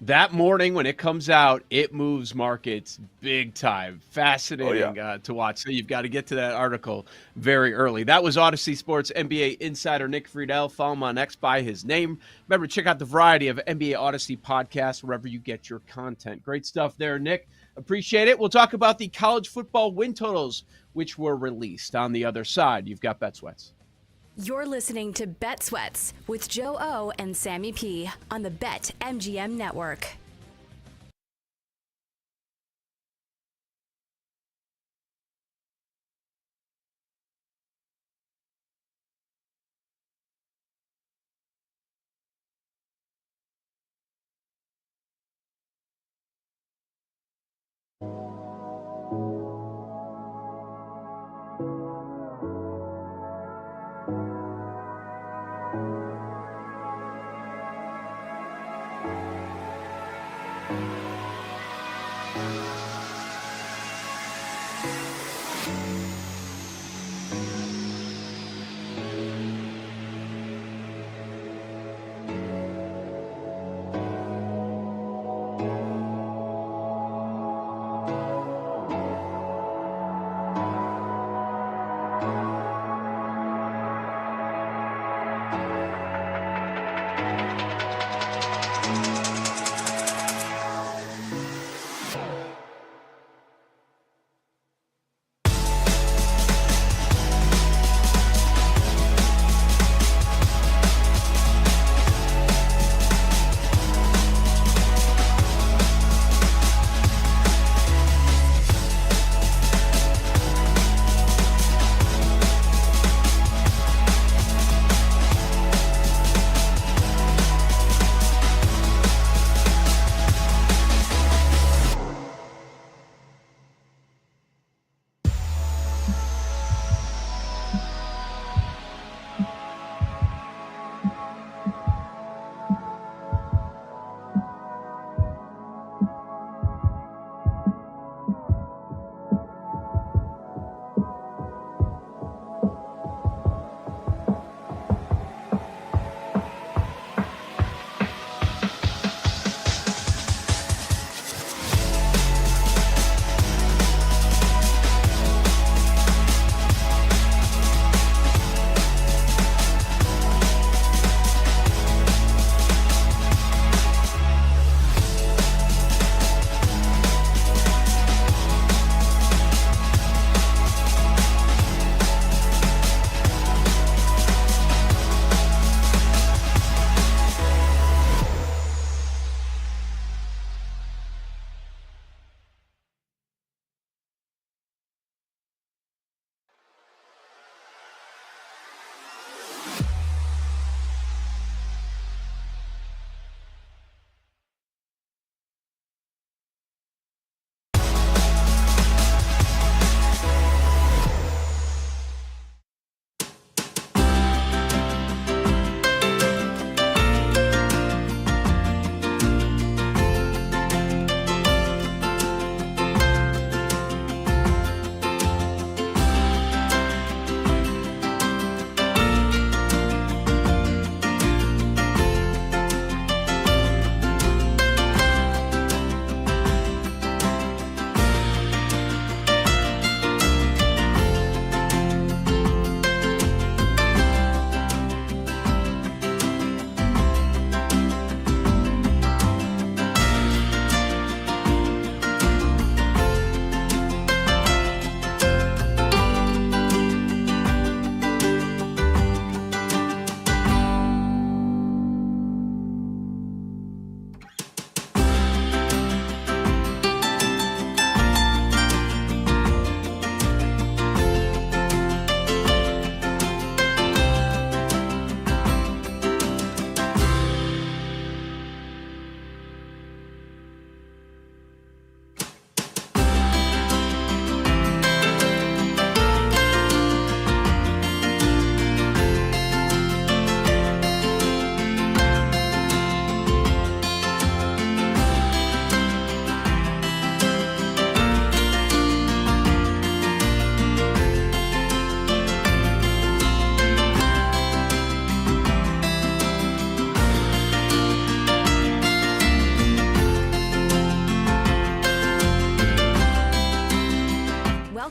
That morning when it comes out, it moves markets big time. Fascinating to watch. So you've got to get to that article very early. That was Odyssey Sports NBA insider Nick Friedel. Follow him on X by his name. Remember, check out the variety of NBA Odyssey podcasts wherever you get your content. Great stuff there, Nick. Appreciate it. We'll talk about the college football win totals, which were released on the other side. You've got Bet Sweats. You're listening to Bet Sweats with Joe O and Sammy P on the BetMGM network.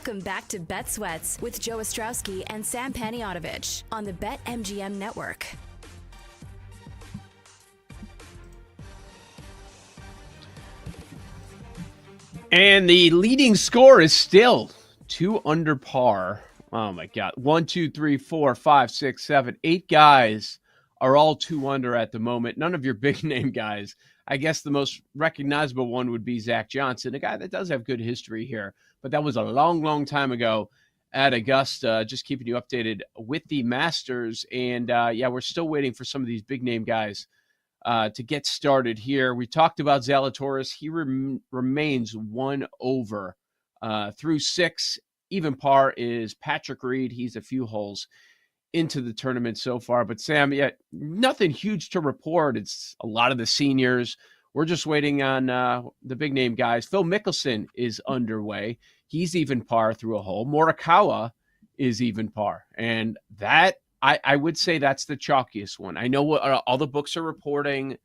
Welcome back to Bet Sweats with Joe Ostrowski and Sam Paniotovich on the BetMGM Network. And the leading score is still 2 under par. Oh my God. 1, 2, 3, 4, 5, 6, 7, 8 guys are all 2 under at the moment. None of your big name guys. I guess the most recognizable one would be Zach Johnson, a guy that does have good history here. But that was a long, long time ago at Augusta. Just keeping you updated with the Masters. And yeah, we're still waiting for some of these big name guys to get started here. We talked about Zalatoris. He remains 1 over through 6. Even par is Patrick Reed. He's a few holes into the tournament so far. But Sam, yeah, nothing huge to report. It's a lot of the seniors. We're just waiting on the big name guys. Phil Mickelson is underway. He's even par through a hole. Morikawa is even par. And that, I would say that's the chalkiest one. I know what all the books are reporting.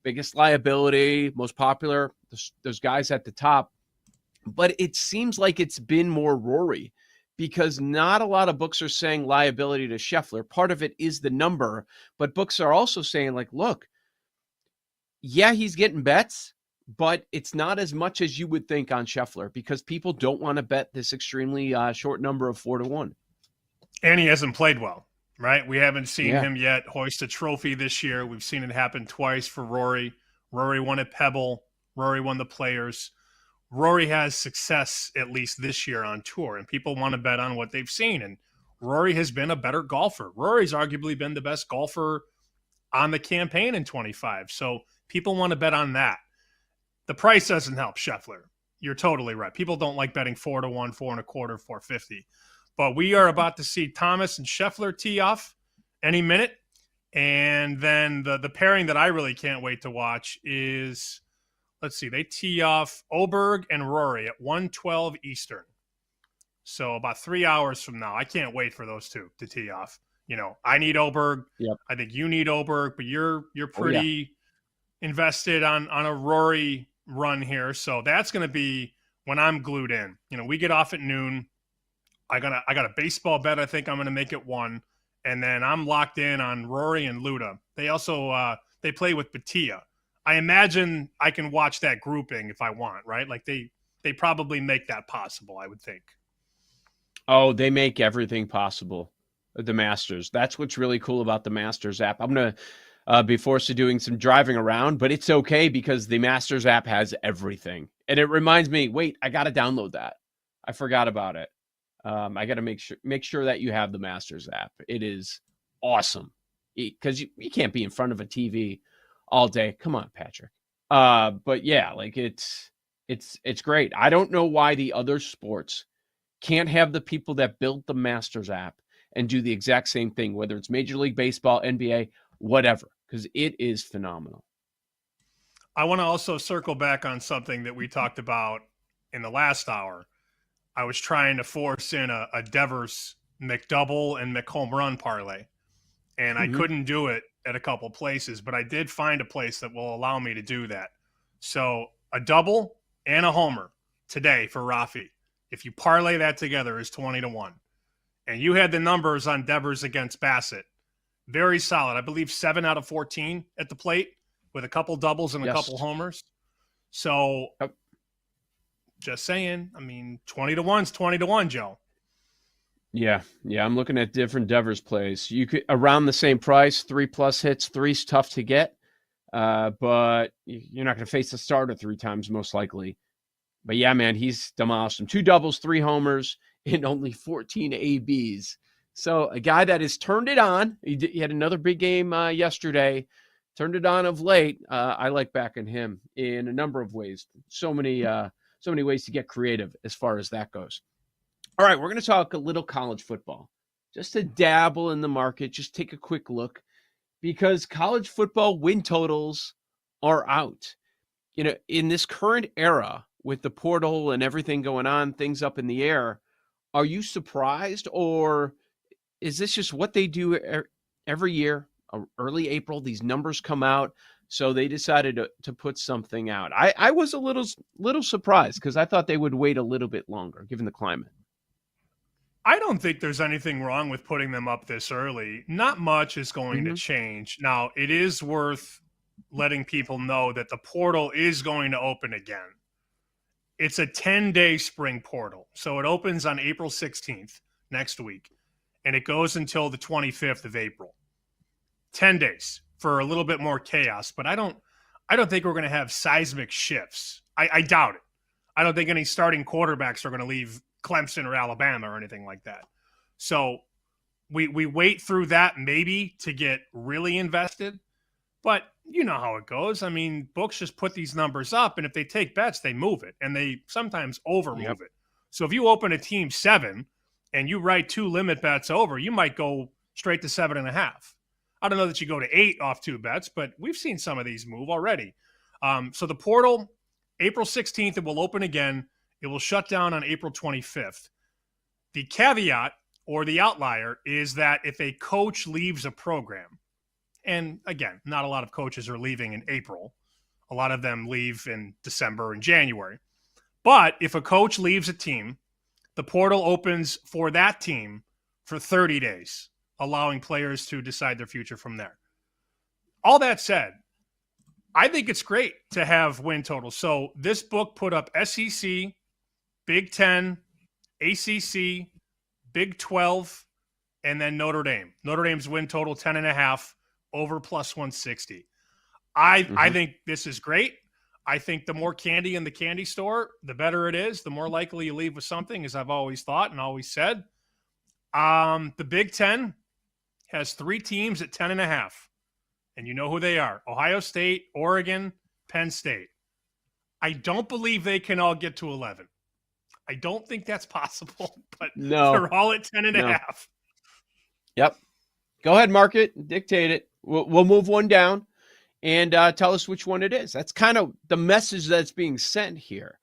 Biggest liability, most popular, those guys at the top. But it seems like it's been more Rory, because not a lot of books are saying liability to Scheffler. Part of it is the number, but books are also saying, like, look, yeah, he's getting bets, but it's not as much as you would think on Scheffler, because people don't want to bet this extremely short number of 4-1. And he hasn't played well, right? We haven't seen him yet hoist a trophy this year. We've seen it happen twice for Rory. Rory won at Pebble. Rory won the Players. Rory has success, at least this year, on tour, and people want to bet on what they've seen. And Rory has been a better golfer. Rory's arguably been the best golfer on the campaign in 25. So people want to bet on that. The price doesn't help Scheffler. You're totally right. People don't like betting 4-1, 4.25, 450. But we are about to see Thomas and Scheffler tee off any minute. And then the pairing that I really can't wait to watch is, let's see, they tee off Oberg and Rory at 1:12 Eastern. So about 3 hours from now. I can't wait for those two to tee off. You know, I need Oberg. Yep. I think you need Oberg, but you're pretty invested on a Rory run here. So that's going to be when I'm glued in. You know, we get off at noon. I got a baseball bet. I think I'm going to make it 1. And then I'm locked in on Rory and Luda. They also they play with Batia. I imagine I can watch that grouping if I want, right? Like they probably make that possible, I would think. Oh, they make everything possible. The Masters. That's what's really cool about the Masters app. I'm going to be forced to doing some driving around, but it's okay because the Masters app has everything. And it reminds me, wait, I got to download that. I forgot about it. I got to make sure that you have the Masters app. It is awesome because you can't be in front of a TV all day. Come on, Patrick. But yeah, like it's great. I don't know why the other sports can't have the people that built the Masters app and do the exact same thing, whether it's Major League Baseball, NBA, whatever, because it is phenomenal. I want to also circle back on something that we talked about in the last hour. I was trying to force in a Devers McDouble and McHome run parlay, and I couldn't do it at a couple places, but I did find a place that will allow me to do that. So a double and a homer today for Rafi. If you parlay that together, is 20-1. And you had the numbers on Devers against Bassett. Very solid. I believe 7 out of 14 at the plate with a couple doubles and a couple homers. So just saying, I mean, 20-1's 20-1, Joe. Yeah. I'm looking at different Devers plays. You could around the same price, 3+ hits. 3's tough to get, but you're not going to face the starter 3 times most likely. But yeah, man, he's demolished him. 2 doubles, 3 homers, and only 14 ABs. So a guy that has turned it on. He had another big game yesterday. Turned it on of late. I like backing him in a number of ways. So many ways to get creative as far as that goes. All right, we're going to talk a little college football. Just to dabble in the market, just take a quick look, because college football win totals are out. You know, in this current era with the portal and everything going on, things up in the air, are you surprised, or is this just what they do every year? Early April, these numbers come out, so they decided to put something out. I was a little surprised because I thought they would wait a little bit longer, given the climate. I don't think there's anything wrong with putting them up this early. Not much is going to change. Now, it is worth letting people know that the portal is going to open again. It's a 10-day spring portal. So it opens on April 16th, next week, and it goes until the 25th of April. 10 days for a little bit more chaos, but I don't think we're going to have seismic shifts. I doubt it. I don't think any starting quarterbacks are going to leave Clemson or Alabama or anything like that. So we wait through that maybe to get really invested, but you know how it goes. I mean, books just put these numbers up, and if they take bets, they move it, and they sometimes over move it. So if you open a team 7 and you write 2 limit bets over, you might go straight to 7.5. I don't know that you go to 8 off 2 bets, but we've seen some of these move already. So the portal, April 16th, it will open again. It will shut down on April 25th. The caveat or the outlier is that if a coach leaves a program, and again, not a lot of coaches are leaving in April. A lot of them leave in December and January. But if a coach leaves a team, the portal opens for that team for 30 days, allowing players to decide their future from there. All that said, I think it's great to have win totals. So this book put up SEC, Big Ten, ACC, Big 12, and then Notre Dame. Notre Dame's win total 10.5, over plus 160. I think this is great. I think the more candy in the candy store, the better it is. The more likely you leave with something, as I've always thought and always said. The Big Ten has 3 teams at 10.5. And you know who they are. Ohio State, Oregon, Penn State. I don't believe they can all get to 11. I don't think that's possible, but they're all at 10.5. No. Yep. Go ahead, mark it, dictate it. We'll move one down and tell us which one it is. That's kind of the message that's being sent here.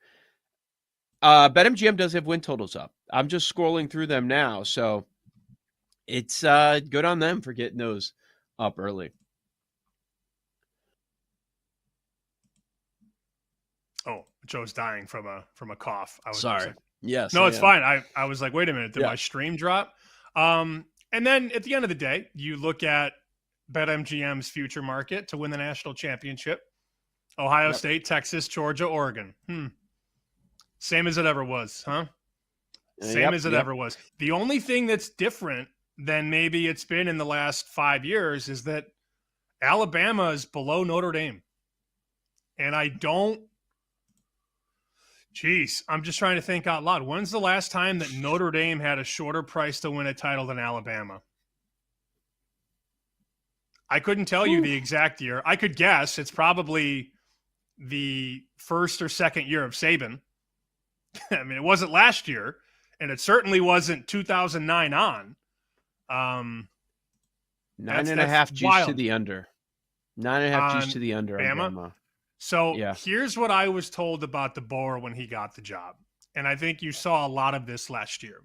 BetMGM does have win totals up. I'm just scrolling through them now, so it's good on them for getting those up early. Oh, Joe's dying from a cough. Sorry. Yes. No, it's fine. I was like, wait a minute, did my stream drop? And then at the end of the day, you look at BetMGM's future market to win the national championship. Ohio State, Texas, Georgia, Oregon. Same as it ever was, huh? Same as it ever was. The only thing that's different than maybe it's been in the last 5 years is that Alabama is below Notre Dame. And I'm just trying to think out loud. When's the last time that Notre Dame had a shorter price to win a title than Alabama? I couldn't tell you the exact year. I could guess. It's probably the first or second year of Saban. I mean, it wasn't last year, and it certainly wasn't 2009 on. 9.5 juice to the under. 9.5 juice to the under. Bama. So here's what I was told about DeBoer when he got the job. And I think you saw a lot of this last year.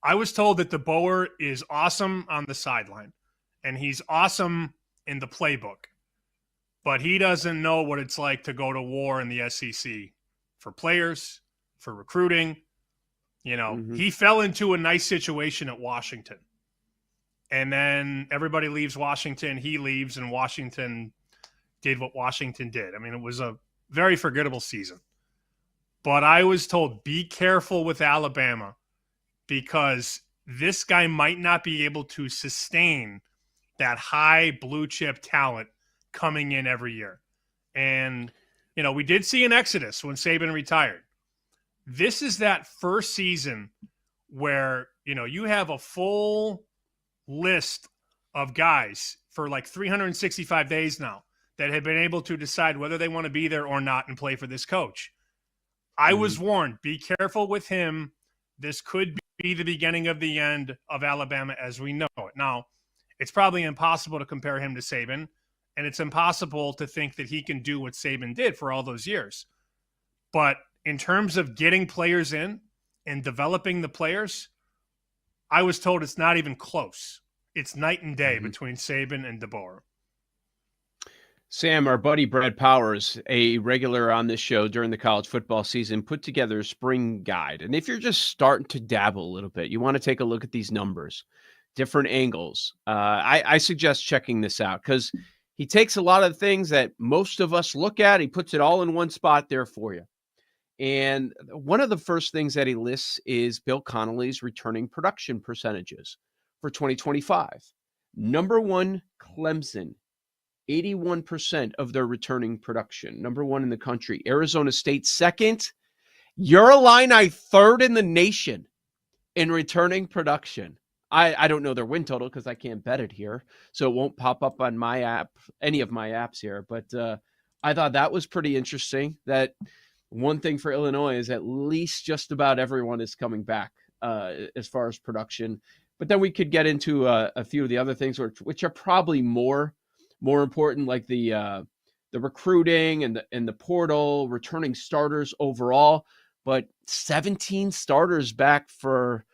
I was told that DeBoer is awesome on the sideline, and he's awesome in the playbook. But he doesn't know what it's like to go to war in the SEC for players, for recruiting. You know, he fell into a nice situation at Washington. And then everybody leaves Washington, he leaves, and Washington did what Washington did. I mean, it was a very forgettable season. But I was told, be careful with Alabama because this guy might not be able to sustain that high blue chip talent coming in every year. And, you know, we did see an exodus when Saban retired. This is that first season where, you know, you have a full list of guys for like 365 days now that have been able to decide whether they want to be there or not and play for this coach. I was warned, be careful with him. This could be the beginning of the end of Alabama as we know it. Now, it's probably impossible to compare him to Saban, and it's impossible to think that he can do what Saban did for all those years. But in terms of getting players in and developing the players, I was told it's not even close. It's night and day between Saban and DeBoer. Sam, our buddy Brad Powers, a regular on this show during the college football season, put together a spring guide. And if you're just starting to dabble a little bit, you want to take a look at these numbers, different angles. I suggest checking this out because he takes a lot of things that most of us look at. He puts it all in one spot there for you. And one of the first things that he lists is Bill Connolly's returning production percentages for 2025. Number one, Clemson. 81% of their returning production. Number one in the country. Arizona State second. Illini third in the nation in returning production. I don't know their win total because I can't bet it here, so it won't pop up on my app, any of my apps here. But I thought that was pretty interesting. That one thing for Illinois is at least just about everyone is coming back as far as production. But then we could get into a few of the other things which are probably more important, like the recruiting and the portal, returning starters overall. But 17 starters back for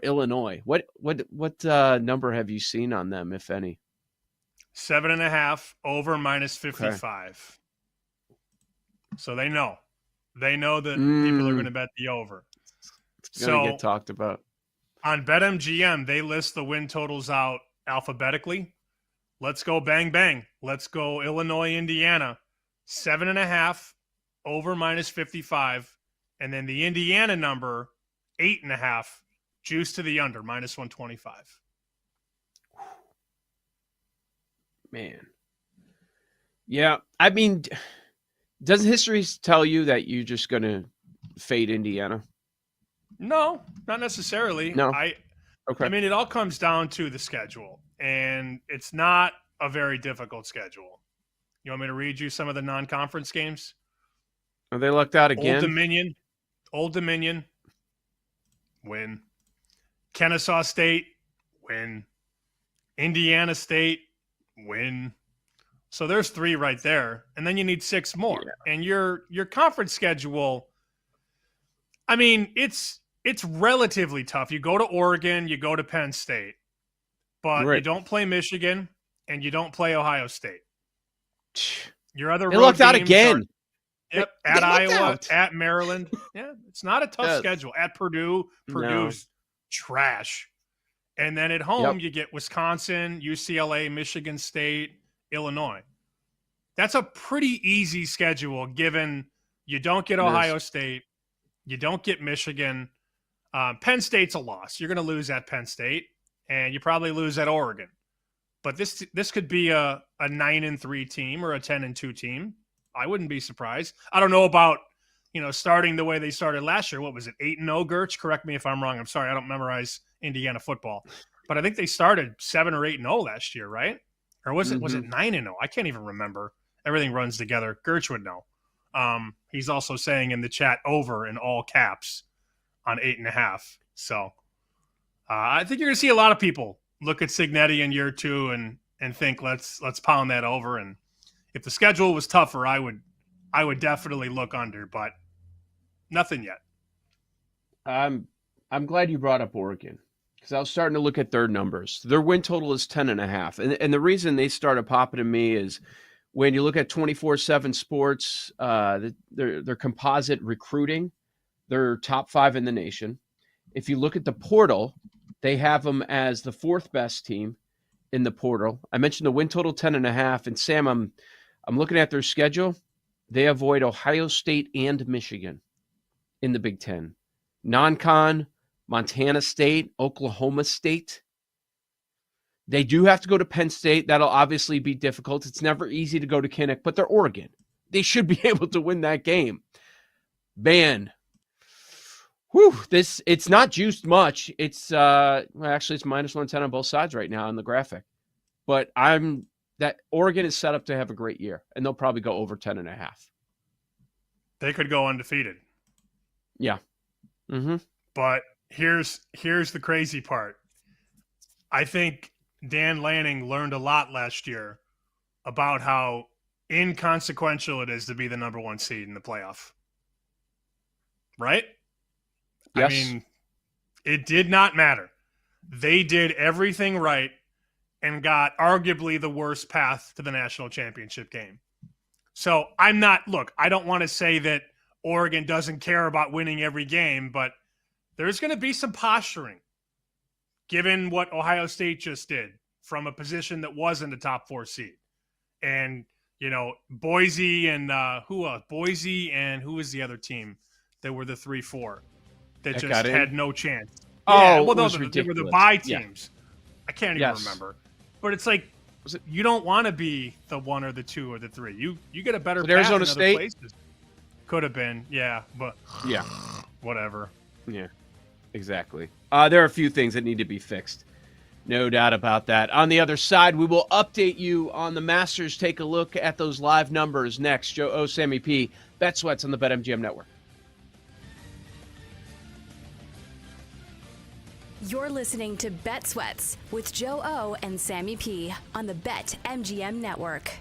Illinois. What number have you seen on them, if any? 7.5 over minus 55. Okay. So they know that people are going to bet the over. It's going to get talked about. On BetMGM, they list the win totals out alphabetically. Let's go bang, bang. Let's go Illinois, Indiana. 7.5 over minus 55. And then the Indiana number, 8.5, juice to the under, minus 125. Man. Yeah, I mean, doesn't history tell you that you're just going to fade Indiana? No, not necessarily. No. Okay. I mean, it all comes down to the schedule, and it's not a very difficult schedule. You want me to read you some of the non-conference games? Are they lucked out again? Old Dominion, win. Kennesaw State, win. Indiana State, win. So there's 3 right there, and then you need 6 more. Yeah. And your conference schedule, I mean, it's relatively tough. You go to Oregon, you go to Penn State, but you don't play Michigan and you don't play Ohio State. Your other they lucked out again. At Iowa, at Maryland. Yeah, it's not a tough schedule. At Purdue's trash. And then at home, you get Wisconsin, UCLA, Michigan State, Illinois. That's a pretty easy schedule given you don't get Ohio State, you don't get Michigan. Penn State's a loss. You're going to lose at Penn State, and you probably lose at Oregon. But this could be a 9-3 team or a 10-2 team. I wouldn't be surprised. I don't know about, starting the way they started last year. What was it, 8-0, Gertz? Correct me if I'm wrong. I'm sorry, I don't memorize Indiana football. But I think they started 7 or 8-0 last year, right? Or was it 9-0? I can't even remember. Everything runs together. Gertz would know. He's also saying in the chat over in all caps on 8.5. So I think you're going to see a lot of people look at Cignetti in year 2 and think let's pound that over. And if the schedule was tougher, I would definitely look under, but nothing yet. I'm glad you brought up Oregon because I was starting to look at their numbers. Their win total is 10.5, and the reason they started popping to me is when you look at 24/7 Sports, their composite recruiting, they're top 5 in the nation. If you look at the portal, they have them as the 4th best team in the portal. I mentioned the win total 10.5, and Sam, I'm looking at their schedule. They avoid Ohio State and Michigan in the Big Ten. Non-con, Montana State, Oklahoma State. They do have to go to Penn State. That'll obviously be difficult. It's never easy to go to Kinnick, but they're Oregon. They should be able to win that game. Man, it's not juiced much. It's actually it's minus 110 on both sides right now on the graphic. But that Oregon is set up to have a great year, and they'll probably go over 10.5. They could go undefeated. Yeah. Mm-hmm. But here's the crazy part. I think Dan Lanning learned a lot last year about how inconsequential it is to be the number 1 seed in the playoff. Right? Yes. I mean, it did not matter. They did everything right and got arguably the worst path to the national championship game. So I don't want to say that Oregon doesn't care about winning every game, but there's going to be some posturing given what Ohio State just did from a position that wasn't a top 4 seed. And, Boise and who else? Boise and who was the other team that were the 3-4 that just had no chance? Oh, well, those they were the bye teams. Yeah. I can't even remember. But it's like, you don't want to be the 1 or the 2 or the 3. You get a better path Arizona in other State places. Could have been, yeah, but whatever. Yeah, exactly. There are a few things that need to be fixed. No doubt about that. On the other side, we will update you on the Masters. Take a look at those live numbers next. Joe O, Sammy P, Bet Sweats on the BetMGM Network. You're listening to Bet Sweats with Joe O and Sammy P on the BetMGM Network.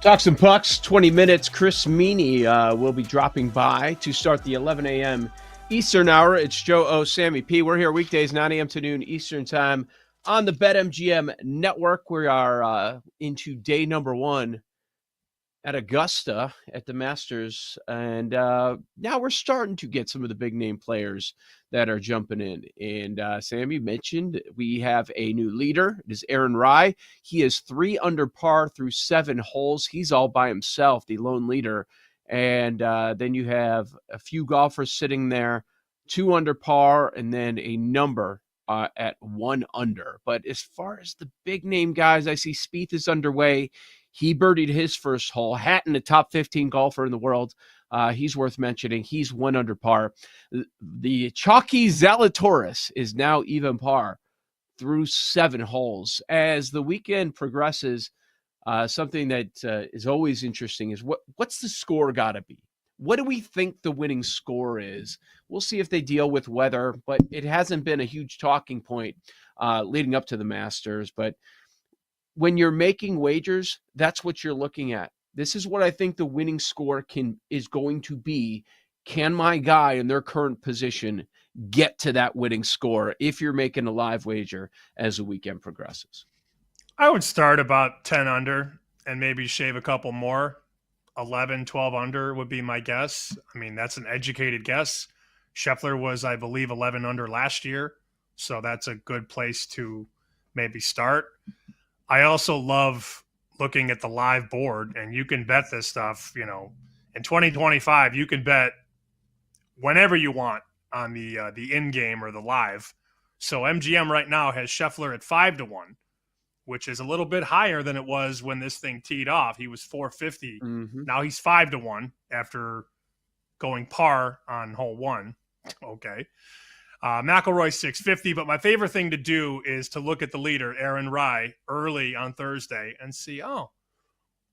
Talk some pucks, 20 minutes. Chris Meany will be dropping by to start the 11 a.m. Eastern hour. It's Joe O, Sammy P. We're here weekdays, 9 a.m. to noon Eastern time on the BetMGM network. We are into day number 1 at Augusta at the Masters. And now we're starting to get some of the big name players that are jumping in. And Sam, you mentioned we have a new leader. It is Aaron Rai. He is 3 under par through 7 holes. He's all by himself, the lone leader. And then you have a few golfers sitting there, 2 under par, and then a number at 1 under. But as far as the big name guys, I see Spieth is underway. He birdied his first hole. Hatton, a top 15 golfer in the world. He's worth mentioning. He's 1 under par. The chalky Zalatoris is now even par through 7 holes. As the weekend progresses, something that is always interesting is what's the score got to be? What do we think the winning score is? We'll see if they deal with weather, but it hasn't been a huge talking point leading up to the Masters. But when you're making wagers, that's what you're looking at. This is what I think the winning score is going to be. Can my guy in their current position get to that winning score if you're making a live wager as the weekend progresses? I would start about 10 under and maybe shave a couple more. 11, 12 under would be my guess. I mean, that's an educated guess. Scheffler was, I believe, 11 under last year. So that's a good place to maybe start. I also love looking at the live board, and you can bet this stuff, in 2025, you can bet whenever you want on the in-game or the live. So MGM right now has Scheffler at 5-1, which is a little bit higher than it was when this thing teed off. He was 450. Mm-hmm. Now he's 5-1 after going par on hole 1. Okay. McIlroy 650, but my favorite thing to do is to look at the leader, Aaron Rai, early on Thursday and see,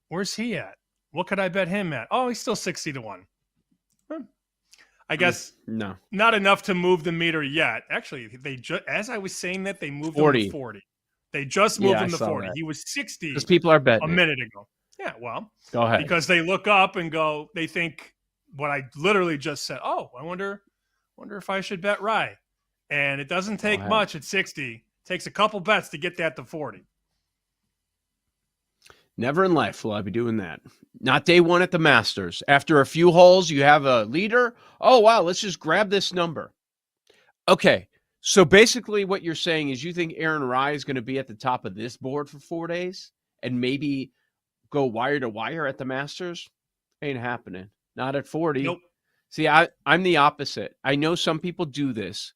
where's he at? What could I bet him at? Oh, he's still 60-1. I guess not enough to move the meter yet. Actually, as I was saying that, they moved 40. him to 40. They just moved him to 40. That. He was 60 because people are betting a minute ago. Yeah, well, go ahead. Because they look up and they think what I literally just said. Oh, I wonder if I should bet Rai. And it doesn't take much at 60. It takes a couple bets to get that to 40. Never in life will I be doing that. Not day 1 at the Masters. After a few holes, you have a leader. Oh, wow, let's just grab this number. Okay, so basically what you're saying is you think Aaron Rai is going to be at the top of this board for 4 days and maybe go wire to wire at the Masters? Ain't happening. Not at 40. Nope. See, I'm the opposite. I know some people do this.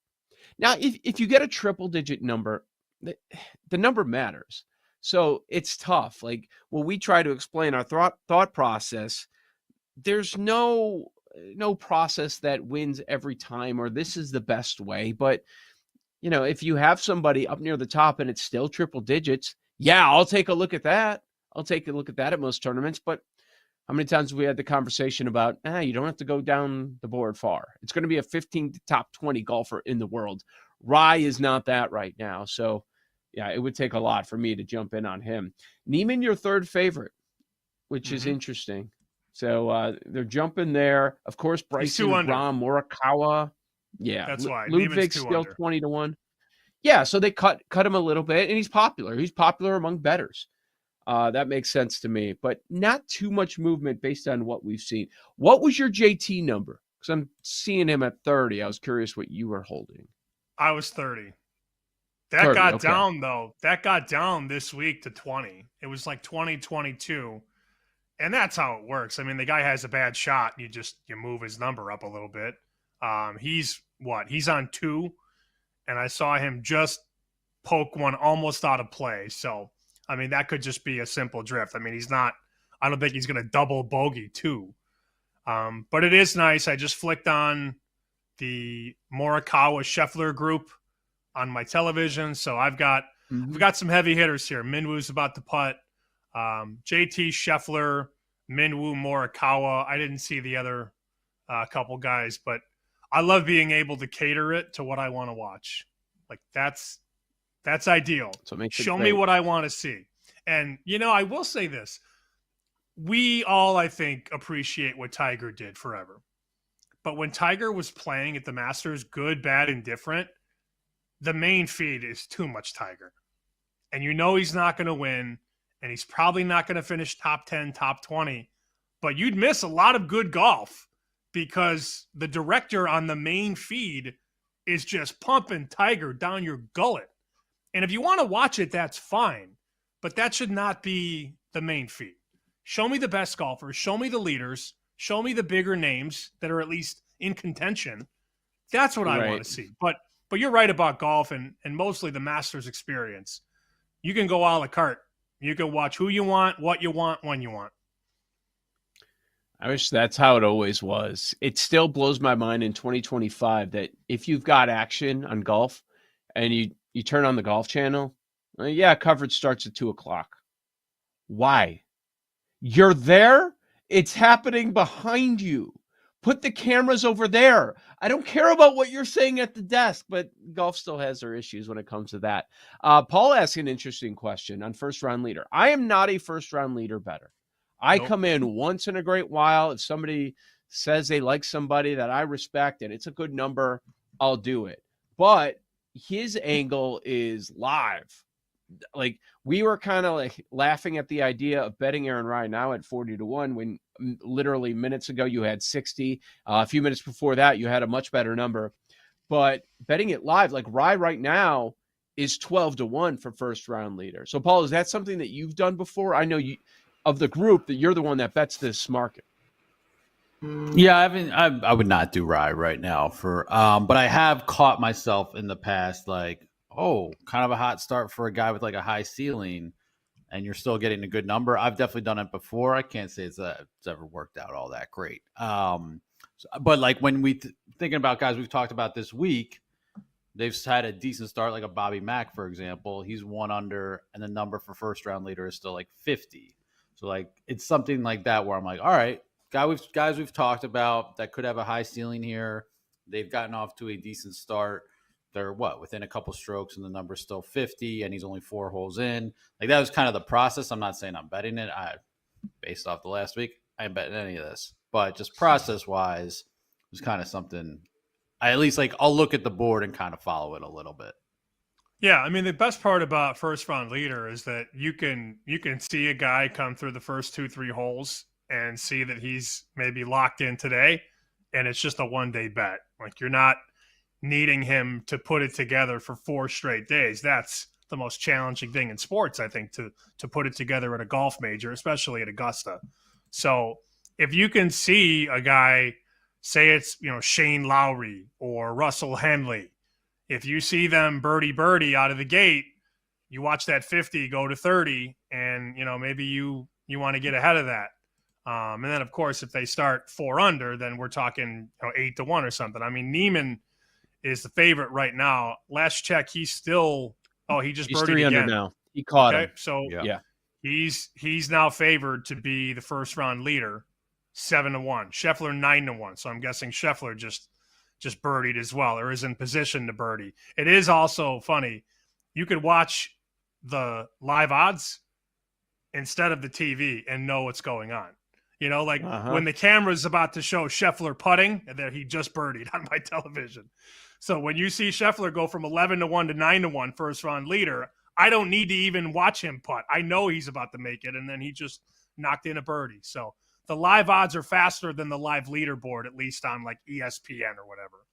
Now, if you get a triple-digit number, the number matters. So it's tough. Like when we try to explain our thought process, there's no process that wins every time or this is the best way. But, if you have somebody up near the top and it's still triple digits, yeah, I'll take a look at that. I'll take a look at that at most tournaments. But how many times have we had the conversation about, you don't have to go down the board far. It's going to be a 15 top 20 golfer in the world. Rai is not that right now. So, yeah, it would take a lot for me to jump in on him. Neiman, your third favorite, which is interesting. So they're jumping there. Of course, Bryson, Rahm, Morikawa. Yeah, that's why. Ludwig's still 20-1. Yeah, so they cut him a little bit, and he's popular. He's popular among bettors. That makes sense to me, but not too much movement based on what we've seen. What was your JT number? Because I'm seeing him at 30. I was curious what you were holding. I was 30. That 30, got okay. down, though. That got down this week to 20. It was like 20, 22. And that's how it works. I mean, the guy has a bad shot. You move his number up a little bit. He's on 2. And I saw him just poke one almost out of play. So, I mean, that could just be a simple drift. I mean, I don't think he's going to double bogey 2. But it is nice. I just flicked on the Morikawa Scheffler group on my television. So we've got some heavy hitters here. Minwoo's about to putt. JT, Scheffler, Minwoo, Morikawa. I didn't see the other couple guys, but I love being able to cater it to what I want to watch. Like that's ideal. So show me what I want to see. And I will say this. we all, I think, appreciate what Tiger did forever. But when Tiger was playing at the Masters, good, bad, indifferent, the main feed is too much Tiger. And you know he's not going to win, and he's probably not going to finish top 10, top 20. But you'd miss a lot of good golf because the director on the main feed is just pumping Tiger down your gullet. And if you want to watch it, that's fine. But that should not be the main feed. Show me the best golfers. Show me the leaders. Show me the bigger names that are at least in contention. That's what I want to see. But you're right about golf and mostly the Masters experience. You can go a la carte. You can watch who you want, what you want, when you want. I wish that's how it always was. It still blows my mind in 2025 that if you've got action on golf and you turn on the Golf Channel, coverage starts at 2:00. Why? You're there. It's happening behind you. Put the cameras over there. I don't care about what you're saying at the desk, but golf still has their issues when it comes to that. Paul asked an interesting question on first round leader. I am not a first round leader bettor. I come in once in a great while. If somebody says they like somebody that I respect and it's a good number, I'll do it. But his angle is live. Like, we were kind of like laughing at the idea of betting Aaron Rai now at 40-1 when literally minutes ago you had 60. A few minutes before that, you had a much better number. But betting it live, like Rai right now is 12-1 for first round leader. So, Paul, is that something that you've done before? I know you, of the group, that you're the one that bets this market. Yeah, I would not do Rai right now but I have caught myself in the past, like, kind of a hot start for a guy with like a high ceiling and you're still getting a good number. I've definitely done it before. I can't say it's ever worked out all that great. But like when thinking about guys we've talked about this week, they've had a decent start, like a Bobby Mack, for example. He's 1 under, and the number for first round leader is still like 50. So like it's something like that where I'm like, all right, guys we've talked about that could have a high ceiling here. They've gotten off to a decent start. They're within a couple strokes, and the number's still 50, and he's only 4 holes in. Like, that was kind of the process. I'm not saying I'm betting it. Based off the last week, I ain't betting any of this. But just process-wise, it was kind of something. I'll look at the board and kind of follow it a little bit. Yeah, I mean, the best part about first round leader is that you can see a guy come through the first 2-3 holes and see that he's maybe locked in today, and it's just a one-day bet. Like, you're not needing him to put it together for 4 straight days. That's the most challenging thing in sports, I think, to put it together at a golf major, especially at Augusta. So if you can see a guy, say it's, Shane Lowry or Russell Henley, if you see them birdie out of the gate, you watch that 50 go to 30, and maybe you want to get ahead of that. And then, of course, if they start 4 under, then we're talking 8-1 or something. I mean, Neiman is the favorite right now. Last check, he's still he just birdied 3 again. under now. He caught him. So yeah, he's now favored to be the first round leader, 7-1. Scheffler 9-1. So I'm guessing Scheffler just birdied as well, or is in position to birdie. It is also funny. You could watch the live odds instead of the TV and know what's going on. When the camera's about to show Scheffler putting, and there he just birdied on my television. So when you see Scheffler go from 11-1 to 9-1 first round leader, I don't need to even watch him putt. I know he's about to make it, and then he just knocked in a birdie. So the live odds are faster than the live leaderboard, at least on like ESPN or whatever.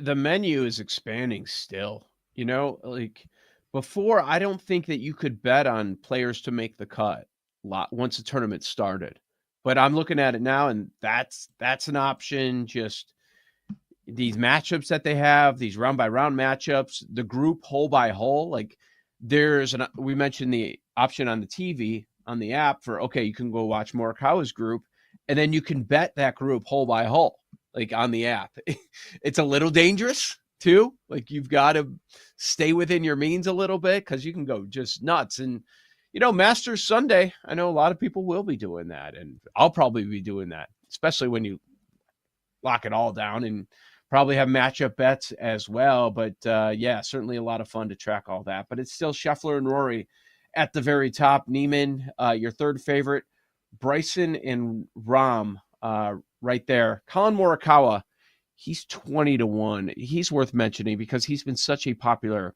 The menu is expanding still. Like before, I don't think that you could bet on players to make the cut once the tournament started. But I'm looking at it now, and that's an option. Just these matchups that they have, these round by round matchups, the group hole by hole. Like we mentioned the option on the TV on the app for, you can go watch Morikawa's group, and then you can bet that group hole by hole, like on the app. It's a little dangerous too. Like, you've got to stay within your means a little bit, because you can go just nuts. And Masters Sunday, I know a lot of people will be doing that, and I'll probably be doing that, especially when you lock it all down, and probably have matchup bets as well. But certainly a lot of fun to track all that. But it's still Scheffler and Rory at the very top. Neiman, your third favorite. Bryson and Rahm right there. Colin Morikawa, he's 20-1. He's worth mentioning because he's been such a popular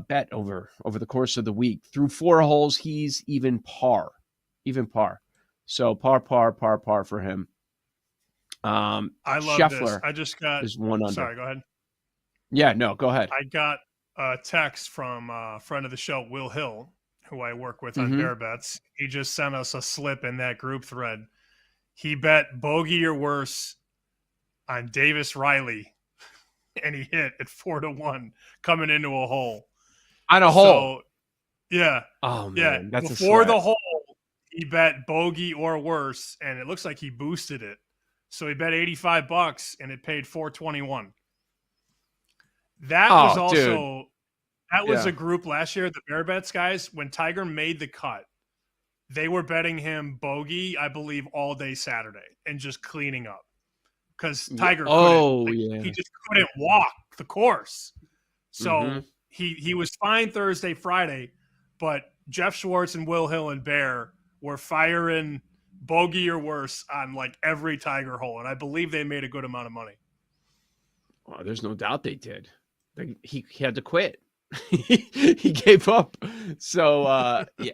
bet over the course of the week. Through 4 holes, he's even par. So par for him. I love Scheffler this. I just got is 1 under. Sorry, go ahead. Yeah, no, go ahead. I got a text from a friend of the show, Will Hill, who I work with on Bear Bets. He just sent us a slip in that group thread. He bet bogey or worse on Davis Riley, and he hit at 4-1 coming into a hole. On a hole? Yeah. Oh, man, yeah. that's Before the hole, he bet bogey or worse, and it looks like he boosted it. So he bet $85, and it paid $421. That was also that was a group last year, the Bear Bets guys. When Tiger made the cut, they were betting him bogey, I believe, all day Saturday and just cleaning up because Tiger he just couldn't walk the course. So he was fine Thursday, Friday, but Jeff Schwartz and Will Hill and Bear were firing bogey or worse on like every Tiger hole, and I believe they made a good amount of money. Oh, there's no doubt they did. He had to quit. He gave up. So yeah.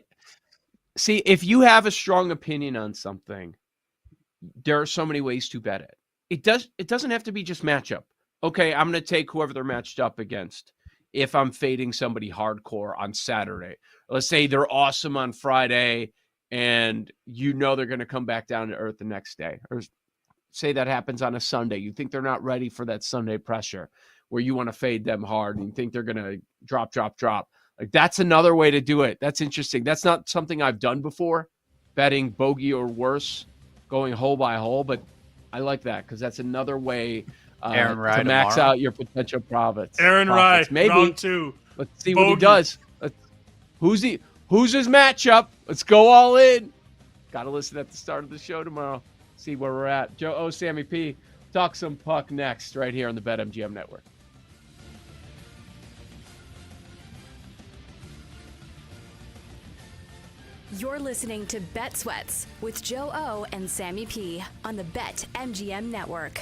See, if you have a strong opinion on something, there are so many ways to bet it. It doesn't have to be just matchup. Okay, I'm going to take whoever they're matched up against. If I'm fading somebody hardcore on Saturday, let's say they're awesome on Friday, and you know they're going to come back down to earth the next day. Or say that happens on a Sunday. You think they're not ready for that Sunday pressure where you want to fade them hard and you think they're going to drop. Like that's another way to do it. That's interesting. That's not something I've done before, betting bogey or worse, going hole by hole. But I like that because that's another way to max out your potential profits. Aaron Rye, maybe round 2. Let's see what he does. Who's his matchup? Let's go all in. Got to listen at the start of the show tomorrow. See where we're at. Joe Sammy P. Talk some puck next right here on the BetMGM Network. You're listening to Bet Sweats with Joe O and Sammy P on the BetMGM Network.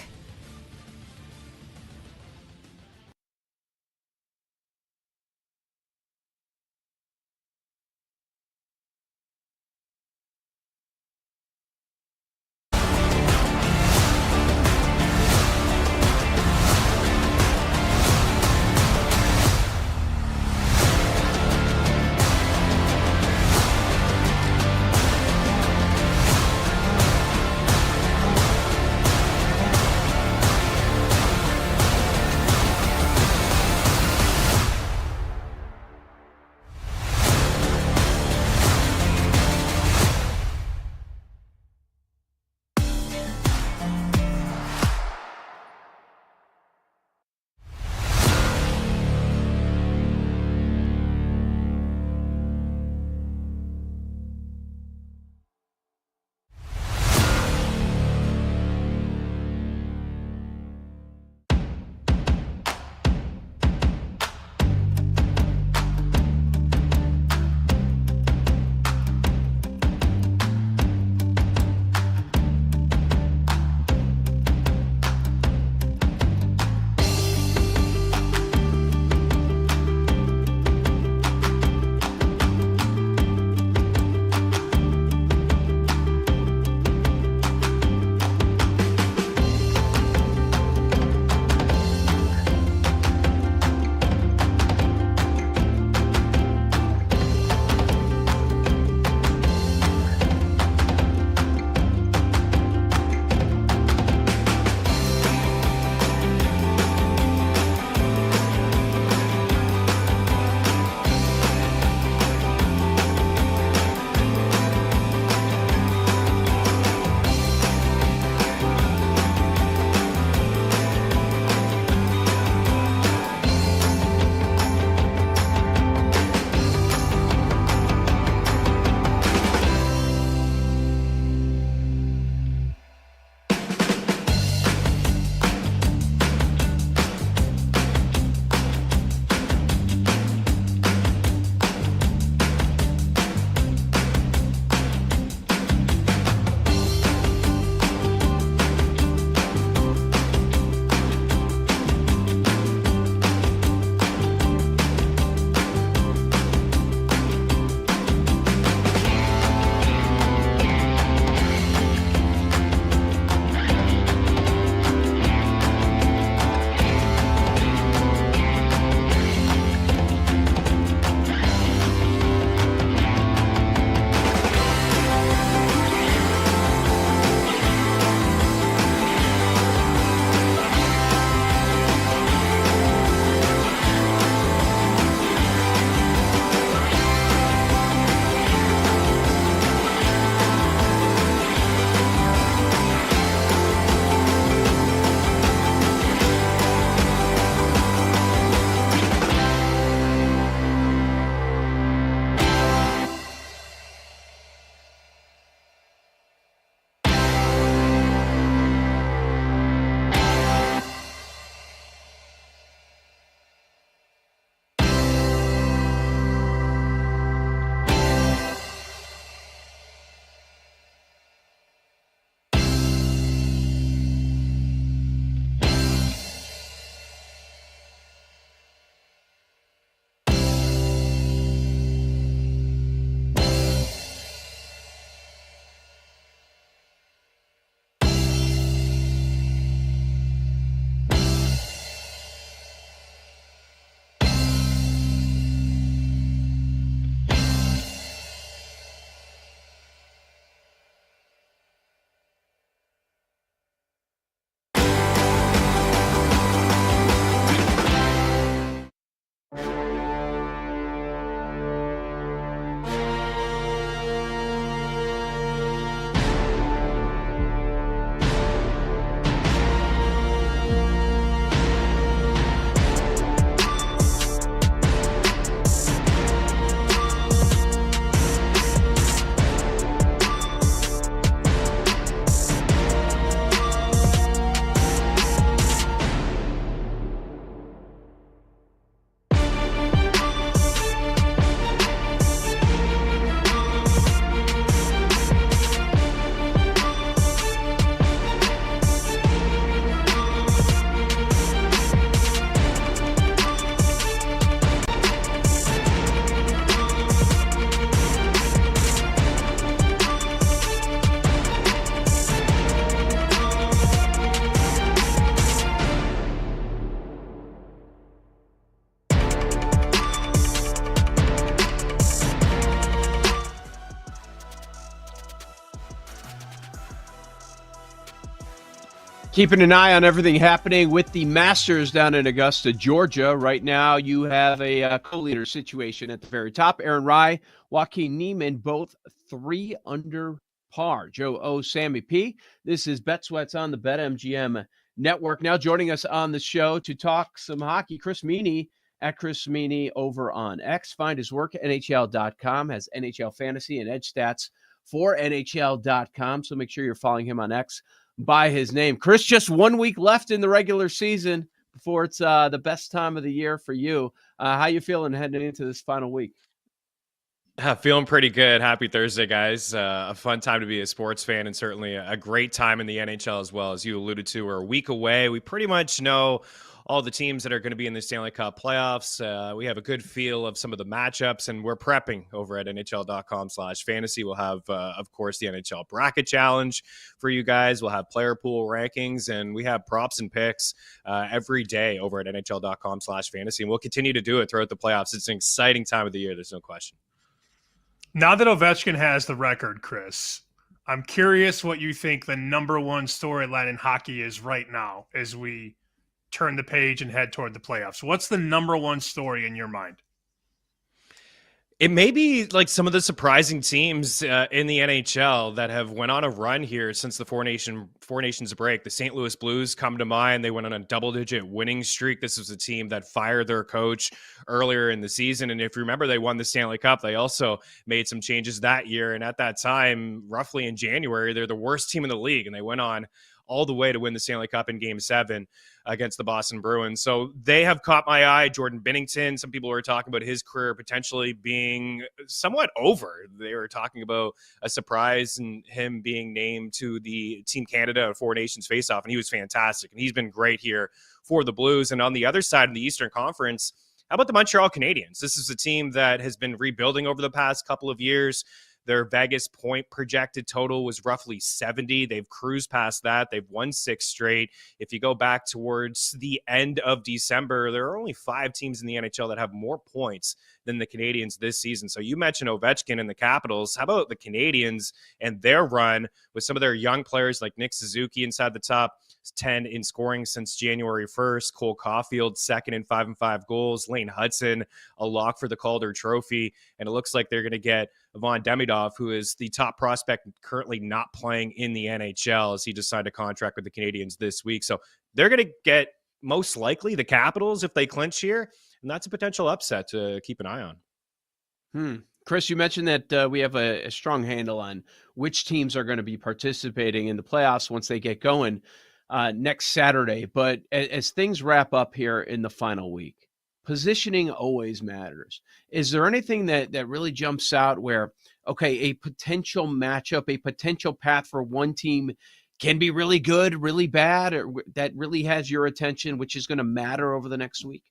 Keeping an eye on everything happening with the Masters down in Augusta, Georgia. Right now, you have a co-leader situation at the very top. Aaron Rai, Joaquin Niemann, both 3 under par. Joe O, Sammy P. This is Bet Sweats on the BetMGM Network. Now joining us on the show to talk some hockey, Chris Meany at Chris Meany over on X. Find his work at NHL.com, has NHL Fantasy and Edge Stats for NHL.com. So make sure you're following him on X by his name. Chris, just 1 week left in the regular season before it's the best time of the year for you. How you feeling heading into this final week? Feeling pretty good. Happy Thursday, guys. A fun time to be a sports fan, and certainly a great time in the NHL as well. As you alluded to, we're a week away. We pretty much know all the teams that are going to be in the Stanley Cup playoffs. We have a good feel of some of the matchups, and we're prepping over at NHL.com/fantasy. We'll have, of course, the NHL Bracket Challenge for you guys. We'll have player pool rankings, and we have props and picks every day over at NHL.com/fantasy. And we'll continue to do it throughout the playoffs. It's an exciting time of the year. There's no question. Now that Ovechkin has the record, Chris, I'm curious what you think the number one storyline in hockey is right now as we turn the page and head toward the playoffs. What's the number one story in your mind? It may be like some of the surprising teams in the NHL that have went on a run here since the Four Nations break. The St. Louis Blues come to mind. They went on a double-digit winning streak. This was a team that fired their coach earlier in the season. And if you remember, they won the Stanley Cup. They also made some changes that year. And at that time, roughly in January, they're the worst team in the league. And they went on all the way to win the Stanley Cup in Game 7 against the Boston Bruins. So they have caught my eye. Jordan Binnington, some people were talking about his career potentially being somewhat over. They were talking about a surprise and him being named to the Team Canada Four Nations faceoff, and he was fantastic. And he's been great here for the Blues. And on the other side of the Eastern Conference, how about the Montreal Canadiens? This is a team that has been rebuilding over the past couple of years. Their Vegas point projected total was roughly 70. They've cruised past that. They've won 6 straight. If you go back towards the end of December, there are only 5 teams in the NHL that have more points than the Canadiens this season. So you mentioned Ovechkin and the Capitals. How about the Canadiens and their run with some of their young players like Nick Suzuki inside the top 10 in scoring since January 1st. Cole Caulfield, second in 5-5 goals. Lane Hudson, a lock for the Calder Trophy. And it looks like they're going to get Ivan Demidov, who is the top prospect currently not playing in the NHL, as he just signed a contract with the Canadiens this week. So they're going to get most likely the Capitals if they clinch here. And that's a potential upset to keep an eye on. Chris, you mentioned that we have a strong handle on which teams are going to be participating in the playoffs once they get going next Saturday. But as things wrap up here in the final week, positioning always matters. Is there anything that really jumps out where, okay, a potential matchup, a potential path for one team can be really good, really bad, or that really has your attention, which is going to matter over the next week?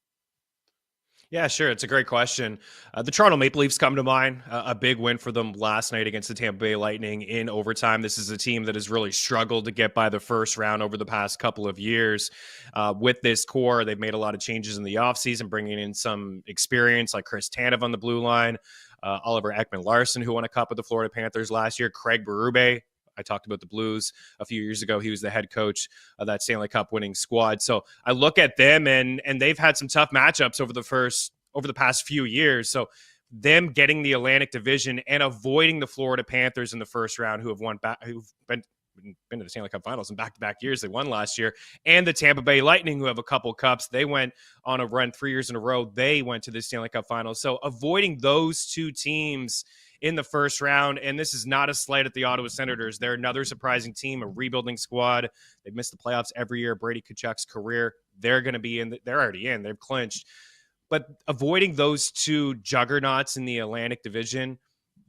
Yeah, sure. It's a great question. The Toronto Maple Leafs come to mind. A big win for them last night against the Tampa Bay Lightning in overtime. This is a team that has really struggled to get by the first round over the past couple of years. With this core, they've made a lot of changes in the offseason, bringing in some experience like Chris Tanev on the blue line, Oliver Ekman-Larsson, who won a cup with the Florida Panthers last year, Craig Berube. I talked about the Blues a few years ago. He was the head coach of that Stanley Cup winning squad. So I look at them and they've had some tough matchups over the past few years. So them getting the Atlantic Division and avoiding the Florida Panthers in the first round, who've been to the Stanley Cup Finals in back-to-back years. They won last year. And the Tampa Bay Lightning, who have a couple cups. They went on a run 3 years in a row. They went to the Stanley Cup Finals. So avoiding those two teams in the first round, and this is not a slight at the Ottawa Senators. They're another surprising team, a rebuilding squad. They've missed the playoffs every year. Brady Tkachuk's career, they're going to be in. They're already in. They've clinched. But avoiding those two juggernauts in the Atlantic Division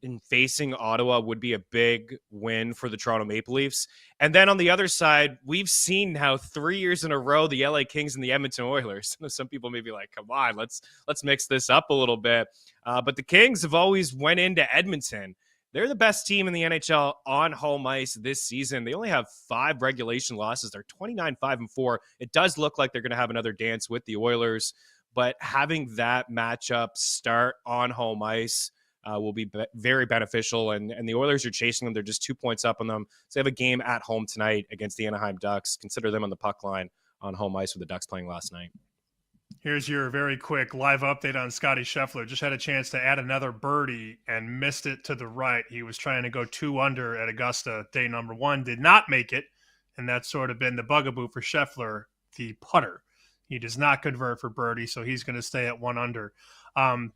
and facing Ottawa would be a big win for the Toronto Maple Leafs. And then on the other side, we've seen how 3 years in a row, the LA Kings and the Edmonton Oilers, some people may be like, come on, let's mix this up a little bit. But the Kings have always went into Edmonton. They're the best team in the NHL on home ice this season. They only have 5 regulation losses. They're 29-5-4. It does look like they're going to have another dance with the Oilers, but having that matchup start on home ice, will be very beneficial. And the Oilers are chasing them. They're just 2 points up on them. So they have a game at home tonight against the Anaheim Ducks. Consider them on the puck line on home ice with the Ducks playing last night. Here's your very quick live update on Scotty Scheffler. Just had a chance to add another birdie and missed it to the right. He was trying to go 2 under at Augusta day number 1, did not make it, and that's sort of been the bugaboo for Scheffler, the putter. He does not convert for birdie, so he's going to stay at 1 under.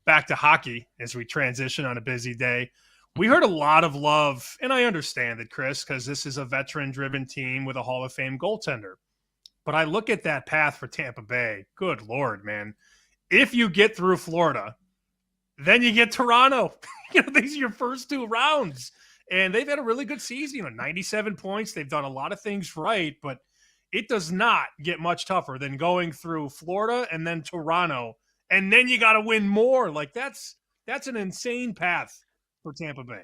Back to hockey as we transition on a busy day. We heard a lot of love, and I understand it, Chris, because this is a veteran-driven team with a Hall of Fame goaltender. But I look at that path for Tampa Bay. Good Lord, man. If you get through Florida, then you get Toronto. These are your first 2 rounds. And they've had a really good season. 97 points. They've done a lot of things right. But it does not get much tougher than going through Florida and then Toronto. And then you got to win more. Like, that's an insane path for Tampa Bay.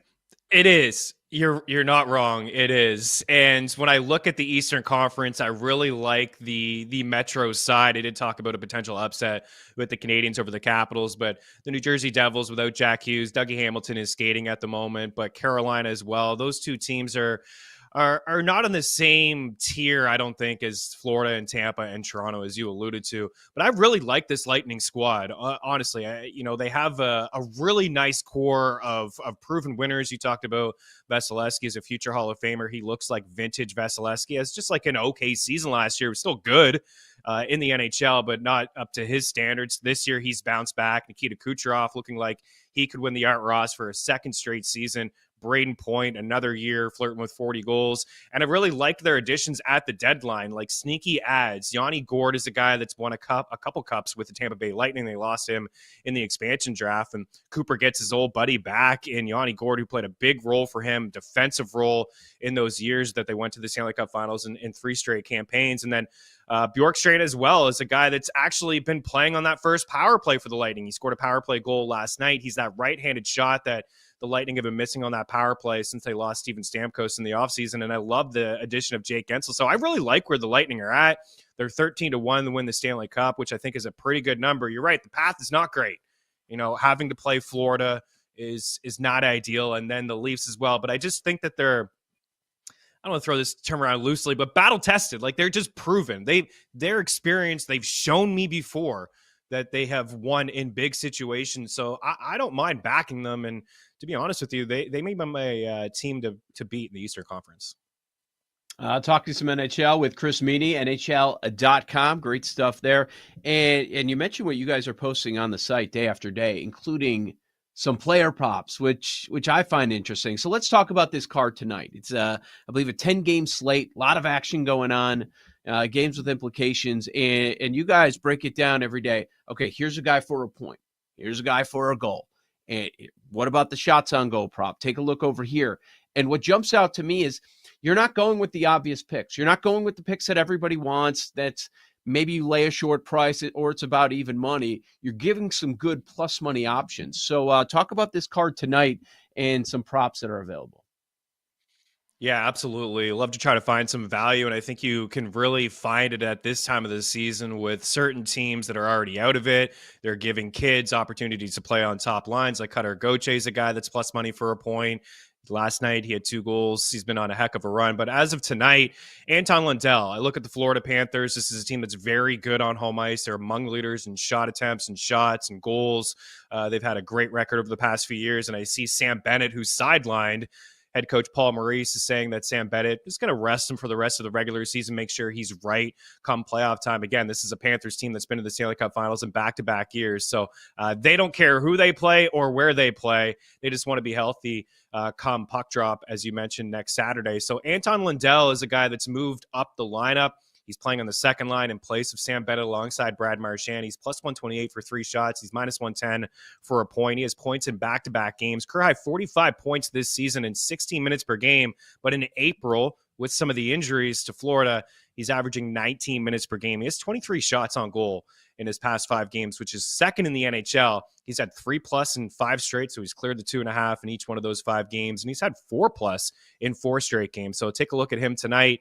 It is. You're not wrong. It is. And when I look at the Eastern Conference, I really like the Metro side. I did talk about a potential upset with the Canadiens over the Capitals, but the New Jersey Devils without Jack Hughes, Dougie Hamilton is skating at the moment, but Carolina as well. Those 2 teams are not on the same tier, I don't think, as Florida and Tampa and Toronto, as you alluded to. But I really like this Lightning squad. Honestly, they have a really nice core of proven winners. You talked about Vasilevsky as a future Hall of Famer. He looks like vintage Vasilevsky. As just like an okay season last year. It was still good in the NHL, but not up to his standards. This year, he's bounced back. Nikita Kucherov looking like he could win the Art Ross for a second straight season. Braden Point, another year flirting with 40 goals. And I really liked their additions at the deadline, like sneaky ads. Yanni Gourde is a guy that's won a couple cups with the Tampa Bay Lightning. They lost him in the expansion draft, and Cooper gets his old buddy back in Yanni Gourde, who played a big role for him, defensive role in those years that they went to the Stanley Cup Finals in 3 straight campaigns. And then Bjorkstrand as well is a guy that's actually been playing on that first power play for the Lightning. He scored a power play goal last night. He's that right-handed shot that the Lightning have been missing on that power play since they lost Steven Stamkos in the offseason, and I love the addition of Jake Gensel. So I really like where the Lightning are at. They're 13-1 to win the Stanley Cup, which I think is a pretty good number. You're right, the path is not great. Having to play Florida is not ideal, and then the Leafs as well. But I just think that they're, I don't want to throw this term around loosely, but battle-tested. Like, they're just proven. They're experienced. They've shown me before that they have won in big situations. So I don't mind backing them. And to be honest with you, they may be my team to beat in the Eastern Conference. Talking some NHL with Chris Meany, NHL.com. Great stuff there. And you mentioned what you guys are posting on the site day after day, including some player props, which I find interesting. So let's talk about this card tonight. It's, I believe, a 10-game slate, a lot of action going on, games with implications, and you guys break it down every day. Okay, here's a guy for a point. Here's a guy for a goal. And what about the shots on goal prop? Take a look over here. And what jumps out to me is you're not going with the obvious picks. You're not going with the picks that everybody wants. That's maybe you lay a short price or it's about even money. You're giving some good plus money options. So talk about this card tonight and some props that are available. Yeah, absolutely. Love to try to find some value, and I think you can really find it at this time of the season with certain teams that are already out of it. They're giving kids opportunities to play on top lines, like Cutter Gauthier is a guy that's plus money for a point. Last night, he had 2 goals. He's been on a heck of a run. But as of tonight, Anton Lundell, I look at the Florida Panthers. This is a team that's very good on home ice. They're among leaders in shot attempts and shots and goals. They've had a great record over the past few years. And I see Sam Bennett, who's sidelined. Head coach Paul Maurice is saying that Sam Bennett is going to rest him for the rest of the regular season, make sure he's right come playoff time. Again, this is a Panthers team that's been to the Stanley Cup Finals in back-to-back years. So they don't care who they play or where they play. They just want to be healthy come puck drop, as you mentioned, next Saturday. So Anton Lundell is a guy that's moved up the lineup. He's playing on the second line in place of Sam Bennett alongside Brad Marchand. He's plus 128 for 3 shots. He's minus 110 for a point. He has points in back-to-back games. Career high 45 points this season in 16 minutes per game. But in April, with some of the injuries to Florida, he's averaging 19 minutes per game. He has 23 shots on goal in his past 5 games, which is second in the NHL. He's had 3+ in 5 straight, so he's cleared the 2.5 in each one of those 5 games, and he's had 4+ in 4 straight games. So take a look at him tonight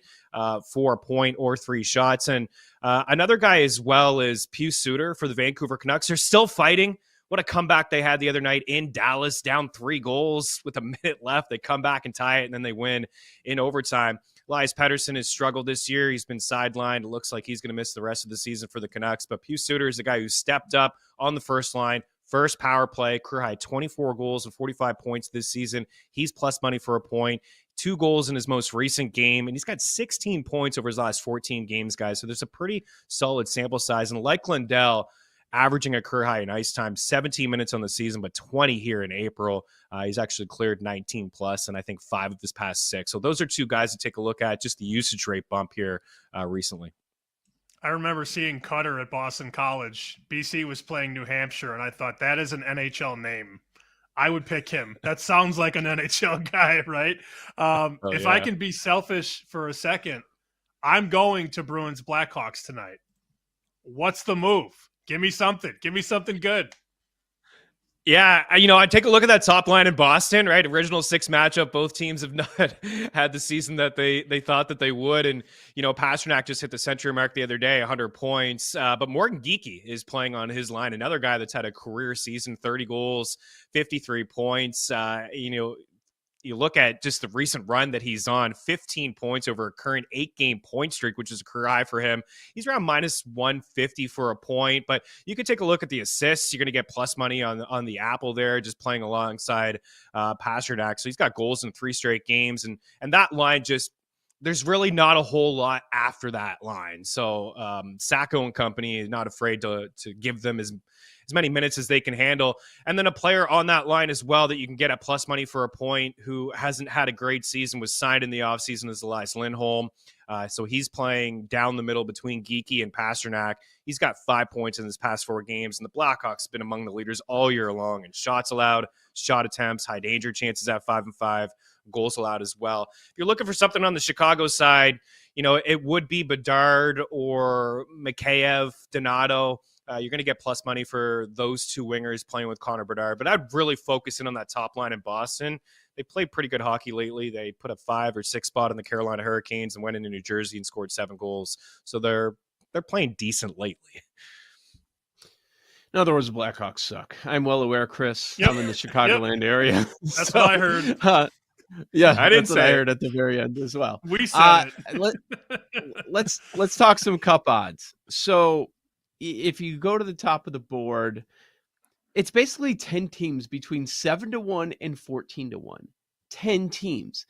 for a point or 3 shots. And another guy as well is Pius Suter for the Vancouver Canucks. They're still fighting What a comeback they had the other night in Dallas, down 3 goals with a minute left. They come back and tie it, and then they win in overtime. Elias Pettersson has struggled this year. He's been sidelined. It looks like he's going to miss the rest of the season for the Canucks. But Pius Suter is the guy who stepped up on the first line, first power play, career high 24 goals and 45 points this season. He's plus money for a point. 2 goals in his most recent game, and he's got 16 points over his last 14 games, guys. So there's a pretty solid sample size. And like Lindell, averaging a career high in ice time, 17 minutes on the season, but 20 here in April. He's actually cleared 19 plus, and I think 5 of his past 6. So those are 2 guys to take a look at, just the usage rate bump here recently. I remember seeing Cutter at Boston College. BC was playing New Hampshire, and I thought, that is an NHL name. I would pick him. That sounds like an NHL guy, right? If I can be selfish for a second, I'm going to Bruins Blackhawks tonight. What's the move? Give me something. Give me something good. Yeah, I take a look at that top line in Boston, right? Original 6 matchup. Both teams have not had the season that they thought that they would. And, Pasternak just hit the century mark the other day, 100 points. But Morgan Geekie is playing on his line, another guy that's had a career season, 30 goals, 53 points. You look at just the recent run that he's on, 15 points over a current 8-game point streak, which is a career high for him. He's around minus 150 for a point, but you could take a look at the assists. You're going to get plus money on the Apple there, just playing alongside Pasternak. So he's got goals in 3 straight games, and that line just, there's really not a whole lot after that line. So Sacco and company is not afraid to give them as many minutes as they can handle. And then a player on that line as well that you can get at plus money for a point who hasn't had a great season, was signed in the offseason, is Elias Lindholm. So he's playing down the middle between Geekie and Pasternak. He's got 5 points in his past 4 games, and the Blackhawks have been among the leaders all year long in shots allowed, shot attempts, high danger chances at 5-5, goals allowed as well. If you're looking for something on the Chicago side, it would be Bedard or Mikheyev, Donato. You're going to get plus money for those 2 wingers playing with Connor Bedard. But I'd really focus in on that top line in Boston. They played pretty good hockey lately. They put a 5 or 6 spot in the Carolina Hurricanes and went into New Jersey and scored 7 goals. So they're playing decent lately. In other words, the Blackhawks suck. I'm well aware, Chris. Yep. I'm in the Chicagoland area. That's what I heard. Yeah, I didn't that's what I heard at the very end as well. We said it. Let's talk some cup odds. So if you go to the top of the board, it's basically 10 teams between 7-1 and 14-1. 10 teams.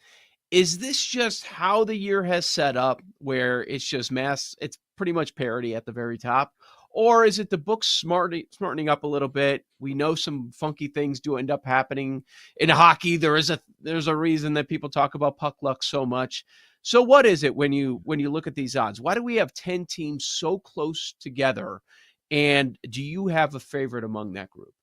Is this just how the year has set up, where it's just it's pretty much parity at the very top? Or is it the books smartening up a little bit? We know some funky things do end up happening in hockey. There's a reason that people talk about puck luck so much. So what is it when you look at these odds? Why do we have 10 teams so close together? And do you have a favorite among that group?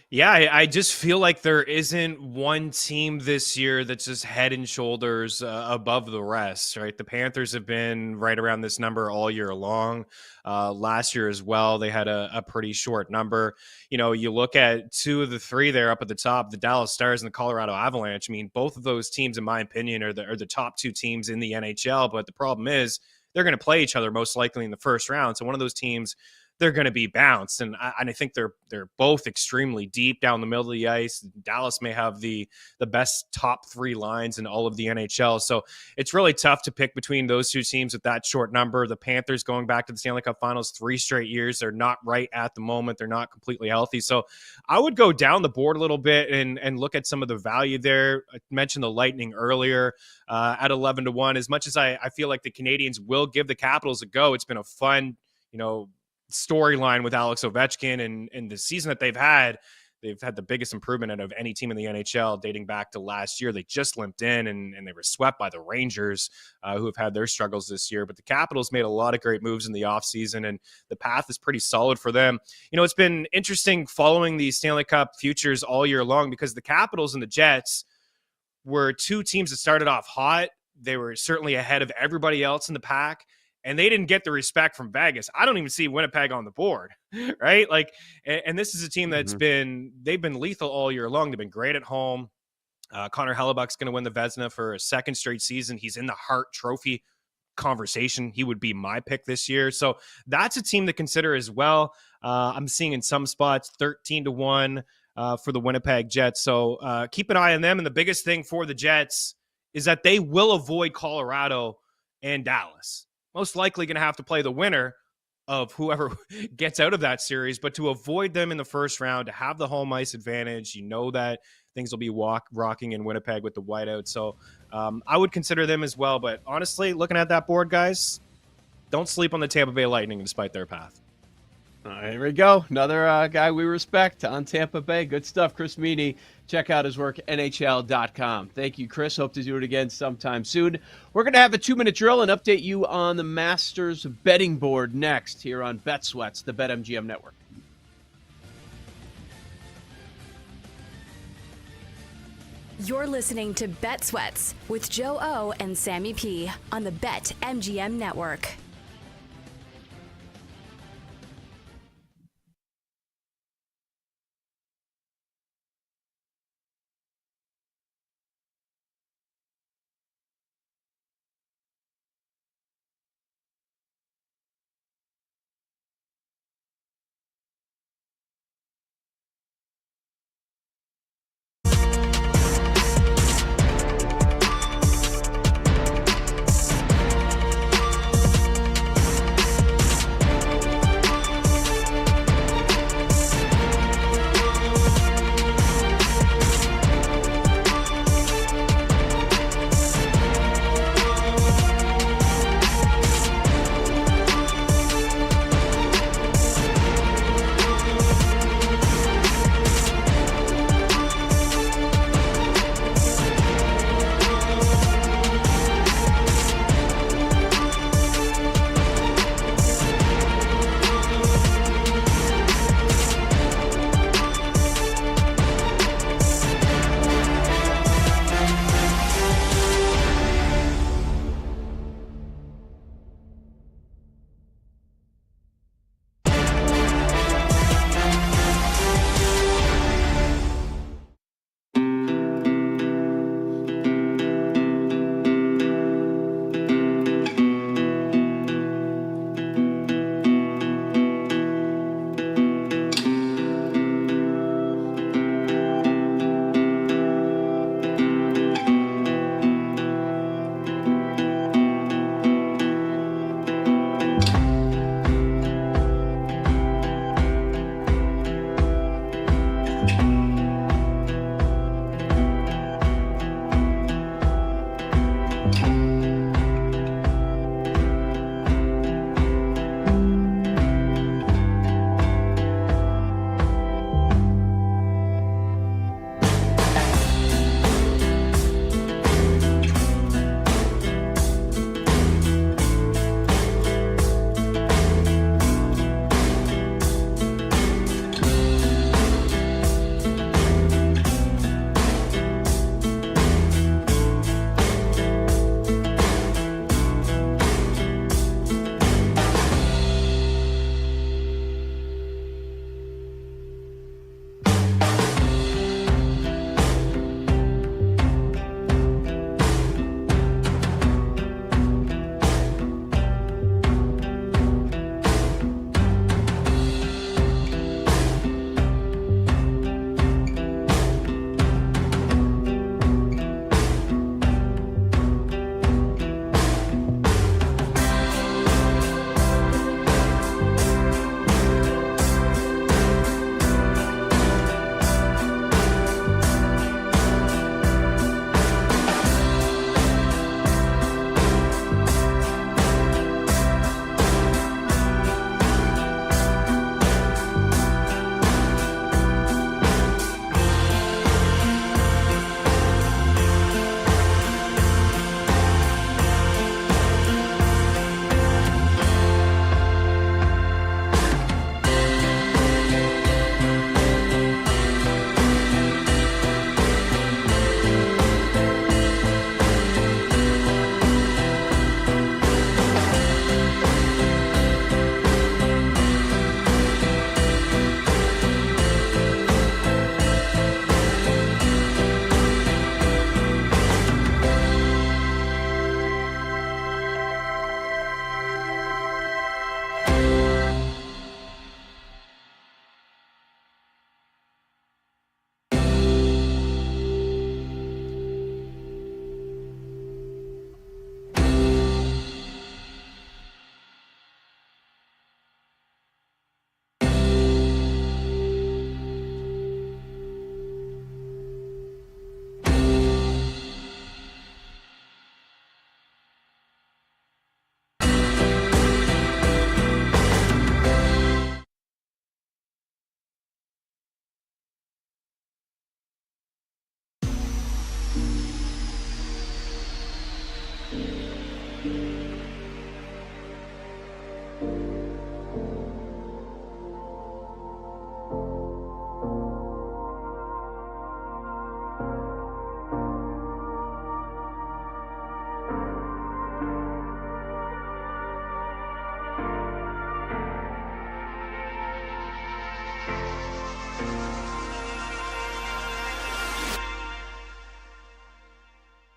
Yeah, I just feel like there isn't one team this year that's just head and shoulders above the rest, right? The Panthers have been right around this number all year long. Last year as well, they had a pretty short number. You look at 2 of the 3 there up at the top, the Dallas Stars and the Colorado Avalanche. I mean, both of those teams, in my opinion, are the top 2 teams in the NHL. But the problem is they're going to play each other most likely in the first round. So one of those teams, they're going to be bounced. And I think they're both extremely deep down the middle of the ice. Dallas may have the best top 3 lines in all of the NHL. So it's really tough to pick between those 2 teams with that short number. The Panthers going back to the Stanley Cup Finals 3 straight years. They're not right at the moment. They're not completely healthy. So I would go down the board a little bit and look at some of the value there. I mentioned the Lightning earlier at 11-1. As much as I feel like the Canadians will give the Capitals a go, it's been a fun, storyline with Alex Ovechkin, and the season that they've had the biggest improvement out of any team in the NHL dating back to last year. They just limped in and they were swept by the Rangers, who have had their struggles this year. But the Capitals made a lot of great moves in the offseason, and the path is pretty solid for them. It's been interesting following the Stanley Cup futures all year long, because the Capitals and the Jets were 2 teams that started off hot. They were certainly ahead of everybody else in the pack, and they didn't get the respect from Vegas. I don't even see Winnipeg on the board, right? And this is a team that's they've been lethal all year long. They've been great at home. Connor Hellebuck's going to win the Vezina for a 2nd straight season. He's in the Hart Trophy conversation. He would be my pick this year. So that's a team to consider as well. I'm seeing in some spots 13-1 for the Winnipeg Jets. So keep an eye on them. And the biggest thing for the Jets is that they will avoid Colorado and Dallas. Most likely going to have to play the winner of whoever gets out of that series, but to avoid them in the first round, to have the home ice advantage, you know that things will be rocking in Winnipeg with the whiteout. So I would consider them as well. But honestly, looking at that board, guys, don't sleep on the Tampa Bay Lightning despite their path. All right, here we go. Another guy we respect on Tampa Bay. Good stuff, Chris Meany. Check out his work, NHL.com. Thank you, Chris. Hope to do it again sometime soon. We're going to have a 2-minute drill and update you on the Masters betting board next here on Bet Sweats, the BetMGM Network. You're listening to Bet Sweats with Joe O and Sammy P on the BetMGM Network.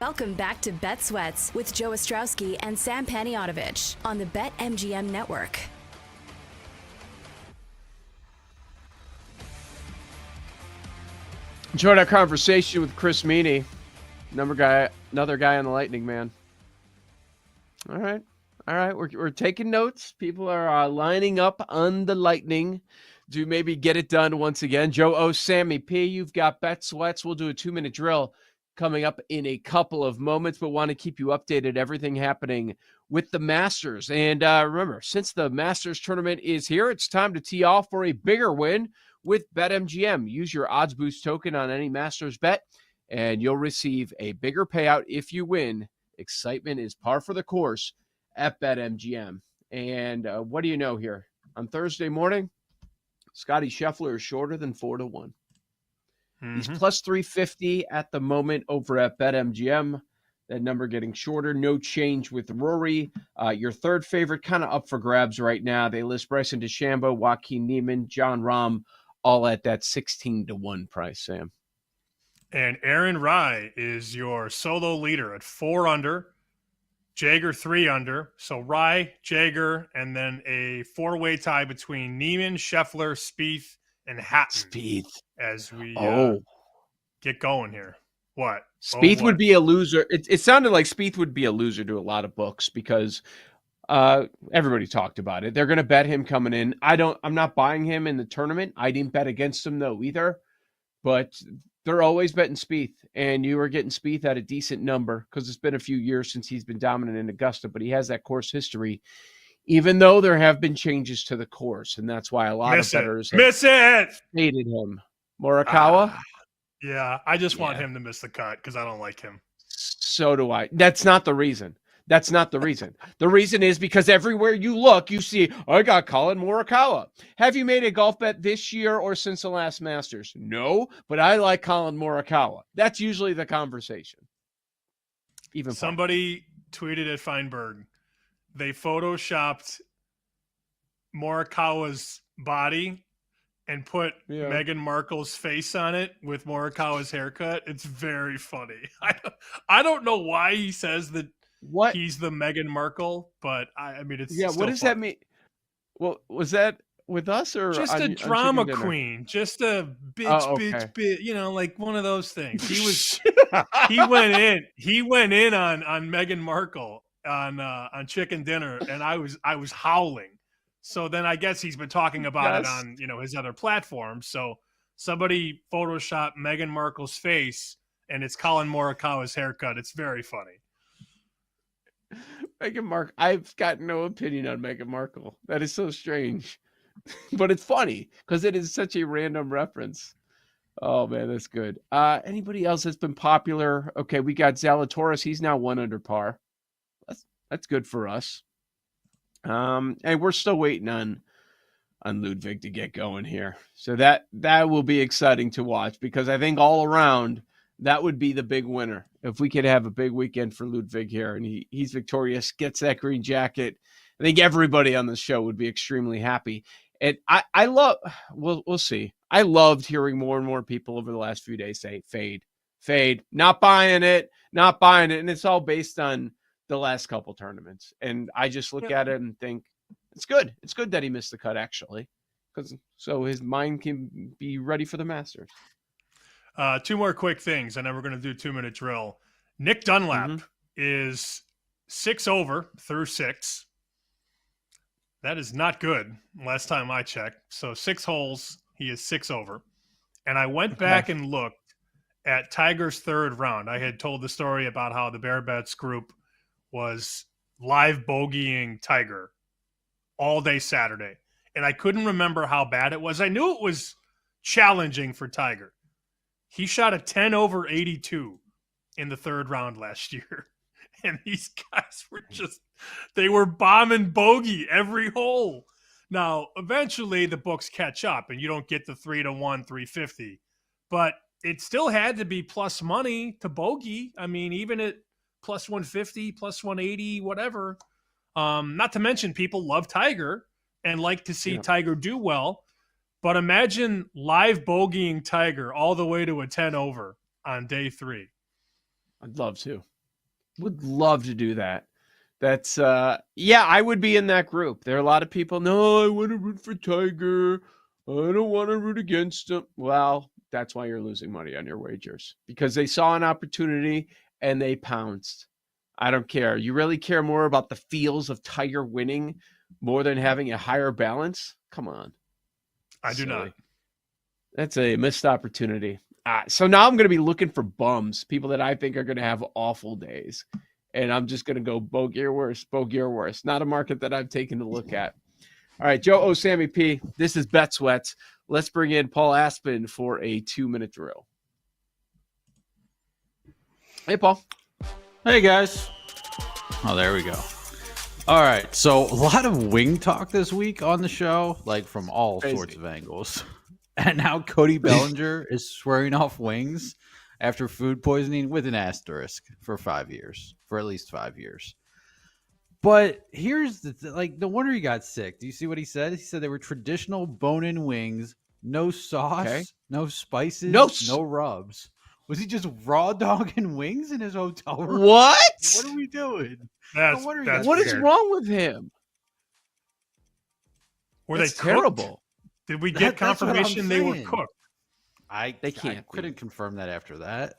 Welcome back to Bet Sweats with Joe Ostrowski and Sam Paniotovich on the BetMGM Network. Enjoyed our conversation with Chris Meany, another guy on the Lightning, man. All right. We're taking notes. People are lining up on the Lightning to maybe get it done once again. Joe O, Sammy P, you've got Bet Sweats. We'll do a 2-minute drill coming up in a couple of moments, but want to keep you updated. Everything happening with the Masters. And remember, since the Masters tournament is here, it's time to tee off for a bigger win with BetMGM. Use your odds boost token on any Masters bet, and you'll receive a bigger payout if you win. Excitement is par for the course at BetMGM. And what do you know here? On Thursday morning, Scotty Scheffler is shorter than 4-1. He's plus 350 at the moment over at BetMGM. That number getting shorter. No change with Rory. Your third favorite kind of up for grabs right now. They list Bryson DeChambeau, Joaquin Niemann, John Rahm, all at that 16-1 price, Sam. And Aaron Rai is your solo leader at 4 under, Jager 3 under. So Rai, Jager, and then a 4-way tie between Niemann, Scheffler, Spieth, and Hatton. Spieth. As we get going here. What? Spieth would be a loser. It sounded like Spieth would be a loser to a lot of books because everybody talked about it. They're going to bet him coming in. I'm not buying him in the tournament. I didn't bet against him though either. But they're always betting Spieth, and you are getting Spieth at a decent number because it's been a few years since he's been dominant in Augusta, but he has that course history, even though there have been changes to the course, and that's why a lot of bettors have hated him. Morikawa? Yeah, I just want him to miss the cut because I don't like him. So do I. That's not the reason. The reason is because everywhere you look, you see, I got Colin Morikawa. Have you made a golf bet this year or since the last Masters? No, but I like Colin Morikawa. That's usually the conversation. Even somebody tweeted at Feinberg, they photoshopped Morikawa's body and put Meghan Markle's face on it with Morikawa's haircut. It's very funny. I don't know why he says that he's the Meghan Markle, but I mean, it's what does that mean? Well, was that with us or just a drama queen, just a bitch, you know, like one of those things. He went in on Meghan Markle on Chicken Dinner, and I was howling. So then I guess he's been talking about it on, his other platforms. So somebody photoshopped Meghan Markle's face, and it's Colin Morikawa's haircut. It's very funny. Meghan Markle. I've got no opinion on Meghan Markle. That is so strange, but it's funny because it is such a random reference. Oh man, that's good. Anybody else that's been popular? Okay, we got Zalatoris. He's now 1 under par. That's good for us. And we're still waiting on Ludwig to get going here. So that will be exciting to watch because I think all around that would be the big winner. If we could have a big weekend for Ludwig here and he's victorious, gets that green jacket, I think everybody on the show would be extremely happy. And I love, we'll see. I loved hearing more and more people over the last few days say fade, not buying it. And it's all based on the last couple tournaments. And I just look at it and think it's good. It's good that he missed the cut actually, so his mind can be ready for the Masters. 2 more quick things, and then we're going to do 2-minute drill. Nick Dunlap is 6 over through 6. That is not good last time I checked. So 6 holes, he is 6 over. And I went back and looked at Tiger's 3rd round. I had told the story about how the Bear Bets group was live bogeying Tiger all day Saturday. And I couldn't remember how bad it was. I knew it was challenging for Tiger. He shot a 10 over 82 in the 3rd round last year. And these guys were they were bombing bogey every hole. Now, eventually the books catch up and you don't get the 3-1, 350. But it still had to be plus money to bogey. I mean, even at plus 150, plus 180, whatever. Not to mention people love Tiger and like to see Tiger do well. But imagine live bogeying Tiger all the way to a 10 over on day 3. I'd love to. Would love to do that. That's yeah, I would be in that group. There are a lot of people, no, I want to root for Tiger. I don't want to root against him. Well, that's why you're losing money on your wagers, because they saw an opportunity and they pounced. I don't care. You really care more about the feels of Tiger winning more than having a higher balance? Come on. I do not. That's a missed opportunity. So now I'm going to be looking for bums, people that I think are going to have awful days. And I'm just going to go bogey or worse. Not a market that I've taken a look at. All right, Joe O. Sammy P. This is Bet Sweats. Let's bring in Paul Aspen for a 2-minute drill. Hey, Paul. Hey, guys. Oh, there we go. All right. So a lot of wing talk this week on the show, like from all sorts of angles. And now Cody Bellinger is swearing off wings after food poisoning with an asterisk for 5 years, for at least 5 years. But here's the no wonder he got sick. Do you see what he said? He said they were traditional bone-in wings, no sauce, no spices, no rubs. Was he just raw dogging wings in his hotel room? What? What are we doing? What is wrong with him? Were That's they terrible? Did we get confirmation they were cooked? I couldn't confirm that after that.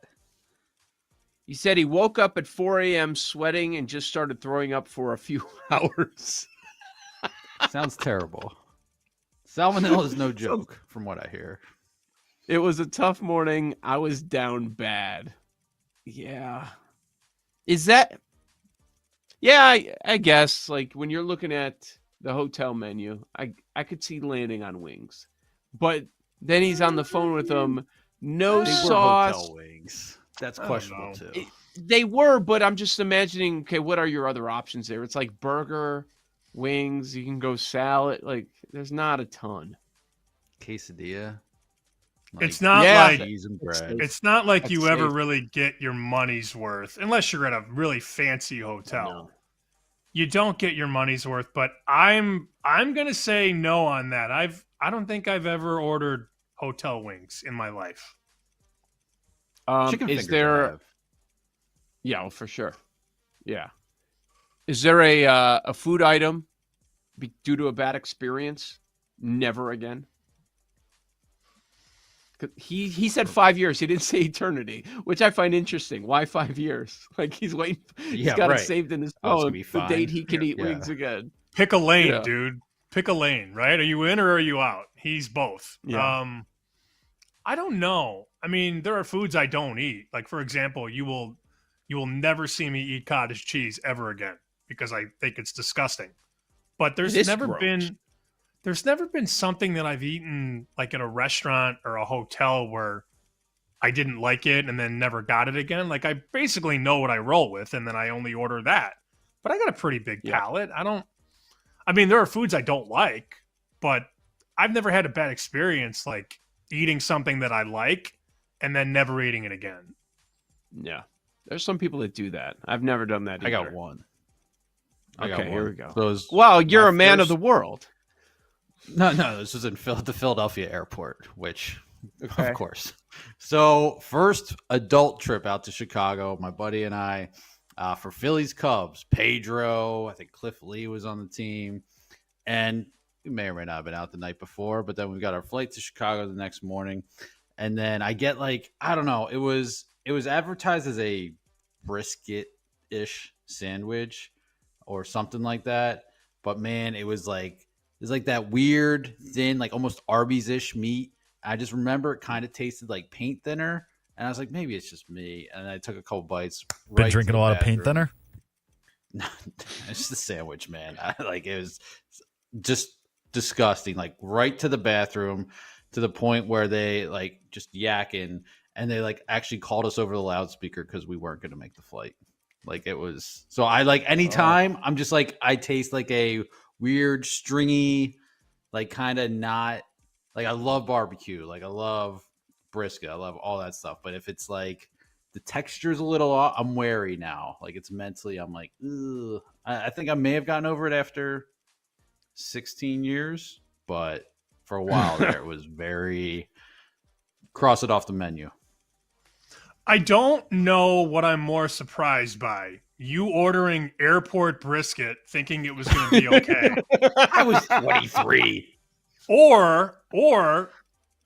He said he woke up at 4 a.m. sweating and just started throwing up for a few hours. Sounds terrible. Salmonella is no joke, from what I hear. It was a tough morning. I was down bad. Yeah. Is that... Yeah, I guess, like, when you're looking at the hotel menu, I could see landing on wings. But then he's on the phone with them. No They were sauce. hotel wings. That's questionable, too. They were, but I'm just imagining, okay, what are your other options there? It's like burger, wings, you can go salad. Like, there's not a ton. Quesadilla. It's not like cheese and bread. it's not like That's you ever safe. really get your money's worth unless you're at a really fancy hotel. You don't get your money's worth, but I'm gonna say no on that. I don't think I've ever ordered hotel wings in my life. Chicken Is fingers I there? have. Yeah, well, for sure. Yeah. Is there a food item due to a bad experience? Never again. 'Cause he said 5 years. He didn't say eternity, which I find interesting. Why 5 years? Like he's waiting. He's Yeah, got right. it saved in his Oh, it's gonna phone. be The fine. date he can eat Yeah. wings again. Pick a lane, Yeah. dude. Pick a lane, right? Are you in or are you out? He's both. Yeah. I don't know. I mean, there are foods I don't eat. Like for example, you will never see me eat cottage cheese ever again because I think it's disgusting. But It is there's never gross. been something that I've eaten like at a restaurant or a hotel where I didn't like it and then never got it again. Like I basically know what I roll with and then I only order that. But I got a pretty big palate. I mean, there are foods I don't like, but I've never had a bad experience like eating something that I like and then never eating it again. Yeah. There's some people that do that. I've never done that. I got either. one. Okay, here we go. So it was Wow, you're my a man of first- the world. No, this was in the Philadelphia airport, which, Okay. of course. So first adult trip out to Chicago, my buddy and I, for Phillies Cubs. Pedro, I think Cliff Lee was on the team, and we may or may not have been out the night before. But then we got our flight to Chicago the next morning, and then I get like I don't know. It was advertised as a brisket-ish sandwich or something like that. But man, it was like that weird, thin, like almost Arby's-ish meat. I just remember it kind of tasted like paint thinner. And I was like, maybe it's just me. And I took a couple bites. Been right drinking to a the lot of paint bathroom. thinner? It's just a sandwich, man. It was just disgusting. Like right to the bathroom to the point where they like just yakking. And they like actually called us over the loudspeaker because we weren't going to make the flight. Like it was. So I like anytime I'm just like, I taste like a weird, stringy, like kind of not like I love barbecue. Like I love brisket. I love all that stuff. But if it's like the texture's a little off, I'm wary now. Like it's mentally, I'm like, ugh. I think I may have gotten over it after 16 years, but for a while there, it was very cross it off the menu. I don't know what I'm more surprised by. You ordering airport brisket thinking it was going to be okay. I was 23. Or,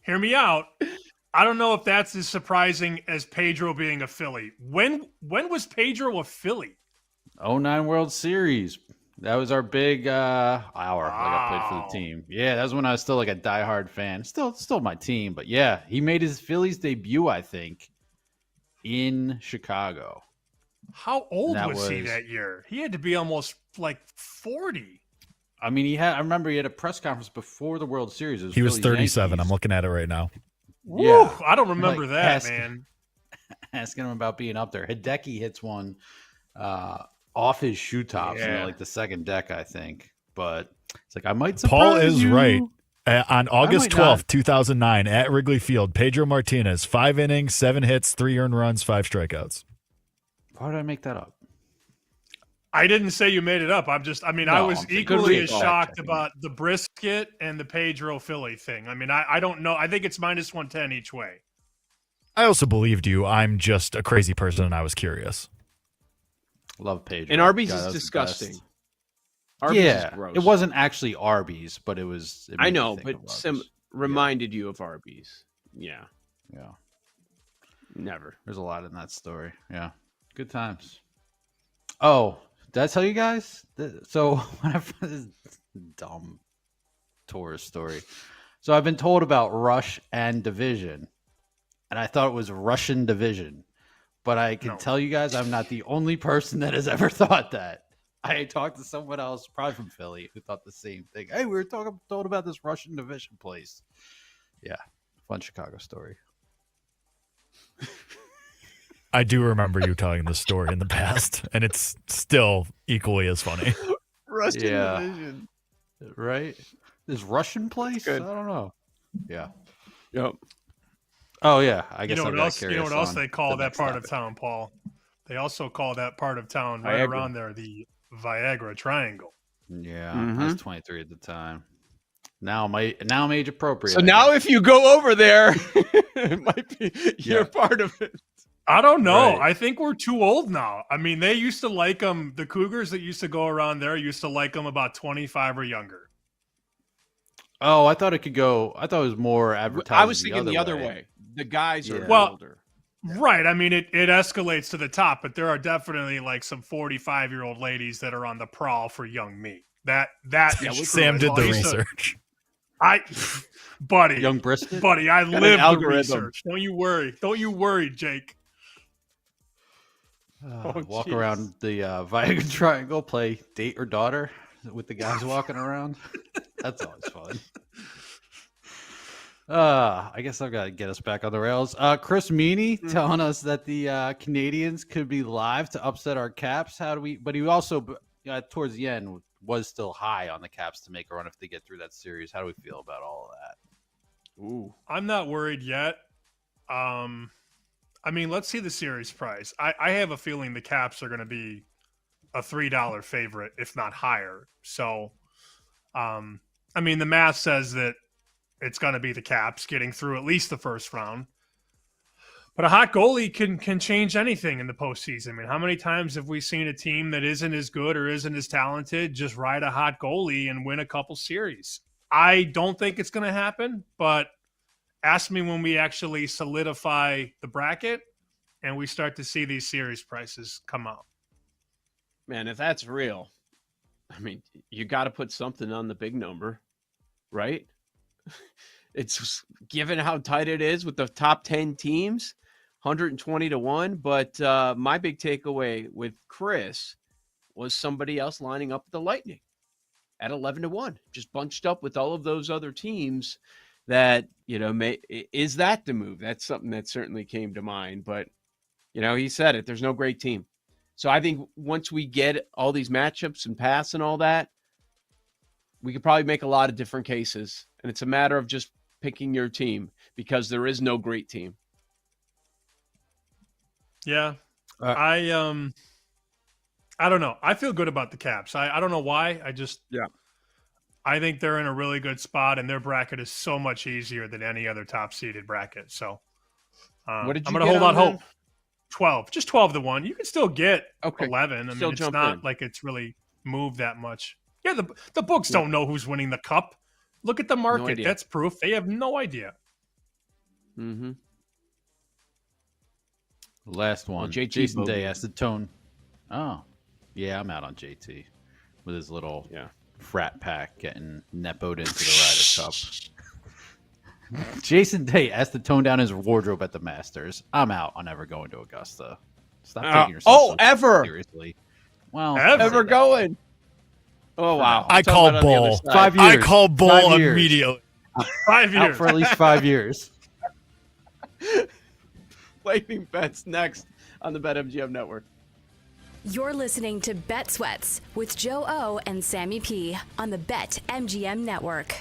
hear me out. I don't know if that's as surprising as Pedro being a Philly. When was Pedro a Philly? 09 World Series. That was our big hour. Like I played for the team. Yeah, that was when I was still like a diehard fan. Still my team, but yeah, he made his Phillies debut, I think, in Chicago. How old was he that year? He had to be almost like 40. I mean, I remember he had a press conference before the World Series. He was Phillies 37. Yankees. I'm looking at it right now. Yeah, I don't remember that, man. Asking him about being up there. Hideki hits one off his shoe tops in like the second deck, I think. But it's like I might surprise Paul is you. right. On August 12th, not. 2009, at Wrigley Field, Pedro Martinez, 5 innings, 7 hits, 3 earned runs, 5 strikeouts. Why did I make that up? I didn't say you made it up. I was equally as shocked about the brisket and the Pedro Philly thing. I mean, I don't know. I think it's minus 110 each way. I also believed you. I'm just a crazy person, and I was curious. Love Pedro. And Arby's God, is that was the disgusting. best. Arby's yeah, is gross. it wasn't actually Arby's, but it was. It I made me know, think but of some Arby's. reminded you of Arby's. Yeah. Yeah. Never. There's a lot in that story. Yeah. Good times. Oh, did I tell you guys? So this dumb tourist story. So I've been told about Rush and Division, and I thought it was Russian Division. But I can tell you guys, I'm not the only person that has ever thought that. I talked to someone else, probably from Philly, who thought the same thing. Hey, we were told about this Russian Division place. Yeah, fun Chicago story. I do remember you telling this story in the past, and it's still equally as funny. Russian Yeah. Division. Right? This Russian place? Good. I don't know. Yeah. Yep. Oh, yeah. I guess You know I've what got else? You know what else they call that part of town, Paul? They also call that part of town right Viagra. around there the Viagra Triangle. Yeah, I was 23 at the time. Now I'm age appropriate. So now if you go over there, it might be you're Yeah. part of it. I don't know. Right. I think we're too old now. I mean, they used to like them. The Cougars that used to go around there used to like them about 25 or younger. Oh, I thought it could go. I thought it was more advertising. I was thinking the other way. The guys are Well, older. right. I mean, it escalates to the top, but there are definitely like some 45-year-old ladies that are on the prowl for young me. That is true. Sam did the Lisa- research. buddy, Young brisket? buddy, I an lived the algorithm. research. Don't you worry, Jake. Walk around the Viagra Triangle, play date or daughter with the guys walking around. That's always fun. I guess I've got to get us back on the rails. Chris Meany telling us that the Canadians could be live to upset our Caps. How do we? But he also towards the end was still high on the Caps to make a run if they get through that series. How do we feel about all of that? Ooh. I'm not worried yet. I mean, let's see the series price. I have a feeling the Caps are going to be a $3 favorite, if not higher. So, I mean, the math says that it's going to be the Caps getting through at least the first round. But a hot goalie can change anything in the postseason. I mean, how many times have we seen a team that isn't as good or isn't as talented just ride a hot goalie and win a couple series? I don't think it's going to happen, but ask me when we actually solidify the bracket and we start to see these series prices come out. Man, if that's real, I mean, you got to put something on the big number, right? It's given how tight it is with the top 10 teams, 120-1. But my big takeaway with Chris was somebody else lining up the Lightning at 11-1, just bunched up with all of those other teams. That, you know, is that the move? That's something that certainly came to mind. But, you know, he said it. There's no great team. So I think once we get all these matchups and pass and all that, we could probably make a lot of different cases. And it's a matter of just picking your team because there is no great team. Yeah. I don't know. I feel good about the Caps. I don't know why. I think they're in a really good spot, and their bracket is so much easier than any other top-seeded bracket. So I'm going to hold out hope. 12, just 12 to 1. You can still get 11. I mean, Still it's jump not in. like it's really moved that much. Yeah, the books don't know who's winning the cup. Look at the market. idea. That's proof. They have no idea. Mm-hmm. Last one. Well, JT Jason bogey. Day has the tone. Oh, yeah, I'm out on JT with his little frat pack getting nepoed into the Ryder Cup. Jason Day has to tone down his wardrobe at the Masters. I'm out on ever going to Augusta. Stop taking yourself so ever seriously. Well, ever going. Oh wow! I Talking call about on the other bull. side. 5 years. I call bull 5 years. immediately. 5 years. Out for at least 5 years. Flaming Bets next on the BetMGM Network. You're listening to Bet Sweats with Joe O and Sammy P on the BetMGM Network.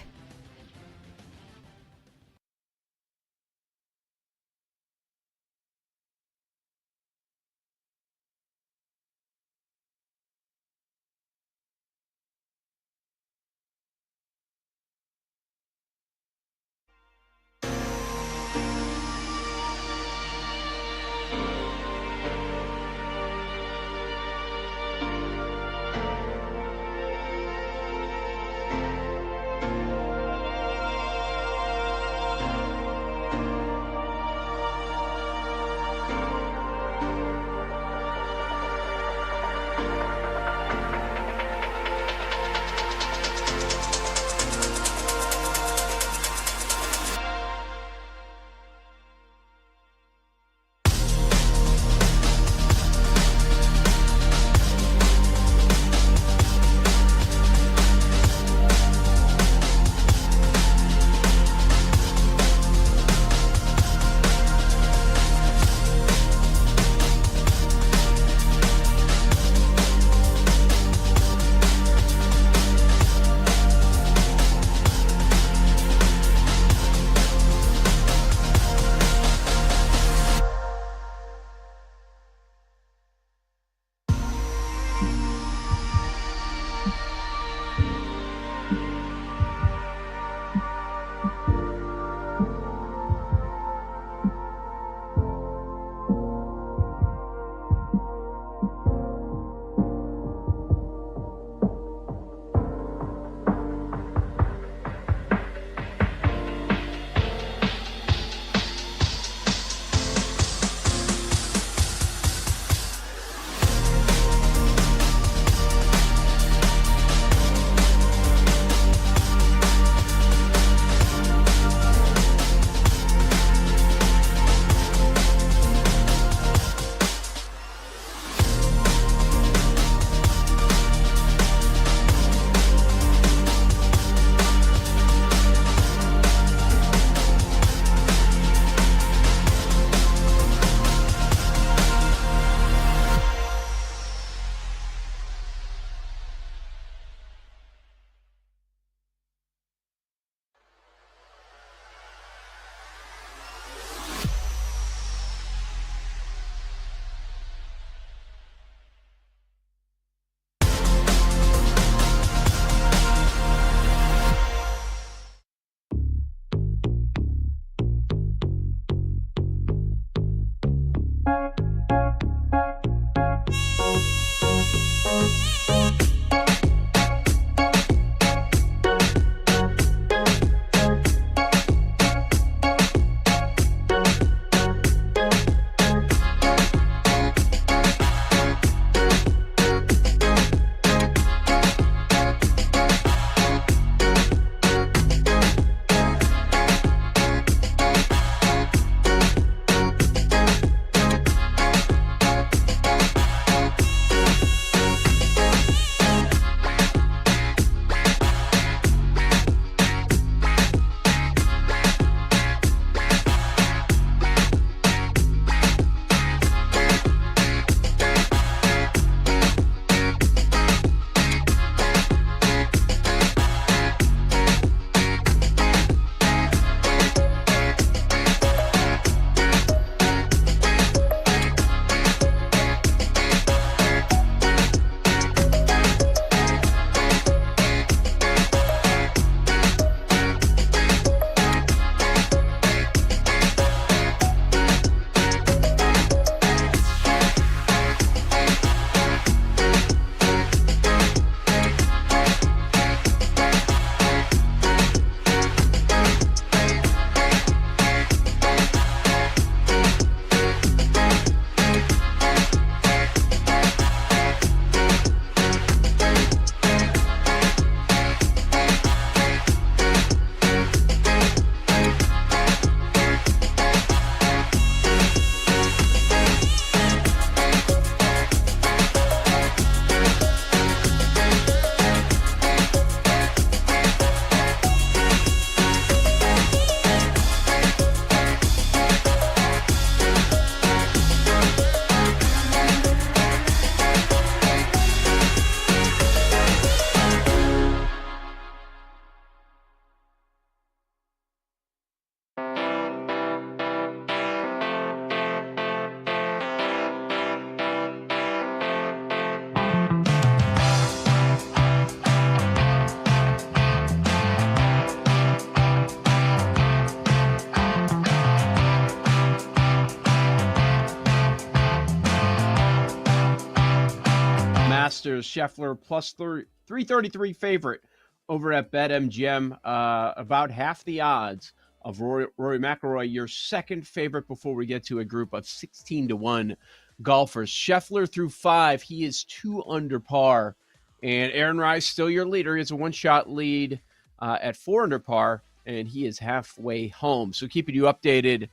Masters, Scheffler plus 333 favorite over at BetMGM. About half the odds of Rory McIlroy, your second favorite before we get to a group of 16-1 golfers. Scheffler through 5, he is 2 under par. And Aaron Rise, still your leader. He has a one-shot lead at 4 under par, and he is halfway home. So keeping you updated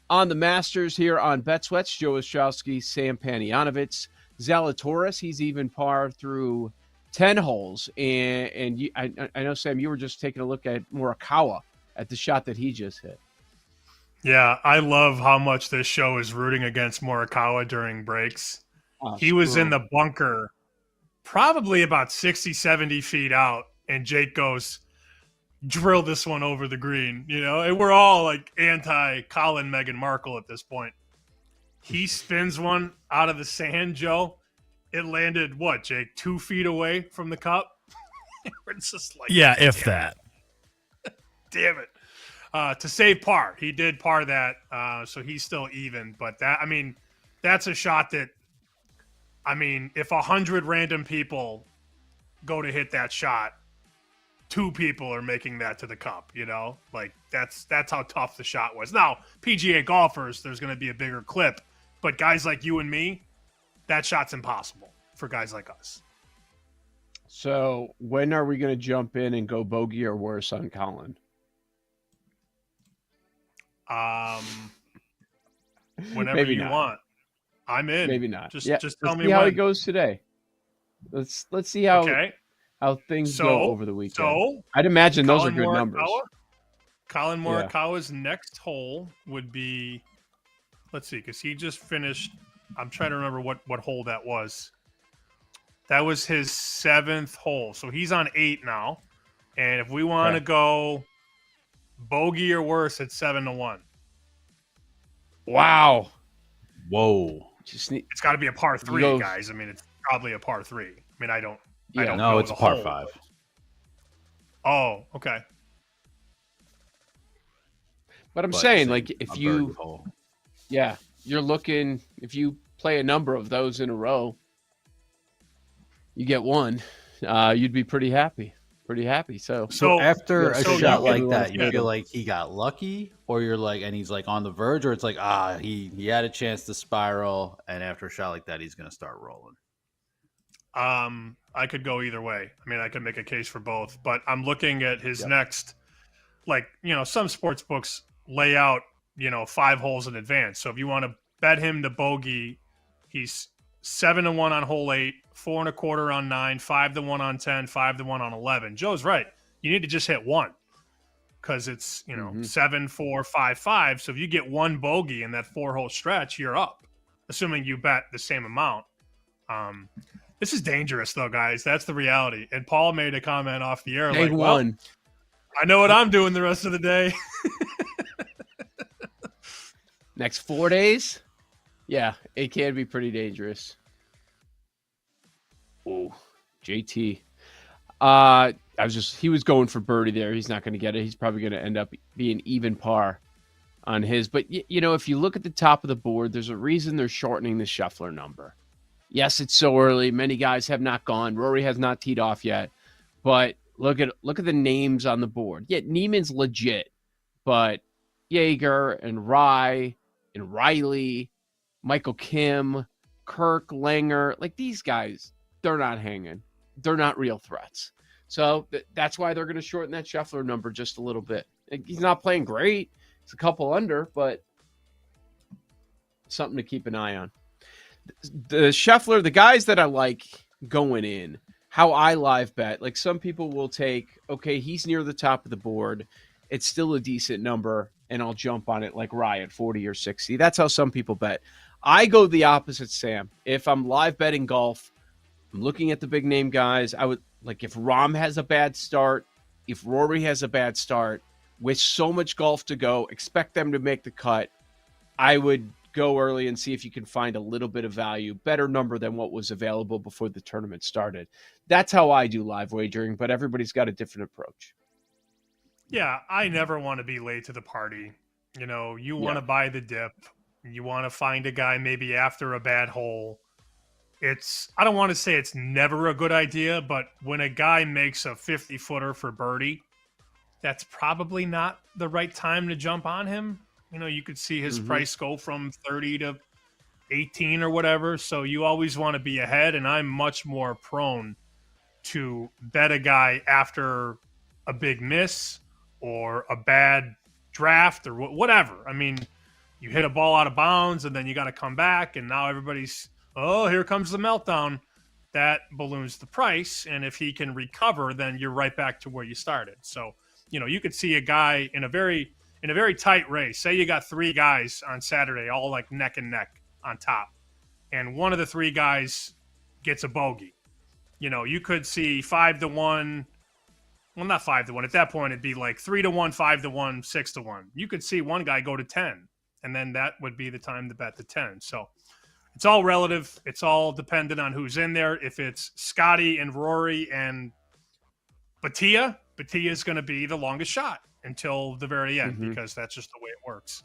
on the Masters here on BetSweats, Joe Ostrowski, Sam Panayotovich, Zalatoris, he's even par through 10 holes. And you, I know, Sam, you were just taking a look at Morikawa at the shot that he just hit. Yeah, I love how much this show is rooting against Morikawa during breaks. He was in the bunker probably about 60, 70 feet out, and Jake goes, drill this one over the green, you know? And we're all like anti-Colin Meghan Markle at this point. He spins one out of the sand, Joe. It landed, what, Jake, 2 feet away from the cup? It's just like, yeah, if that. Damn it. To save par. He did par that, so he's still even. But that, I mean, that's a shot that, I mean, if 100 random people go to hit that shot, 2 people are making that to the cup, you know? Like, that's how tough the shot was. Now, PGA golfers, there's going to be a bigger clip. But guys like you and me, that shot's impossible for guys like us. So when are we going to jump in and go bogey or worse on Colin? Whenever Maybe you not. want. I'm in. Maybe not. Just Yeah, tell let's me see how when. it goes today. Let's see how things go over the weekend. So I'd imagine those are Colin good Morikawa- numbers. Colin Morikawa's next hole would be, let's see, because he just finished. I'm trying to remember what hole that was. That was his 7th hole, so he's on 8 now. And if we want to go bogey or worse, it's 7-1. Wow. Whoa. It's got to be a par 3, guys. I mean, it's probably a par 3. I mean, I don't know it's the a par hole, 5. but- Oh, okay. But I'm But saying, same, like, a if birdie you, hole. yeah, you're looking, if you play a number of those in a row, you get one, you'd be pretty happy. So after a shot you like that, you get feel him. like he got lucky, or you're like, and he's like on the verge, or it's like, he had a chance to spiral, and after a shot like that, he's going to start rolling. I could go either way. I mean, I could make a case for both, but I'm looking at his next, like, you know, some sports books lay out, you know, 5 holes in advance. So if you want to bet him to bogey, he's 7-1 on hole 8, 4 1/4 on 9, 5-1 on 10, 5-1 on 11. Joe's right. You need to just hit one because it's, you know, 7, 4, 5, 5. So if you get one bogey in that 4-hole stretch, you're up, assuming you bet the same amount. This is dangerous, though, guys. That's the reality. And Paul made a comment off the air Day like, well, one. I know what I'm doing the rest of the day. Next 4 days, yeah, it can be pretty dangerous. Oh, JT. He was going for birdie there. He's not going to get it. He's probably going to end up being even par on his. But, you know, if you look at the top of the board, there's a reason they're shortening the Scheffler number. Yes, it's so early. Many guys have not gone. Rory has not teed off yet. But look at the names on the board. Yeah, Neiman's legit. But Jaeger and Rye and Riley, Michael Kim, Kirk, Langer, like these guys, they're not hanging. They're not real threats. So that's why they're going to shorten that Scheffler number just a little bit. He's not playing great. It's a couple under, but something to keep an eye on. The Scheffler, the guys that I like going in, how I live bet, like some people will take, okay, he's near the top of the board. It's still a decent number, and I'll jump on it like Ryan, 40 or 60. That's how some people bet. I go the opposite, Sam. If I'm live betting golf, I'm looking at the big name guys. I would like if Rahm has a bad start, if Rory has a bad start, with so much golf to go, expect them to make the cut. I would go early and see if you can find a little bit of value, better number than what was available before the tournament started. That's how I do live wagering, but everybody's got a different approach. Yeah, I never want to be late to the party. You know, you want to buy the dip. You want to find a guy maybe after a bad hole. I don't want to say it's never a good idea, but when a guy makes a 50-footer for birdie, that's probably not the right time to jump on him. You know, you could see his price go from 30 to 18 or whatever. So you always want to be ahead, and I'm much more prone to bet a guy after a big miss or a bad draft or whatever. I mean, you hit a ball out of bounds and then you got to come back, and now everybody's, oh, here comes the meltdown. That balloons the price, and if he can recover, then you're right back to where you started. So, you know, you could see a guy in a very tight race. Say you got 3 guys on Saturday, all like neck and neck on top, and one of the 3 guys gets a bogey. You know, you could see 5-1. Well, not 5-1. At that point, it'd be like 3-1, 5-1, 6-1. You could see one guy go to 10, and then that would be the time to bet the 10. So it's all relative. It's all dependent on who's in there. If it's Scotty and Rory and Batia is going to be the longest shot until the very end because that's just the way it works.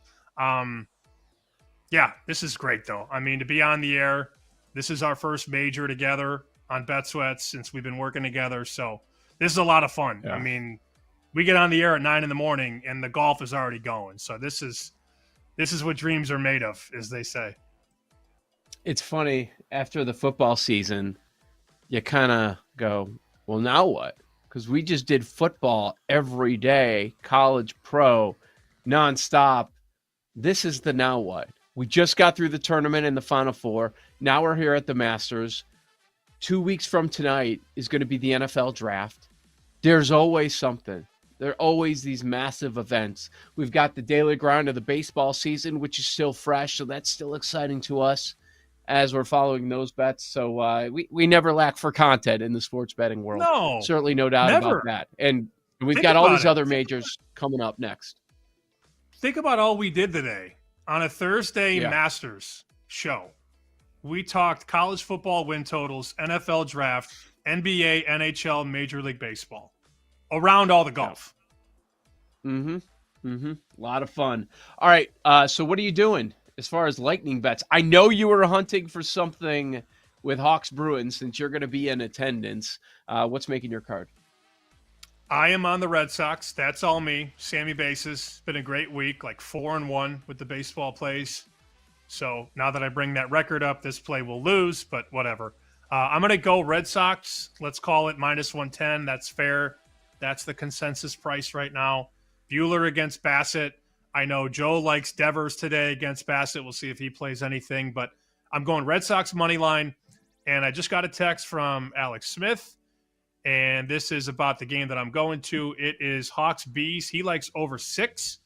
Yeah, this is great, though. I mean, to be on the air, this is our first major together on Bet Sweats since we've been working together. So this is a lot of fun. Yeah. I mean, we get on the air at 9 a.m. and the golf is already going. So this is what dreams are made of, as they say. It's funny, after the football season, you kind of go, well, now what? Because we just did football every day, college, pro, nonstop. This is the now what? We just got through the tournament in the Final Four. Now we're here at the Masters. 2 weeks from tonight is going to be the NFL draft. There's always something. There are always these massive events. We've got the daily grind of the baseball season, which is still fresh, so that's still exciting to us as we're following those bets. So we never lack for content in the sports betting world. No. Certainly no doubt about that. And we've got all these other majors coming up next. Think about all we did today on a Thursday Masters show. We talked college football win totals, NFL draft, NBA, NHL, Major League Baseball. Around all the golf. A lot of fun. All right, so what are you doing as far as lightning bets? I know you were hunting for something with Hawks Bruins since you're going to be in attendance. What's making your card? I am on the Red Sox. That's all me. Sammy Bases. It's been a great week, like 4-1 with the baseball plays. So now that I bring that record up, this play will lose, but whatever. I'm going to go Red Sox. Let's call it -110. That's fair. That's the consensus price right now. Buehler against Bassett. I know Joe likes Devers today against Bassett. We'll see if he plays anything, but I'm going Red Sox money line. And I just got a text from Alex Smith, and this is about the game that I'm going to. It is Hawks Bees. He likes over 6,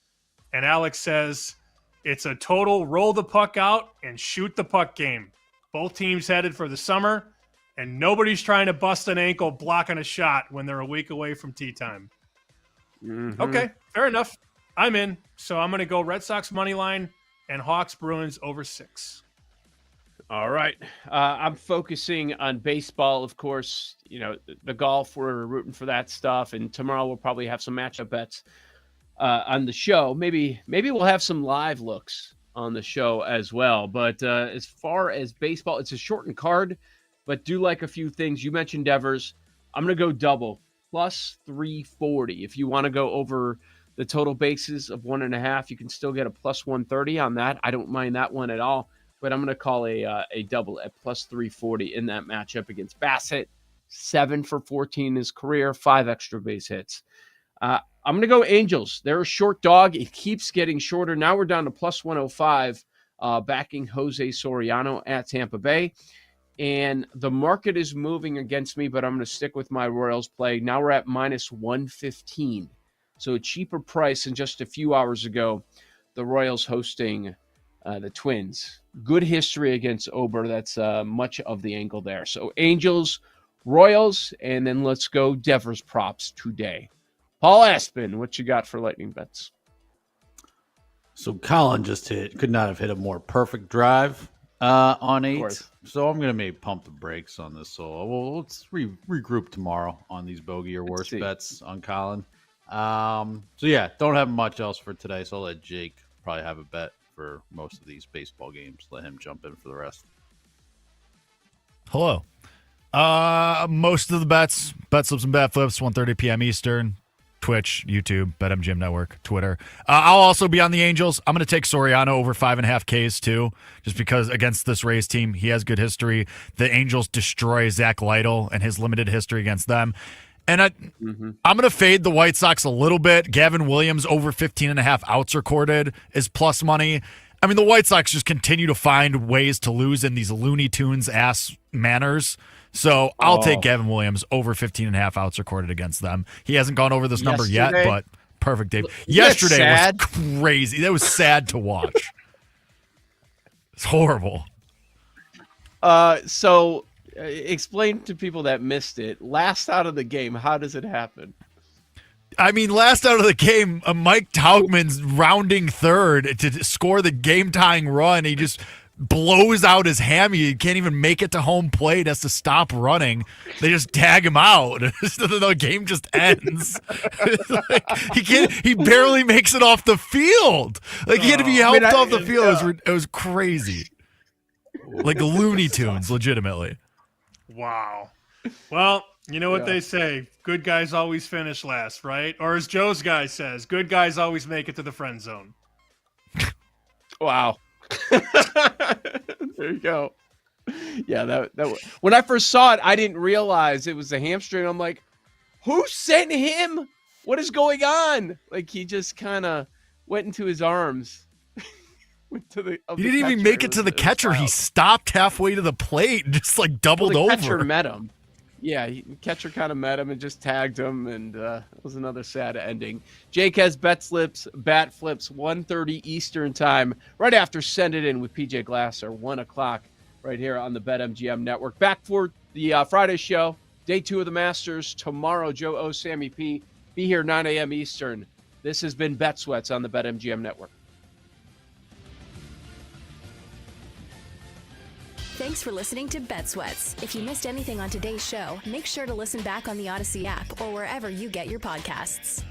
and Alex says it's a total roll the puck out and shoot the puck game. Both teams headed for the summer, and nobody's trying to bust an ankle blocking a shot when they're a week away from tea time. Okay, fair enough. I'm in. So I'm going to go Red Sox money line and Hawks Bruins over 6. All right. I'm focusing on baseball, of course. You know, the golf, we're rooting for that stuff. And tomorrow we'll probably have some matchup bets on the show. Maybe we'll have some live looks on the show as well. But as far as baseball, it's a shortened card, but do like a few things. You mentioned Devers. I'm going to go double, +340. If you want to go over the total bases of 1.5, you can still get a +130 on that. I don't mind that one at all. But I'm going to call a double at +340 in that matchup against Bassett. 7 for 14 in his career, 5 extra base hits. I'm going to go Angels. They're a short dog. It keeps getting shorter. Now we're down to +105, backing Jose Soriano at Tampa Bay. And the market is moving against me, but I'm going to stick with my Royals play. Now we're at -115. So a cheaper price than just a few hours ago. The Royals hosting the Twins. Good history against Ober. That's much of the angle there. So Angels, Royals, and then let's go Devers props today. Paul Aspen, what you got for lightning bets? So Colin just could not have hit a more perfect drive on 8. So I'm going to maybe pump the brakes on this. So let's regroup tomorrow on these bogey or worse bets on Colin. So yeah, don't have much else for today. So I'll let Jake probably have a bet for most of these baseball games. Let him jump in for the rest. Hello. Most of the bet slips and bet flips, 1:30 p.m. Eastern. Twitch, YouTube, BetMGM Network, Twitter. I'll also be on the Angels. I'm going to take Soriano over 5.5 Ks too, just because against this Rays team, he has good history. The Angels destroy Zach Lytle and his limited history against them. And I'm going to fade the White Sox a little bit. Gavin Williams over 15.5 outs recorded is plus money. I mean, the White Sox just continue to find ways to lose in these Looney Tunes ass manners. So I'll take Gavin Williams over 15.5 outs recorded against them. He hasn't gone over this number yet, but perfect, Dave. Yesterday was crazy. That was sad to watch. It's horrible. So explain to people that missed it. Last out of the game, how does it happen? I mean, last out of the game, Mike Taubman's rounding third to score the game-tying run. He just blows out his hammy. He can't even make it to home plate. Has to stop running. They just tag him out. The game just ends. He barely makes it off the field. Like he had to be helped off the field. It was crazy. Like Looney Tunes, legitimately. Wow. Well, you know what they say. Good guys always finish last, right? Or as Joe's guy says, good guys always make it to the friend zone. Wow. There you go. Yeah, that when I first saw it, I didn't realize it was a hamstring. I'm like, who sent him? What is going on? Like he just kind of went into his arms. He didn't even make it to the catcher. He stopped halfway to the plate and just like doubled over. The catcher met him. Yeah, the catcher kind of met him and just tagged him, and it was another sad ending. Jake has bat flips, 1:30 Eastern time, right after Send It In with PJ Glasser, 1 o'clock, right here on the BetMGM Network. Back for the Friday show, day 2 of the Masters. Tomorrow, Joe O, Sammy P. Be here 9 a.m. Eastern. This has been Bet Sweats on the BetMGM Network. Thanks for listening to Bet Sweats. If you missed anything on today's show, make sure to listen back on the Odyssey app or wherever you get your podcasts.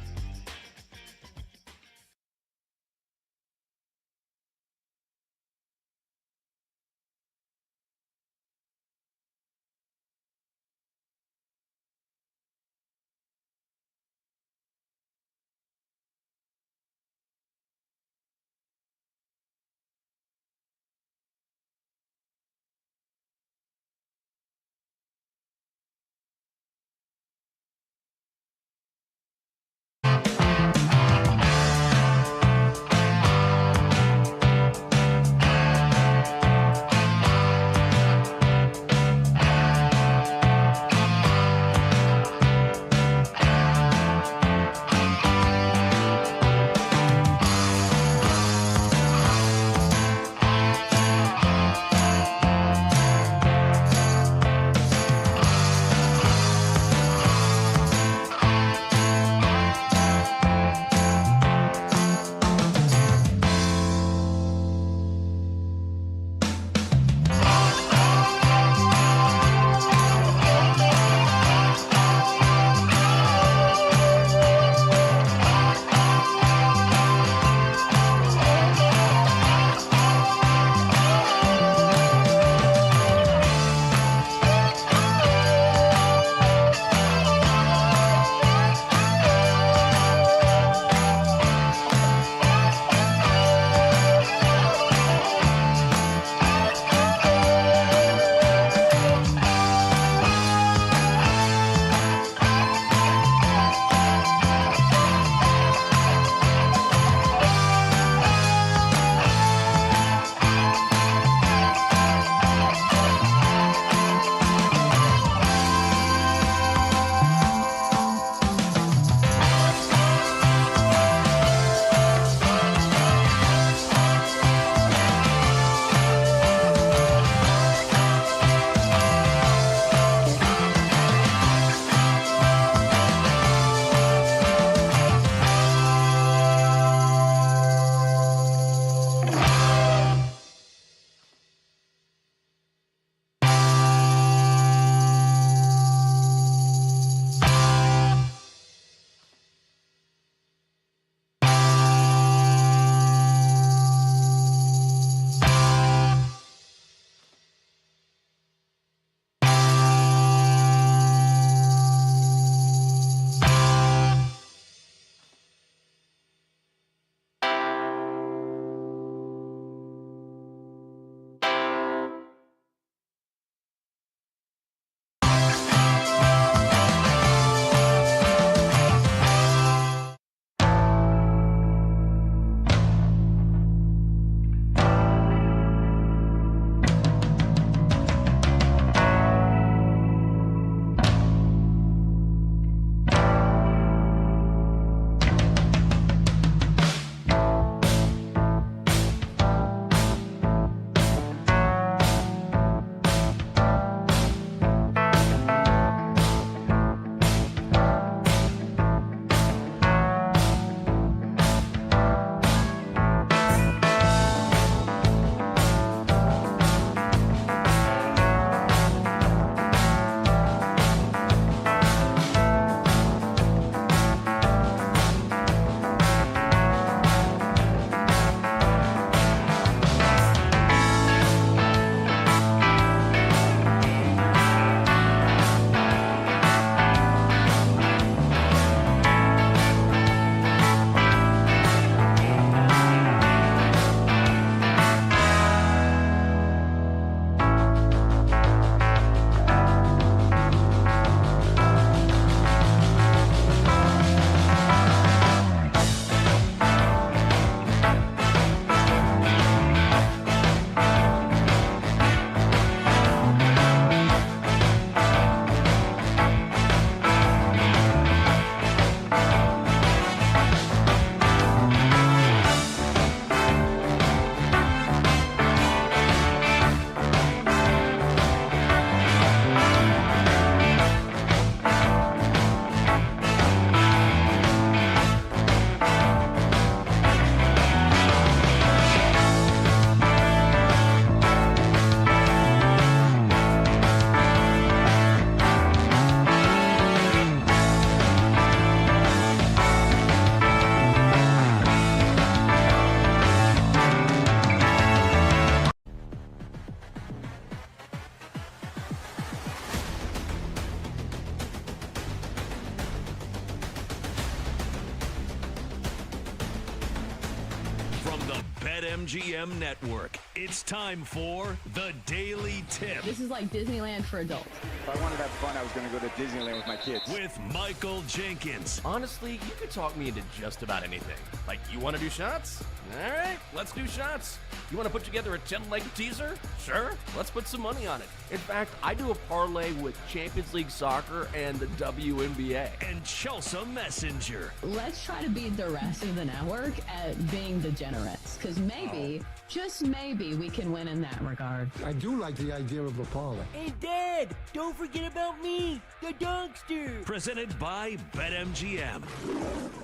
BetMGM Network. It's time for The Daily Tip This is like Disneyland for adults. If I wanted to have fun, I was going to go to Disneyland with my kids. with Michael Jenkins. Honestly, you could talk me into just about anything. Like, you want to do shots? All right, let's do shots. You want to put together a 10-leg teaser? Sure, let's put some money on it. In fact, I do a parlay with Champions League soccer and the WNBA. And Chelsea Messenger. Let's try to beat the rest of the network at being degenerates, because maybe, just maybe, we can win in that regard. I do like the idea of a parlay. And Dad, don't forget about me, the Dunkster. Presented by BetMGM.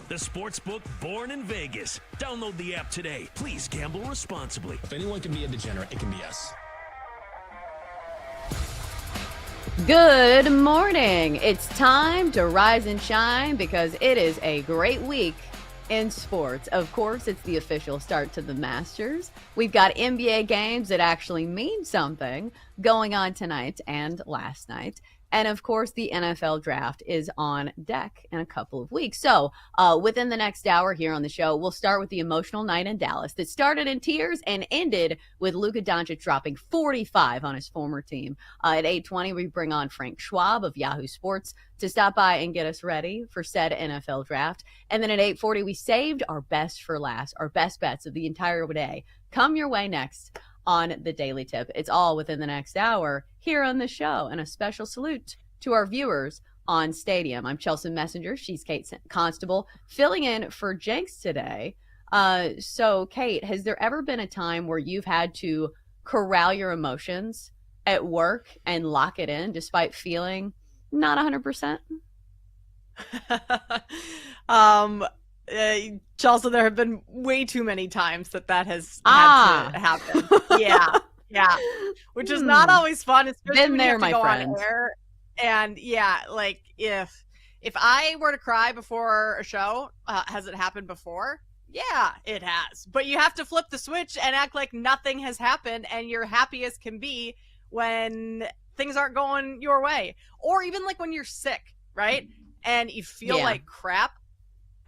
The sportsbook born in Vegas. Download the app today. Please gamble responsibly. If anyone can be a degenerate, it can be us. Good morning. It's time to rise and shine because it is a great week in sports. Of course, it's the official start to the Masters. We've got NBA games that actually mean something going on tonight and last night. And of course, the NFL draft is on deck in a couple of weeks. So within the next hour here on the show, we'll start with the emotional night in Dallas that started in tears and ended with Luka Doncic dropping 45 on his former team. At 8:20, we bring on Frank Schwab of Yahoo Sports to stop by and get us ready for said NFL draft. And then at 8:40, we saved our best for last, our best bets of the entire day. Come your way next on the Daily Tip. It's all within the next hour here on the show. And a special salute to our viewers on Stadium. I'm Chelsea Messenger. She's Kate Constable, filling in for Jenks today. So, Kate, has there ever been a time where you've had to corral your emotions at work and lock it in despite feeling not 100%? Chelsea, there have been way too many times that has had to happen. Yeah. Which is not always fun, especially Been when there, you have to my go friend. on air. And yeah, like if I were to cry before a show, has it happened before? Yeah, it has. But you have to flip the switch and act like nothing has happened, and you're happy as can be when things aren't going your way. Or even like when you're sick, right? And you feel like crap.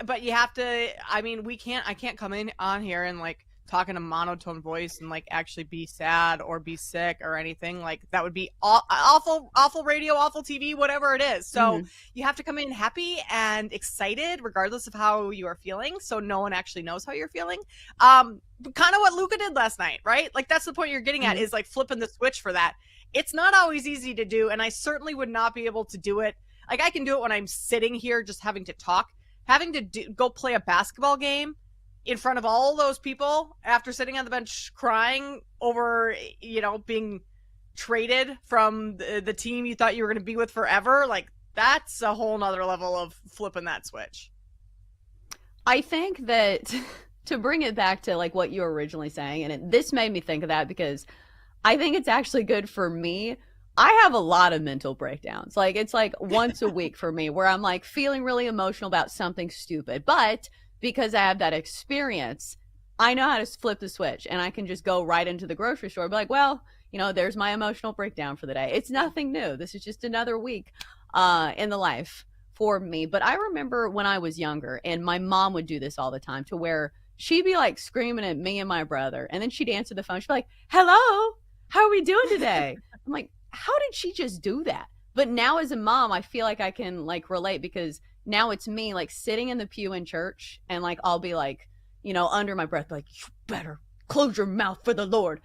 But you have to, I mean, I can't come in on here and like talk in a monotone voice and like actually be sad or be sick or anything. Like that would be awful radio, awful TV, whatever it is. So you have to come in happy and excited regardless of how you are feeling. So no one actually knows how you're feeling. Kind of what Luka did last night, right? Like that's the point you're getting at, is like flipping the switch for that. It's not always easy to do. And I certainly would not be able to do it. Like I can do it when I'm sitting here just having to talk. Having to go play a basketball game in front of all those people after sitting on the bench crying over, being traded from the team you thought you were going to be with forever, like that's a whole nother level of flipping that switch. I think that to bring it back to like what you were originally saying, and this made me think of that because I think it's actually good for me. I have a lot of mental breakdowns. Like it's like once a week for me where I'm like feeling really emotional about something stupid. But because I have that experience, I know how to flip the switch and I can just go right into the grocery store and be like, well, there's my emotional breakdown for the day. It's nothing new. This is just another week in the life for me. But I remember when I was younger and my mom would do this all the time to where she'd be like screaming at me and my brother. And then she'd answer the phone. She'd be like, hello, how are we doing today? I'm like, how did she just do that? But now as a mom, I feel like I can like relate because now it's me like sitting in the pew in church and like I'll be like, under my breath, like, you better close your mouth for the Lord.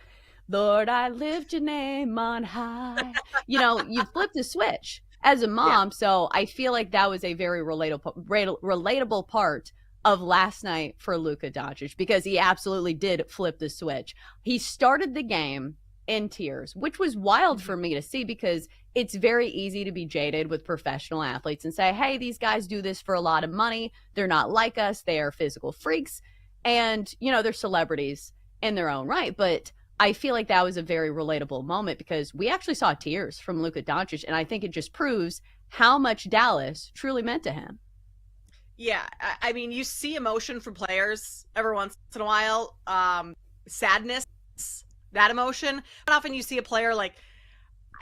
Lord, I lift your name on high. You flip the switch as a mom. Yeah. So I feel like that was a very relatable part of last night for Luka Doncic because he absolutely did flip the switch. He started the game in tears, which was wild for me to see because it's very easy to be jaded with professional athletes and say, hey, these guys do this for a lot of money. They're not like us. They are physical freaks. And, they're celebrities in their own right. But I feel like that was a very relatable moment because we actually saw tears from Luka Doncic. And I think it just proves how much Dallas truly meant to him. Yeah. I mean, you see emotion from players every once in a while. Sadness, that emotion. But often you see a player like,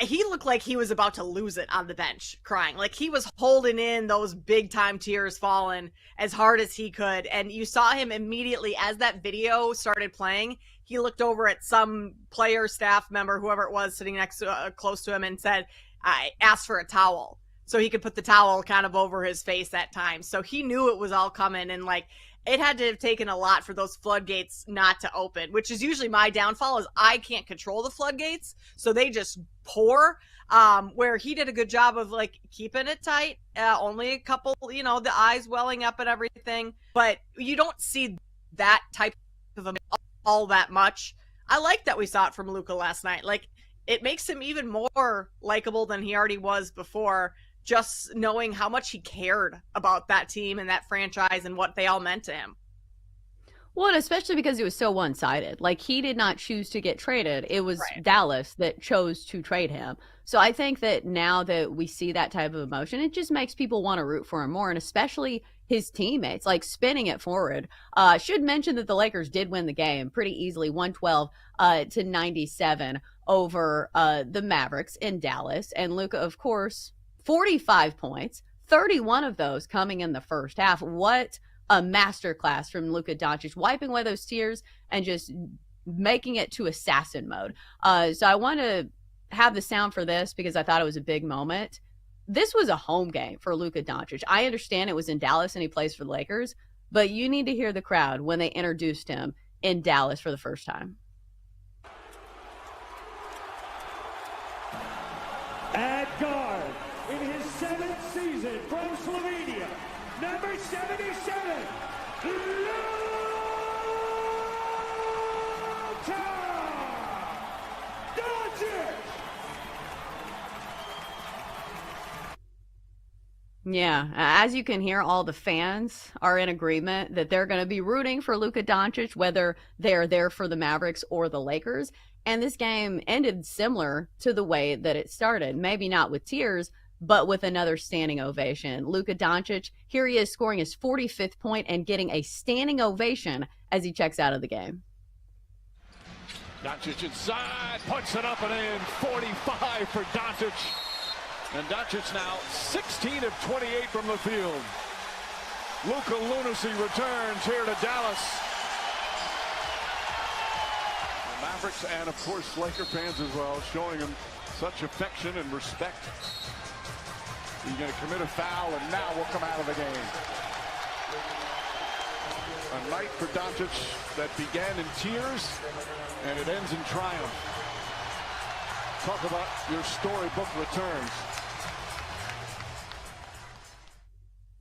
he looked like he was about to lose it on the bench crying. Like he was holding in those big time tears falling as hard as he could. And you saw him immediately as that video started playing, he looked over at some player, staff member, whoever it was sitting next to close to him, and said, I asked for a towel so he could put the towel kind of over his face that time. So he knew it was all coming, and like, it had to have taken a lot for those floodgates not to open, which is usually my downfall, is I can't control the floodgates. So they just pour, where he did a good job of like keeping it tight. Only a couple, the eyes welling up and everything, but you don't see that type of all that much. I like that we saw it from Luka last night. Like, it makes him even more likable than he already was before, just knowing how much he cared about that team and that franchise and what they all meant to him. Well, and especially because it was so one-sided. Like, he did not choose to get traded. It was Dallas that chose to trade him. So I think that now that we see that type of emotion, it just makes people want to root for him more, and especially his teammates, like spinning it forward. Should mention that the Lakers did win the game pretty easily, 112 to 97 over the Mavericks in Dallas. And Luka, of course, 45 points, 31 of those coming in the first half. What a masterclass from Luka Doncic, wiping away those tears and just making it to assassin mode. So I want to have the sound for this because I thought it was a big moment. This was a home game for Luka Doncic. I understand it was in Dallas and he plays for the Lakers, but you need to hear the crowd when they introduced him in Dallas for the first time. At guard, in his 7th season from Slovenia, number 77, Luka Doncic! Yeah, as you can hear, all the fans are in agreement that they're going to be rooting for Luka Doncic, whether they're there for the Mavericks or the Lakers. And this game ended similar to the way that it started. Maybe not with tears, but with another standing ovation. Luka Doncic, here he is scoring his 45th point and getting a standing ovation as he checks out of the game. Doncic inside, puts it up and in. 45 for Doncic. And Doncic now 16 of 28 from the field. Luka lunacy returns here to Dallas. The Mavericks and, of course, Laker fans as well, showing him such affection and respect. He's going to commit a foul, and now will come out of the game. A night for Doncic that began in tears, and it ends in triumph. Talk about your storybook returns.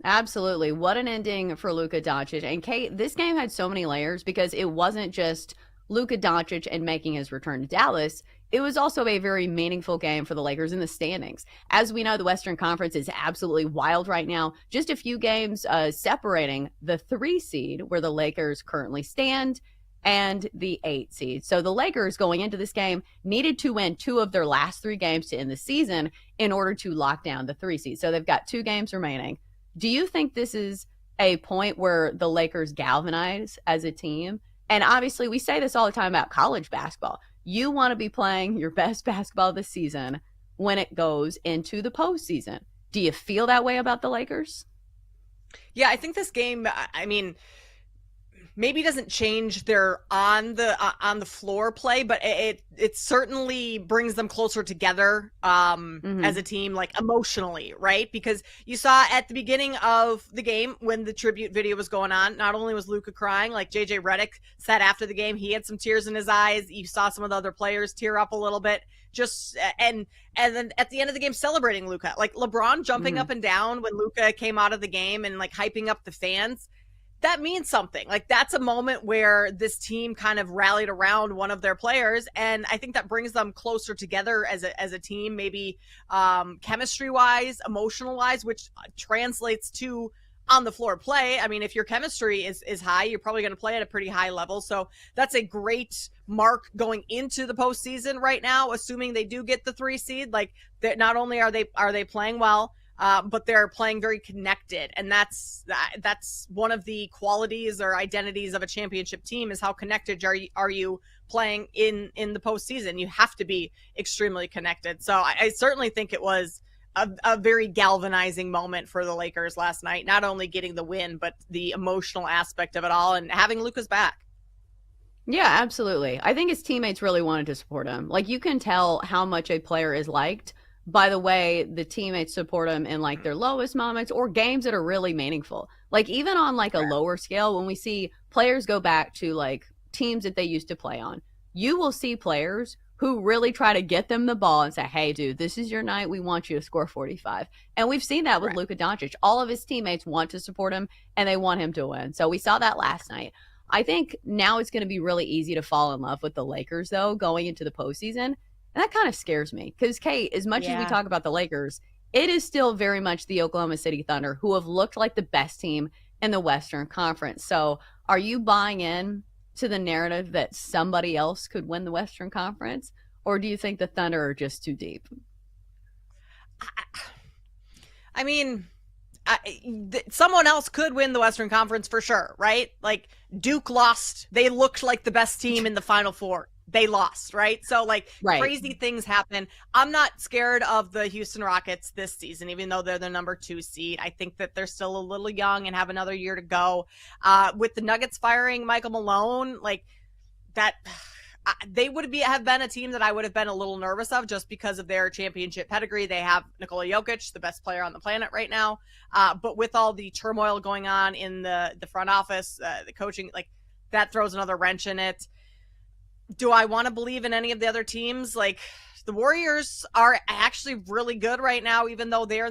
Absolutely. What an ending for Luka Doncic. And Kate, this game had so many layers because it wasn't just Luka Doncic and making his return to Dallas. It was also a very meaningful game for the Lakers in the standings. As we know, the Western Conference is absolutely wild right now. Just a few games separating the 3 seed, where the Lakers currently stand, and the 8 seed. So the Lakers, going into this game, needed to win 2 of their last 3 games to end the season in order to lock down the 3 seed. So they've got 2 games remaining. Do you think this is a point where the Lakers galvanize as a team? And obviously, we say this all the time about college basketball. You want to be playing your best basketball this season when it goes into the postseason. Do you feel that way about the Lakers? Yeah, I think this game, I mean, maybe doesn't change their on the floor play, but it certainly brings them closer together as a team, like emotionally, right? Because you saw at the beginning of the game when the tribute video was going on, not only was Luka crying, like JJ Redick said after the game, he had some tears in his eyes. You saw some of the other players tear up a little bit. Just and then at the end of the game celebrating Luka, like LeBron jumping up and down when Luka came out of the game and like hyping up the fans. That means something. Like, that's a moment where this team kind of rallied around one of their players, and I think that brings them closer together as a team, maybe chemistry wise, emotional wise, which translates to on the floor play. I mean, if your chemistry is high, you're probably going to play at a pretty high level. So that's a great mark going into the postseason right now, assuming they do get the 3 seed. Like, not only are they playing well, but they're playing very connected. And that's one of the qualities or identities of a championship team, is how connected are you playing in the postseason. You have to be extremely connected. So I certainly think it was a very galvanizing moment for the Lakers last night, not only getting the win, but the emotional aspect of it all and having Luka's back. Yeah, absolutely. I think his teammates really wanted to support him. Like, you can tell how much a player is liked by the way the teammates support him in like their lowest moments or games that are really meaningful. Like, even on like a lower scale, when we see players go back to like teams that they used to play on, you will see players who really try to get them the ball and say, hey, dude, this is your night. We want you to score 45. And we've seen that with Luka Doncic. All of his teammates want to support him and they want him to win. So we saw that last night. I think now it's going to be really easy to fall in love with the Lakers, though, going into the postseason. And that kind of scares me because, Kate, as much as we talk about the Lakers, it is still very much the Oklahoma City Thunder who have looked like the best team in the Western Conference. So are you buying in to the narrative that somebody else could win the Western Conference? Or do you think the Thunder are just too deep? I mean, someone else could win the Western Conference for sure, right? Like, Duke lost. They looked like the best team in the Final Four. They lost, right? So, like, crazy things happen. I'm not scared of the Houston Rockets this season, even though they're the number 2 seed. I think that they're still a little young and have another year to go. With the Nuggets firing Michael Malone, like, that... they would have been a team that I would have been a little nervous of just because of their championship pedigree. They have Nikola Jokic, the best player on the planet right now. But with all the turmoil going on in the front office, the coaching, like, that throws another wrench in it. Do I want to believe in any of the other teams? Like, the Warriors are actually really good right now, even though they're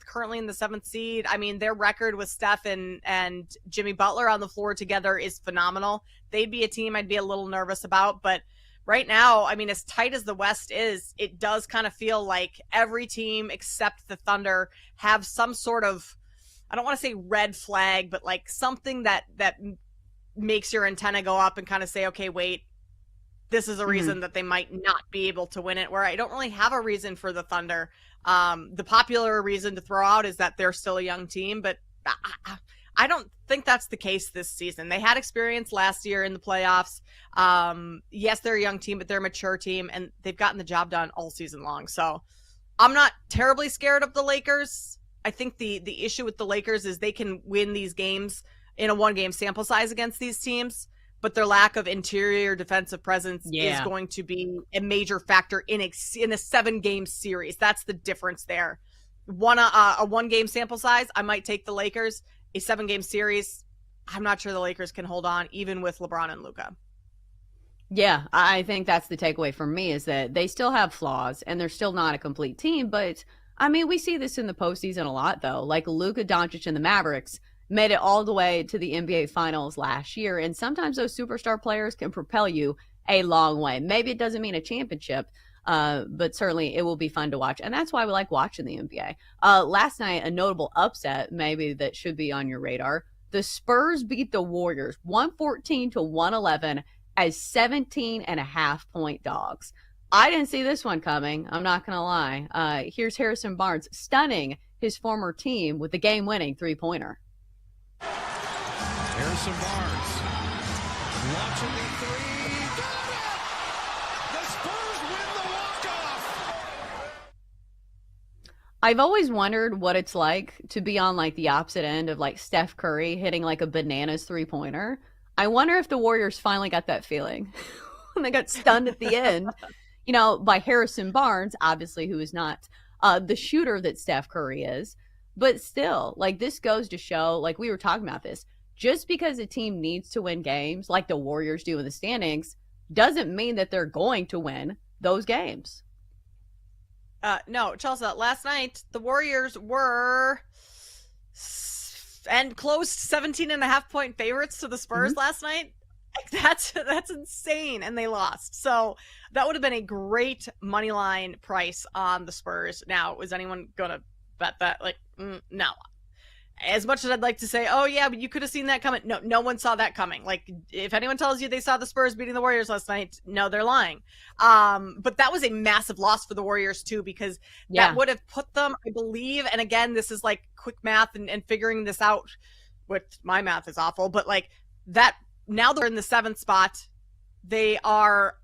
currently in the 7th seed. I mean, their record with Steph and Jimmy Butler on the floor together is phenomenal. They'd be a team I'd be a little nervous about. But right now, I mean, as tight as the West is, it does kind of feel like every team except the Thunder have some sort of, I don't want to say red flag, but like something that makes your antenna go up and kind of say, okay, wait, this is a reason that they might not be able to win it, where I don't really have a reason for the Thunder. The popular reason to throw out is that they're still a young team, but I don't think that's the case this season. They had experience last year in the playoffs. Yes, they're a young team, but they're a mature team, and they've gotten the job done all season long. So I'm not terribly scared of the Lakers. I think the issue with the Lakers is they can win these games in a 1-game sample size against these teams, but their lack of interior defensive presence is going to be a major factor in a 7-game series. That's the difference there. A 1-game sample size, I might take the Lakers. A 7-game series, I'm not sure the Lakers can hold on, even with LeBron and Luka. Yeah, I think that's the takeaway from me is that they still have flaws and they're still not a complete team. But, I mean, we see this in the postseason a lot, though. Like Luka Doncic and the Mavericks made it all the way to the NBA Finals last year. And sometimes those superstar players can propel you a long way. Maybe it doesn't mean a championship, but certainly it will be fun to watch. And that's why we like watching the NBA. Last night, a notable upset maybe that should be on your radar. The Spurs beat the Warriors 114-111 as 17.5-point dogs. I didn't see this one coming. I'm not going to lie. Here's Harrison Barnes stunning his former team with the game-winning 3-pointer. Harrison Barnes launching the 3. Got it! The Spurs win the walk-off! I've always wondered what it's like to be on like the opposite end of like Steph Curry hitting like a bananas 3-pointer. I wonder if the Warriors finally got that feeling when they got stunned at the end, by Harrison Barnes, obviously, who is not the shooter that Steph Curry is. But still, like, this goes to show, like we were talking about this, just because a team needs to win games like the Warriors do in the standings doesn't mean that they're going to win those games. No, Chelsea, last night, the Warriors were and closed 17.5-point favorites to the Spurs last night. Like, that's insane, and they lost. So that would have been a great money line price on the Spurs. Now, was anyone going to bet that? Like, no. As much as I'd like to say, oh yeah, but you could have seen that coming. No one saw that coming. Like, if anyone tells you they saw the Spurs beating the Warriors last night, no, they're lying. But that was a massive loss for the Warriors too, because that would have put them, I believe, and again, this is like quick math and figuring this out, which my math is awful, but like that, now they're in the 7th spot. They are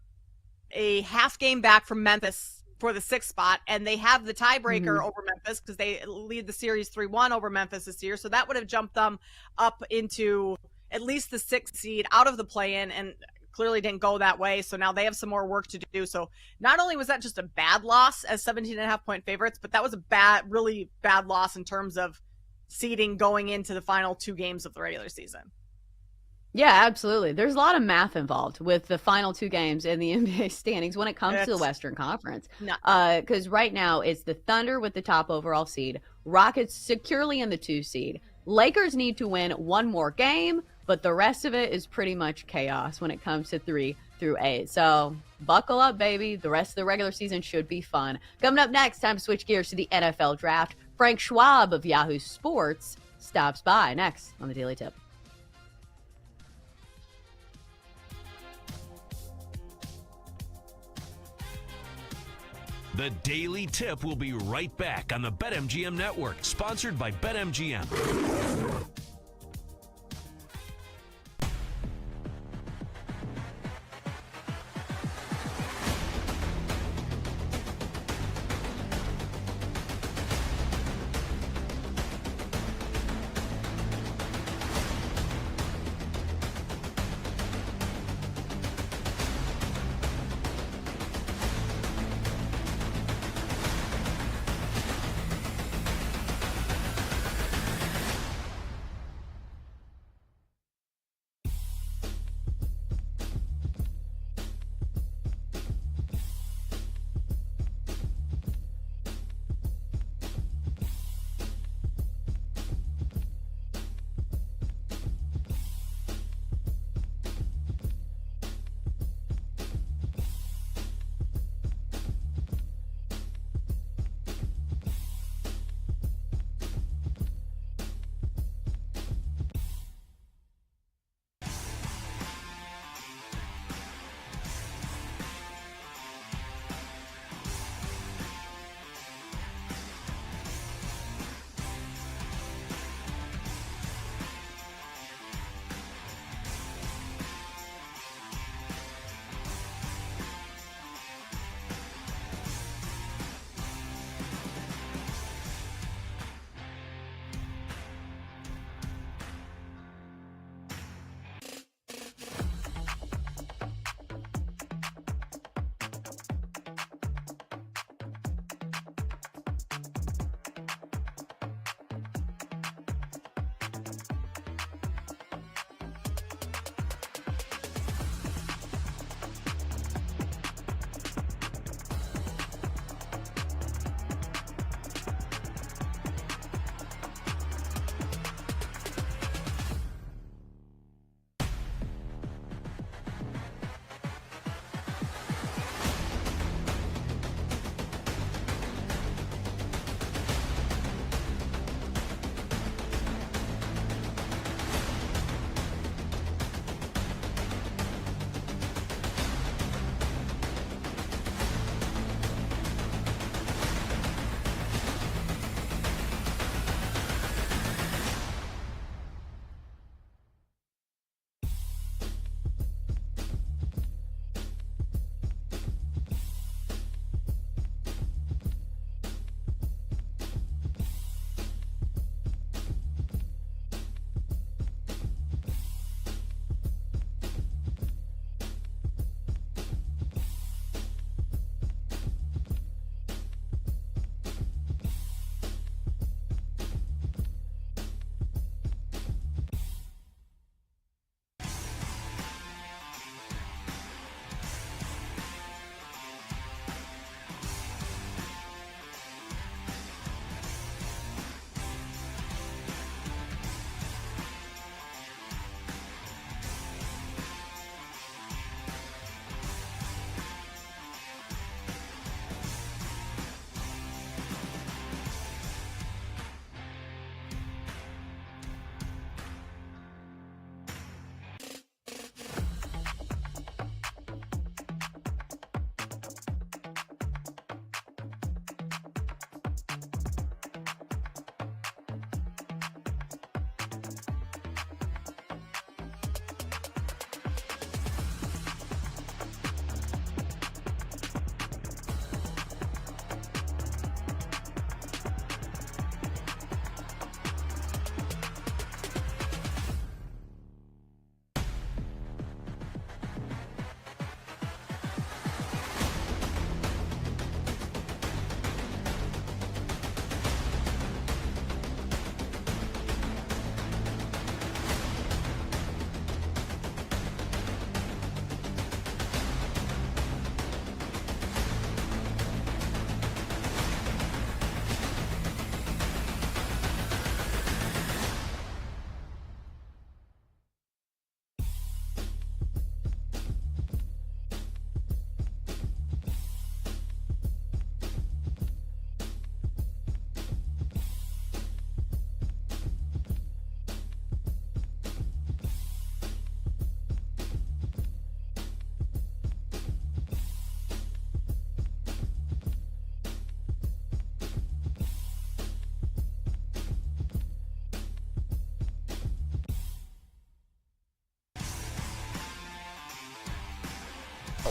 a half game back from Memphis for the 6th spot, and they have the tiebreaker over Memphis because they lead the series 3-1 over Memphis this year. So that would have jumped them up into at least the 6th seed out of the play-in and clearly didn't go that way. So now they have some more work to do. So not only was that just a bad loss as 17.5-point favorites, but that was a really bad loss in terms of seeding going into the final 2 games of the regular season. Yeah, absolutely. There's a lot of math involved with the final 2 games in the NBA standings when it comes to the Western Conference. Because right now it's the Thunder with the top overall seed, Rockets securely in the 2 seed. Lakers need to win 1 more game, but the rest of it is pretty much chaos when it comes to 3 through 8. So buckle up, baby. The rest of the regular season should be fun. Coming up next, time to switch gears to the NFL draft. Frank Schwab of Yahoo Sports stops by next on the Daily Tip. The Daily Tip will be right back on the BetMGM Network, sponsored by BetMGM.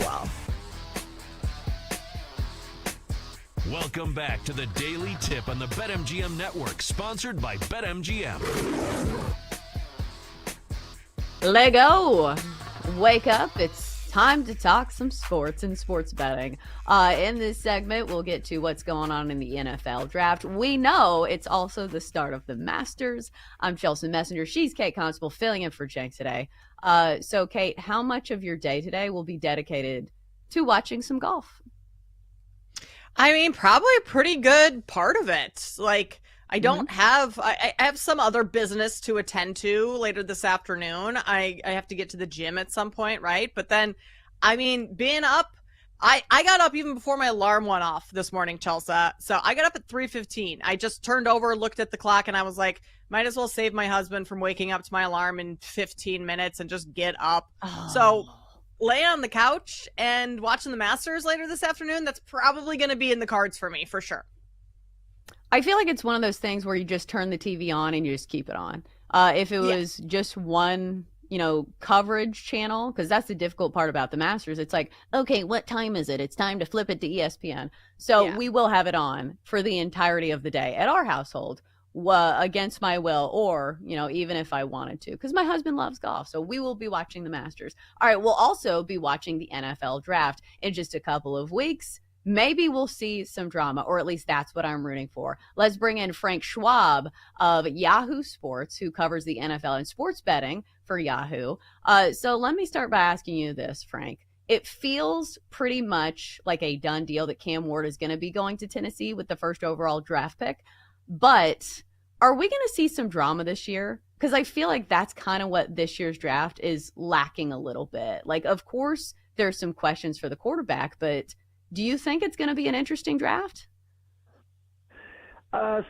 well. Welcome back to the Daily Tip on the BetMGM Network, sponsored by BetMGM. Lego, wake up. It's time to talk some sports and sports betting. In this segment, we'll get to what's going on in the NFL draft. We know it's also the start of the Masters. I'm Chelsea Messenger. She's Kate Constable, filling in for Jenk today. So, Kate, how much of your day today will be dedicated to watching some golf? I mean, probably a pretty good part of it. Like, I don't have, I have some other business to attend to later this afternoon. I have to get to the gym at some point, right? But then, I mean, being up, I got up even before my alarm went off this morning, Chelsea. So I got up at 3:15. I just turned over, looked at the clock, and I was like, might as well save my husband from waking up to my alarm in 15 minutes and just get up. So laying on the couch and watching the Masters later this afternoon, that's probably going to be in the cards for me, for sure. I feel like it's one of those things where you just turn the TV on and you just keep it on. If it was just one, coverage channel, because that's the difficult part about the Masters. It's like, okay, what time is it? It's time to flip it to ESPN. So we will have it on for the entirety of the day at our household, against my will, or, even if I wanted to, because my husband loves golf. So we will be watching the Masters. All right, we'll also be watching the NFL draft in just a couple of weeks. Maybe we'll see some drama, or at least that's what I'm rooting for. Let's bring in Frank Schwab of Yahoo Sports, who covers the NFL and sports betting for Yahoo. So let me start by asking you this, Frank. It feels pretty much like a done deal that Cam Ward is going to be going to Tennessee with the first overall draft pick. But are we going to see some drama this year? Because I feel like that's kind of what this year's draft is lacking a little bit. Like, of course, there's some questions for the quarterback, but do you think it's going to be an interesting draft?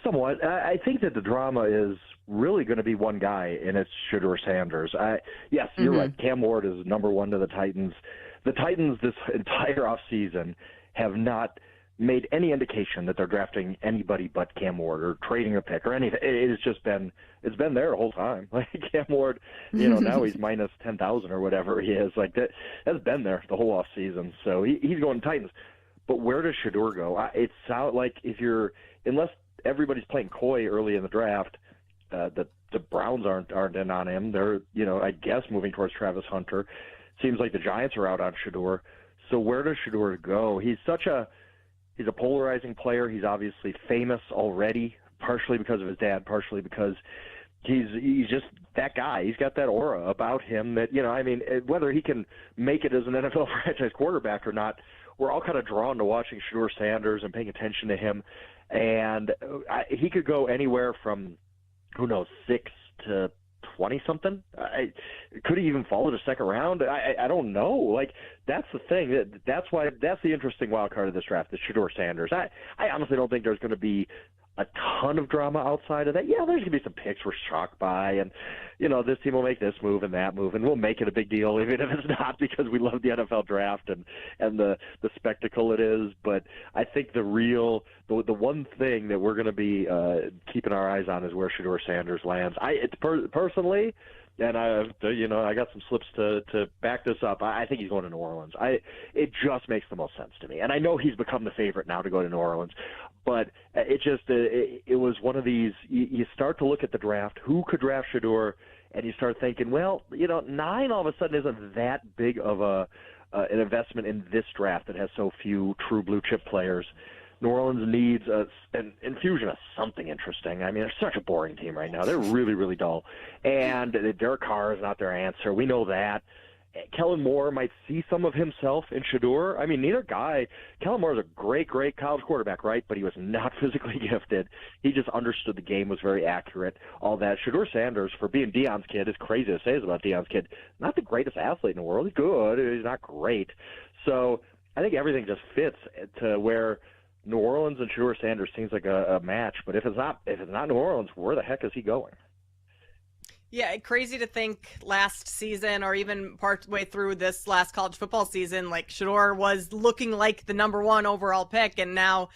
Somewhat. I think that the drama is really going to be one guy, and it's Shedeur Sanders. Yes, you're right. Cam Ward is number one to the Titans. The Titans this entire offseason have not made any indication that they're drafting anybody but Cam Ward or trading a pick or anything. It's been there the whole time. Like Cam Ward, now he's minus 10,000 or whatever he is. Like that's been there the whole offseason. So he's going to Titans. But where does Shedeur go? It sounds like unless everybody's playing coy early in the draft, the Browns aren't in on him. They're I guess moving towards Travis Hunter. Seems like the Giants are out on Shedeur. So where does Shedeur go? He's a polarizing player. He's obviously famous already, partially because of his dad, partially because he's just that guy. He's got that aura about him that, whether he can make it as an NFL franchise quarterback or not, we're all kind of drawn to watching Shedeur Sanders and paying attention to him. And he could go anywhere from, 6 to 20-something. Could he even fall to the second round? I don't know. Like, that's the thing. That's the interesting wild card of this draft is Shedeur Sanders. I honestly don't think there's going to be a ton of drama outside of that. Yeah, there's going to be some picks we're shocked by, and, this team will make this move and that move, and we'll make it a big deal, even if it's not, because we love the NFL draft and the spectacle it is. But I think the one thing that we're going to be keeping our eyes on is where Shedeur Sanders lands. Personally, and I got some slips to back this up. I think he's going to New Orleans. It just makes the most sense to me, and I know he's become the favorite now to go to New Orleans. But it was one of these. You start to look at the draft. Who could draft Shedeur? And you start thinking, 9 all of a sudden isn't that big of an investment in this draft that has so few true blue chip players. New Orleans needs an infusion of something interesting. I mean, they're such a boring team right now. They're really, really dull. And Derek Carr is not their answer. We know that. Kellen Moore might see some of himself in Shedeur. I mean, neither guy. Kellen Moore is a great, great college quarterback, right? But he was not physically gifted. He just understood the game, was very accurate, all that. Shedeur Sanders, for being Deion's kid, as crazy to say is about Deion's kid, not the greatest athlete in the world. He's good. He's not great. So I think everything just fits to where New Orleans and Shedeur Sanders seems like a match. But if it's not New Orleans, where the heck is he going? Yeah, crazy to think last season or even partway through this last college football season, like Shedeur was looking like the number 1 overall pick, and now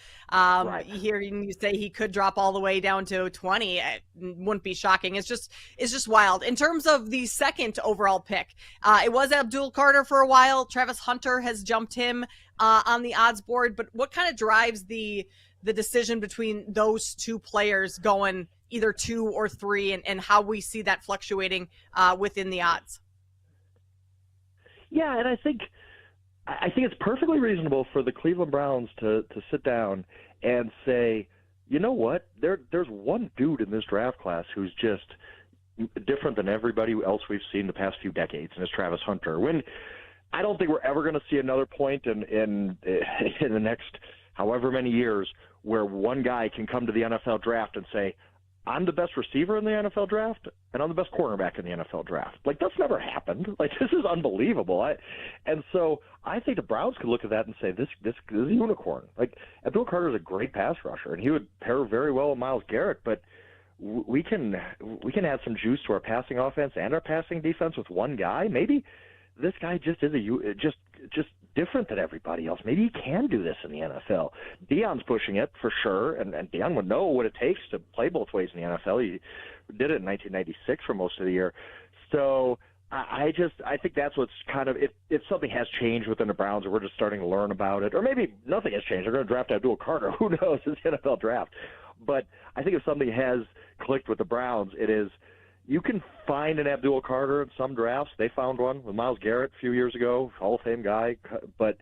hearing you say he could drop all the way down to 20, it wouldn't be shocking. It's just wild. In terms of the second overall pick, it was Abdul Carter for a while. Travis Hunter has jumped him on the odds board, but what kind of drives the decision between those two players going either 2 or 3, and how we see that fluctuating within the odds? Yeah, and I think it's perfectly reasonable for the Cleveland Browns to sit down and say, you know what, there's one dude in this draft class who's just different than everybody else we've seen the past few decades, and it's Travis Hunter. When I don't think we're ever going to see another point in the next however many years where one guy can come to the NFL draft and say, I'm the best receiver in the NFL draft, and I'm the best cornerback in the NFL draft. Like, that's never happened. Like, this is unbelievable. And so I think the Browns could look at that and say, this is a unicorn. Like, Abdul Carter is a great pass rusher, and he would pair very well with Myles Garrett, but we can add some juice to our passing offense and our passing defense with one guy. Maybe this guy just is just different than everybody else. Maybe he can do this in the NFL. Deion's pushing it for sure, and Deion would know what it takes to play both ways in the NFL. He did it in 1996 for most of the year. So I think that's what's kind of, if something has changed within the Browns or we're just starting to learn about it, or maybe nothing has changed. They're going to draft Abdul Carter. Who knows? It's the NFL draft. But I think if something has clicked with the Browns, it is, you can find an Abdul Carter in some drafts. They found one with Myles Garrett a few years ago, Hall of Fame guy. But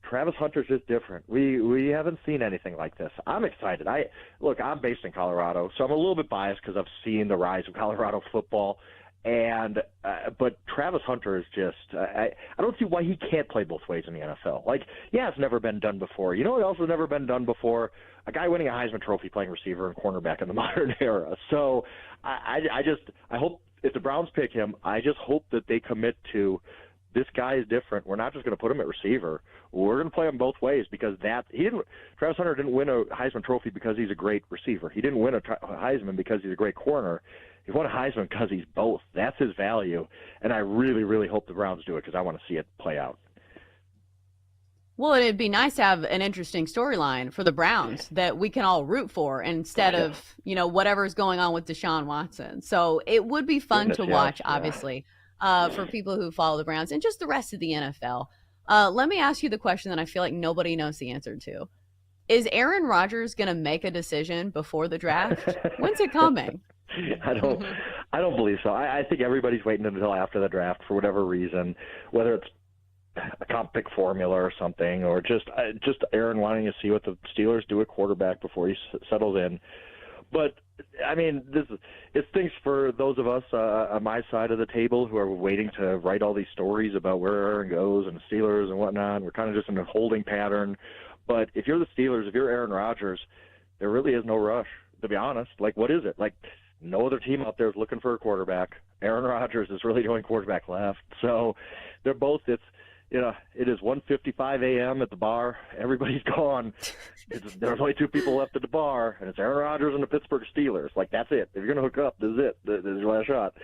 Travis Hunter's just different. We haven't seen anything like this. I'm excited. I'm based in Colorado, so I'm a little bit biased because I've seen the rise of Colorado football. But Travis Hunter is just, I don't see why he can't play both ways in the NFL. Like, yeah, it's never been done before. You know what else has never been done before? A guy winning a Heisman Trophy playing receiver and cornerback in the modern era. So I hope if the Browns pick him, I just hope that they commit to, this guy is different. We're not just going to put him at receiver. We're going to play him both ways, because Travis Hunter didn't win a Heisman Trophy because he's a great receiver. He didn't win a Heisman because he's a great corner. He won a Heisman because he's both. That's his value, and I really, really hope the Browns do it because I want to see it play out. Well, it'd be nice to have an interesting storyline for the Browns that we can all root for instead of, whatever's going on with Deshaun Watson. So it would be fun to watch, obviously, for people who follow the Browns and just the rest of the NFL. Let me ask you the question that I feel like nobody knows the answer to. Is Aaron Rodgers going to make a decision before the draft? When's it coming? I don't believe so. I think everybody's waiting until after the draft for whatever reason, whether it's a comp pick formula or something, or just Aaron wanting to see what the Steelers do at quarterback before he settles in. But I mean, it stinks for those of us on my side of the table who are waiting to write all these stories about where Aaron goes and the Steelers and whatnot. We're kind of just in a holding pattern. But if you're the Steelers, if you're Aaron Rodgers, there really is no rush, to be honest. Like, what is it? Like, no other team out there is looking for a quarterback. Aaron Rodgers is really the only quarterback left. So they're both, it is 1:55 a.m. at the bar. Everybody's gone. There's only two people left at the bar, and it's Aaron Rodgers and the Pittsburgh Steelers. Like, that's it. If you're going to hook up, this is it. This is your last shot.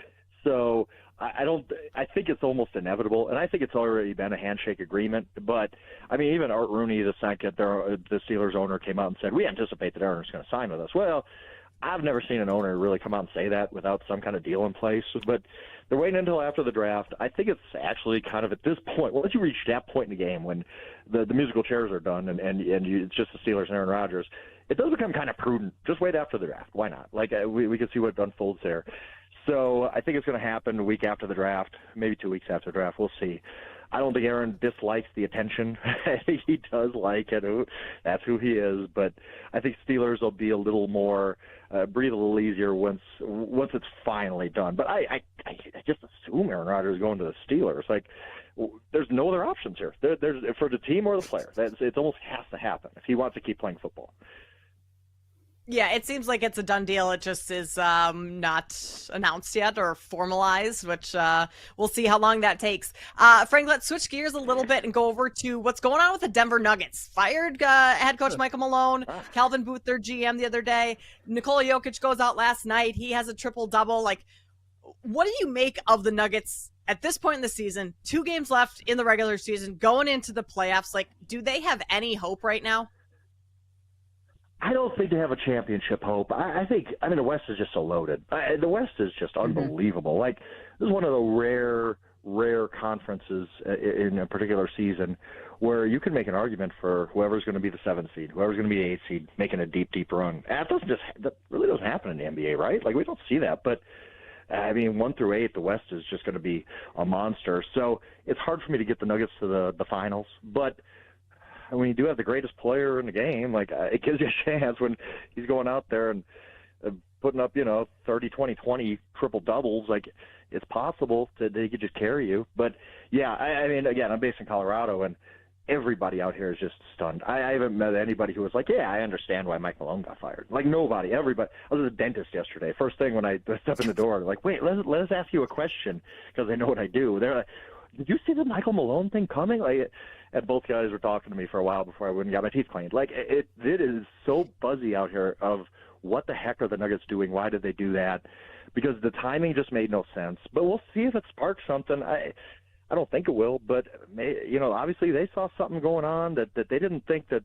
So I think it's almost inevitable, and I think it's already been a handshake agreement. But, I mean, even Art Rooney, the Steelers owner, came out and said, we anticipate that Aaron's going to sign with us. Well, I've never seen an owner really come out and say that without some kind of deal in place. But they're waiting until after the draft. I think it's actually kind of at this point, once you reach that point in the game when the musical chairs are done and it's just the Steelers and Aaron Rodgers, it does become kind of prudent. Just wait after the draft. Why not? Like, we can see what unfolds there. So I think it's going to happen a week after the draft, maybe 2 weeks after the draft. We'll see. I don't think Aaron dislikes the attention. I think he does like it. That's who he is. But I think Steelers will be a little more, breathe a little easier once it's finally done. But I just assume Aaron Rodgers is going to the Steelers. Like, there's no other options here. There's for the team or the player. It almost has to happen if he wants to keep playing football. Yeah, it seems like it's a done deal. It just is not announced yet or formalized, which we'll see how long that takes. Frank, let's switch gears a little bit and go over to what's going on with the Denver Nuggets. Fired head coach Michael Malone, Calvin Booth, their GM, the other day. Nikola Jokic goes out last night. He has a triple-double. Like, what do you make of the Nuggets at this point in the season? 2 games left in the regular season, going into the playoffs. Like, do they have any hope right now? I don't think they have a championship hope. I think the West is just so loaded. The West is just unbelievable. Like, this is one of the rare conferences in a particular season where you can make an argument for whoever's going to be the 7th seed, whoever's going to be the 8th seed, making a deep run. That really doesn't happen in the NBA, right? Like, we don't see that. But, 1 through 8, the West is just going to be a monster. So it's hard for me to get the Nuggets to the finals. But when you do have the greatest player in the game, like, it gives you a chance when he's going out there and putting up, 30, 20, 20 triple-doubles. Like, it's possible that he could just carry you. But, yeah, again, I'm based in Colorado, and everybody out here is just stunned. I haven't met anybody who was like, yeah, I understand why Mike Malone got fired. Like, nobody, everybody. I was at a dentist yesterday. First thing when I stepped in the door, they're like, wait, let us ask you a question, because they know what I do. They're like, did you see the Michael Malone thing coming? Like, and both guys were talking to me for a while before I went and got my teeth cleaned. Like, it is so buzzy out here of what the heck are the Nuggets doing? Why did they do that? Because the timing just made no sense. But we'll see if it sparks something. I don't think it will, but obviously they saw something going on that they didn't think that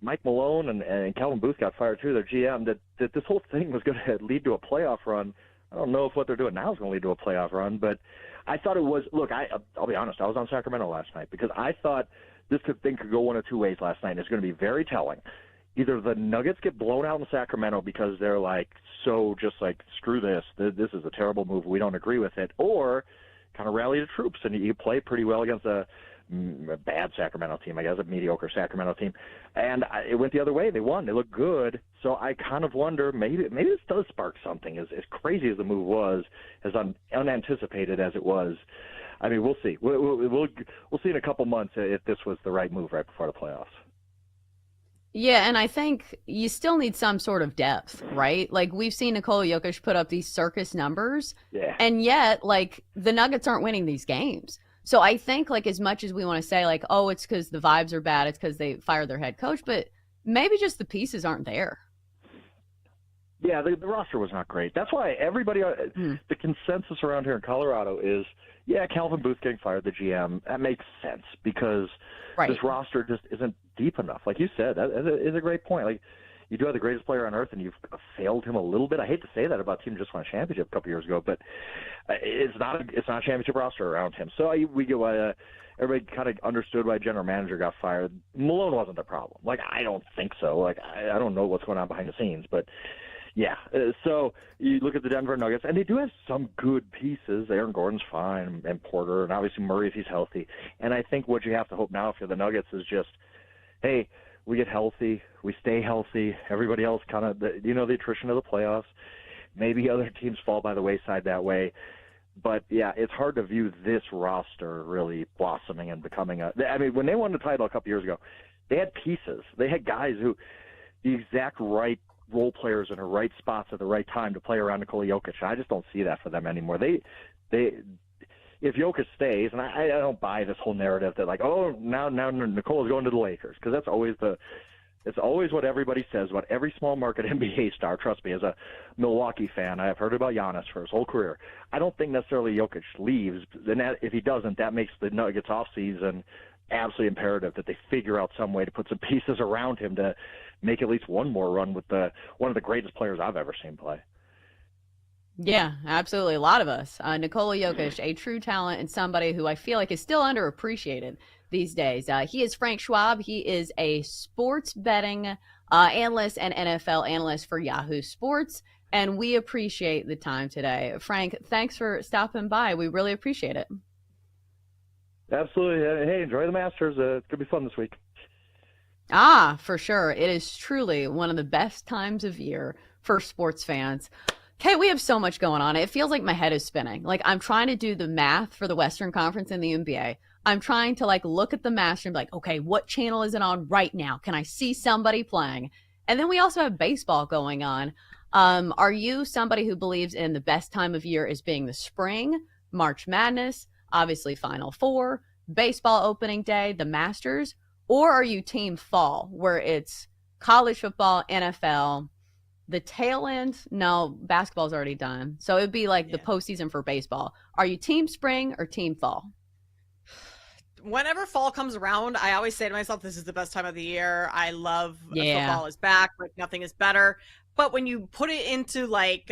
Mike Malone and Calvin Booth got fired too, their GM, that this whole thing was going to lead to a playoff run. I don't know if what they're doing now is going to lead to a playoff run, but I thought it was. Look, I'll be honest. I was on Sacramento last night because I thought this thing could go one of two ways last night, and it's going to be very telling. Either the Nuggets get blown out in Sacramento because they're screw this. This is a terrible move. We don't agree with it. Or kind of rally the troops, and you play pretty well against a bad Sacramento team, I guess, a mediocre Sacramento team. And it went the other way. They won. They looked good. So I kind of wonder, maybe this does spark something. As crazy as the move was, as unanticipated as it was, we'll see. We'll see in a couple months if this was the right move right before the playoffs. Yeah, and I think you still need some sort of depth, right? Like, we've seen Nikola Jokic put up these circus numbers, and yet, like, the Nuggets aren't winning these games. So I think, like, as much as we want to say, like, oh, it's because the vibes are bad, it's because they fired their head coach, but maybe just the pieces aren't there. Yeah, the roster was not great. That's why everybody, the consensus around here in Colorado is, yeah, Calvin Booth getting fired, the GM, that makes sense because this roster just isn't deep enough. Like you said, that is a great point. Like, you do have the greatest player on earth, and you've failed him a little bit. I hate to say that about a team that just won a championship a couple years ago, but it's not a championship roster around him. So everybody kind of understood why general manager got fired. Malone wasn't the problem. Like, I don't think so. Like, I don't know what's going on behind the scenes, but yeah. So you look at the Denver Nuggets, and they do have some good pieces. Aaron Gordon's fine, and Porter, and obviously Murray if he's healthy. And I think what you have to hope now for the Nuggets is just, hey, we get healthy, we stay healthy. Everybody else kind of, the attrition of the playoffs. Maybe other teams fall by the wayside that way. But, yeah, it's hard to view this roster really blossoming and becoming when they won the title a couple years ago, they had pieces. They had guys who the exact right role players in the right spots at the right time to play around Nikola Jokic. I just don't see that for them anymore. If Jokic stays, and I don't buy this whole narrative that like, oh, now Nikola's going to the Lakers, because that's always it's always what everybody says about every small market NBA star. Trust me, as a Milwaukee fan, I've heard about Giannis for his whole career. I don't think necessarily Jokic leaves. Then if he doesn't, that makes the Nuggets off season absolutely imperative that they figure out some way to put some pieces around him to make at least one more run with one of the greatest players I've ever seen play. Yeah, absolutely. A lot of us. Nikola Jokic, a true talent and somebody who I feel like is still underappreciated these days. He is Frank Schwab. He is a sports betting analyst and NFL analyst for Yahoo Sports, and we appreciate the time today. Frank, thanks for stopping by. We really appreciate it. Absolutely. Hey, enjoy the Masters. It's going to be fun this week. For sure. It is truly one of the best times of year for sports fans. Okay, we have so much going on. It feels like my head is spinning. Like, I'm trying to do the math for the Western Conference in the NBA. I'm trying to look at the Masters and be like, okay, what channel is it on right now? Can I see somebody playing? And then we also have baseball going on. Are you somebody who believes in the best time of year as being the spring, March Madness, obviously Final Four, baseball opening day, the Masters? Or are you team fall, where it's college football, NFL, the tail end. No, basketball's already done. So it'd be like the postseason for baseball. Are you team spring or team fall? Whenever fall comes around, I always say to myself, this is the best time of the year. I love football is back. Like nothing is better. But when you put it into like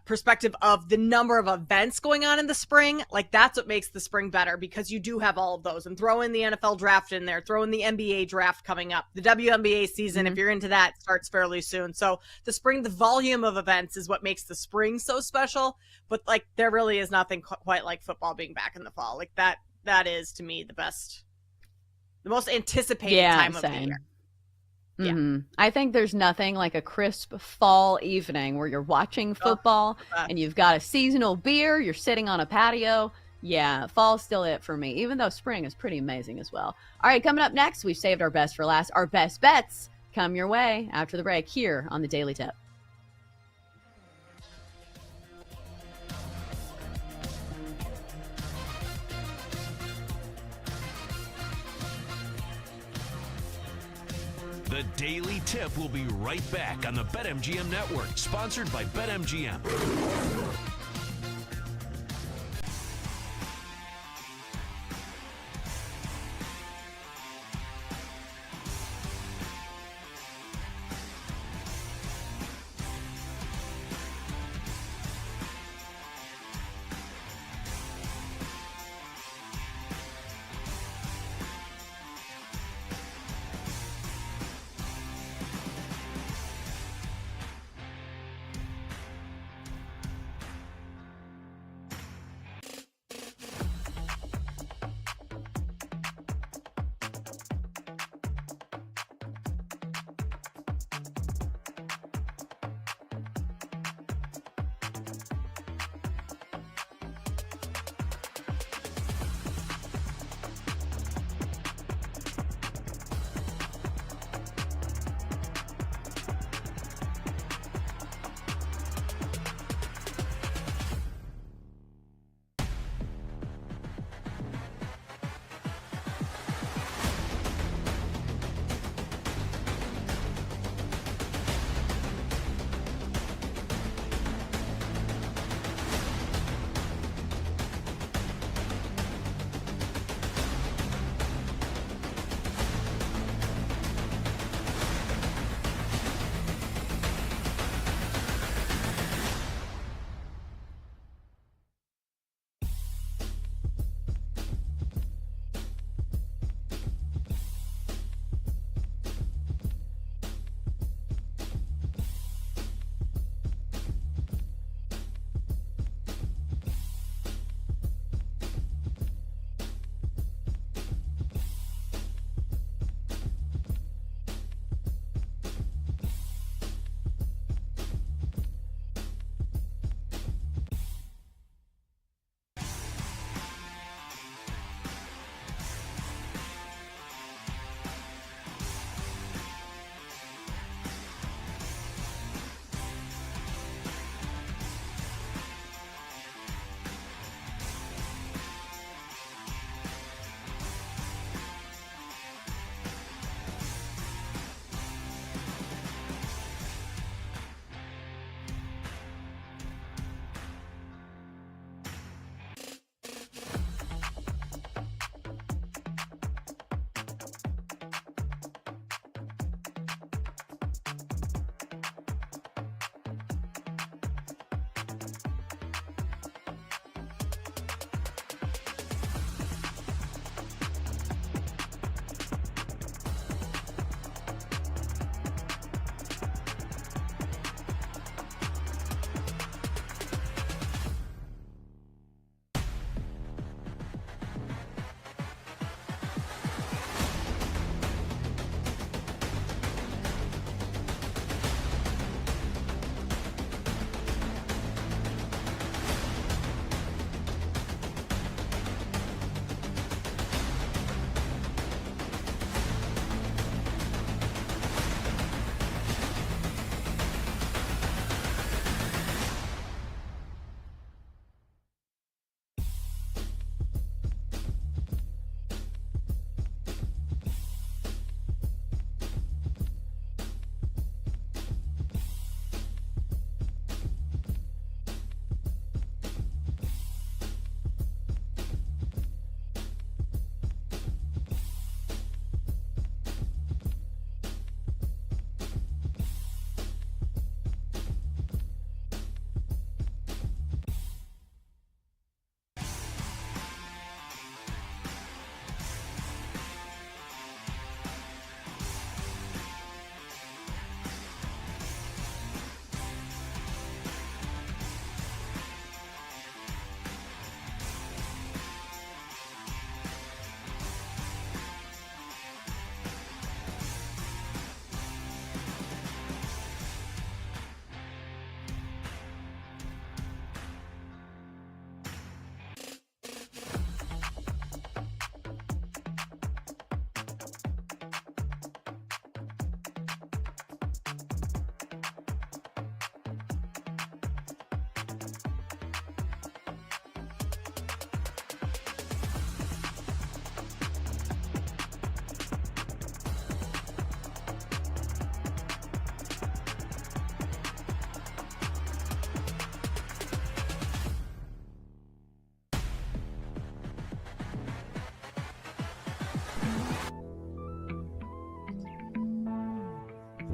perspective of the number of events going on in the spring, like that's what makes the spring better, because you do have all of those. And throw in the NFL draft in there, throw in the NBA draft coming up. The WNBA season, if you're into that, starts fairly soon. So the spring, the volume of events is what makes the spring so special. But like there really is nothing quite like football being back in the fall. Like that is to me the most anticipated time of the year. I think there's nothing like a crisp fall evening where you're watching football and you've got a seasonal beer, you're sitting on a patio. Yeah, fall's still it for me, even though spring is pretty amazing as well. All right, coming up next, we've saved our best for last. Our best bets come your way after the break here on the Daily Tip. The Daily Tip will be right back on the BetMGM Network, sponsored by BetMGM.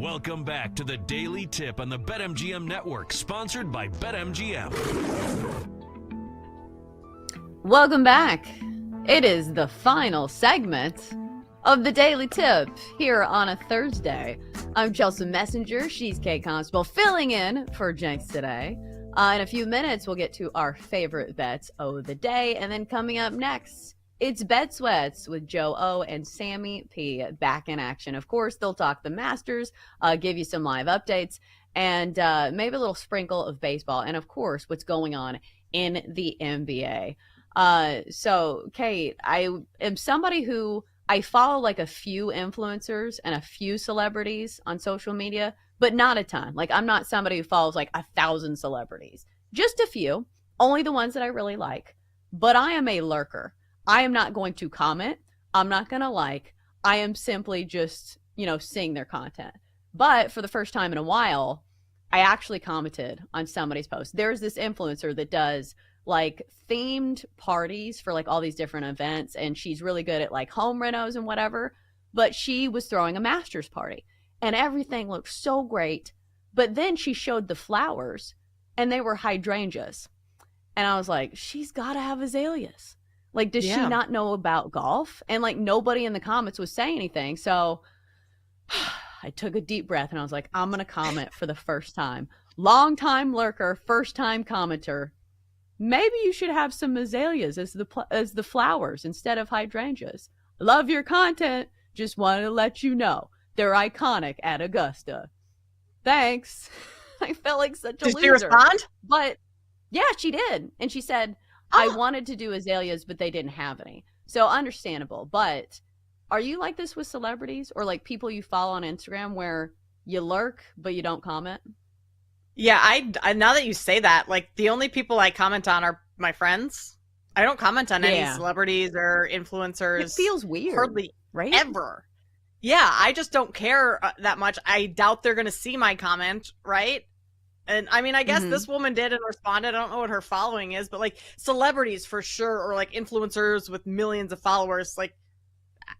Welcome back to the Daily Tip on the BetMGM Network, sponsored by BetMGM. Welcome back. It is the final segment of the Daily Tip here on a Thursday. I'm Chelsea Messenger. She's Kate Constable, filling in for Jenks today. In a few minutes, we'll get to our favorite bets of the day. And then coming up next, it's Bet Sweats with Joe O and Sammy P back in action. Of course, they'll talk the Masters, give you some live updates, and maybe a little sprinkle of baseball. And of course, what's going on in the NBA. So, Kate, I am somebody who I follow like a few influencers and a few celebrities on social media, but not a ton. Like, I'm not somebody who follows like 1,000 celebrities, just a few, only the ones that I really like. But I am a lurker. I am not going to comment. I'm not going to like. I am simply just, seeing their content. But for the first time in a while, I actually commented on somebody's post. There's this influencer that does like themed parties for like all these different events, and she's really good at like home renos and whatever. But she was throwing a Masters party, and everything looked so great. But then she showed the flowers, and they were hydrangeas. And I was like, she's got to have azaleas. Like, does she not know about golf? And like nobody in the comments was saying anything. So I took a deep breath and I was like, I'm going to comment for the first time. Long time lurker, first time commenter. Maybe you should have some azaleas as the flowers instead of hydrangeas. Love your content. Just wanted to let you know they're iconic at Augusta. Thanks. I felt like such a loser. Did she respond? But yeah, she did. And she said, I wanted to do azaleas, but they didn't have any. So understandable. But are you like this with celebrities or like people you follow on Instagram where you lurk, but you don't comment? Yeah, I now that you say that, like the only people I comment on are my friends. I don't comment on any celebrities or influencers. It feels weird. Hardly right? Ever. Yeah, I just don't care that much. I doubt they're going to see my comment, right? And I mean, I guess this woman did and responded. I don't know what her following is, but like celebrities for sure, or like influencers with millions of followers, like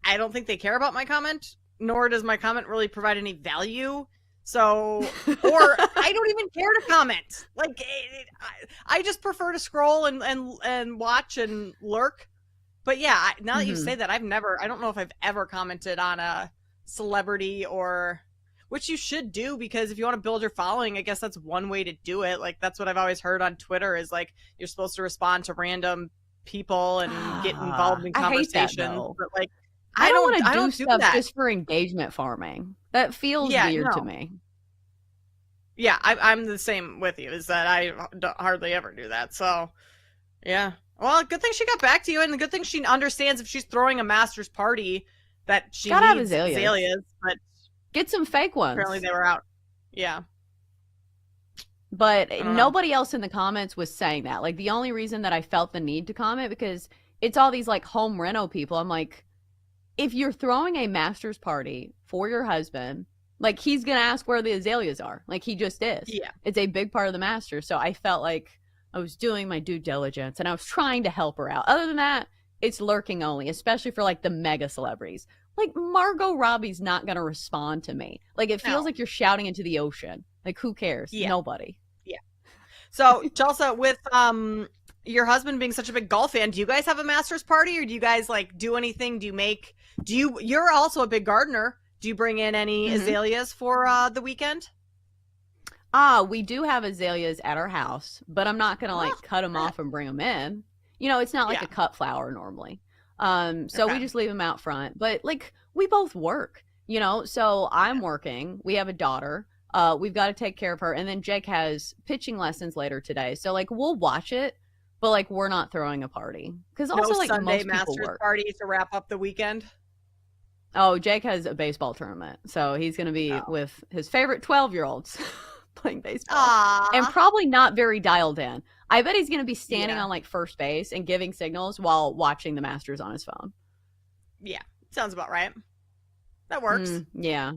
I don't think they care about my comment, nor does my comment really provide any value. So, or I don't even care to comment. Like, I just prefer to scroll and watch and lurk. But yeah, now that you say that, I don't know if I've ever commented on a celebrity or, which you should do, because if you want to build your following, I guess that's one way to do it. Like, that's what I've always heard on Twitter is like, you're supposed to respond to random people and get involved in conversations. I hate that, but like, I don't want to do stuff just for engagement farming. That feels weird to me. Yeah, I'm the same with you, is that I hardly ever do that. So, yeah. Well, good thing she got back to you, and the good thing she understands if she's throwing a Masters party that she needs azaleas. But get some fake ones. Apparently they were out. Yeah. But nobody else in the comments was saying that. Like, the only reason that I felt the need to comment, because it's all these, like, home reno people. I'm like, if you're throwing a Masters party for your husband, like, he's going to ask where the azaleas are. Like, he just is. Yeah. It's a big part of the Masters. So I felt like I was doing my due diligence and I was trying to help her out. Other than that, it's lurking only, especially for, like, the mega celebrities. Like, Margot Robbie's not going to respond to me. Like, it feels like you're shouting into the ocean. Like, who cares? Yeah. Nobody. Yeah. So, Chelsea, with your husband being such a big golf fan, do you guys have a Masters party, or do you guys, like, do anything? You're also a big gardener. Do you bring in any azaleas for the weekend? We do have azaleas at our house, but I'm not going to, like, cut them off and bring them in. You know, it's not like a cut flower normally. So we just leave them out front. But, like, we both work, you know? So I'm working. We have a daughter. We've got to take care of her. And then Jake has pitching lessons later today. So, like, we'll watch it, but, like, we're not throwing a party. Because also, like, Sunday most Masters people work. Party to wrap up the weekend? Oh, Jake has a baseball tournament. So he's going to be with his favorite 12-year-olds playing baseball. Aww. And probably not very dialed in. I bet he's going to be standing on, like, first base and giving signals while watching the Masters on his phone. Yeah, sounds about right. That works. Yeah.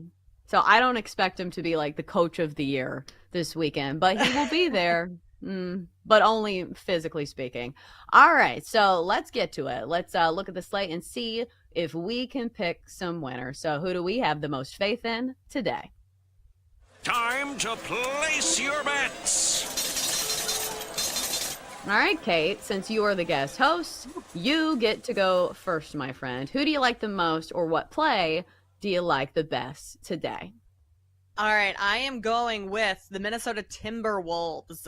So I don't expect him to be, like, the coach of the year this weekend, but he will be there. But only physically speaking. All right, so let's get to it. Let's look at the slate and see if we can pick some winners. So who do we have the most faith in today? Time to place your bets. All right, Kate, since you are the guest host, you get to go first, my friend. Who do you like the most, or what play do you like the best today? All right, I am going with the Minnesota Timberwolves.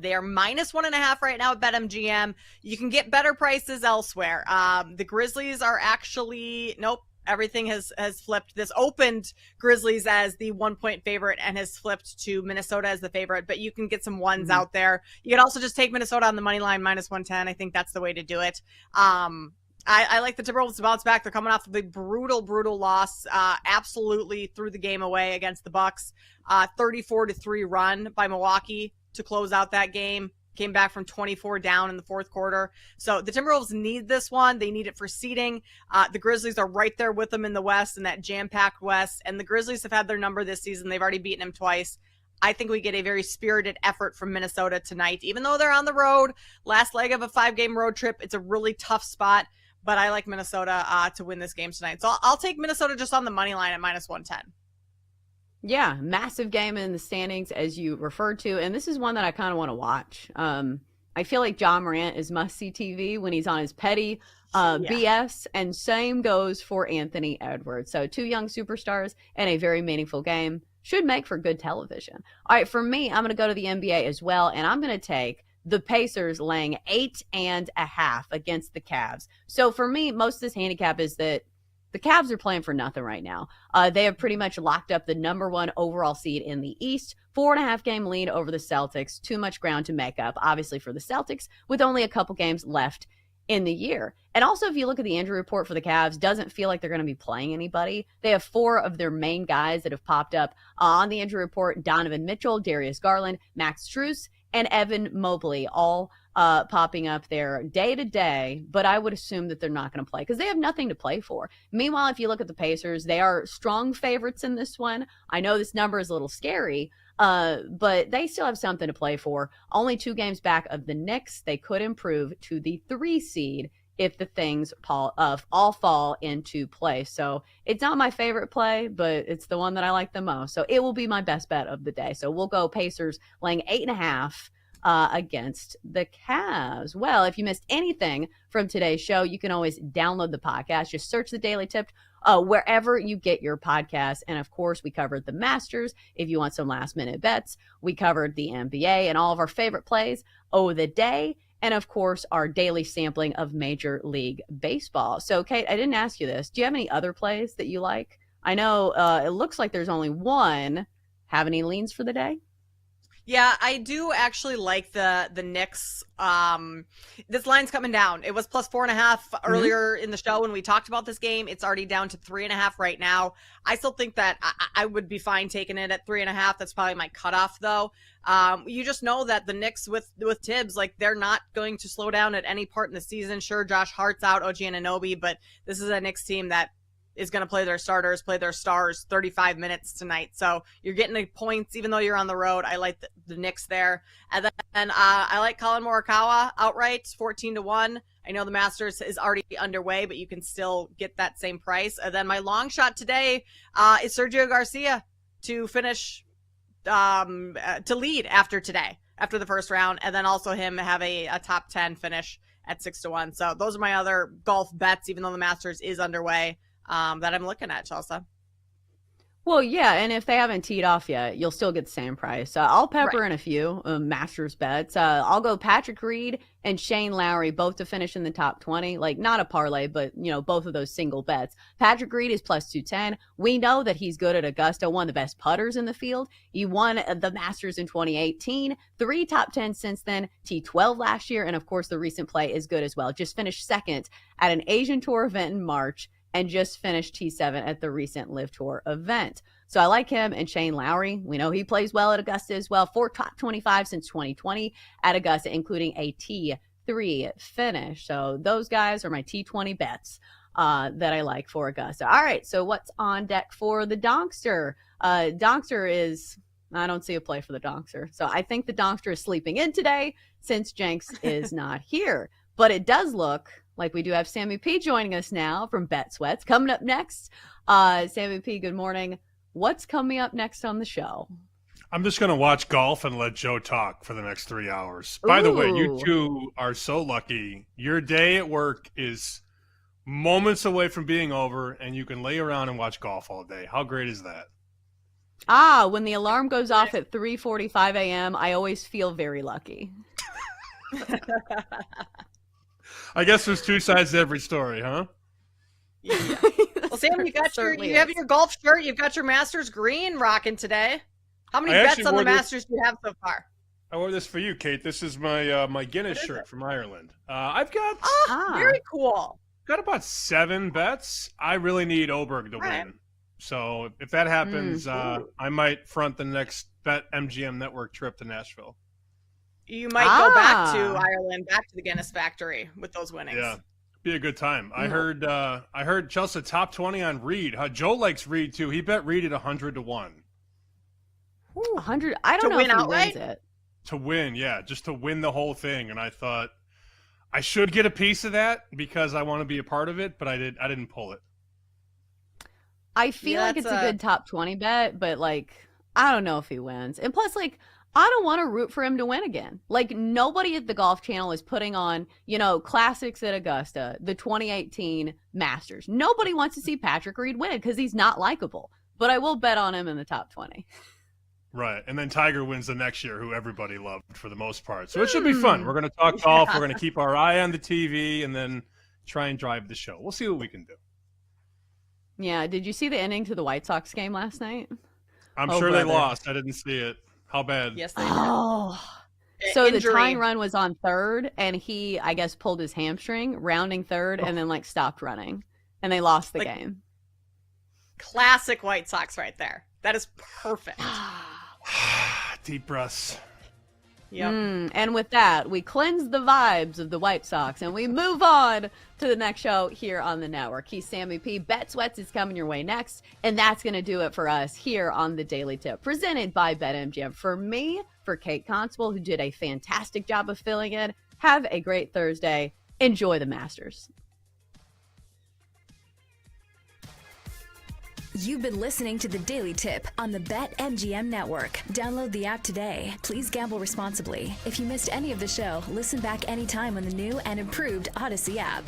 They are -1.5 right now at BetMGM. You can get better prices elsewhere. The Grizzlies are actually, nope, everything has flipped. This opened Grizzlies as the 1-point favorite and has flipped to Minnesota as the favorite, but you can get some ones out there. You can also just take Minnesota on the money line, -110. I think that's the way to do it. I like the Timberwolves to bounce back. They're coming off of a brutal loss. Absolutely threw the game away against the Bucks. 34-3 run by Milwaukee to close out that game. Came back from 24 down in the fourth quarter. So the Timberwolves need this one. They need it for seeding. The Grizzlies are right there with them in the West, in that jam-packed West. And the Grizzlies have had their number this season. They've already beaten them twice. I think we get a very spirited effort from Minnesota tonight. Even though they're on the road, last leg of a 5-game road trip, it's a really tough spot. But I like Minnesota to win this game tonight. So I'll take Minnesota just on the money line at -110. Yeah, massive game in the standings, as you referred to. And this is one that I kind of want to watch. I feel like John Morant is must-see TV when he's on his petty BS. And same goes for Anthony Edwards. So 2 young superstars and a very meaningful game should make for good television. All right, for me, I'm going to go to the NBA as well. And I'm going to take the Pacers laying 8.5 against the Cavs. So for me, most of this handicap is that the Cavs are playing for nothing right now. They have pretty much locked up the #1 overall seed in the East. 4.5 game lead over the Celtics. Too much ground to make up, obviously, for the Celtics, with only a couple games left in the year. And also, if you look at the injury report for the Cavs, doesn't feel like they're going to be playing anybody. They have 4 of their main guys that have popped up on the injury report: Donovan Mitchell, Darius Garland, Max Strus, and Evan Mobley, all popping up there day to day. But I would assume that they're not going to play because they have nothing to play for. Meanwhile, if you look at the Pacers, they are strong favorites in this one. I know this number is a little scary, but they still have something to play for. Only 2 games back of the Knicks. They could improve to the 3 seed if the things all fall into place. So it's not my favorite play, but it's the one that I like the most. So it will be my best bet of the day. So we'll go Pacers laying 8.5 against the Cavs. Well, if you missed anything from today's show, you can always download the podcast. Just search the Daily Tip wherever you get your podcast. And of course, we covered the Masters. If you want some last minute bets, we covered the NBA and all of our favorite plays of the day. And of course, our daily sampling of Major League Baseball. So, Kate, I didn't ask you this. Do you have any other plays that you like? I know it looks like there's only one. Have any leans for the day? Yeah, I do actually like the Knicks. This line's coming down. It was +4.5 earlier in the show when we talked about this game. It's already down to 3.5 right now. I still think that I would be fine taking it at 3.5. That's probably my cutoff, though. You just know that the Knicks with Tibbs, like, they're not going to slow down at any part in the season. Sure, Josh Hart's out, OG Anunoby, but this is a Knicks team that is going to play their starters, play their stars 35 minutes tonight. So you're getting the points, even though you're on the road. I like the Knicks there. And then I like Colin Morikawa outright, 14-1. I know the Masters is already underway, but you can still get that same price. And then my long shot today is Sergio Garcia to finish, to lead after today, after the first round. And then also him have a top 10 finish at 6-1. So those are my other golf bets, even though the Masters is underway. That I'm looking at, Chelsea. Well, yeah, and if they haven't teed off yet, you'll still get the same price. I'll pepper in a few Masters bets. I'll go Patrick Reed and Shane Lowry, both to finish in the top 20. Like, not a parlay, but, you know, both of those single bets. Patrick Reed is +210. We know that he's good at Augusta, one of the best putters in the field. He won the Masters in 2018, 3 top 10 since then, T12 last year, and of course the recent play is good as well. Just finished second at an Asian Tour event in March, and just finished T7 at the recent Live Tour event. So I like him. And Shane Lowry, we know he plays well at Augusta as well. 4 top 25 since 2020 at Augusta, including a T3 finish. So those guys are my T20 bets that I like for Augusta. All right, so what's on deck for the Donkster? Donkster is, I don't see a play for the Donkster. So I think the Donkster is sleeping in today since Jenks is not here. But it does look like we do have Sammy P joining us now from Bet Sweats. Coming up next, Sammy P, good morning. What's coming up next on the show? I'm just going to watch golf and let Joe talk for the next 3 hours. By the way, you two are so lucky. Your day at work is moments away from being over, and you can lay around and watch golf all day. How great is that? When the alarm goes off at 3:45 a.m., I always feel very lucky. I guess there's two sides to every story, huh? Yeah. Well, Sam, you have your golf shirt. You've got your Masters green rocking today. How many bets on the Masters do you have so far? I wore this for you, Kate. This is my my Guinness shirt from Ireland. I've got very cool. Got about 7 bets. I really need Oberg to win. So if that happens, I might front the next BetMGM network trip to Nashville. You might go back to Ireland, back to the Guinness factory with those winnings. Yeah, be a good time. I heard Chelsea top 20 on Reed. Joe likes Reed too. He bet Reed at 100 to 1. 100. I don't know if he wins it. To win, yeah, just to win the whole thing. And I thought I should get a piece of that because I want to be a part of it, but I didn't pull it. I feel like it's a good top 20 bet, but like I don't know if he wins. And plus, like, I don't want to root for him to win again. Like, nobody at the Golf Channel is putting on, classics at Augusta, the 2018 Masters. Nobody wants to see Patrick Reed win because he's not likable. But I will bet on him in the top 20. Right. And then Tiger wins the next year, who everybody loved for the most part. So it should be fun. We're going to talk golf. We're going to keep our eye on the TV and then try and drive the show. We'll see what we can do. Yeah. Did you see the ending to the White Sox game last night? I'm sure they lost. I didn't see it. How bad? Yes, they did. So the tying run was on third, and he, I guess, pulled his hamstring, rounding third, and then, stopped running. And they lost the game. Classic White Sox right there. That is perfect. Deep breaths. Yep. And with that, we cleanse the vibes of the White Sox, and we move on to the next show here on the network. He's Sammy P. Bet Sweats is coming your way next, and that's going to do it for us here on the Daily Tip, presented by BetMGM. For me, for Kate Constable, who did a fantastic job of filling in, have a great Thursday. Enjoy the Masters. You've been listening to The Daily Tip on the BetMGM Network. Download the app today. Please gamble responsibly. If you missed any of the show, listen back anytime on the new and improved Odyssey app.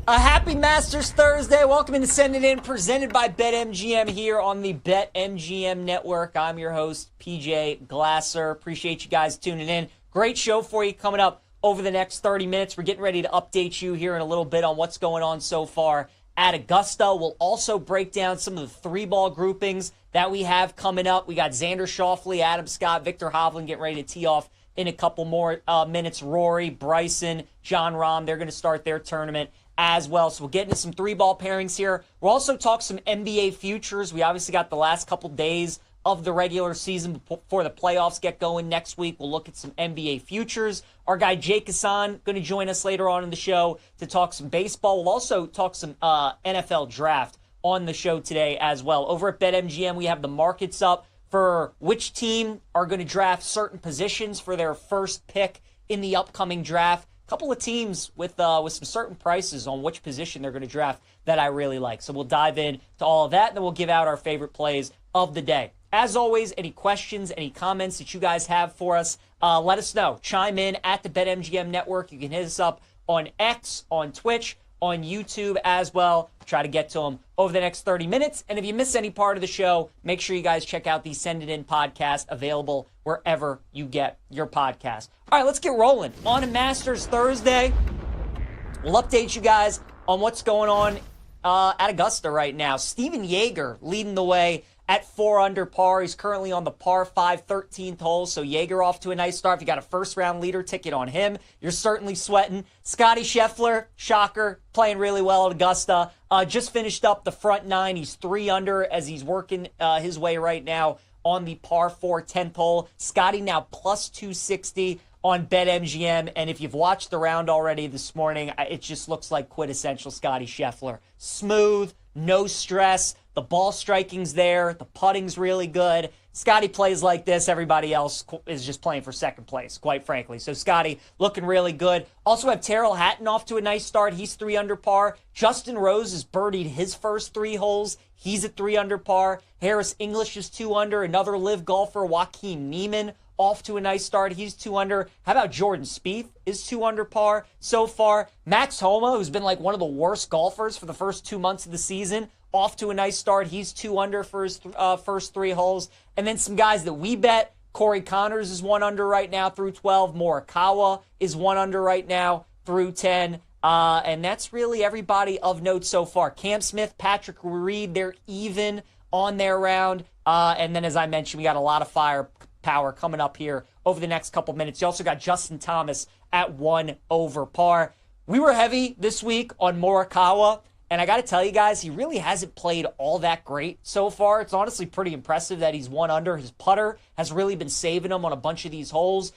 A happy Masters Thursday. Welcome into Send It In, presented by BetMGM here on the BetMGM Network. I'm your host, PJ Glasser. Appreciate you guys tuning in. Great show for you coming up over the next 30 minutes. We're getting ready to update you here in a little bit on what's going on so far at Augusta. We'll also break down some of the three-ball groupings that we have coming up. We got Xander Schauffele, Adam Scott, Victor Hovland getting ready to tee off in a couple more minutes. Rory, Bryson, John Rahm, they're going to start their tournament as well. So we'll get into some three-ball pairings here. We'll also talk some NBA futures. We obviously got the last couple days of the regular season before the playoffs get going next week. We'll look at some NBA futures. Our guy Jake Hassan going to join us later on in the show to talk some baseball. We'll also talk some NFL draft on the show today as well. Over at BetMGM, we have the markets up for which team are going to draft certain positions for their first pick in the upcoming draft. Couple of teams with some certain prices on which position they're going to draft that I really like. So we'll dive in to all of that, and then we'll give out our favorite plays of the day. As always, any questions, any comments that you guys have for us, let us know. Chime in at the BetMGM Network. You can hit us up on X, on Twitch, on YouTube as well. Try to get to them over the next 30 minutes. And if you miss any part of the show, make sure you guys check out the Send It In podcast, available wherever you get your podcast. All right, let's get rolling. On a Masters Thursday, we'll update you guys on what's going on at Augusta right now. Steven Jaeger leading the way at 4 under par. He's currently on the par 5 13th hole, so Jaeger off to a nice start. If you got a first-round leader ticket on him, you're certainly sweating. Scotty Scheffler, shocker, playing really well at Augusta. Just finished up the front 9. He's 3 under as he's working his way right now on the par 4 10th hole. Scotty now plus 260 on BetMGM, and if you've watched the round already this morning, it just looks like quintessential Scotty Scheffler. Smooth, no stress. The ball striking's there. The putting's really good. Scotty plays like this. Everybody else is just playing for second place, quite frankly. So Scotty looking really good. Also have Tyrrell Hatton off to a nice start. He's 3 under par. Justin Rose has birdied his first 3 holes. He's at 3 under par. Harris English is 2 under. Another live golfer, Joaquin Niemann, off to a nice start. He's 2 under. How about Jordan Spieth is 2 under par so far? Max Homa, who's been like one of the worst golfers for the first 2 months of the season, off to a nice start. He's 2 under for his first 3 holes. And then some guys that we bet. Corey Connors is 1 under right now through 12. Morikawa is 1 under right now through 10. And that's really everybody of note so far. Cam Smith, Patrick Reed, they're even on their round. And then, as I mentioned, we got a lot of firepower coming up here over the next couple minutes. You also got Justin Thomas at 1 over par. We were heavy this week on Morikawa. And I got to tell you guys, he really hasn't played all that great so far. It's honestly pretty impressive that he's 1 under. His putter has really been saving him on a bunch of these holes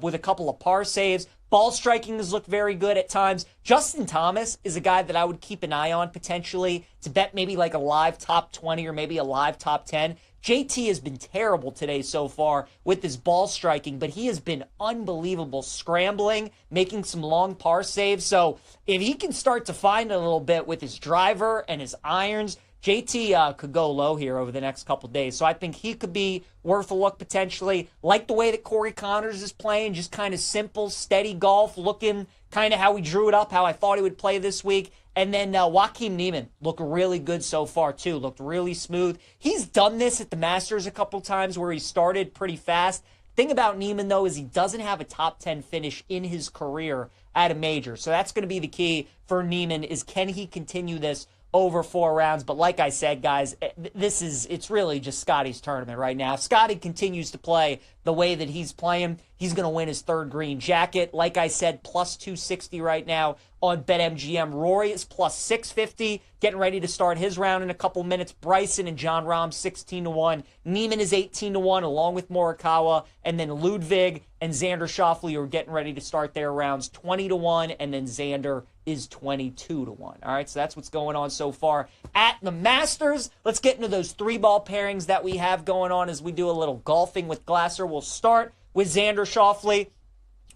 with a couple of par saves. Ball striking has looked very good at times. Justin Thomas is a guy that I would keep an eye on potentially to bet maybe like a live top 20 or maybe a live top 10. JT has been terrible today so far with his ball striking, but he has been unbelievable scrambling, making some long par saves. So if he can start to find it a little bit with his driver and his irons, JT could go low here over the next couple days. So I think he could be worth a look potentially. Like the way that Corey Connors is playing, just kind of simple, steady golf, looking kind of how we drew it up, how I thought he would play this week. And then Joaquin Niemann looked really good so far, too. Looked really smooth. He's done this at the Masters a couple times where he started pretty fast. Thing about Niemann, though, is he doesn't have a top 10 finish in his career at a major. So that's going to be the key for Niemann, is can he continue this over 4 rounds? But like I said, guys, it's really just Scotty's tournament right now. If Scotty continues to play the way that he's playing, he's going to win his 3rd green jacket. Like I said, plus 260 right now on BetMGM. Rory is plus 650, getting ready to start his round in a couple minutes. Bryson and John Rahm 16-1. Niemann is 18-1 along with Morikawa. And then Ludwig and Xander Schauffele are getting ready to start their rounds 20-1. And then Xander is 22-1. All right, so that's what's going on so far at the Masters. Let's get into those 3-ball pairings that we have going on as we do a little golfing with Glasser. We'll start with Xander Schauffele,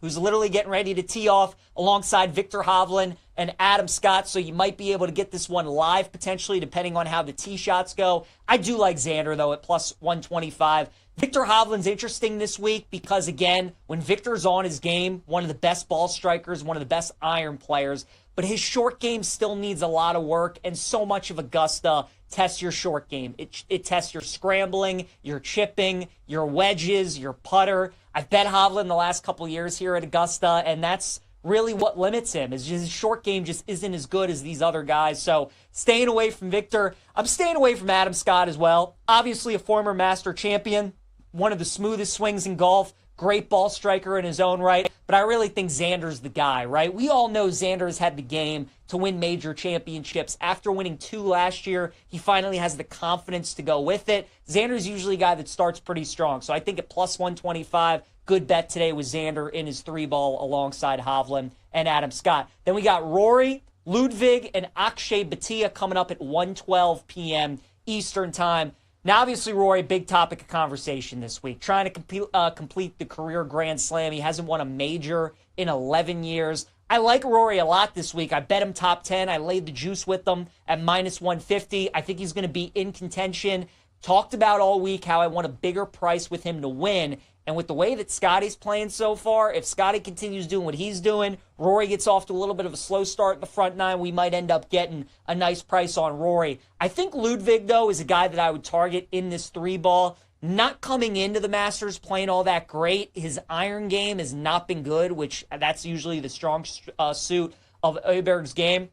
who's literally getting ready to tee off alongside Victor Hovland and Adam Scott, so you might be able to get this one live potentially depending on how the tee shots go. I do like Xander, though, at plus 125. Victor Hovland's interesting this week because, again, when Victor's on his game, one of the best ball strikers, one of the best iron players, but his short game still needs a lot of work, and so much of Augusta tests your short game. It tests your scrambling, your chipping, your wedges, your putter. I've bet Hovland the last couple years here at Augusta, and that's really what limits him. Is his short game just isn't as good as these other guys. So staying away from Victor. I'm staying away from Adam Scott as well. Obviously a former master champion, one of the smoothest swings in golf, great ball striker in his own right, but I really think Xander's the guy, right? We all know Xander's had the game to win major championships. After winning 2 last year, he finally has the confidence to go with it. Xander's usually a guy that starts pretty strong, so I think at plus 125, good bet today with Xander in his 3-ball alongside Hovland and Adam Scott. Then we got Rory, Ludwig, and Akshay Bhatia coming up at 1:12 p.m. Eastern Time. Now, obviously, Rory, big topic of conversation this week. Trying to complete the career Grand Slam. He hasn't won a major in 11 years. I like Rory a lot this week. I bet him top 10. I laid the juice with him at minus 150. I think he's going to be in contention. Talked about all week how I want a bigger price with him to win. And with the way that Scotty's playing so far, if Scotty continues doing what he's doing, Rory gets off to a little bit of a slow start in the front 9, we might end up getting a nice price on Rory. I think Ludwig, though, is a guy that I would target in this 3-ball. Not coming into the Masters playing all that great. His iron game has not been good, which that's usually the strong suit of Øberg's game.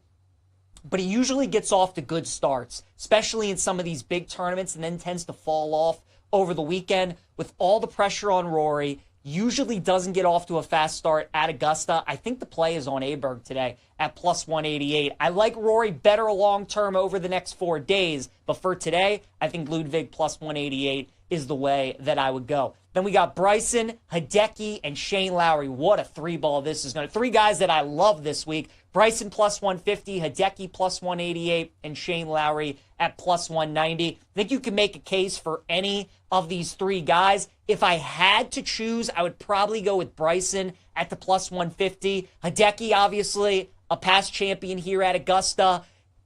But he usually gets off to good starts, especially in some of these big tournaments, and then tends to fall off over the weekend. With all the pressure on Rory, usually doesn't get off to a fast start at Augusta. I think the play is on Øberg today at plus 188. I like Rory better long-term over the next 4 days, but for today, I think Ludwig plus 188 is the way that I would go. Then we got Bryson, Hideki, and Shane Lowry. What a 3-ball this is going to. 3 guys that I love this week. Bryson plus 150, Hideki plus 188, and Shane Lowry at plus 190. I think you can make a case for any of these 3 guys. If I had to choose, I would probably go with Bryson at the plus 150. Hideki, obviously, a past champion here at Augusta.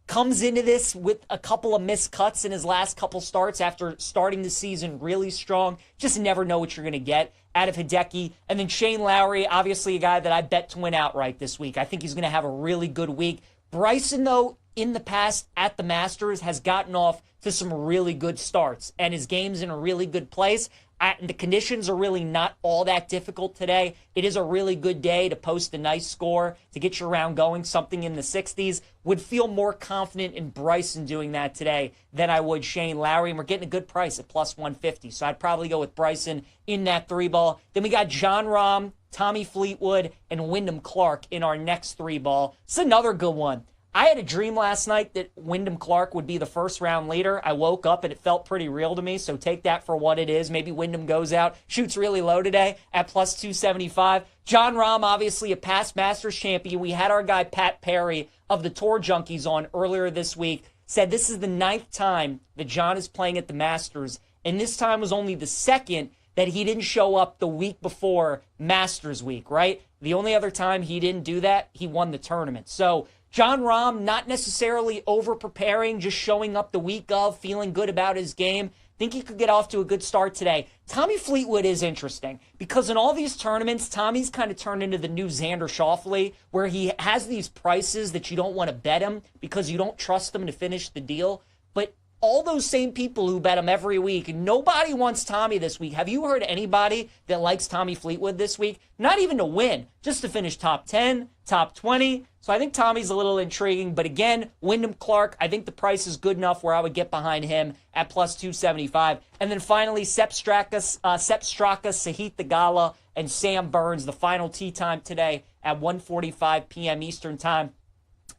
Comes into this with a couple of missed cuts in his last couple starts after starting the season really strong. Just never know what you're going to get out of Hideki. And then Shane Lowry, obviously a guy that I bet to win outright this week. I think he's going to have a really good week. Bryson, though, in the past at the Masters has gotten off to some really good starts, and his game's in a really good place. The conditions are really not all that difficult today. It is a really good day to post a nice score, to get your round going, something in the 60s. Would feel more confident in Bryson doing that today than I would Shane Lowry, and we're getting a good price at plus 150. So I'd probably go with Bryson in that 3-ball. Then we got Jon Rahm, Tommy Fleetwood, and Wyndham Clark in our next 3-ball. It's another good one. I had a dream last night that Wyndham Clark would be the first-round leader. I woke up and it felt pretty real to me, so take that for what it is. Maybe Wyndham goes out, shoots really low today at plus 275. Jon Rahm, obviously a past Masters champion. We had our guy Pat Perry of the Tour Junkies on earlier this week. Said this is the 9th time that John is playing at the Masters, and this time was only the 2nd that he didn't show up the week before Masters week, right? The only other time he didn't do that, he won the tournament. So Jon Rahm, not necessarily over-preparing, just showing up the week of, feeling good about his game. Think he could get off to a good start today. Tommy Fleetwood is interesting because in all these tournaments, Tommy's kind of turned into the new Xander Schauffele, where he has these prices that you don't want to bet him because you don't trust him to finish the deal. But all those same people who bet him every week, nobody wants Tommy this week. Have you heard anybody that likes Tommy Fleetwood this week? Not even to win, just to finish top 10, top 20. So I think Tommy's a little intriguing. But again, Wyndham Clark, I think the price is good enough where I would get behind him at plus 275. And then finally, Sepp Straka, Sahith Theegala, and Sam Burns, the final tee time today at 1:45 p.m. Eastern Time.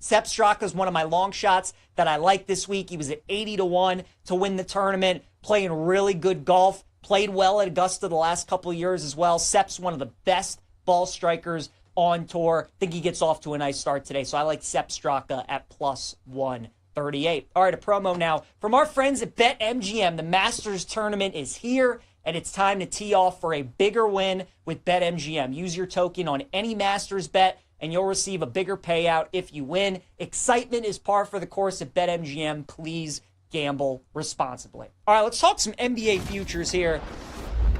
Sepp Straka is one of my long shots that I like this week. He was at 80-1 to win the tournament, playing really good golf, played well at Augusta the last couple of years as well. Sepp's one of the best ball strikers on tour. I think he gets off to a nice start today. So I like Sepp Straka at plus 138. All right, a promo now from our friends at BetMGM. The Masters tournament is here, and it's time to tee off for a bigger win with BetMGM. Use your token on any Masters bet, and you'll receive a bigger payout if you win. Excitement is par for the course at BetMGM. Please gamble responsibly. All right, let's talk some NBA futures here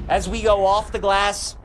as we go off the glass.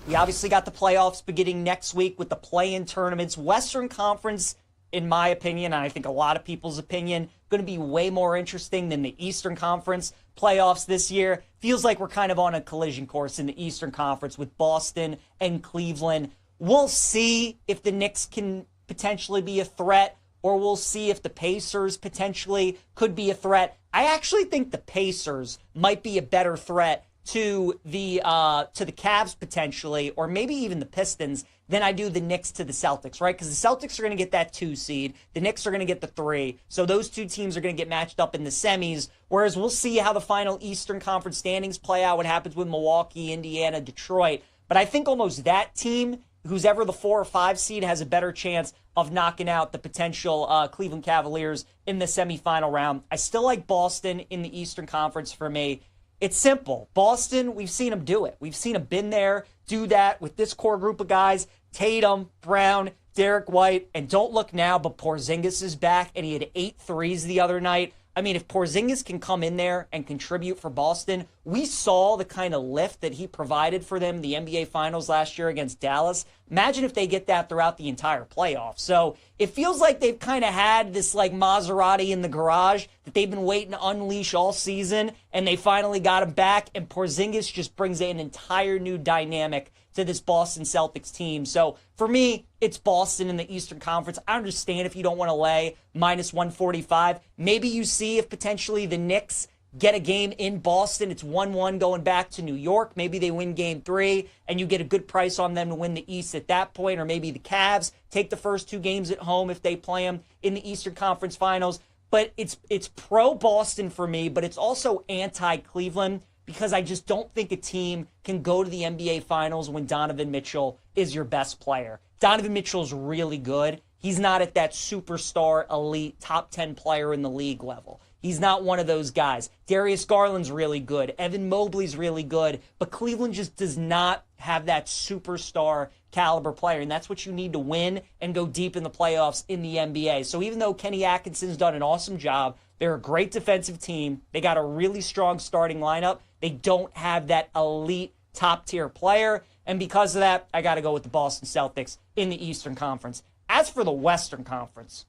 We obviously got the playoffs beginning next week with the play-in tournaments. Western Conference, in my opinion, and I think a lot of people's opinion, going to be way more interesting than the Eastern Conference playoffs this year. Feels like we're kind of on a collision course in the Eastern Conference with Boston and Cleveland. We'll see if the Knicks can potentially be a threat, or we'll see if the Pacers potentially could be a threat. I actually think the Pacers might be a better threat to the Cavs potentially, or maybe even the Pistons, than I do the Knicks to the Celtics, right? Because the Celtics are going to get that 2 seed. The Knicks are going to get the 3. So those two teams are going to get matched up in the semis, whereas we'll see how the final Eastern Conference standings play out, what happens with Milwaukee, Indiana, Detroit. But I think almost that team, who's ever the 4 or 5 seed, has a better chance of knocking out the potential Cleveland Cavaliers in the semifinal round. I still like Boston in the Eastern Conference for me. It's simple. Boston, we've seen them do it. We've seen them been there, do that with this core group of guys. Tatum, Brown, Derek White, and don't look now, but Porzingis is back, and he had 8 threes the other night. I mean, if Porzingis can come in there and contribute for Boston, we saw the kind of lift that he provided for them in the NBA Finals last year against Dallas. Imagine if they get that throughout the entire playoffs. So it feels like they've kind of had this like Maserati in the garage that they've been waiting to unleash all season, and they finally got him back, and Porzingis just brings an entire new dynamic to this Boston Celtics team. So for me, it's Boston in the Eastern Conference. I understand if you don't want to lay minus 145. Maybe you see if potentially the Knicks get a game in Boston. It's 1-1 going back to New York. Maybe they win game 3 and you get a good price on them to win the East at that point. Or maybe the Cavs take the first 2 games at home if they play them in the Eastern Conference Finals. But it's pro Boston for me, but it's also anti Cleveland, because I just don't think a team can go to the NBA Finals when Donovan Mitchell is your best player. Donovan Mitchell's really good. He's not at that superstar, elite, top 10 player in the league level. He's not one of those guys. Darius Garland's really good. Evan Mobley's really good. But Cleveland just does not have that superstar caliber player. And that's what you need to win and go deep in the playoffs in the NBA. So even though Kenny Atkinson's done an awesome job, they're a great defensive team. They got a really strong starting lineup. They don't have that elite top-tier player. And because of that, I got to go with the Boston Celtics in the Eastern Conference. As for the Western Conference,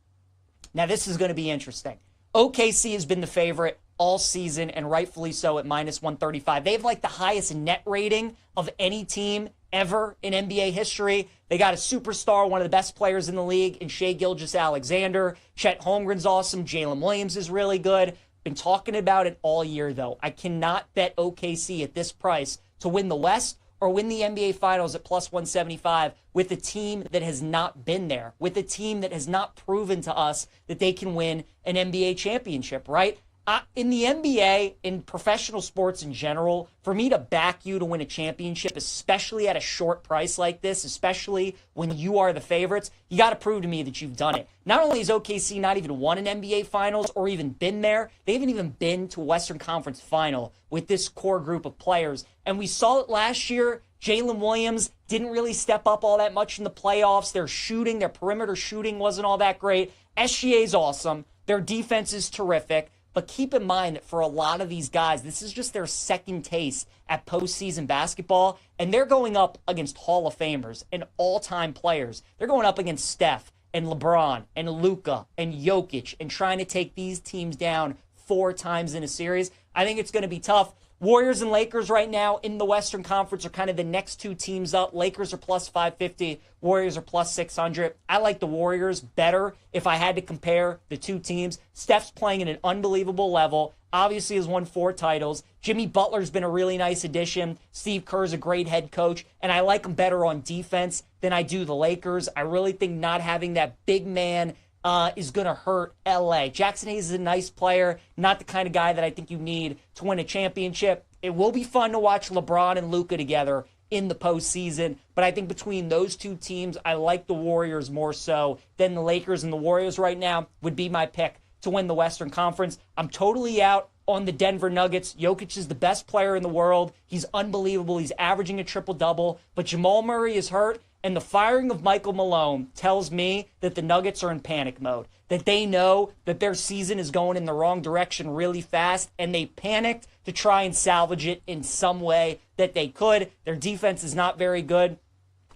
now this is going to be interesting. OKC has been the favorite all season, and rightfully so, at minus 135. They have like the highest net rating of any team ever in NBA history. They got a superstar, one of the best players in the league, in Shai Gilgeous-Alexander. Chet Holmgren's awesome. Jalen Williams is really good. Been talking about it all year, though. I cannot bet OKC at this price to win the West or win the NBA Finals at plus 175 with a team that has not been there, with a team that has not proven to us that they can win an NBA championship, right? In the NBA, in professional sports in general, for me to back you to win a championship, especially at a short price like this, especially when you are the favorites, you got to prove to me that you've done it. Not only has OKC not even won an NBA Finals or even been there, they haven't even been to a Western Conference Final with this core group of players. And we saw it last year. Jalen Williams didn't really step up all that much in the playoffs. Their shooting, their perimeter shooting wasn't all that great. SGA's awesome. Their defense is terrific. But keep in mind that for a lot of these guys, this is just their second taste at postseason basketball, and they're going up against Hall of Famers and all-time players. They're going up against Steph and LeBron and Luka and Jokic and trying to take these teams down 4 times in a series. I think it's going to be tough. Warriors and Lakers right now in the Western Conference are kind of the next 2 teams up. Lakers are plus 550. Warriors are plus 600. I like the Warriors better if I had to compare the 2 teams. Steph's playing at an unbelievable level. Obviously has won 4 titles. Jimmy Butler's been a really nice addition. Steve Kerr's a great head coach. And I like him better on defense than I do the Lakers. I really think not having that big man is going to hurt LA. Jackson Hayes is a nice player, not the kind of guy that I think you need to win a championship. It will be fun to watch LeBron and Luka together in the postseason, but I think between those 2 teams, I like the Warriors more so than the Lakers, and the Warriors right now would be my pick to win the Western Conference. I'm totally out on the Denver Nuggets. Jokic is the best player in the world. He's unbelievable. He's averaging a triple-double, but Jamal Murray is hurt, And the firing of Michael Malone tells me that the Nuggets are in panic mode, that they know that their season is going in the wrong direction really fast, and they panicked to try and salvage it in some way that they could. Their defense is not very good.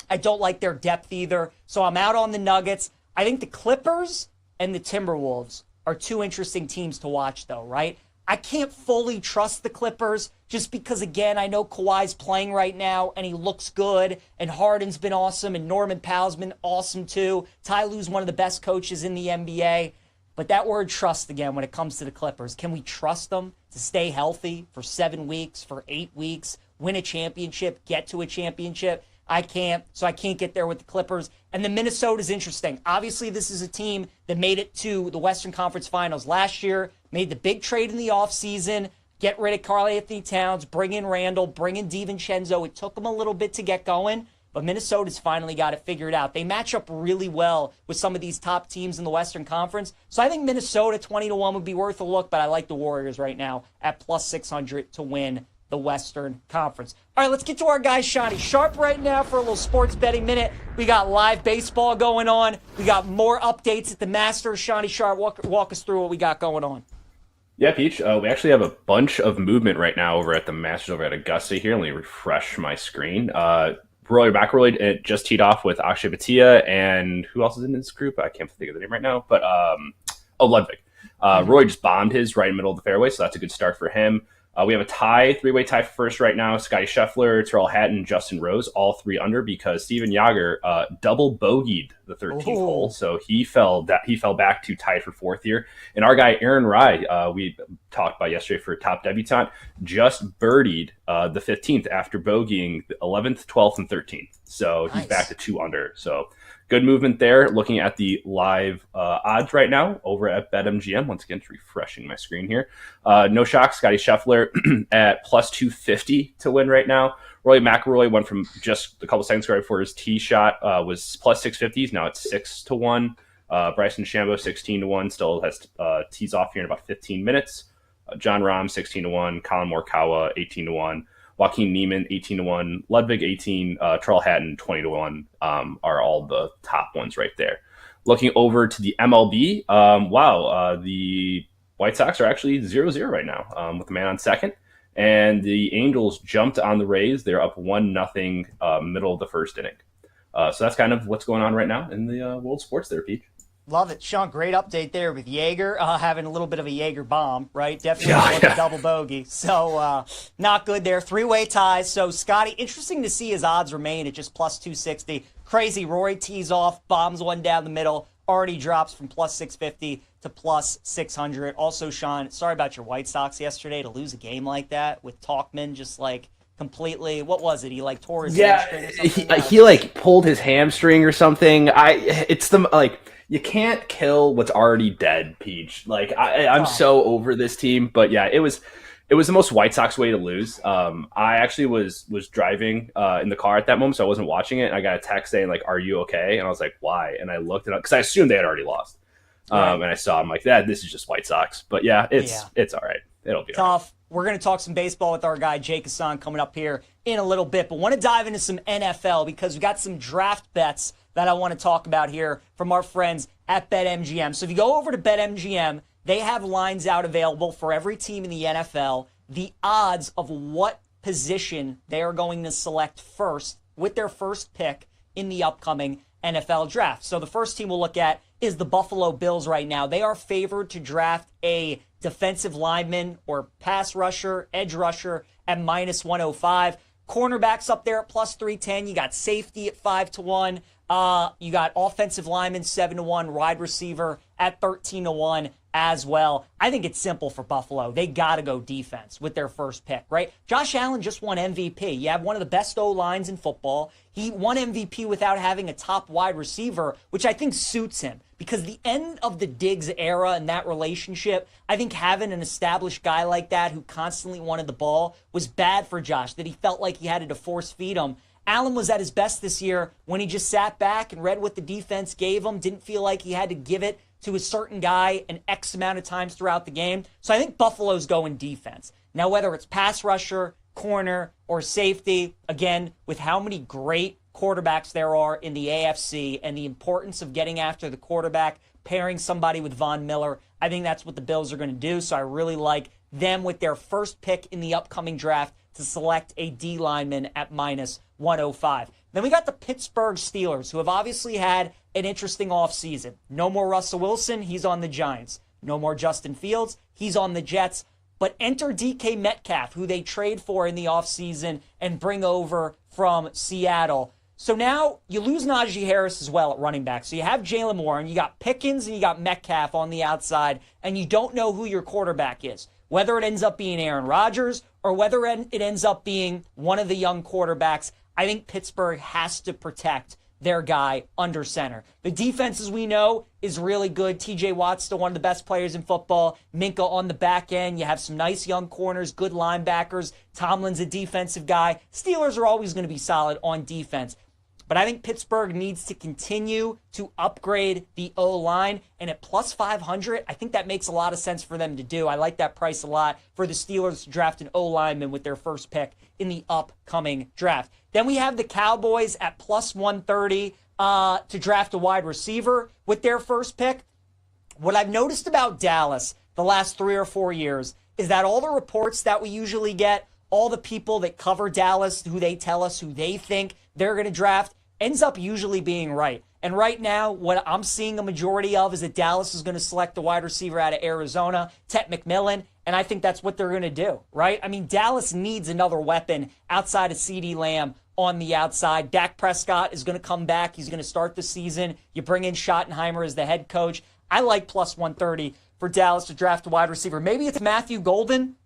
I don't like their depth either. So I'm out on the Nuggets. I think the Clippers and the Timberwolves are two interesting teams to watch, though, right? I can't fully trust the Clippers just because, again, I know Kawhi's playing right now and he looks good, and Harden's been awesome, and Norman Powell's been awesome too. Ty Lue's one of the best coaches in the NBA. But that word trust again when it comes to the Clippers. Can we trust them to stay healthy for 7 weeks, for 8 weeks, win a championship, get to a championship? I can't, so I can't get there with the Clippers. And the Minnesota's interesting. Obviously, this is a team that made it to the Western Conference Finals last year, made the big trade in the offseason, get rid of Karl-Anthony Towns, bring in Randall, bring in DiVincenzo. It took them a little bit to get going, but Minnesota's finally got it figured out. They match up really well with some of these top teams in the Western Conference. So I think Minnesota 20-1 would be worth a look, but I like the Warriors right now at plus 600 to win the Western Conference. All right, let's get to our guy Shawnee Sharp right now for a little sports betting minute. We got live baseball going on. We got more updates at the Masters. Shawnee Sharp, walk us through what we got going on. Yeah, Peach, we actually have a bunch of movement right now over at the Masters over at Augusta here. Let me refresh my screen. Rory McIlroy just teed off with Akshay Bhatia, and who else is in this group? I can't think of the name right now, but Ludwig. Roy just bombed his right in the middle of the fairway, so that's a good start for him. We have a three-way tie for first right now. Scotty Scheffler, Terrell Hatton, Justin Rose, all 3 under because Steven Jager double bogeyed the 13th hole, so he fell back to tied for 4th here. And our guy Aaron Rai, we talked about yesterday for top debutant, just birdied the 15th after bogeying the 11th, 12th, and 13th. So he's back to 2 under. So good movement there. Looking at the live odds right now over at BetMGM. Once again, refreshing my screen here. No shock, Scotty Scheffler at plus 250 to win right now. Rory McIlroy went from just a couple seconds ago before his tee shot was plus 650s. Now it's 6-1. Bryson DeChambeau 16-1. Still has tees off here in about 15 minutes. John Rahm 16-1. Colin Morikawa 18-1. Joaquin Neiman 18-1, Ludwig 18, Terrell Hatton 20-1 are all the top ones right there. Looking over to the MLB, the White Sox are actually 0-0 right now with the man on second, and the Angels jumped on the Rays. They're up 1-0 middle of the first inning. So that's kind of what's going on right now in the world of sports there, Pete. Love it. Sean, great update there with Jaeger having a little bit of a Jaeger bomb, right? Definitely a double bogey. So not good there. 3-way ties. So, Scotty, interesting to see his odds remain at just plus 260. Crazy. Rory tees off, bombs one down the middle, already drops from plus 650 to plus 600. Also, Sean, sorry about your White Sox yesterday to lose a game like that with Talkman just like completely, what was it? He like tore his hamstring or something? He like pulled his hamstring or something. You can't kill what's already dead, Peach. I'm so over this team. But yeah, it was the most White Sox way to lose. I actually was driving in the car at that moment, so I wasn't watching it. And I got a text saying like, "Are you okay?" And I was like, "Why?" And I looked it up because I assumed they had already lost. And I saw I'm like, this is just White Sox. But yeah, it's all right. It'll be tough. All right. We're going to talk some baseball with our guy Jake Hassan coming up here in a little bit. But want to dive into some NFL because we got some draft bets that I want to talk about here from our friends at BetMGM. So if you go over to BetMGM, they have lines out available for every team in the NFL, the odds of what position they are going to select first with their first pick in the upcoming NFL draft. So the first team we'll look at is the Buffalo Bills right now. They are favored to draft a defensive lineman or pass rusher, edge rusher at minus 105. Cornerbacks up there at plus 310. You got safety at 5-1. You got offensive lineman 7-1, wide receiver at 13-1 as well. I think it's simple for Buffalo. They got to go defense with their first pick, right? Josh Allen just won MVP. You have one of the best O-lines in football. He won MVP without having a top wide receiver, which I think suits him because the end of the Diggs era and that relationship, I think having an established guy like that who constantly wanted the ball was bad for Josh, that he felt like he had to force feed him. Allen was at his best this year when he just sat back and read what the defense gave him, didn't feel like he had to give it to a certain guy an X amount of times throughout the game. So I think Buffalo's going defense. Now, whether it's pass rusher, corner, or safety, again, with how many great quarterbacks there are in the AFC and the importance of getting after the quarterback, pairing somebody with Von Miller. I think that's what the Bills are going to do. So I really like them with their first pick in the upcoming draft to select a D lineman at minus 105. Then we got the Pittsburgh Steelers, who have obviously had an interesting offseason. No more Russell Wilson, he's on the Giants. No more Justin Fields, he's on the Jets. But enter DK Metcalf, who they trade for in the offseason and bring over from Seattle. So now you lose Najee Harris as well at running back. So you have Jalen Warren, you got Pickens, and you got Metcalf on the outside, and you don't know who your quarterback is. Whether it ends up being Aaron Rodgers or whether it ends up being one of the young quarterbacks, I think Pittsburgh has to protect their guy under center. The defense, as we know, is really good. TJ Watt's still one of the best players in football. Minka on the back end. You have some nice young corners, good linebackers. Tomlin's a defensive guy. Steelers are always going to be solid on defense. But I think Pittsburgh needs to continue to upgrade the O-line. And at plus 500, I think that makes a lot of sense for them to do. I like that price a lot for the Steelers to draft an O-lineman with their first pick in the upcoming draft. Then we have the Cowboys at plus 130 to draft a wide receiver with their first pick. What I've noticed about Dallas the last 3 or 4 years is that all the reports that we usually get, all the people that cover Dallas, who they tell us who they think they're going to draft, ends up usually being right. And right now, what I'm seeing a majority of is that Dallas is going to select the wide receiver out of Arizona, Tet McMillan, and I think that's what they're going to do, right? I mean, Dallas needs another weapon outside of CeeDee Lamb on the outside. Dak Prescott is going to come back. He's going to start the season. You bring in Schottenheimer as the head coach. I like plus 130 for Dallas to draft a wide receiver. Maybe it's Matthew Golden,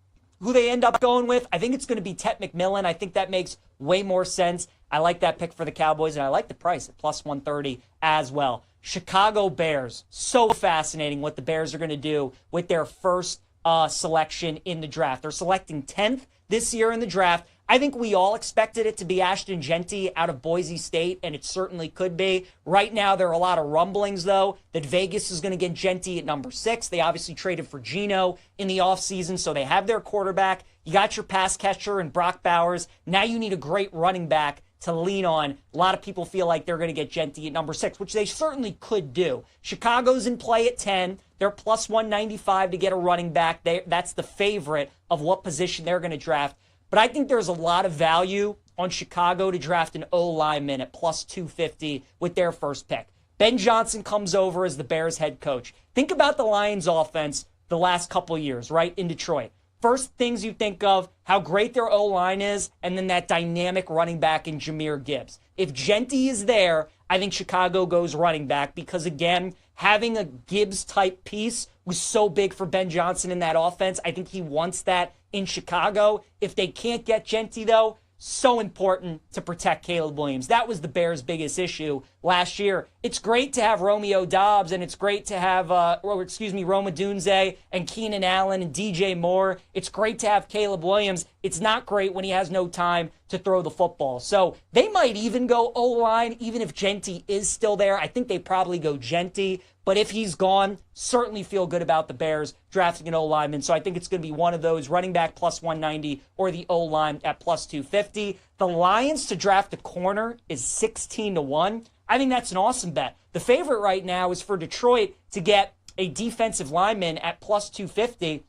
who they end up going with. I think it's going to be Tet McMillan. I think that makes way more sense. I like that pick for the Cowboys, and I like the price at plus 130 as well. Chicago Bears. So fascinating what the Bears are going to do with their first selection in the draft. They're selecting 10th this year in the draft. I think we all expected it to be Ashton Genty out of Boise State, and it certainly could be. Right now, there are a lot of rumblings, though, that Vegas is going to get Genty at number 6. They obviously traded for Geno in the offseason, so they have their quarterback. You got your pass catcher in Brock Bowers. Now you need a great running back to lean on. A lot of people feel like they're going to get Genty at number 6, which they certainly could do. Chicago's in play at 10. They're plus 195 to get a running back. That's the favorite of what position they're going to draft. But I think there's a lot of value on Chicago to draft an O-lineman at plus 250 with their first pick. Ben Johnson comes over as the Bears head coach. Think about the Lions offense the last couple years, right, in Detroit. First things you think of, how great their O-line is, and then that dynamic running back in Jahmyr Gibbs. If Genty is there, I think Chicago goes running back because, again, having a Gibbs-type piece was so big for Ben Johnson in that offense. I think he wants that in Chicago. If they can't get Genty, though, so important to protect Caleb Williams. That was the Bears' biggest issue last year. It's great to have Romeo Doubs, and it's great to have, Roma Dunze and Keenan Allen and DJ Moore. It's great to have Caleb Williams. It's not great when he has no time to throw the football. So they might even go O-line, even if Genty is still there. I think they probably go Genty. But if he's gone, certainly feel good about the Bears drafting an O-lineman. So I think it's going to be one of those, running back plus 190 or the O-line at plus 250. The Lions to draft a corner is 16-1. I think that's an awesome bet. The favorite right now is for Detroit to get a defensive lineman at plus 250.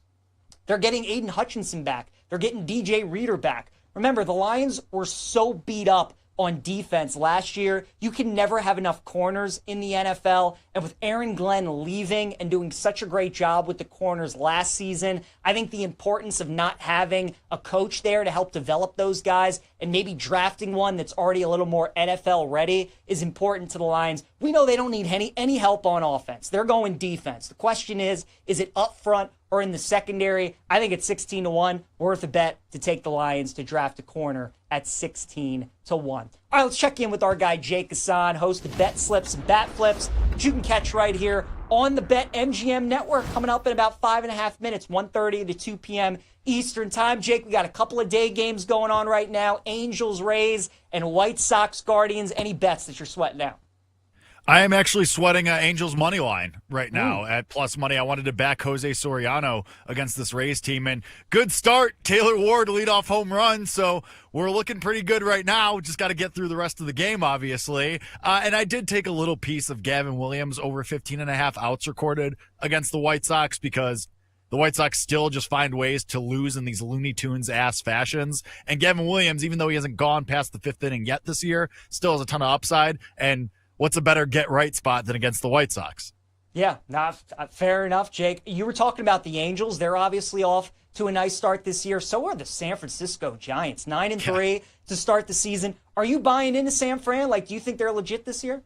They're getting Aiden Hutchinson back. They're getting DJ Reader back. Remember, the Lions were so beat up on defense last year. You can never have enough corners in the NFL. And with Aaron Glenn leaving and doing such a great job with the corners last season, I think the importance of not having a coach there to help develop those guys and maybe drafting one that's already a little more NFL ready is important to the Lions. We know they don't need any help on offense. They're going defense. The question is it up front or in the secondary? I think it's 16-1, worth a bet to take the Lions to draft a corner at 16-1. All right, let's check in with our guy Jake Hassan, host of Bet Slips and Bat Flips, which you can catch right here on the BetMGM network, coming up in about 5.5 minutes, 1:30 to 2 p.m. Eastern time. Jake, we got a couple of day games going on right now, Angels, Rays, and White Sox, Guardians. Any bets that you're sweating out? I am actually sweating Angels money line right now at plus money. I wanted to back Jose Soriano against this Rays team, and good start. Taylor Ward leadoff home run, so we're looking pretty good right now. Just got to get through the rest of the game, obviously. And I did take a little piece of Gavin Williams over 15.5 outs recorded against the White Sox because the White Sox still just find ways to lose in these Looney Tunes-ass fashions. And Gavin Williams, even though he hasn't gone past the 5th inning yet this year, still has a ton of upside. And what's a better get-right spot than against the White Sox? Yeah, fair enough, Jake. You were talking about the Angels. They're obviously off to a nice start this year. So are the San Francisco Giants, 9-3 to start the season. Are you buying into San Fran? Like, do you think they're legit this year?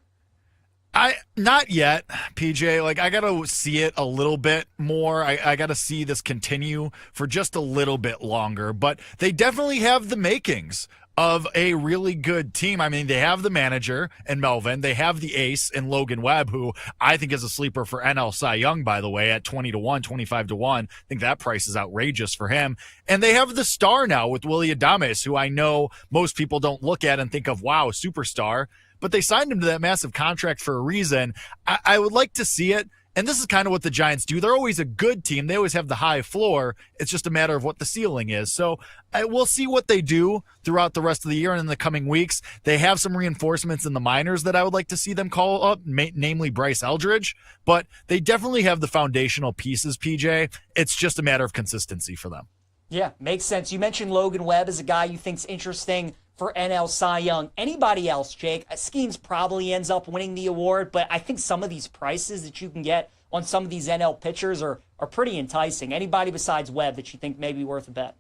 Not yet, PJ. Like, I got to see it a little bit more. I got to see this continue for just a little bit longer. But they definitely have the makings of a really good team. I mean, they have the manager in Melvin. They have the ace in Logan Webb, who I think is a sleeper for NL Cy Young, by the way, at 20-1, 25-1. I think that price is outrageous for him. And they have the star now with Willy Adames, who I know most people don't look at and think of, wow, superstar. But they signed him to that massive contract for a reason. I would like to see it. And this is kind of what the Giants do. They're always a good team. They always have the high floor. It's just a matter of what the ceiling is. So we'll see what they do throughout the rest of the year and in the coming weeks. They have some reinforcements in the minors that I would like to see them call up, namely Bryce Eldridge. But they definitely have the foundational pieces, PJ. It's just a matter of consistency for them. Yeah, makes sense. You mentioned Logan Webb as a guy you think's interesting for NL Cy Young. Anybody else, Jake? Skeens probably ends up winning the award, but I think some of these prices that you can get on some of these NL pitchers are pretty enticing. Anybody besides Webb that you think may be worth a bet?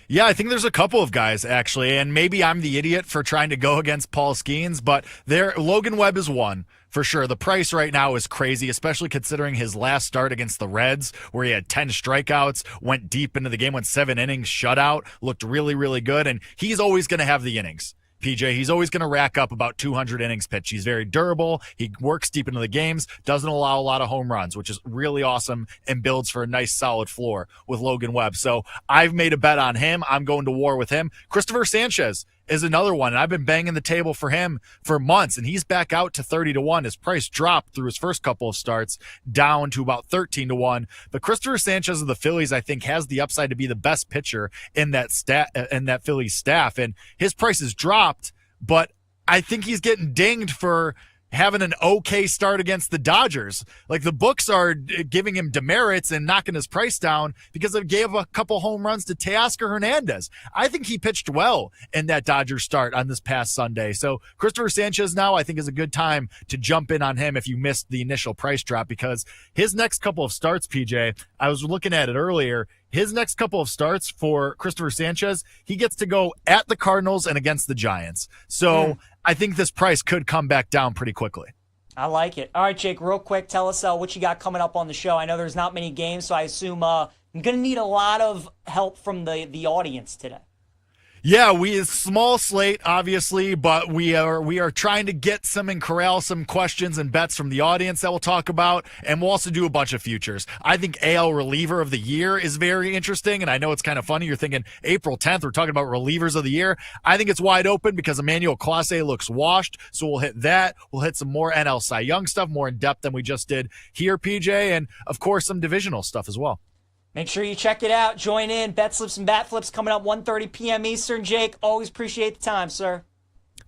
Yeah, I think there's a couple of guys, actually, and maybe I'm the idiot for trying to go against Paul Skeens, but Logan Webb is one, for sure. The price right now is crazy, especially considering his last start against the Reds, where he had 10 strikeouts, went deep into the game, went 7 innings, shutout, looked really, really good, and he's always going to have the innings. PJ, he's always going to rack up about 200 innings pitched. He's very durable. He works deep into the games, doesn't allow a lot of home runs, which is really awesome and builds for a nice solid floor with Logan Webb. So I've made a bet on him. I'm going to war with him. Christopher Sanchez is another one, and I've been banging the table for him for months, and he's back out to 30-1. His price dropped through his first couple of starts down to about 13-1. But Christopher Sanchez of the Phillies, I think, has the upside to be the best pitcher in that Phillies staff, and his price has dropped, but I think he's getting dinged for having an okay start against the Dodgers. Like, the books are giving him demerits and knocking his price down because they gave a couple home runs to Teoscar Hernandez. I think he pitched well in that Dodgers start on this past Sunday. So Christopher Sanchez now I think is a good time to jump in on him if you missed the initial price drop, because his next couple of starts, PJ, I was looking at it earlier, his next couple of starts for Christopher Sanchez, he gets to go at the Cardinals and against the Giants. So I think this price could come back down pretty quickly. I like it. All right, Jake, real quick, tell us what you got coming up on the show. I know there's not many games, so I assume I'm going to need a lot of help from the audience today. Yeah, small slate, obviously, but we are trying to get and corral some questions and bets from the audience that we'll talk about, and we'll also do a bunch of futures. I think AL reliever of the year is very interesting, and I know it's kind of funny. You're thinking April 10th, we're talking about relievers of the year. I think it's wide open because Emmanuel Clase looks washed, so we'll hit that. We'll hit some more NL Cy Young stuff, more in depth than we just did here, PJ, and of course some divisional stuff as well. Make sure you check it out. Join in. Bet Slips and Bat Flips coming up 1:30 p.m. Eastern. Jake, always appreciate the time, sir.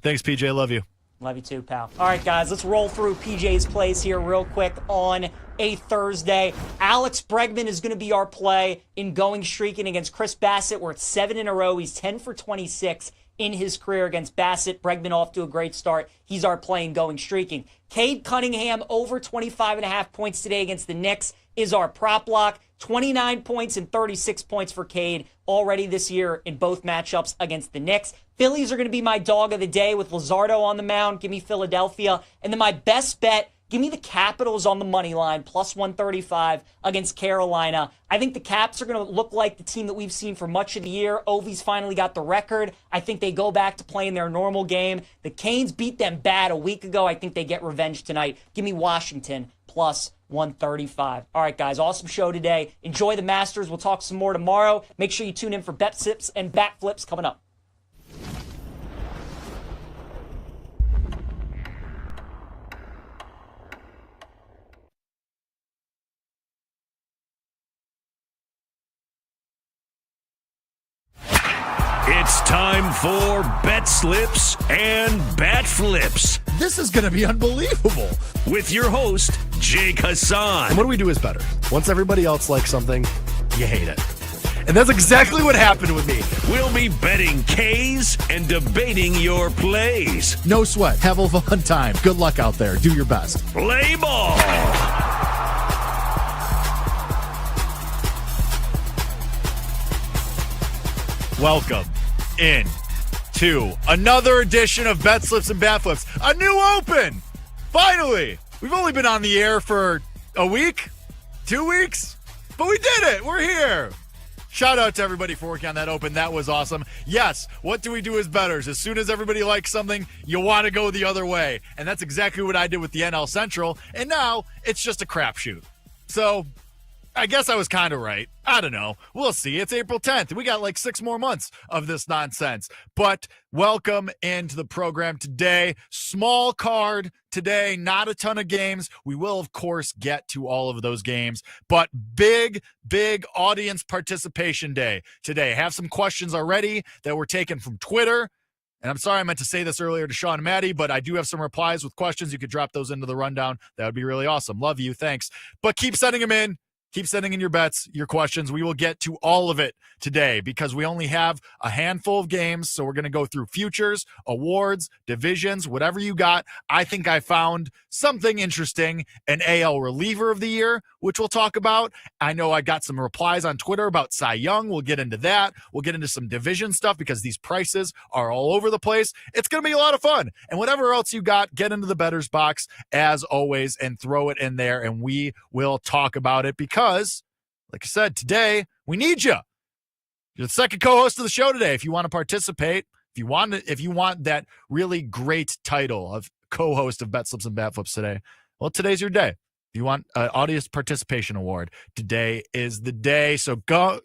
Thanks, PJ. Love you. Love you too, pal. All right, guys, let's roll through PJ's plays here real quick on a Thursday. Alex Bregman is going to be our play in going streaking against Chris Bassett. We're at 7 in a row. He's 10 for 26 in his career against Bassett. Bregman off to a great start. He's our play in going streaking. Cade Cunningham over 25.5 points today against the Knicks is our prop lock. 29 points and 36 points for Cade already this year in both matchups against the Knicks. Phillies are going to be my dog of the day with Luzardo on the mound. Give me Philadelphia. And then my best bet, give me the Capitals on the money line, plus 135 against Carolina. I think the Caps are going to look like the team that we've seen for much of the year. Ovi's finally got the record. I think they go back to playing their normal game. The Canes beat them bad a week ago. I think they get revenge tonight. Give me Washington plus 135. All right, guys, awesome show today. Enjoy the Masters. We'll talk some more tomorrow. Make sure you tune in for Bet Sips and Bat Flips coming up. It's time for Bet Slips and Bat Flips. This is going to be unbelievable. With your host, Jake Hassan. And what do we do is better. Once everybody else likes something, you hate it. And that's exactly what happened with me. We'll be betting K's and debating your plays. No sweat. Have a fun time. Good luck out there. Do your best. Play ball. Welcome in to another edition of Bet Slips and Bat Flips. A new open. Finally. We've only been on the air for a week, 2 weeks, but we did it. We're here. Shout out to everybody for working on that open. That was awesome. Yes, what do we do as bettors? As soon as everybody likes something, you want to go the other way. And that's exactly what I did with the NL Central. And now it's just a crapshoot. So I guess I was kind of right. I don't know. We'll see. It's April 10th. We got like 6 more months of this nonsense. But welcome into the program today. Small card today. Not a ton of games. We will, of course, get to all of those games. But big audience participation day today. Have some questions already that were taken from Twitter. And I'm sorry I meant to say this earlier to Sean and Maddie, but I do have some replies with questions. You could drop those into the rundown. That would be really awesome. Love you. Thanks. But keep sending them in. Keep sending in your bets, your questions. We will get to all of it today because we only have a handful of games. So we're going to go through futures, awards, divisions, whatever you got. I think I found something interesting, an AL reliever of the year, which we'll talk about. I know I got some replies on Twitter about Cy Young. We'll get into that. We'll get into some division stuff because these prices are all over the place. It's going to be a lot of fun. And whatever else you got, get into the bettor's box as always and throw it in there and we will talk about it because, like I said, today we need you. You're the second co-host of the show today. If you want to participate, if you want that really great title of co-host of Bet Slips and Bat Flips today, well, today's your day. If you want an audience participation award, today is the day. So go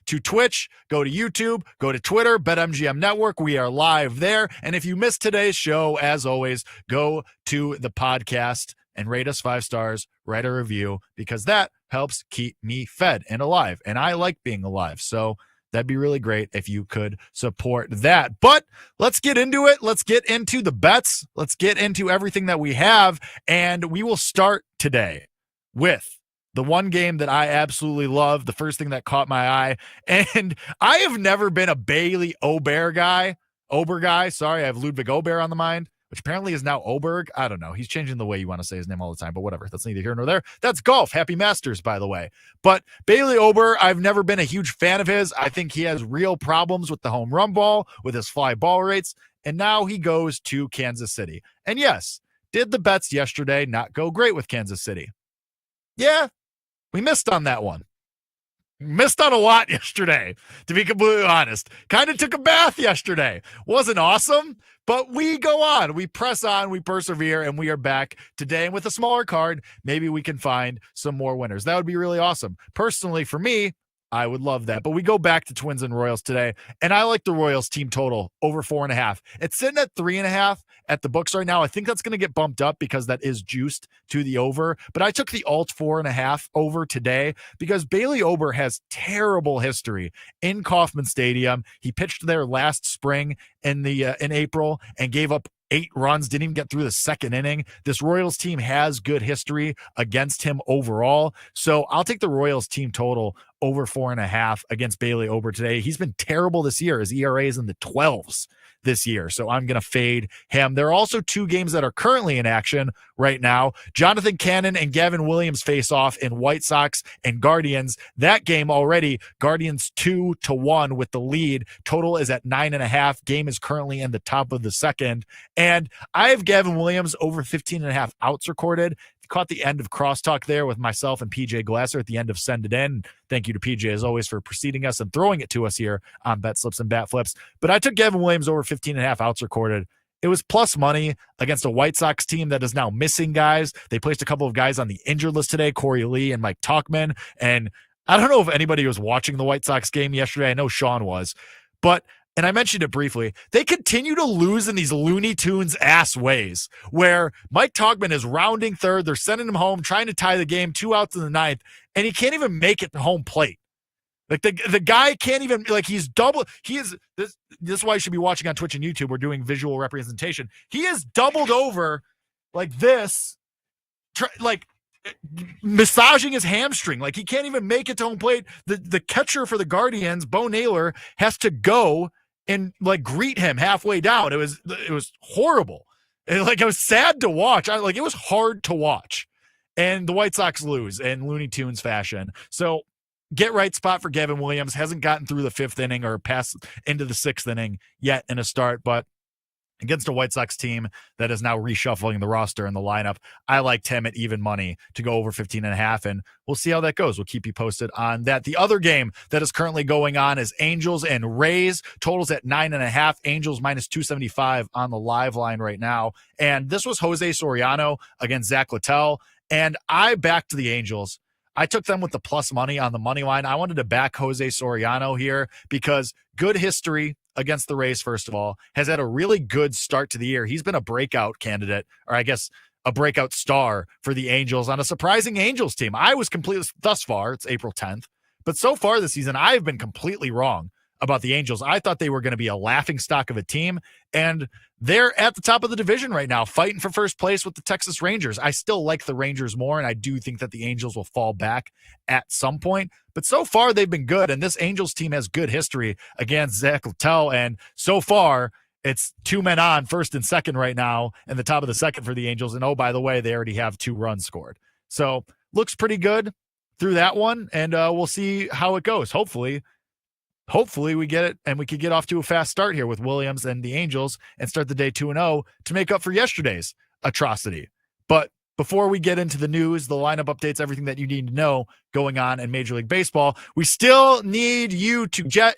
to Twitch, go to YouTube, go to Twitter, BetMGM Network. We are live there. And if you missed today's show, as always, go to the podcast and rate us 5 stars, write a review, because that helps keep me fed and alive. And I like being alive. So that'd be really great if you could support that. But let's get into it. Let's get into the bets. Let's get into everything that we have. And we will start today with the one game that I absolutely love, the first thing that caught my eye. And I have never been a Bailey Ober guy. Sorry, I have Ludwig Ober on the mind, which apparently is now Oberg. I don't know. He's changing the way you want to say his name all the time, but whatever. That's neither here nor there. That's golf. Happy Masters, by the way. But Bailey Ober, I've never been a huge fan of his. I think he has real problems with the home run ball, with his fly ball rates, and now he goes to Kansas City. And yes, did the bets yesterday not go great with Kansas City? Yeah, we missed on that one. Missed on a lot yesterday, to be completely honest. Kind of took a bath yesterday. Wasn't awesome, but we go on. We press on, we persevere, and we are back today. And with a smaller card, maybe we can find some more winners. That would be really awesome. Personally, for me, I would love that. But we go back to Twins and Royals today, and I like the Royals team total over 4.5. It's sitting at 3.5 at the books right now. I think that's going to get bumped up because that is juiced to the over. But I took the alt 4.5 over today because Bailey Ober has terrible history in Kauffman Stadium. He pitched there last spring in April and gave up 8 runs, didn't even get through the second inning. This Royals team has good history against him overall. So I'll take the Royals team total over 4.5 against Bailey Ober today. He's been terrible this year. His ERA is in the 12s this year. So I'm going to fade him. There are also 2 games that are currently in action right now. Jonathan Cannon and Gavin Williams face off in White Sox and Guardians. That game already, Guardians 2-1 with the lead. Total is at 9.5. Game is currently in the top of the second. And I have Gavin Williams over 15.5 outs recorded. Caught the end of crosstalk there with myself and PJ Glasser at the end of Send It In. Thank you to PJ, as always, for preceding us and throwing it to us here on Bet Slips and Bat Flips. But I took Gavin Williams over 15.5 outs recorded. It was plus money against a White Sox team that is now missing guys. They placed a couple of guys on the injured list today, Corey Lee and Mike Tauchman. And I don't know if anybody was watching the White Sox game yesterday. I know Sean was. But and I mentioned it briefly, they continue to lose in these Looney Tunes ass ways where Mike Tauchman is rounding third. They're sending him home, trying to tie the game, 2 outs in the 9th, and he can't even make it to home plate. Like the guy can't even, like, he's double. He is this. This is why you should be watching on Twitch and YouTube. We're doing visual representation. He is doubled over like this, like massaging his hamstring. Like he can't even make it to home plate. The catcher for the Guardians, Bo Naylor, has to go and like greet him halfway down. It was horrible. Like it was sad to watch. It was hard to watch. And the White Sox lose in Looney Tunes fashion. So get right spot for Gavin Williams. Hasn't gotten through the 5th inning or past into the 6th inning yet in a start, but against a White Sox team that is now reshuffling the roster and the lineup, I liked him at even money to go over 15.5, and we'll see how that goes. We'll keep you posted on that. The other game that is currently going on is Angels and Rays. Totals at 9.5. Angels minus 275 on the live line right now. And this was Jose Soriano against Zach Littell, and I backed the Angels. I took them with the plus money on the money line. I wanted to back Jose Soriano here because good history against the Rays, first of all, has had a really good start to the year. He's been a breakout candidate, or I guess a breakout star for the Angels on a surprising Angels team. I was completely, thus far, it's April 10th, but so far this season, I've been completely wrong about the Angels. I thought they were going to be a laughingstock of a team, and they're at the top of the division right now, fighting for first place with the Texas Rangers. I still like the Rangers more, and I do think that the Angels will fall back at some point. But so far, they've been good, and this Angels team has good history against Zach Littell, and so far, it's 2 men on, first and second right now, and the top of the second for the Angels. And oh, by the way, they already have 2 runs scored. So looks pretty good through that one, and we'll see how it goes. Hopefully we get it and we could get off to a fast start here with Williams and the Angels and start the day 2-0 to make up for yesterday's atrocity. But before we get into the news, the lineup updates, everything that you need to know going on in Major League Baseball, we still need you to jet.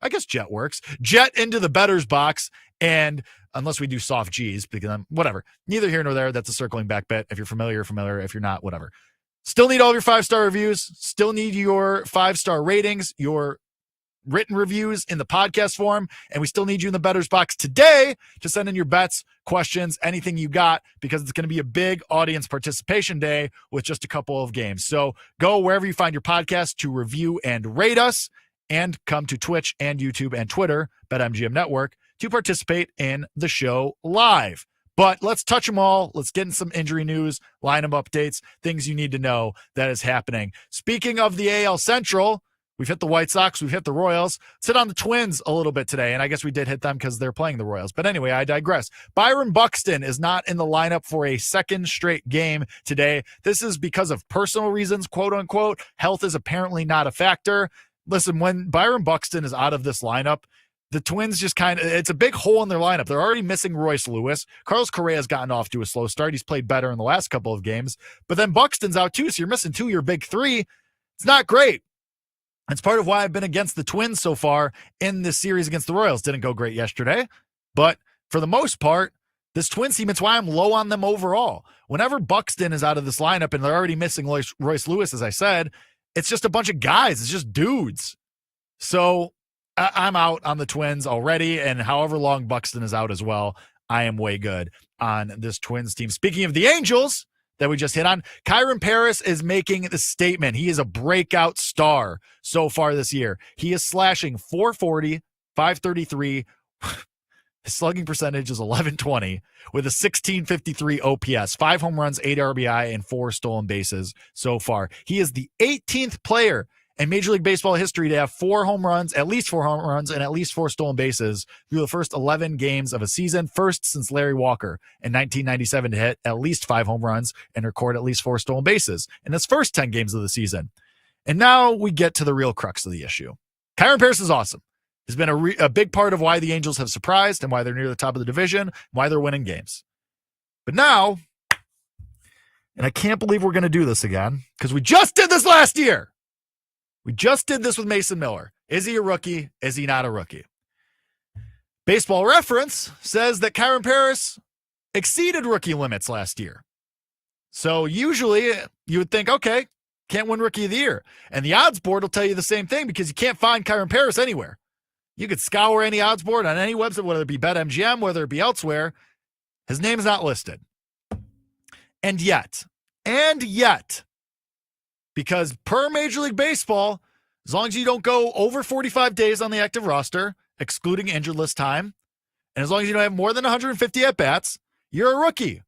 I guess jet works. Jet into the bettor's box, and unless we do soft G's, because whatever. Neither here nor there. That's a circling back bet. If you're familiar, familiar. If you're not, whatever. Still need all of your 5-star reviews. Still need your 5-star ratings, your written reviews in the podcast form, and we still need you in the bettor's box today to send in your bets, questions, anything you got, because it's going to be a big audience participation day with just a couple of games. So go wherever you find your podcast to review and rate us, and come to Twitch and YouTube and Twitter, BetMGM Network, to participate in the show live. But let's touch them all. Let's get in some injury news, lineup updates, things you need to know that is happening. Speaking of the AL Central, we've hit the White Sox. We've hit the Royals. Let's hit on the Twins a little bit today, and I guess we did hit them because they're playing the Royals. But anyway, I digress. Byron Buxton is not in the lineup for a second straight game today. This is because of personal reasons, quote unquote. Health is apparently not a factor. Listen, when Byron Buxton is out of this lineup, the Twins just it's a big hole in their lineup. They're already missing Royce Lewis. Carlos Correa's gotten off to a slow start. He's played better in the last couple of games. But then Buxton's out too, so you're missing 2 of your big 3. It's not great. It's part of why I've been against the Twins so far in this series against the Royals. Didn't go great yesterday, but for the most part, this Twins team, it's why I'm low on them overall. Whenever Buxton is out of this lineup and they're already missing Royce Lewis, as I said, it's just a bunch of guys. It's just dudes. So I'm out on the Twins already, and however long Buxton is out as well, I am way good on this Twins team. Speaking of the Angels that we just hit on, Kyron Paris is making the statement. He is a breakout star so far this year. He is slashing 440, 533. His slugging percentage is 1120 with a 1653 OPS, 5 home runs, 8 RBI, and 4 stolen bases so far. He is the 18th player in Major League Baseball history to have 4 home runs, at least 4 home runs, and at least 4 stolen bases through the first 11 games of a season. First since Larry Walker in 1997 to hit at least 5 home runs and record at least 4 stolen bases in his first 10 games of the season. And now we get to the real crux of the issue. Kyron Paris is awesome. He's been a big part of why the Angels have surprised and why they're near the top of the division, why they're winning games. But now, and I can't believe we're going to do this again, because we just did this last year. We just did this with Mason Miller. Is he a rookie? Is he not a rookie? Baseball Reference says that Kyron Paris exceeded rookie limits last year. So usually you would think, okay, can't win Rookie of the Year. And the odds board will tell you the same thing because you can't find Kyron Paris anywhere. You could scour any odds board on any website, whether it be BetMGM, whether it be elsewhere. His name is not listed. And yet, because per Major League Baseball, As long as you don't go over 45 days on the active roster, excluding injured list time, and as long as you don't have more than 150 at-bats, you're a rookie.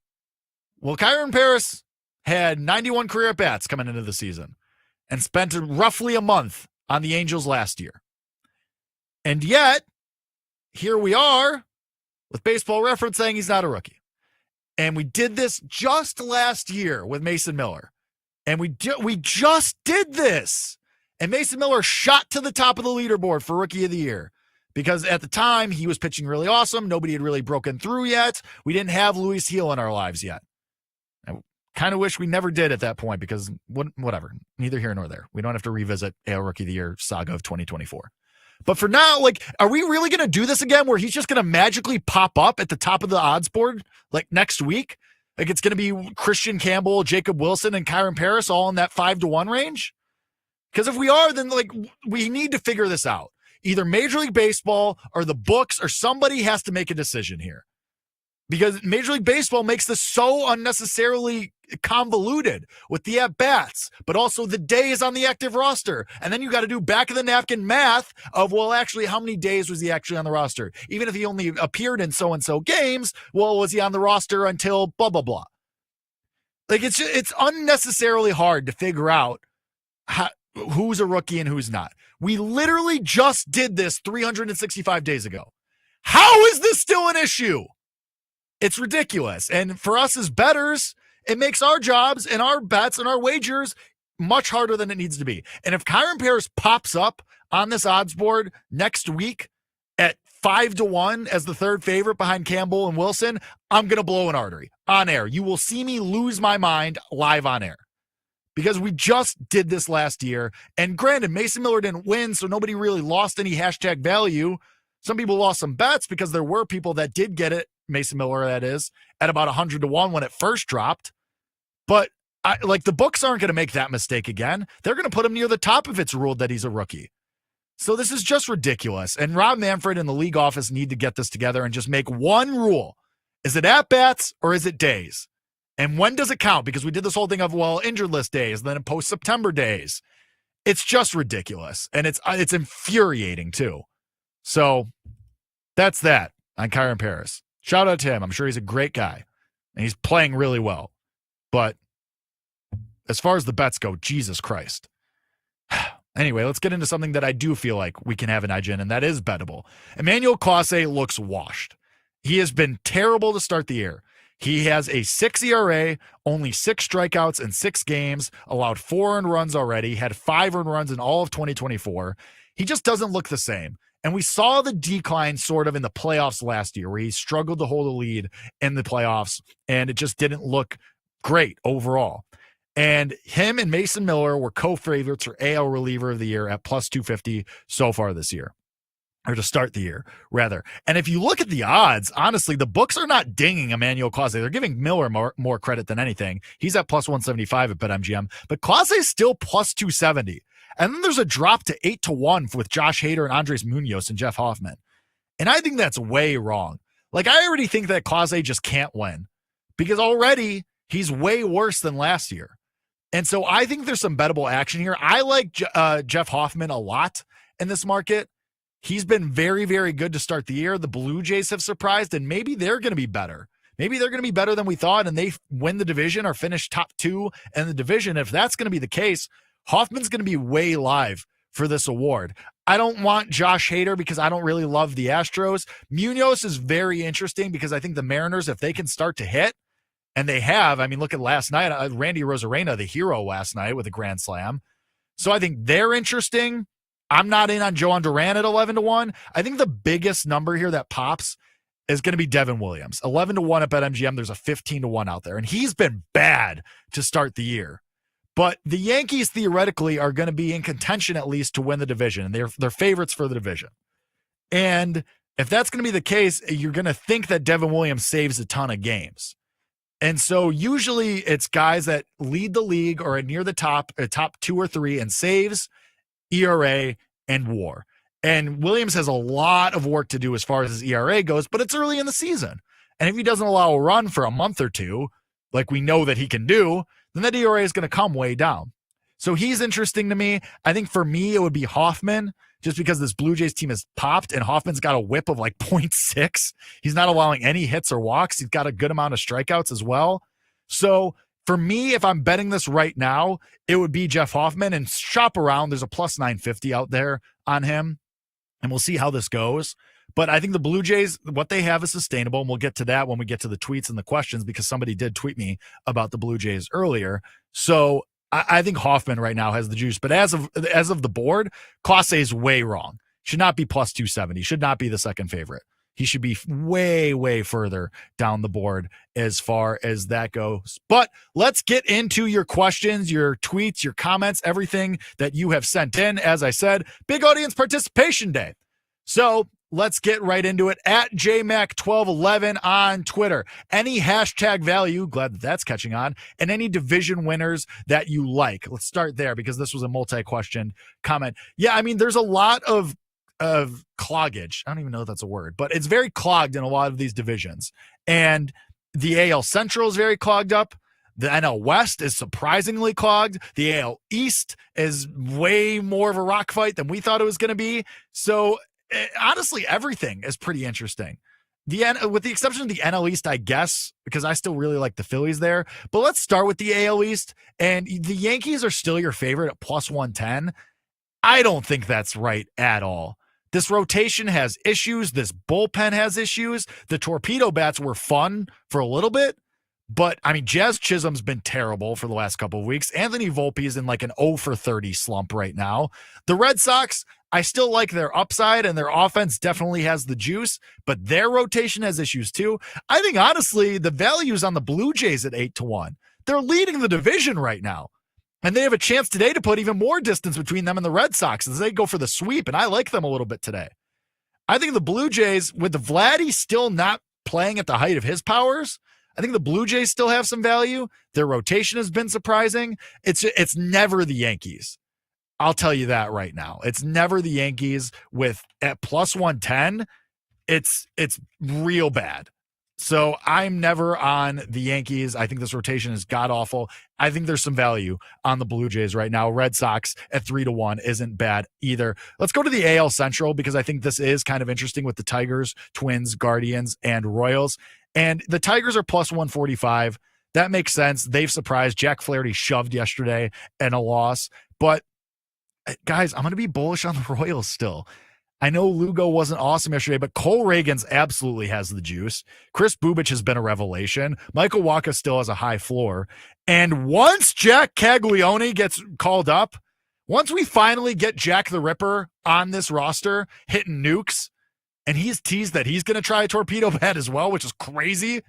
Well, Kyron Paris had 91 career at-bats coming into the season and spent roughly a month on the Angels last year. And yet, here we are with Baseball Reference saying he's not a rookie. And we did this just last year with Mason Miller. And we just did this. And Mason Miller shot to the top of the leaderboard for Rookie of the Year because at the time he was pitching really awesome. Nobody had really broken through yet. We didn't have Luis Gil in our lives yet. I kind of wish we never did at that point because whatever, neither here nor there. We don't have to revisit AL Rookie of the Year saga of 2024. But for now, like, are we really going to do this again where he's just going to magically pop up at the top of the odds board like next week? Like it's going to be Christian Campbell, Jacob Wilson, and Kyron Paris all in that 5-1 range? Because if we are, then like we need to figure this out. Either Major League Baseball or the books or somebody has to make a decision here. Because Major League Baseball makes this so unnecessarily convoluted with the at-bats, but also the days on the active roster. And then you got to do back-of-the-napkin math of, well, actually, how many days was he actually on the roster? Even if he only appeared in so-and-so games, well, was he on the roster until blah, blah, blah. Like, it's unnecessarily hard to figure out who's a rookie and who's not. We literally just did this 365 days ago. How is this still an issue? It's ridiculous. And for us as bettors, it makes our jobs and our bets and our wagers much harder than it needs to be. And if Kyron Paris pops up on this odds board next week at 5-1 as the third favorite behind Campbell and Wilson, I'm going to blow an artery on air. You will see me lose my mind live on air. Because we just did this last year. And granted, Mason Miller didn't win, so nobody really lost any hashtag value. Some people lost some bets because there were people that did get it, Mason Miller, that is, at about 100-1 when it first dropped. But the books aren't going to make that mistake again. They're going to put him near the top if it's ruled that he's a rookie. So this is just ridiculous. And Rob Manfred and the league office need to get this together and just make one rule. Is it at-bats or is it days? And when does it count? Because we did this whole thing of, well, injured list days, then post-September days. It's just ridiculous. And it's infuriating, too. So that's that on Kyron Paris. Shout out to him. I'm sure he's a great guy. And he's playing really well. But as far as the bets go, Jesus Christ. Anyway, let's get into something that I do feel like we can have an edge in, and that is bettable. Emmanuel Clase looks washed. He has been terrible to start the year. He has a 6 ERA, only 6 strikeouts in 6 games, allowed 4 earned runs already, had 5 earned runs in all of 2024. He just doesn't look the same. And we saw the decline sort of in the playoffs last year where he struggled to hold a lead in the playoffs, and it just didn't look great overall. And him and Mason Miller were co-favorites for AL reliever of the year at plus 250 so far this year. Or to start the year, rather. And if you look at the odds, honestly, the books are not dinging Emmanuel Clase. They're giving Miller more credit than anything. He's at plus 175 at BetMGM, but Clase is still plus 270. And then there's a drop to 8-1 with Josh Hader and Andres Munoz and Jeff Hoffman. And I think that's way wrong. Like, I already think that Clase just can't win because already he's way worse than last year. And so I think there's some bettable action here. I like Jeff Hoffman a lot in this market. He's been very, very good to start the year. The Blue Jays have surprised, and maybe they're going to be better. Maybe they're going to be better than we thought, and they win the division or finish top 2 in the division. If that's going to be the case, Hoffman's going to be way live for this award. I don't want Josh Hader because I don't really love the Astros. Munoz is very interesting because I think the Mariners, if they can start to hit, and they have, I mean, look at last night, Randy Rosarena, the hero last night with a grand slam. So I think they're interesting. I'm not in on Joan Duran at 11-1. I think the biggest number here that pops is going to be Devin Williams. 11-1 at BetMGM. There's a 15-1 out there. And he's been bad to start the year. But the Yankees theoretically are going to be in contention at least to win the division. And they're favorites for the division. And if that's going to be the case, you're going to think that Devin Williams saves a ton of games. And so usually it's guys that lead the league or are near the top 2 or 3 in saves, ERA, and WAR. And Williams has a lot of work to do as far as his ERA goes, but it's early in the season. And if he doesn't allow a run for a month or two, like we know that he can do, then that ERA is going to come way down. So he's interesting to me. I think for me, it would be Hoffman, just because this Blue Jays team has popped and Hoffman's got a whip of like 0.6. He's not allowing any hits or walks. He's got a good amount of strikeouts as well. So for me, if I'm betting this right now, it would be Jeff Hoffman, and shop around. There's a plus 950 out there on him, and we'll see how this goes. But I think the Blue Jays, what they have is sustainable, and we'll get to that when we get to the tweets and the questions, because somebody did tweet me about the Blue Jays earlier. So I think Hoffman right now has the juice. But as of the board, Clase is way wrong. Should not be plus 270. Should not be the second favorite. He should be way, way further down the board as far as that goes. But let's get into your questions, your tweets, your comments, everything that you have sent in. As I said, big audience participation day. So let's get right into it. At JMac1211 on Twitter. Any hashtag value, glad that that's catching on, and any division winners that you like. Let's start there because this was a multi-question comment. Yeah, I mean, there's a lot of cloggage. I don't even know if that's a word, but it's very clogged in a lot of these divisions. And the AL Central is very clogged up. The NL West is surprisingly clogged. The AL East is way more of a rock fight than we thought it was going to be. So honestly, everything is pretty interesting. With the exception of the NL East, I guess, because I still really like the Phillies there. But let's start with the AL East. And the Yankees are still your favorite at plus 110. I don't think that's right at all. This rotation has issues. This bullpen has issues. The torpedo bats were fun for a little bit, but I mean, Jazz Chisholm's been terrible for the last couple of weeks. Anthony Volpe is in like an 0 for 30 slump right now. The Red Sox, I still like their upside, and their offense definitely has the juice, but their rotation has issues too. I think honestly, the value's on the Blue Jays at 8-1. They're leading the division right now. And they have a chance today to put even more distance between them and the Red Sox as they go for the sweep, and I like them a little bit today. I think the Blue Jays, with the Vladdy still not playing at the height of his powers, I think the Blue Jays still have some value. Their rotation has been surprising. It's never the Yankees. I'll tell you that right now. It's never the Yankees at plus 110. It's real bad. So I'm never on the Yankees. I think this rotation is god-awful. I think there's some value on the Blue Jays right now. Red Sox at 3-1 isn't bad either. Let's go to the AL Central because I think this is kind of interesting with the Tigers, Twins, Guardians, and Royals. And the Tigers are plus 145. That makes sense. They've surprised. Jack Flaherty shoved yesterday and a loss. But, guys, I'm going to be bullish on the Royals still. I know Lugo wasn't awesome yesterday, but Cole Reagans absolutely has the juice. Chris Bubich has been a revelation. Michael Wacha still has a high floor. And once Jack Caglione gets called up, once we finally get Jack the Ripper on this roster hitting nukes, and he's teased that he's going to try a torpedo bat as well, which is crazy,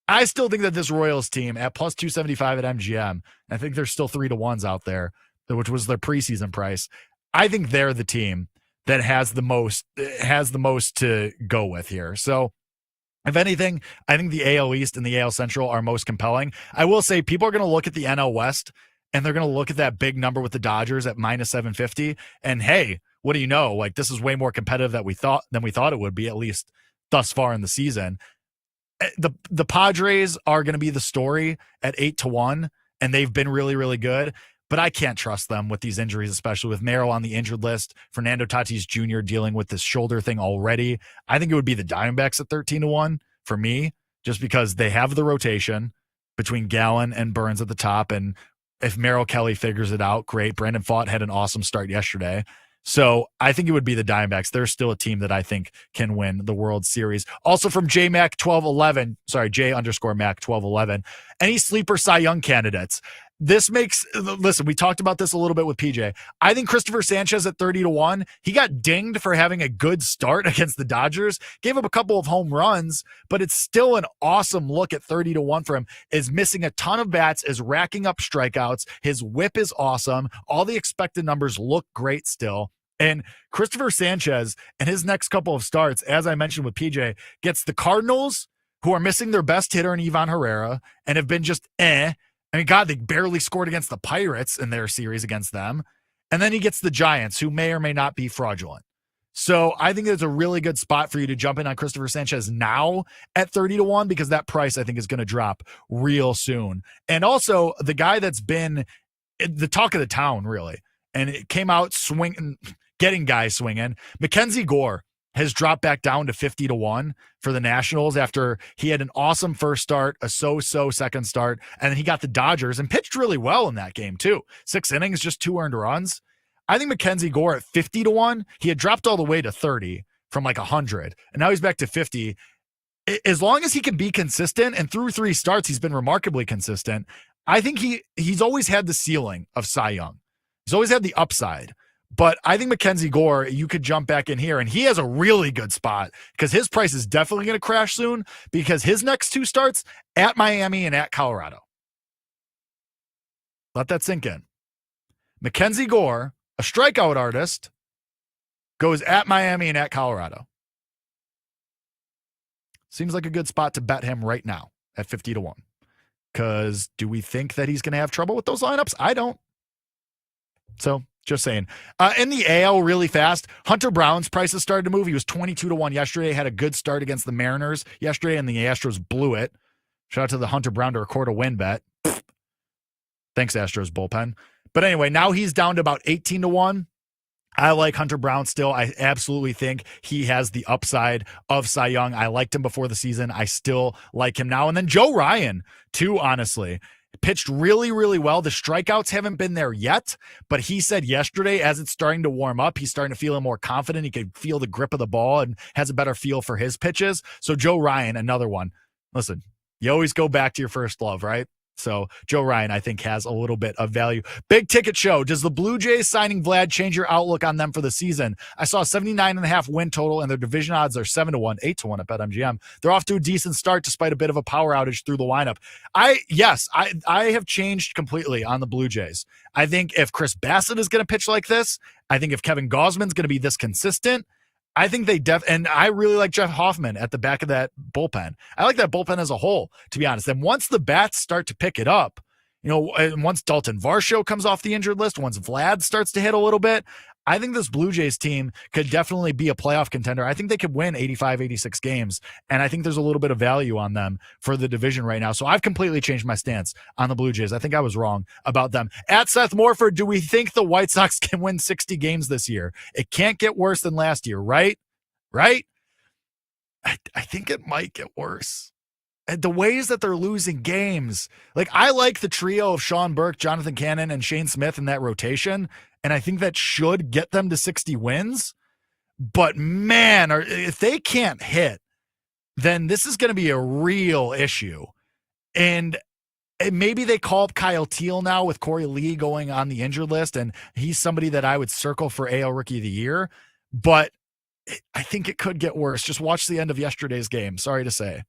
I still think that this Royals team at plus 275 at MGM, I think there's still 3-1s out there, which was their preseason price. I think they're the team that has the most to go with here. So if anything, I think the AL East and the AL Central are most compelling. I will say people are going to look at the NL West and they're going to look at that big number with the Dodgers at minus 750. And hey, what do you know? Like, this is way more competitive than we thought it would be, at least thus far in the season. The Padres are going to be the story at 8-1, and they've been really, really good. But I can't trust them with these injuries, especially with Merrill on the injured list, Fernando Tatis Jr. dealing with this shoulder thing already. I think it would be the Diamondbacks at 13-1 for me, just because they have the rotation between Gallen and Burns at the top. And if Merrill Kelly figures it out, great. Brandon Pfaadt had an awesome start yesterday. So I think it would be the Diamondbacks. They're still a team that I think can win the World Series. Also from JMac1211, sorry, J_Mac1211, any sleeper Cy Young candidates? Listen, we talked about this a little bit with PJ. I think Christopher Sanchez at 30-1, he got dinged for having a good start against the Dodgers, gave up a couple of home runs, but it's still an awesome look at 30-1 for him. Is missing a ton of bats, is racking up strikeouts. His whip is awesome. All the expected numbers look great still. And Christopher Sanchez and his next couple of starts, as I mentioned with PJ, gets the Cardinals, who are missing their best hitter in Ivan Herrera and have been just I mean, God, they barely scored against the Pirates in their series against them. And then he gets the Giants, who may or may not be fraudulent. So I think it's a really good spot for you to jump in on Christopher Sanchez now at 30-1, because that price I think is going to drop real soon. And also the guy that's been the talk of the town, really. And it came out swinging, getting guys swinging. Mackenzie Gore has dropped back down to 50-1 for the Nationals after he had an awesome first start, a so-so second start, and then he got the Dodgers and pitched really well in that game too. 6 innings, just 2 earned runs. I think Mackenzie Gore at 50-1, he had dropped all the way to 30 from like 100, and now he's back to 50. As long as he can be consistent, and through 3 starts, he's been remarkably consistent, I think he's always had the ceiling of Cy Young. He's always had the upside. But I think Mackenzie Gore, you could jump back in here, and he has a really good spot because his price is definitely going to crash soon because his next 2 starts at Miami and at Colorado. Let that sink in. Mackenzie Gore, a strikeout artist, goes at Miami and at Colorado. Seems like a good spot to bet him right now at 50-1. Because do we think that he's going to have trouble with those lineups? I don't. So just saying. In the AL really fast, Hunter Brown's prices started to move. He was 22-1 yesterday, had a good start against the Mariners yesterday, and the Astros blew it. Shout out to the Hunter Brown to record a win bet. Thanks, Astros bullpen. But anyway, now he's down to about 18-1. I like Hunter Brown still. I absolutely think he has the upside of Cy Young. I liked him before the season. I still like him now. And then Joe Ryan, too, honestly. Pitched really, really well. The strikeouts haven't been there yet, but he said yesterday, as it's starting to warm up, he's starting to feel more confident. He could feel the grip of the ball and has a better feel for his pitches. So Joe Ryan, another one. Listen, you always go back to your first love, right? So Joe Ryan, I think, has a little bit of value. Big ticket show. Does the Blue Jays signing Vlad change your outlook on them for the season? I saw 79.5 win total, and their division odds are 7-1, 8-1 at BetMGM. They're off to a decent start despite a bit of a power outage through the lineup. I have changed completely on the Blue Jays. I think if Chris Bassett is going to pitch like this, I think if Kevin Gausman's going to be this consistent, I think they and I really like Jeff Hoffman at the back of that bullpen. I like that bullpen as a whole, to be honest. And once the bats start to pick it up, and once Dalton Varsho comes off the injured list, once Vlad starts to hit a little bit, I think this Blue Jays team could definitely be a playoff contender. I think they could win 85, 86 games, and I think there's a little bit of value on them for the division right now. So I've completely changed my stance on the Blue Jays. I think I was wrong about them. At Seth Morford, do we think the White Sox can win 60 games this year? It can't get worse than last year, right? Right? I think it might get worse. And the ways that they're losing games, like I like the trio of Sean Burke, Jonathan Cannon, and Shane Smith in that rotation, and I think that should get them to 60 wins. But man, if they can't hit, then this is going to be a real issue. And maybe they call up Kyle Teal now with Corey Lee going on the injured list, and he's somebody that I would circle for AL Rookie of the Year. But I think it could get worse. Just watch the end of yesterday's game. Sorry to say.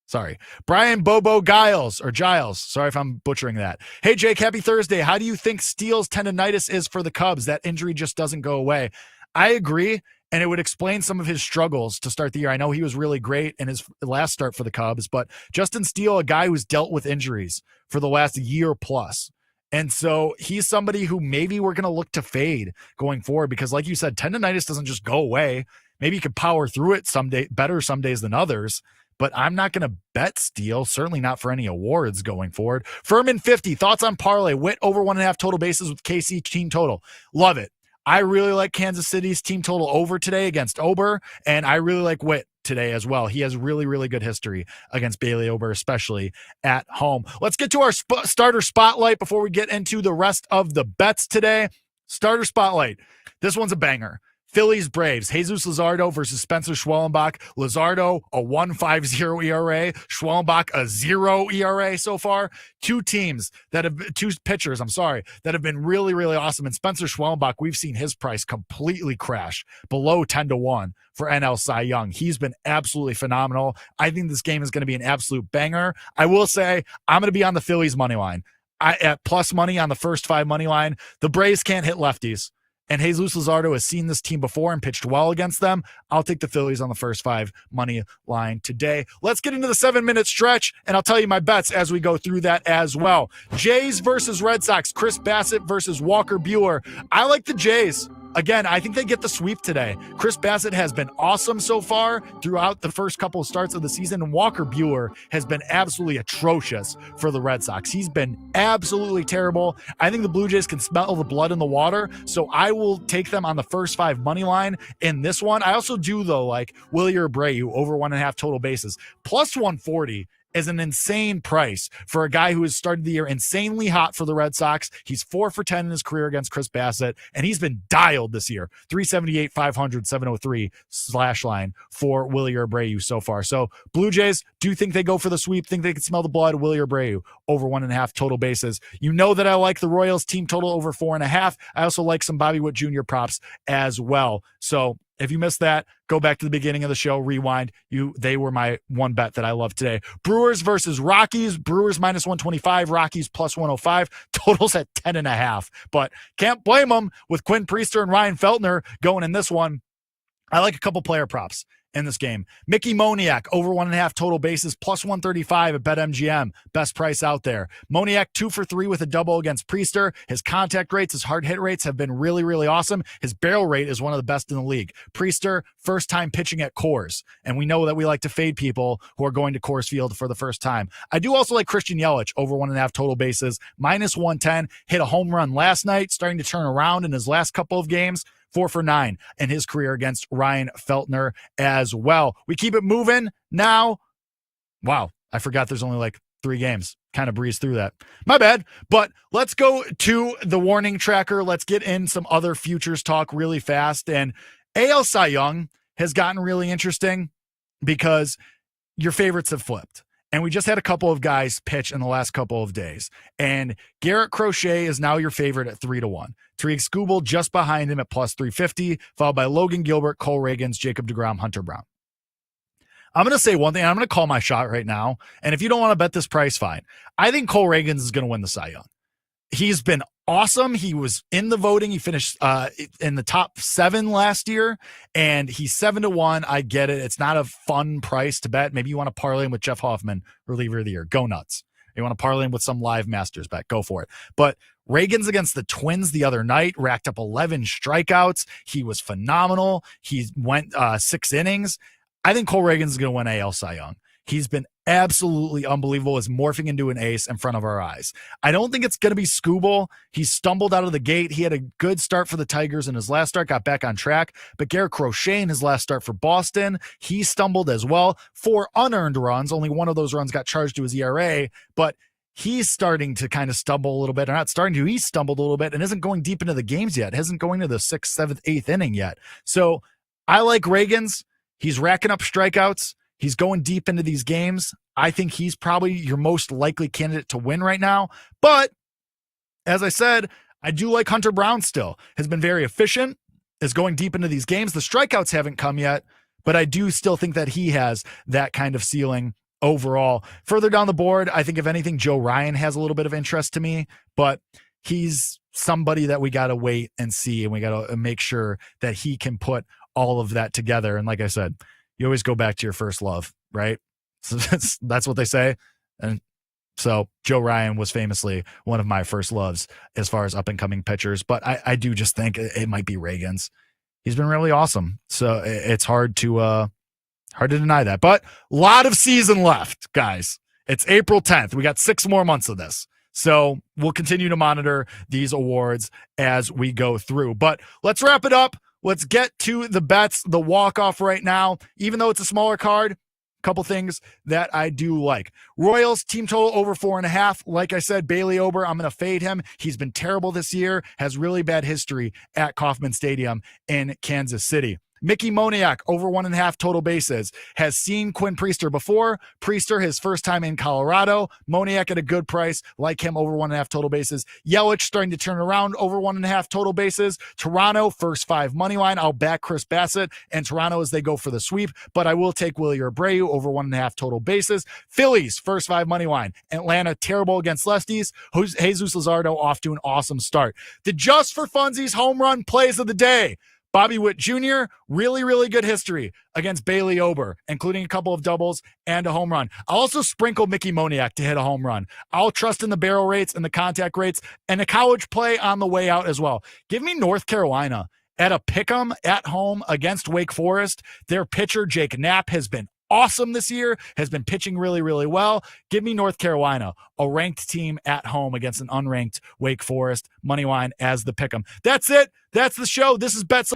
Sorry. Brian Bobo Giles. Sorry if I'm butchering that. Hey, Jake, happy Thursday. How do you think Steele's tendonitis is for the Cubs? That injury just doesn't go away. I agree, and it would explain some of his struggles to start the year. I know he was really great in his last start for the Cubs, but Justin Steele, a guy who's dealt with injuries for the last year plus. And so he's somebody who maybe we're going to look to fade going forward because, like you said, tendonitis doesn't just go away. Maybe you could power through it better some days than others. But I'm not going to bet Steele, certainly not for any awards going forward. Furman 50, thoughts on parlay. Witt over 1.5 total bases with KC team total. Love it. I really like Kansas City's team total over today against Ober, and I really like Witt today as well. He has really, really good history against Bailey Ober, especially at home. Let's get to our starter spotlight before we get into the rest of the bets today. Starter spotlight. This one's a banger. Phillies Braves, Jesus Luzardo versus Spencer Schwellenbach. Luzardo, a 1.50 ERA. Schwellenbach, a 0 ERA so far. Two pitchers, that have been really, really awesome. And Spencer Schwellenbach, we've seen his price completely crash below 10-1 for NL Cy Young. He's been absolutely phenomenal. I think this game is going to be an absolute banger. I will say, I'm going to be on the Phillies money line. At plus money on the first 5 money line. The Braves can't hit lefties. And Jesus Luzardo has seen this team before and pitched well against them. I'll take the Phillies on the first 5 money line today. Let's get into the 7-minute stretch, and I'll tell you my bets as we go through that as well. Jays versus Red Sox. Chris Bassett versus Walker Buehler. I like the Jays. again, I think they get the sweep today. Chris Bassett has been awesome so far throughout the first couple of starts of the season, and Walker Buehler has been absolutely atrocious for the Red Sox. He's been absolutely terrible. I think the Blue Jays can smell the blood in the water, so I will take them on the first 5 money line in this one. I also do, though, like Willie Abreu over 1.5 total bases. Plus 140 is an insane price for a guy who has started the year insanely hot for the Red Sox. He's 4 for 10 in his career against Chris Bassett, and he's been dialed this year. 378, 500, 703 slash line for Willie Abreu so far. So Blue Jays do think they go for the sweep, think they can smell the blood. Willie Abreu over 1.5 total bases. You know that I like the Royals team total over 4.5. I also like some Bobby Witt Jr. props as well. So if you missed that, go back to the beginning of the show, rewind. They were my one bet that I love today. Brewers versus Rockies. Brewers minus 125, Rockies plus 105. Totals at 10.5. But can't blame them with Quinn Priester and Ryan Feltner going in this one. I like a couple player props in this game. Mickey Moniak over 1.5 total bases plus 135 at BetMGM. Best price out there. Moniak 2 for 3 with a double against Priester. His contact rates, his hard hit rates have been really, really awesome. His barrel rate is one of the best in the league. Priester, first time pitching at Coors. And we know that we like to fade people who are going to Coors Field for the first time. I do also like Christian Yelich over 1.5 total bases. Minus 110. Hit a home run last night, starting to turn around in his last couple of games. 4 for 9 in his career against Ryan Feltner as well. We keep it moving now. Wow, I forgot there's only like 3 games. Kind of breezed through that. My bad. But let's go to the warning tracker. Let's get in some other futures talk really fast. And AL Cy Young has gotten really interesting because your favorites have flipped. And we just had a couple of guys pitch in the last couple of days. And Garrett Crochet is now your favorite at 3-1. Tariq Skubal just behind him at plus 350, followed by Logan Gilbert, Cole Reagans, Jacob deGrom, Hunter Brown. I'm going to say one thing. I'm going to call my shot right now. And if you don't want to bet this price, fine. I think Cole Reagans is going to win the Cy Young. He's been awesome. He was in the voting. He finished in the top 7 last year, and he's 7-1. I get it. It's not a fun price to bet. Maybe you want to parlay him with Jeff Hoffman, reliever of the year. Go nuts. You want to parlay him with some live Masters bet. Go for it. But Reagans against the Twins the other night racked up 11 strikeouts. He was phenomenal. He went 6 innings. I think Cole Reagans is going to win AL Cy Young. He's been absolutely unbelievable, is morphing into an ace in front of our eyes. I don't think it's going to be Skubal. He stumbled out of the gate. He had a good start for the Tigers in his last start, got back on track. But Garrett Crochet in his last start for Boston, he stumbled as well. 4 unearned runs. Only one of those runs got charged to his ERA, but he's starting to kind of stumble a little bit. Or not starting to, he's stumbled a little bit and isn't going deep into the games yet. Isn't going to the 6th, 7th, 8th inning yet. So I like Reagans. He's racking up strikeouts. He's going deep into these games. I think he's probably your most likely candidate to win right now. But as I said, I do like Hunter Brown still. Has been very efficient, is going deep into these games. The strikeouts haven't come yet, but I do still think that he has that kind of ceiling overall. Further down the board, I think if anything, Joe Ryan has a little bit of interest to me, but he's somebody that we got to wait and see, and we got to make sure that he can put all of that together. And like I said, you always go back to your first love, right? So that's what they say. And so Joe Ryan was famously one of my first loves as far as up and coming pitchers, but I do just think it might be Reagans. He's been really awesome. So it's hard to deny that, but a lot of season left, guys. It's April 10th. We got 6 more months of this. So we'll continue to monitor these awards as we go through, but let's wrap it up. Let's get to the bets, the walk-off right now. Even though it's a smaller card, a couple things that I do like. Royals team total over 4.5. Like I said, Bailey Ober, I'm going to fade him. He's been terrible this year, has really bad history at Kauffman Stadium in Kansas City. Mickey Moniak over 1.5 total bases, has seen Quinn Priester before. Priester, his first time in Colorado. Moniak at a good price, like him over 1.5 total bases. Yelich starting to turn around over 1.5 total bases. Toronto, first 5 money line. I'll back Chris Bassett and Toronto as they go for the sweep, but I will take Willie Abreu over 1.5 total bases. Phillies, first 5 money line. Atlanta, terrible against lefties. Jesus Luzardo off to an awesome start. The Just for Funsies home run plays of the day. Bobby Witt Jr., really, really good history against Bailey Ober, including a couple of doubles and a home run. I'll also sprinkle Mickey Moniak to hit a home run. I'll trust in the barrel rates and the contact rates and the college play on the way out as well. Give me North Carolina at a pick'em at home against Wake Forest. Their pitcher, Jake Knapp, has been awesome this year, has been pitching really, really well. Give me North Carolina, a ranked team at home against an unranked Wake Forest, money line as the pick'em. That's it. That's the show. This is Bet.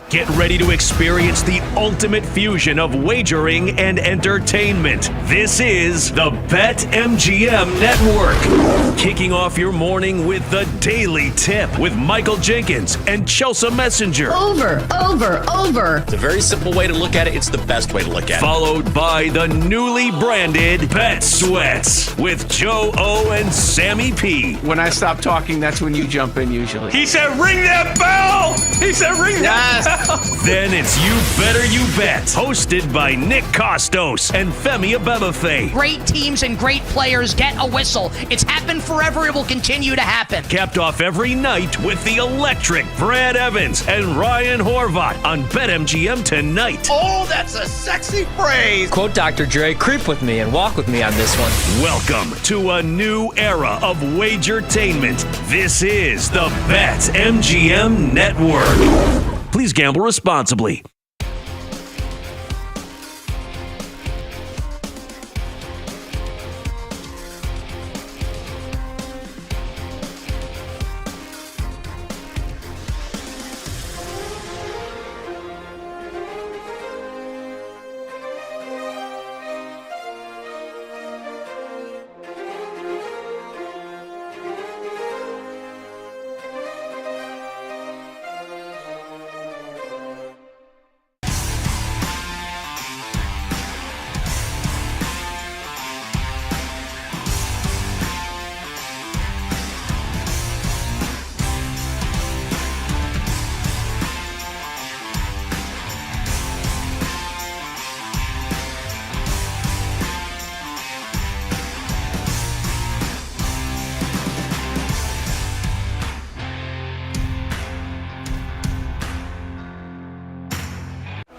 Get ready to experience the ultimate fusion of wagering and entertainment. This is the BetMGM Network. Kicking off your morning with the Daily Tip with Michael Jenkins and Chelsea Messenger. Over. It's a very simple way to look at it. It's the best way to look at it. Followed by the newly branded Bet Sweats with Joe O and Sammy P. When I stop talking, that's when you jump in usually. He said, ring that bell! He said, ring that bell! Then it's You Better You Bet, hosted by Nick Costos and Femi Abebefe. Great teams and great players get a whistle. It's happened forever. It will continue to happen. Capped off every night with the electric Brad Evans and Ryan Horvat on BetMGM tonight. Oh, that's a sexy phrase. Quote Dr. Dre, creep with me and walk with me on this one. Welcome to a new era of Wagertainment. This is the BetMGM Network. Please gamble responsibly.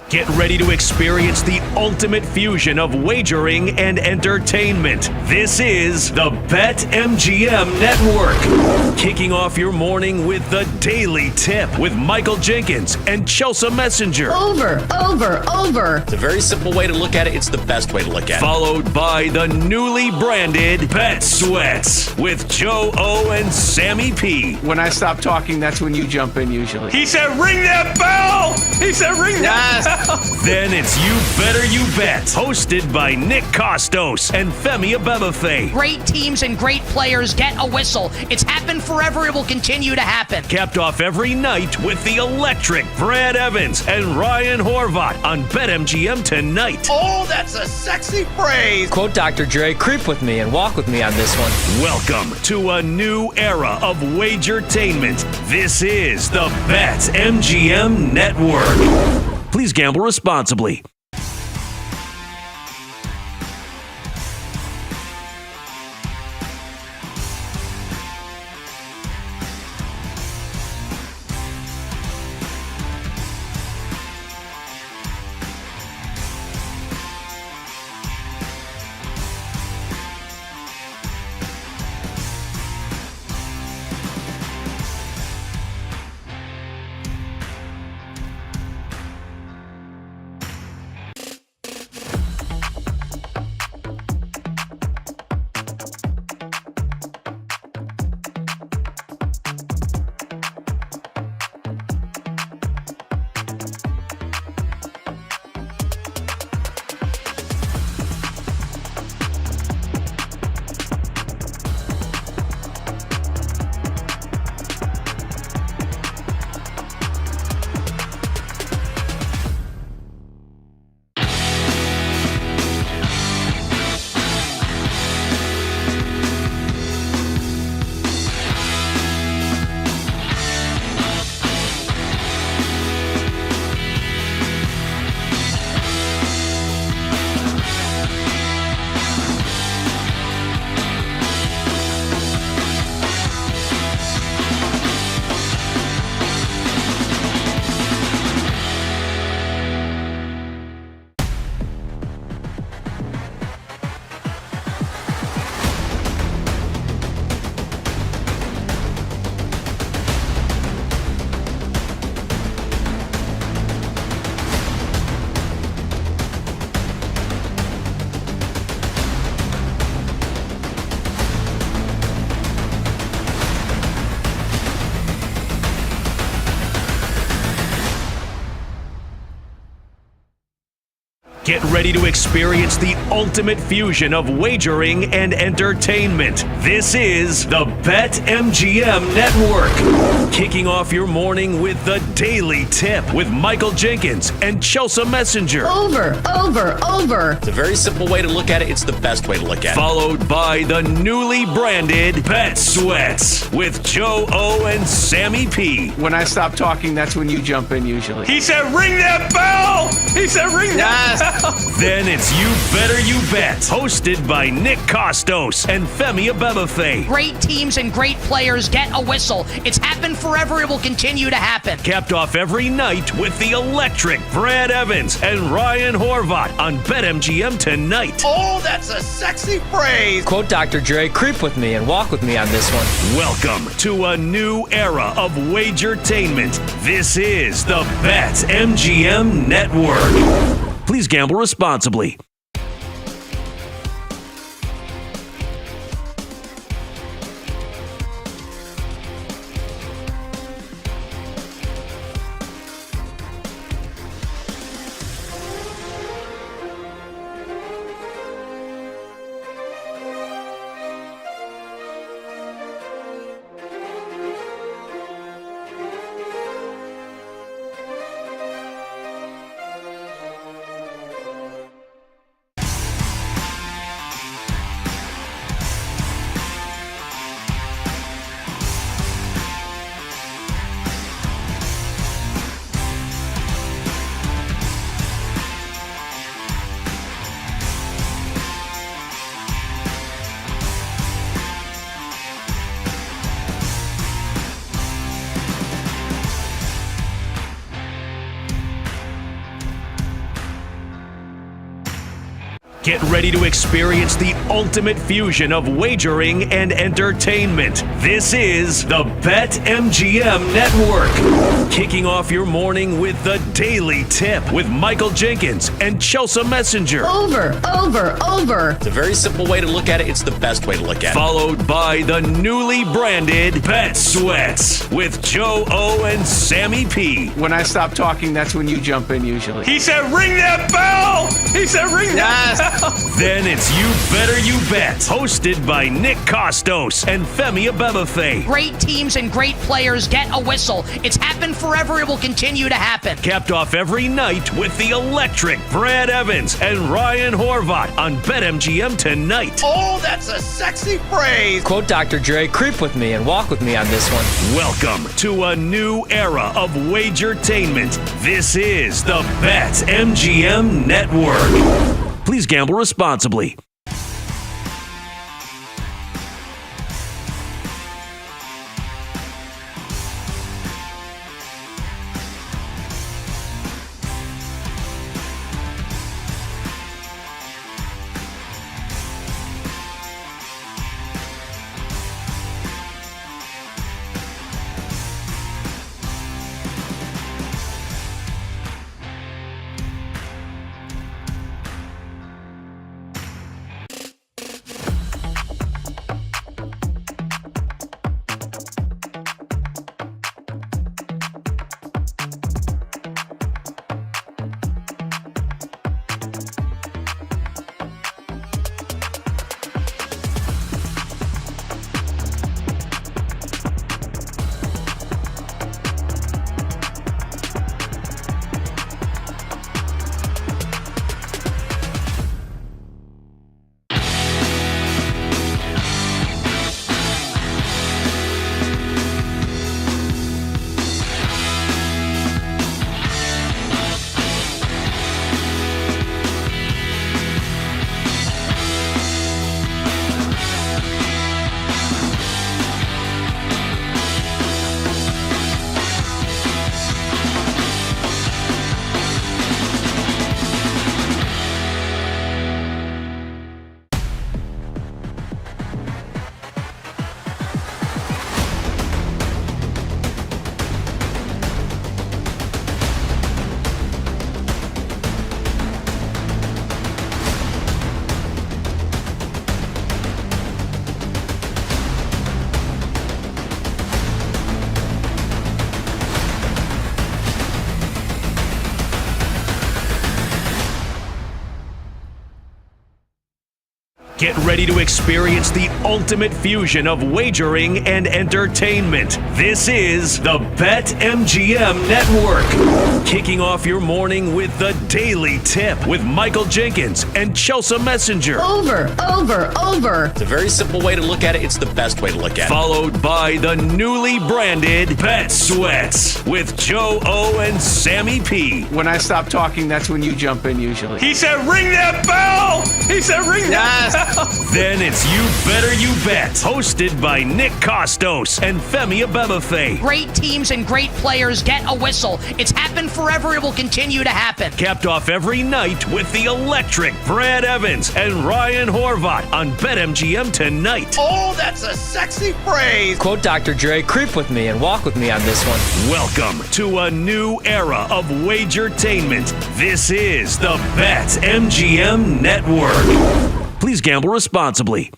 Get ready to experience the ultimate fusion of wagering and entertainment. This is the BetMGM Network. Kicking off your morning with the Daily Tip with Michael Jenkins and Chelsea Messenger. Over. It's a very simple way to look at it. It's the best way to look at it. Followed by the newly branded Bet Sweats with Joe O and Sammy P. When I stop talking, that's when you jump in usually. He said, ring that bell! He said, ring that bell! Then it's You Better You Bet, hosted by Nick Costos and Femi Abebefe. Great teams and great players get a whistle. It's happened forever. It will continue to happen. Capped off every night with the electric Brad Evans and Ryan Horvat on BetMGM tonight. Oh, that's a sexy phrase. Quote Dr. Dre, creep with me and walk with me on this one. Welcome to a new era of Wagertainment. This is the BetMGM Network. Please gamble responsibly. Get ready to experience the ultimate fusion of wagering and entertainment. This is the BetMGM Network. Kicking off your morning with the Daily Tip with Michael Jenkins and Chelsea Messenger. Over. It's a very simple way to look at it. It's the best way to look at it. Followed by the newly branded Bet Sweats with Joe O and Sammy P. When I stop talking, that's when you jump in usually. He said, ring that bell! He said, ring that bell! Then it's You Better You Bet, hosted by Nick Costos and Femi Abebefe. Great teams and great players get a whistle. It's happened forever. It will continue to happen. Capped off every night with the electric Brad Evans and Ryan Horvat on BetMGM tonight. Oh, that's a sexy phrase. Quote Dr. Dre, creep with me and walk with me on this one. Welcome to a new era of Wagertainment. This is the BetMGM Network. Please gamble responsibly. Get ready to experience the ultimate fusion of wagering and entertainment. This is the BetMGM Network. Kicking off your morning with the Daily Tip with Michael Jenkins and Chelsea Messenger. Over. It's a very simple way to look at it. It's the best way to look at it. Followed by the newly branded Bet Sweats with Joe O and Sammy P. When I stop talking, that's when you jump in usually. He said, ring that bell! He said, ring that bell! Then it's You Better You Bet, hosted by Nick Costos and Femi Abebefe. Great teams and great players get a whistle. It's happened forever. It will continue to happen. Capped off every night with the electric Brad Evans and Ryan Horvat on BetMGM tonight. Oh, that's a sexy phrase. Quote Dr. Dre, creep with me and walk with me on this one. Welcome to a new era of Wagertainment. This is the BetMGM Network. Please gamble responsibly. Get ready to experience the ultimate fusion of wagering and entertainment. This is the BetMGM Network. Kicking off your morning with the Daily Tip with Michael Jenkins and Chelsea Messenger. Over. It's a very simple way to look at it. It's the best way to look at it. Followed by the newly branded Bet Sweats with Joe O and Sammy P. When I stop talking, that's when you jump in usually. He said, "Ring that bell!" He said, "Ring that bell!" Then it's You Better You Bet, hosted by Nick Costos and Femi Abebefe. Great teams and great players get a whistle. It's happened forever. It will continue to happen. Capped off every night with the electric Brad Evans and Ryan Horvat on BetMGM tonight. Oh, that's a sexy phrase. Quote Dr. Dre, creep with me and walk with me on this one. Welcome to a new era of Wagertainment. This is the BetMGM Network. Please gamble responsibly.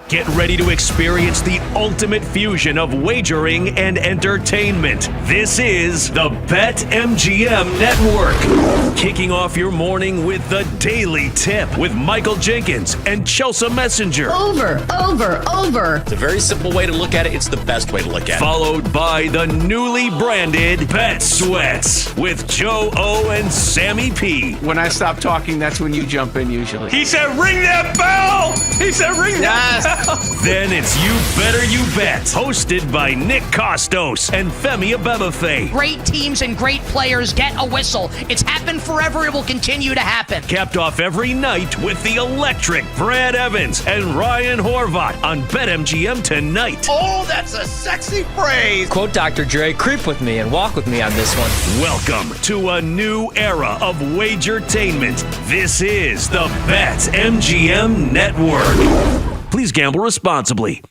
Get ready to experience the ultimate fusion of wagering and entertainment. This is the BetMGM Network. Kicking off your morning with the Daily Tip with Michael Jenkins and Chelsea Messenger. Over. It's a very simple way to look at it. It's the best way to look at it. Followed by the newly branded Bet Sweats with Joe O and Sammy P. When I stop talking, that's when you jump in usually. He said, "Ring that bell!" He said, "Ring that bell!" Then it's You Better You Bet, hosted by Nick Costos and Femi Abebefe. Great teams and great players get a whistle. It's happened forever. It will continue to happen. Capped off every night with the electric Brad Evans and Ryan Horvat on BetMGM tonight. Oh, that's a sexy phrase. Quote Dr. Dre, creep with me and walk with me on this one. Welcome to a new era of Wagertainment. This is the BetMGM Network. Please gamble responsibly.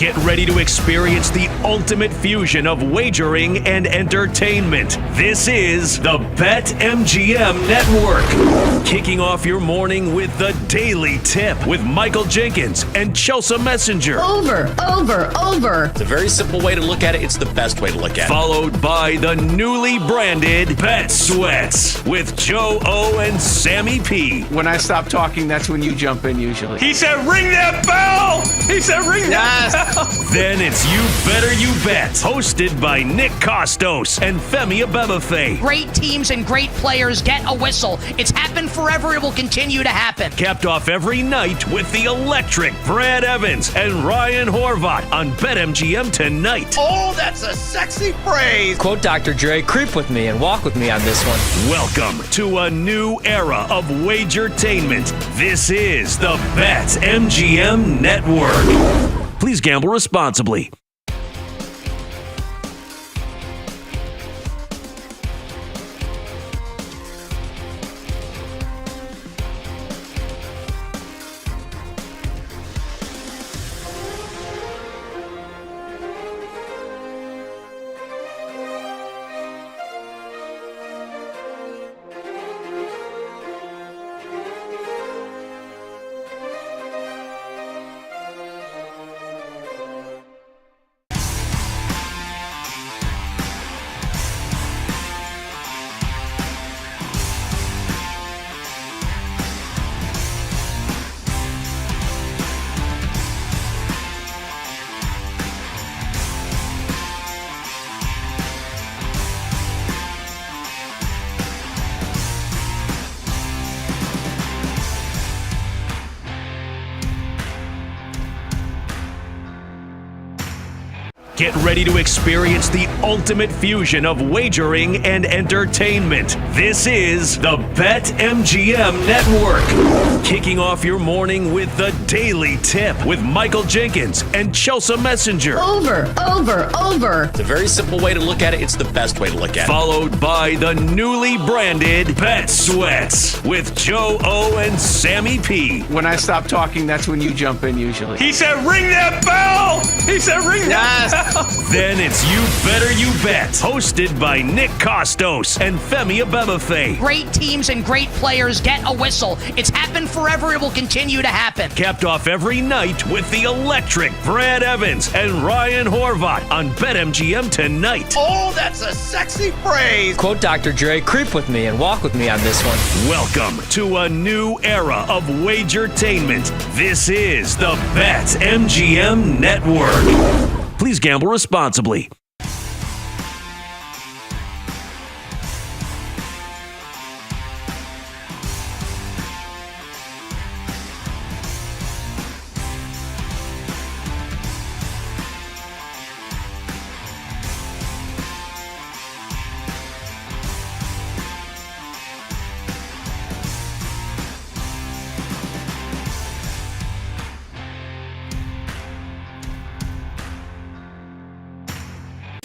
Get ready to experience the ultimate fusion of wagering and entertainment. This is the BetMGM Network. Kicking off your morning with the Daily Tip with Michael Jenkins and Chelsea Messenger. Over. It's a very simple way to look at it. It's the best way to look at it. Followed by the newly branded Bet Sweats with Joe O and Sammy P. When I stop talking, that's when you jump in usually. He said, ring that bell! He said, ring that bell! Then it's You Better You Bet, hosted by Nick Costos and Femi Abebefe. Great teams and great players get a whistle. It's happened forever. It will continue to happen. Capped off every night with the electric Brad Evans and Ryan Horvat on BetMGM tonight. Oh, that's a sexy phrase. Quote Dr. Dre, creep with me and walk with me on this one. Welcome to a new era of Wagertainment. This is the BetMGM Network. Please gamble responsibly. Get ready to experience the ultimate fusion of wagering and entertainment. This is the BetMGM Network. Kicking off your morning with the Daily Tip with Michael Jenkins and Chelsea Messenger. Over. It's a very simple way to look at it. It's the best way to look at it. Followed by the newly branded Bet Sweats with Joe O and Sammy P. When I stop talking, that's when you jump in usually. He said, ring that bell! He said, ring that bell! Then it's You Better You Bet, hosted by Nick Costos and Femi Abebefe. Great teams and great players get a whistle. It's happened forever. It will continue to happen. Capped off every night with the electric Brad Evans and Ryan Horvat on BetMGM tonight. Oh, that's a sexy phrase. Quote Dr. Dre, creep with me and walk with me on this one. Welcome to a new era of Wagertainment. This is the BetMGM Network. Please gamble responsibly.